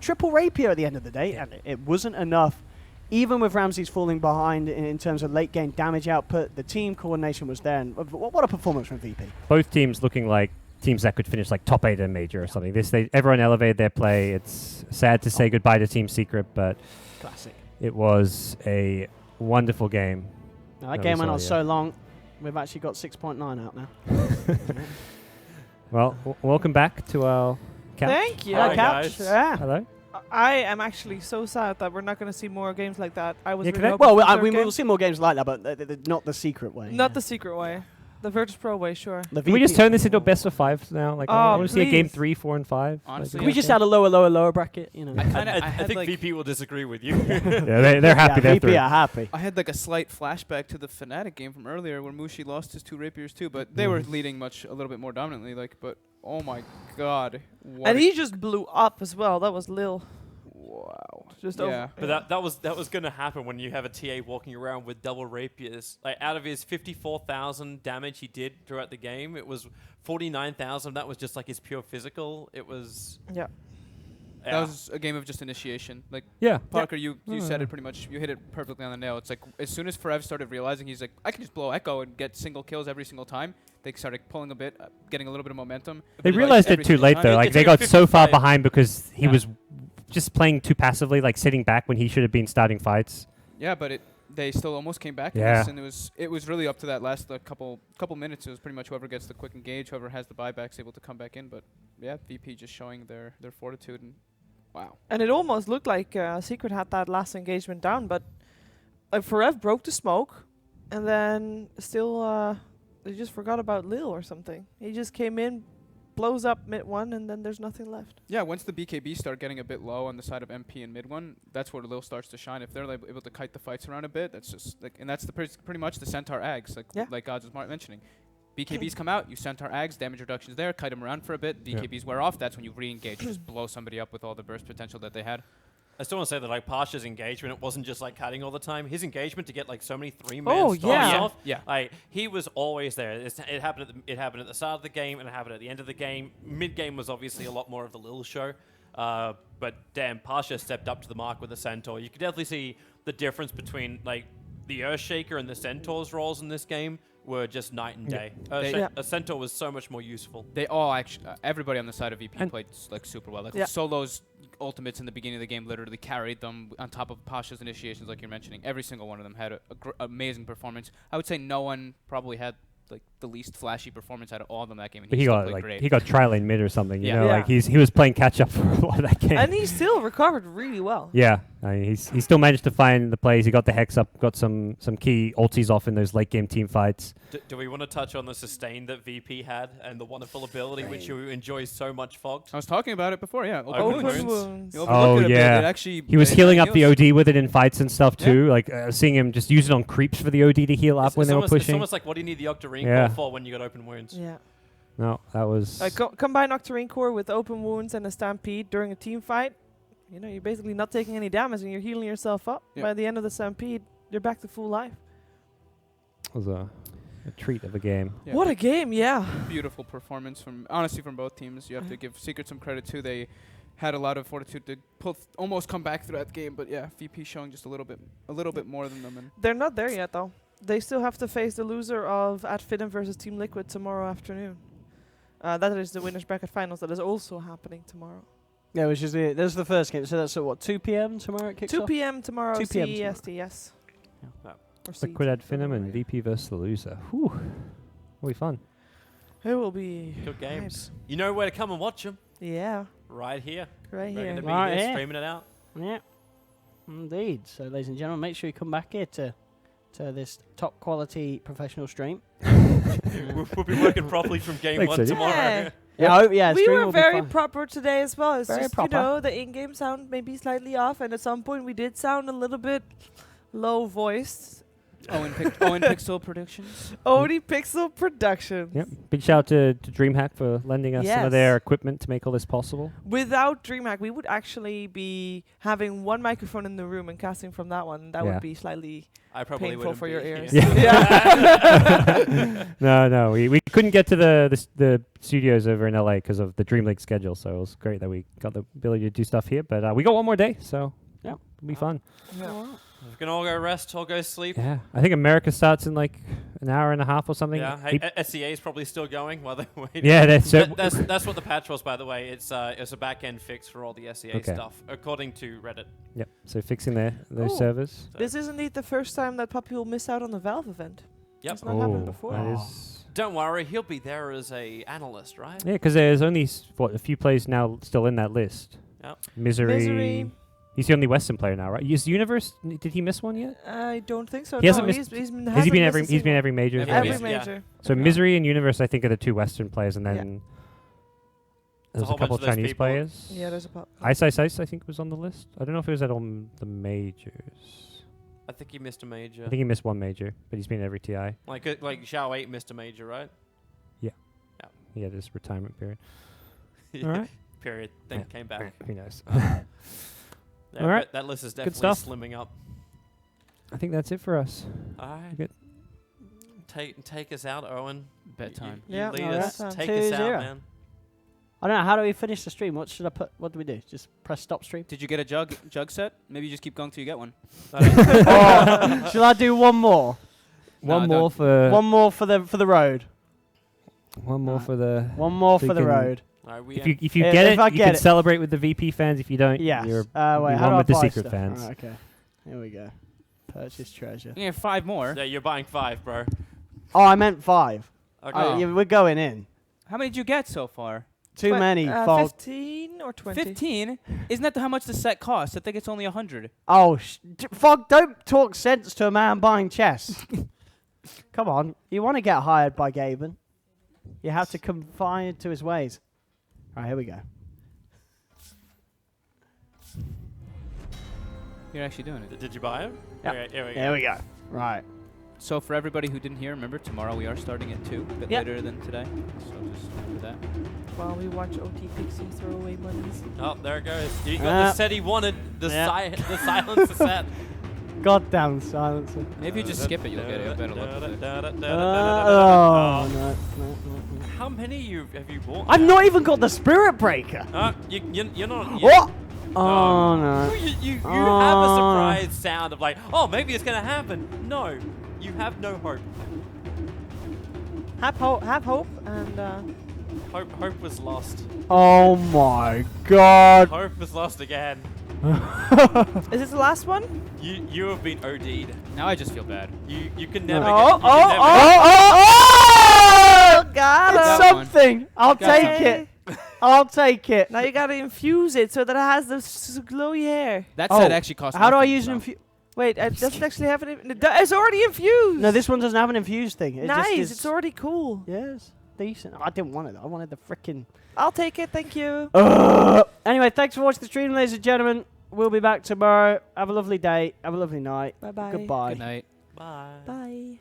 triple rapier at the end of the day, and it wasn't enough. Even with Ramses falling behind in terms of late game damage output, the team coordination was there, and what a performance from VP. Both teams looking like teams that could finish like top 8 in Major or something. Everyone elevated their play. It's sad to say goodbye to Team Secret, but Classic. it was a wonderful game. Now, that That game was went all, on yeah. so long, we've actually got 6.9 out now. Well, welcome back to our couch. Thank you. Hi, Couch, guys. yeah. Hello. I am actually so sad that we're not going to see more games like that. I was Yeah, really can I- hoping Well, for the I third mean, game. we'll see more games like that, but not the secret way. Not the secret way. The Virtus Pro way, sure. The Can we just VP turn this into a best of 5 now? Like, I Oh, want to see a game please. 3, 4, and 5. Honestly, Can we just add a lower bracket? You know. I think VP will disagree with you. Yeah, they're happy. Yeah, they're VP through. are happy. I had like a slight flashback to the Fnatic game from earlier where Mushi lost his 2 rapiers too, but they were leading a little bit more dominantly. But oh my god, what And a- he just blew up as well. That was Lil. wow. Just Yeah. over. But that was going to happen when you have a TA walking around with double rapiers. Like out of his 54,000 damage he did throughout the game, it was 49,000. That was just like his pure physical. It was. Yeah. That was a game of just initiation. Like Yeah. Parker, you said it pretty much. You hit it perfectly on the nail. It's like as soon as Forev started realizing he's like, I can just blow Echo and get single kills every single time. They started pulling a bit, getting a little bit of momentum. They Like, realized every it too single late time. though. It Like took they him got so far 55. behind because he Yeah. was just playing too passively, like sitting back when he should have been starting fights. Yeah, but they still almost came back. Yeah. And it was really up to that last couple minutes. It was pretty much whoever gets the quick engage, whoever has the buybacks, able to come back in. But yeah, VP just showing their fortitude, and wow. And it almost looked like Secret had that last engagement down, but Forev broke the smoke, and then still they just forgot about Lil or something. He just came in, blows up mid-1, and then there's nothing left. Yeah, once the BKB start getting a bit low on the side of MP and mid-1, that's where Lil starts to shine. If they're able to kite the fights around a bit, that's just like, and that's the pretty much the Centaur Ags, like Gods was mentioning. BKBs come out, you Centaur Ags, damage reductions there, kite them around for a bit, BKBs wear off, that's when you re-engage, just blow somebody up with all the burst potential that they had. I still want to say that like Pasha's engagement, it wasn't just like cutting all the time. His engagement to get like so many 3-man Oh, stomps yeah. off, Yeah. like he was always there. It happened at the start of the game, and it happened at the end of the game. Mid game was obviously a lot more of the Lil show, but damn, Pasha stepped up to the mark with the Centaur. You could definitely see the difference between like the Earthshaker and the Centaur's roles in this game were just night and day. A Centaur was so much more useful. They all actually, everybody on the side of VP And played like super well. Like Yeah. Solo's ultimates in the beginning of the game literally carried them on top of Pasha's initiations, like you're mentioning. Every single one of them had a amazing performance. I would say no one probably had like the least flashy performance out of all of them that game. And But he still got played like great. he got tri-lane mid or something. You Yeah. know, Yeah. like he was playing catch up for a lot of that game. And he still recovered really well. Yeah, I mean, he still managed to find the plays. He got the hex up, got some key ultis off in those late game team fights. Do we want to touch on the sustain that VP had and the wonderful ability which you enjoy so much, Fogged? I was talking about it before, yeah. Open wounds. wounds. You overlook Oh, it a bit, yeah. it actually He was it healing up the heals. OD with it in fights and stuff too. Like seeing him just use it on creeps for the OD to heal up when they were It's pushing. almost like, what do you need the Octarine Yeah. core for when you got open wounds? Yeah. No, that was. Combine Octarine Core with open wounds and a stampede during a team fight. You know, you're basically not taking any damage and you're healing yourself up. Yeah. By the end of the stampede, you're back to full life. was a treat of a game. Yeah, What a game, yeah. beautiful performance from both teams. You have to give Secret some credit too. They had a lot of fortitude to almost come back through that game, but yeah, VP showing just a little bit more than them. And They're not there yet, though. They still have to face the loser of Finem versus Team Liquid tomorrow afternoon. That is the winners bracket finals. That is also happening tomorrow. Yeah, which is that's the first game. So that's at what, 2 p.m. tomorrow it kicks 2 off? p.m. tomorrow, 2 p.m. CEST, yes. Yeah. Or Liquid at CET, Finem and whatever. VP versus the loser. Whew. Will be fun. It will be Good games. hype. You know where to come and watch them. Yeah, Right here. right We're going here. to be Right here here. streaming it out. Yeah, indeed. So, ladies and gentlemen, make sure you come back here to this top quality professional stream. We'll be working properly from game Thanks, one Eddie. tomorrow. Yeah. Yeah, I hope, yeah. We stream were will be very fun. proper today as well. It's Very just, proper. you know, the in-game sound may be slightly off, and at some point we did sound a little bit low-voiced. Owen Pixel Predictions. Odie Pixel Productions. Yep. Big shout out to DreamHack for lending us some Yes. of their equipment to make all this possible. Without DreamHack, we would actually be having one microphone in the room and casting from that one. That Yeah. would be slightly I probably painful wouldn't for be your here. ears. Yeah. No, we couldn't get to the studios over in LA because of the Dream League schedule. So it was great that we got the ability to do stuff here. But we got one more day, so yeah, it'll be fun. Yeah. We can all go rest, all go sleep. Yeah, I think America starts in like an hour and a half or something. Yeah, hey, SEA is probably still going while they're waiting. Yeah, that's That's what the patch was, by the way. It's a back-end fix for all the SEA Okay. stuff, according to Reddit. Yep. So fixing those Oh. servers. So This is indeed the first time that Puppey will miss out on the Valve event. Yep. It's not happened before. That is. Don't worry, he'll be there as a analyst, right? Yeah, because there's only a few players now still in that list. Yep. Misery. He's the only Western player now, right? Is Universe? Did he miss one yet? I don't think so. He hasn't no, missed- He's been, Has he been hasn't every? missed a He's been single- every major. as well? every Yeah. major. So Misery and Universe, I think, are the two Western players, and then There's there's a a whole couple bunch of those Chinese people. players. Yeah, there's a pop. Ice, I think, was on the list. I don't know if it was at all the majors. I think he missed a major. I think he missed one major, but he's been at every TI. Like Zhao 8 missed a major, right? He had his retirement period. All right. Period. Then came back. Who knows? Yeah, All right. That list is Good definitely stuff. slimming up. I think that's it for us. All right. Good. Take us out, Owen. Bedtime. You Yeah, lead all us. right. Take us 2-0. out, man. I don't know. How do we finish the stream? What should I put? What do we do? Just press stop stream? Did you get a jug set? Maybe you just keep going till you get one. Or shall I do one more? No, One don't. more for One more for the road. one more for the. One more So for you the can- road. All right, we If you end. if you If get I it, you get can it. celebrate with the VP fans. If you don't, Yes. you're Wait, how one do I with the buy Secret stuff? fans. Alright, okay. Here we go. Purchase treasure. You have 5 more. Yeah, you're buying 5, bro. Oh, I meant 5. Okay. Yeah, we're going in. How many did you get so far? Too many. Fog. 15 or 20? 15? Isn't that how much the set costs? I think it's only 100. Oh, Fog, don't talk sense to a man buying chess. Come on. You want to get hired by Gaben. You have to confine to his ways. All right, here we go. You're actually doing it. Did you buy him? Yep. Okay, here we go. Here we go. Right. So for everybody who didn't hear, remember, tomorrow we are starting at 2, a bit Yep. later than today. So just remember that. While we watch OT Pixie throw away monies. Oh, there it goes. You got the set he wanted. The the silence is set. Goddamn silencer. Maybe you just skip it, you'll get it a better look at it. Oh, no. How many have you bought? I've not even got the Spirit Breaker. You're not. What? Oh, no. You have a surprise sound of like, oh, maybe it's gonna happen. No, you have no hope. Have hope and Hope was lost. Oh, my God. Hope was lost again. Is this the last one? You have been OD'd. Now I just feel bad. You can never. Oh, get, you can never Oh! Got Got it. one. Something. I'll Got take it. I'll take it. Now you gotta infuse it so that it has the glowy hair. That Oh, set actually costs How do I nothing, use so. an infuse? Wait, it doesn't actually have it. It's already infused. No, this one doesn't have an infused thing. It just nice. is It's already cool. yes, decent. I didn't want it. I wanted the frickin'. I'll take it. Thank you. Anyway, thanks for watching the stream, ladies and gentlemen. We'll be back tomorrow. Have a lovely day. Have a lovely night. Bye bye. Goodbye. Good night. Bye. Bye.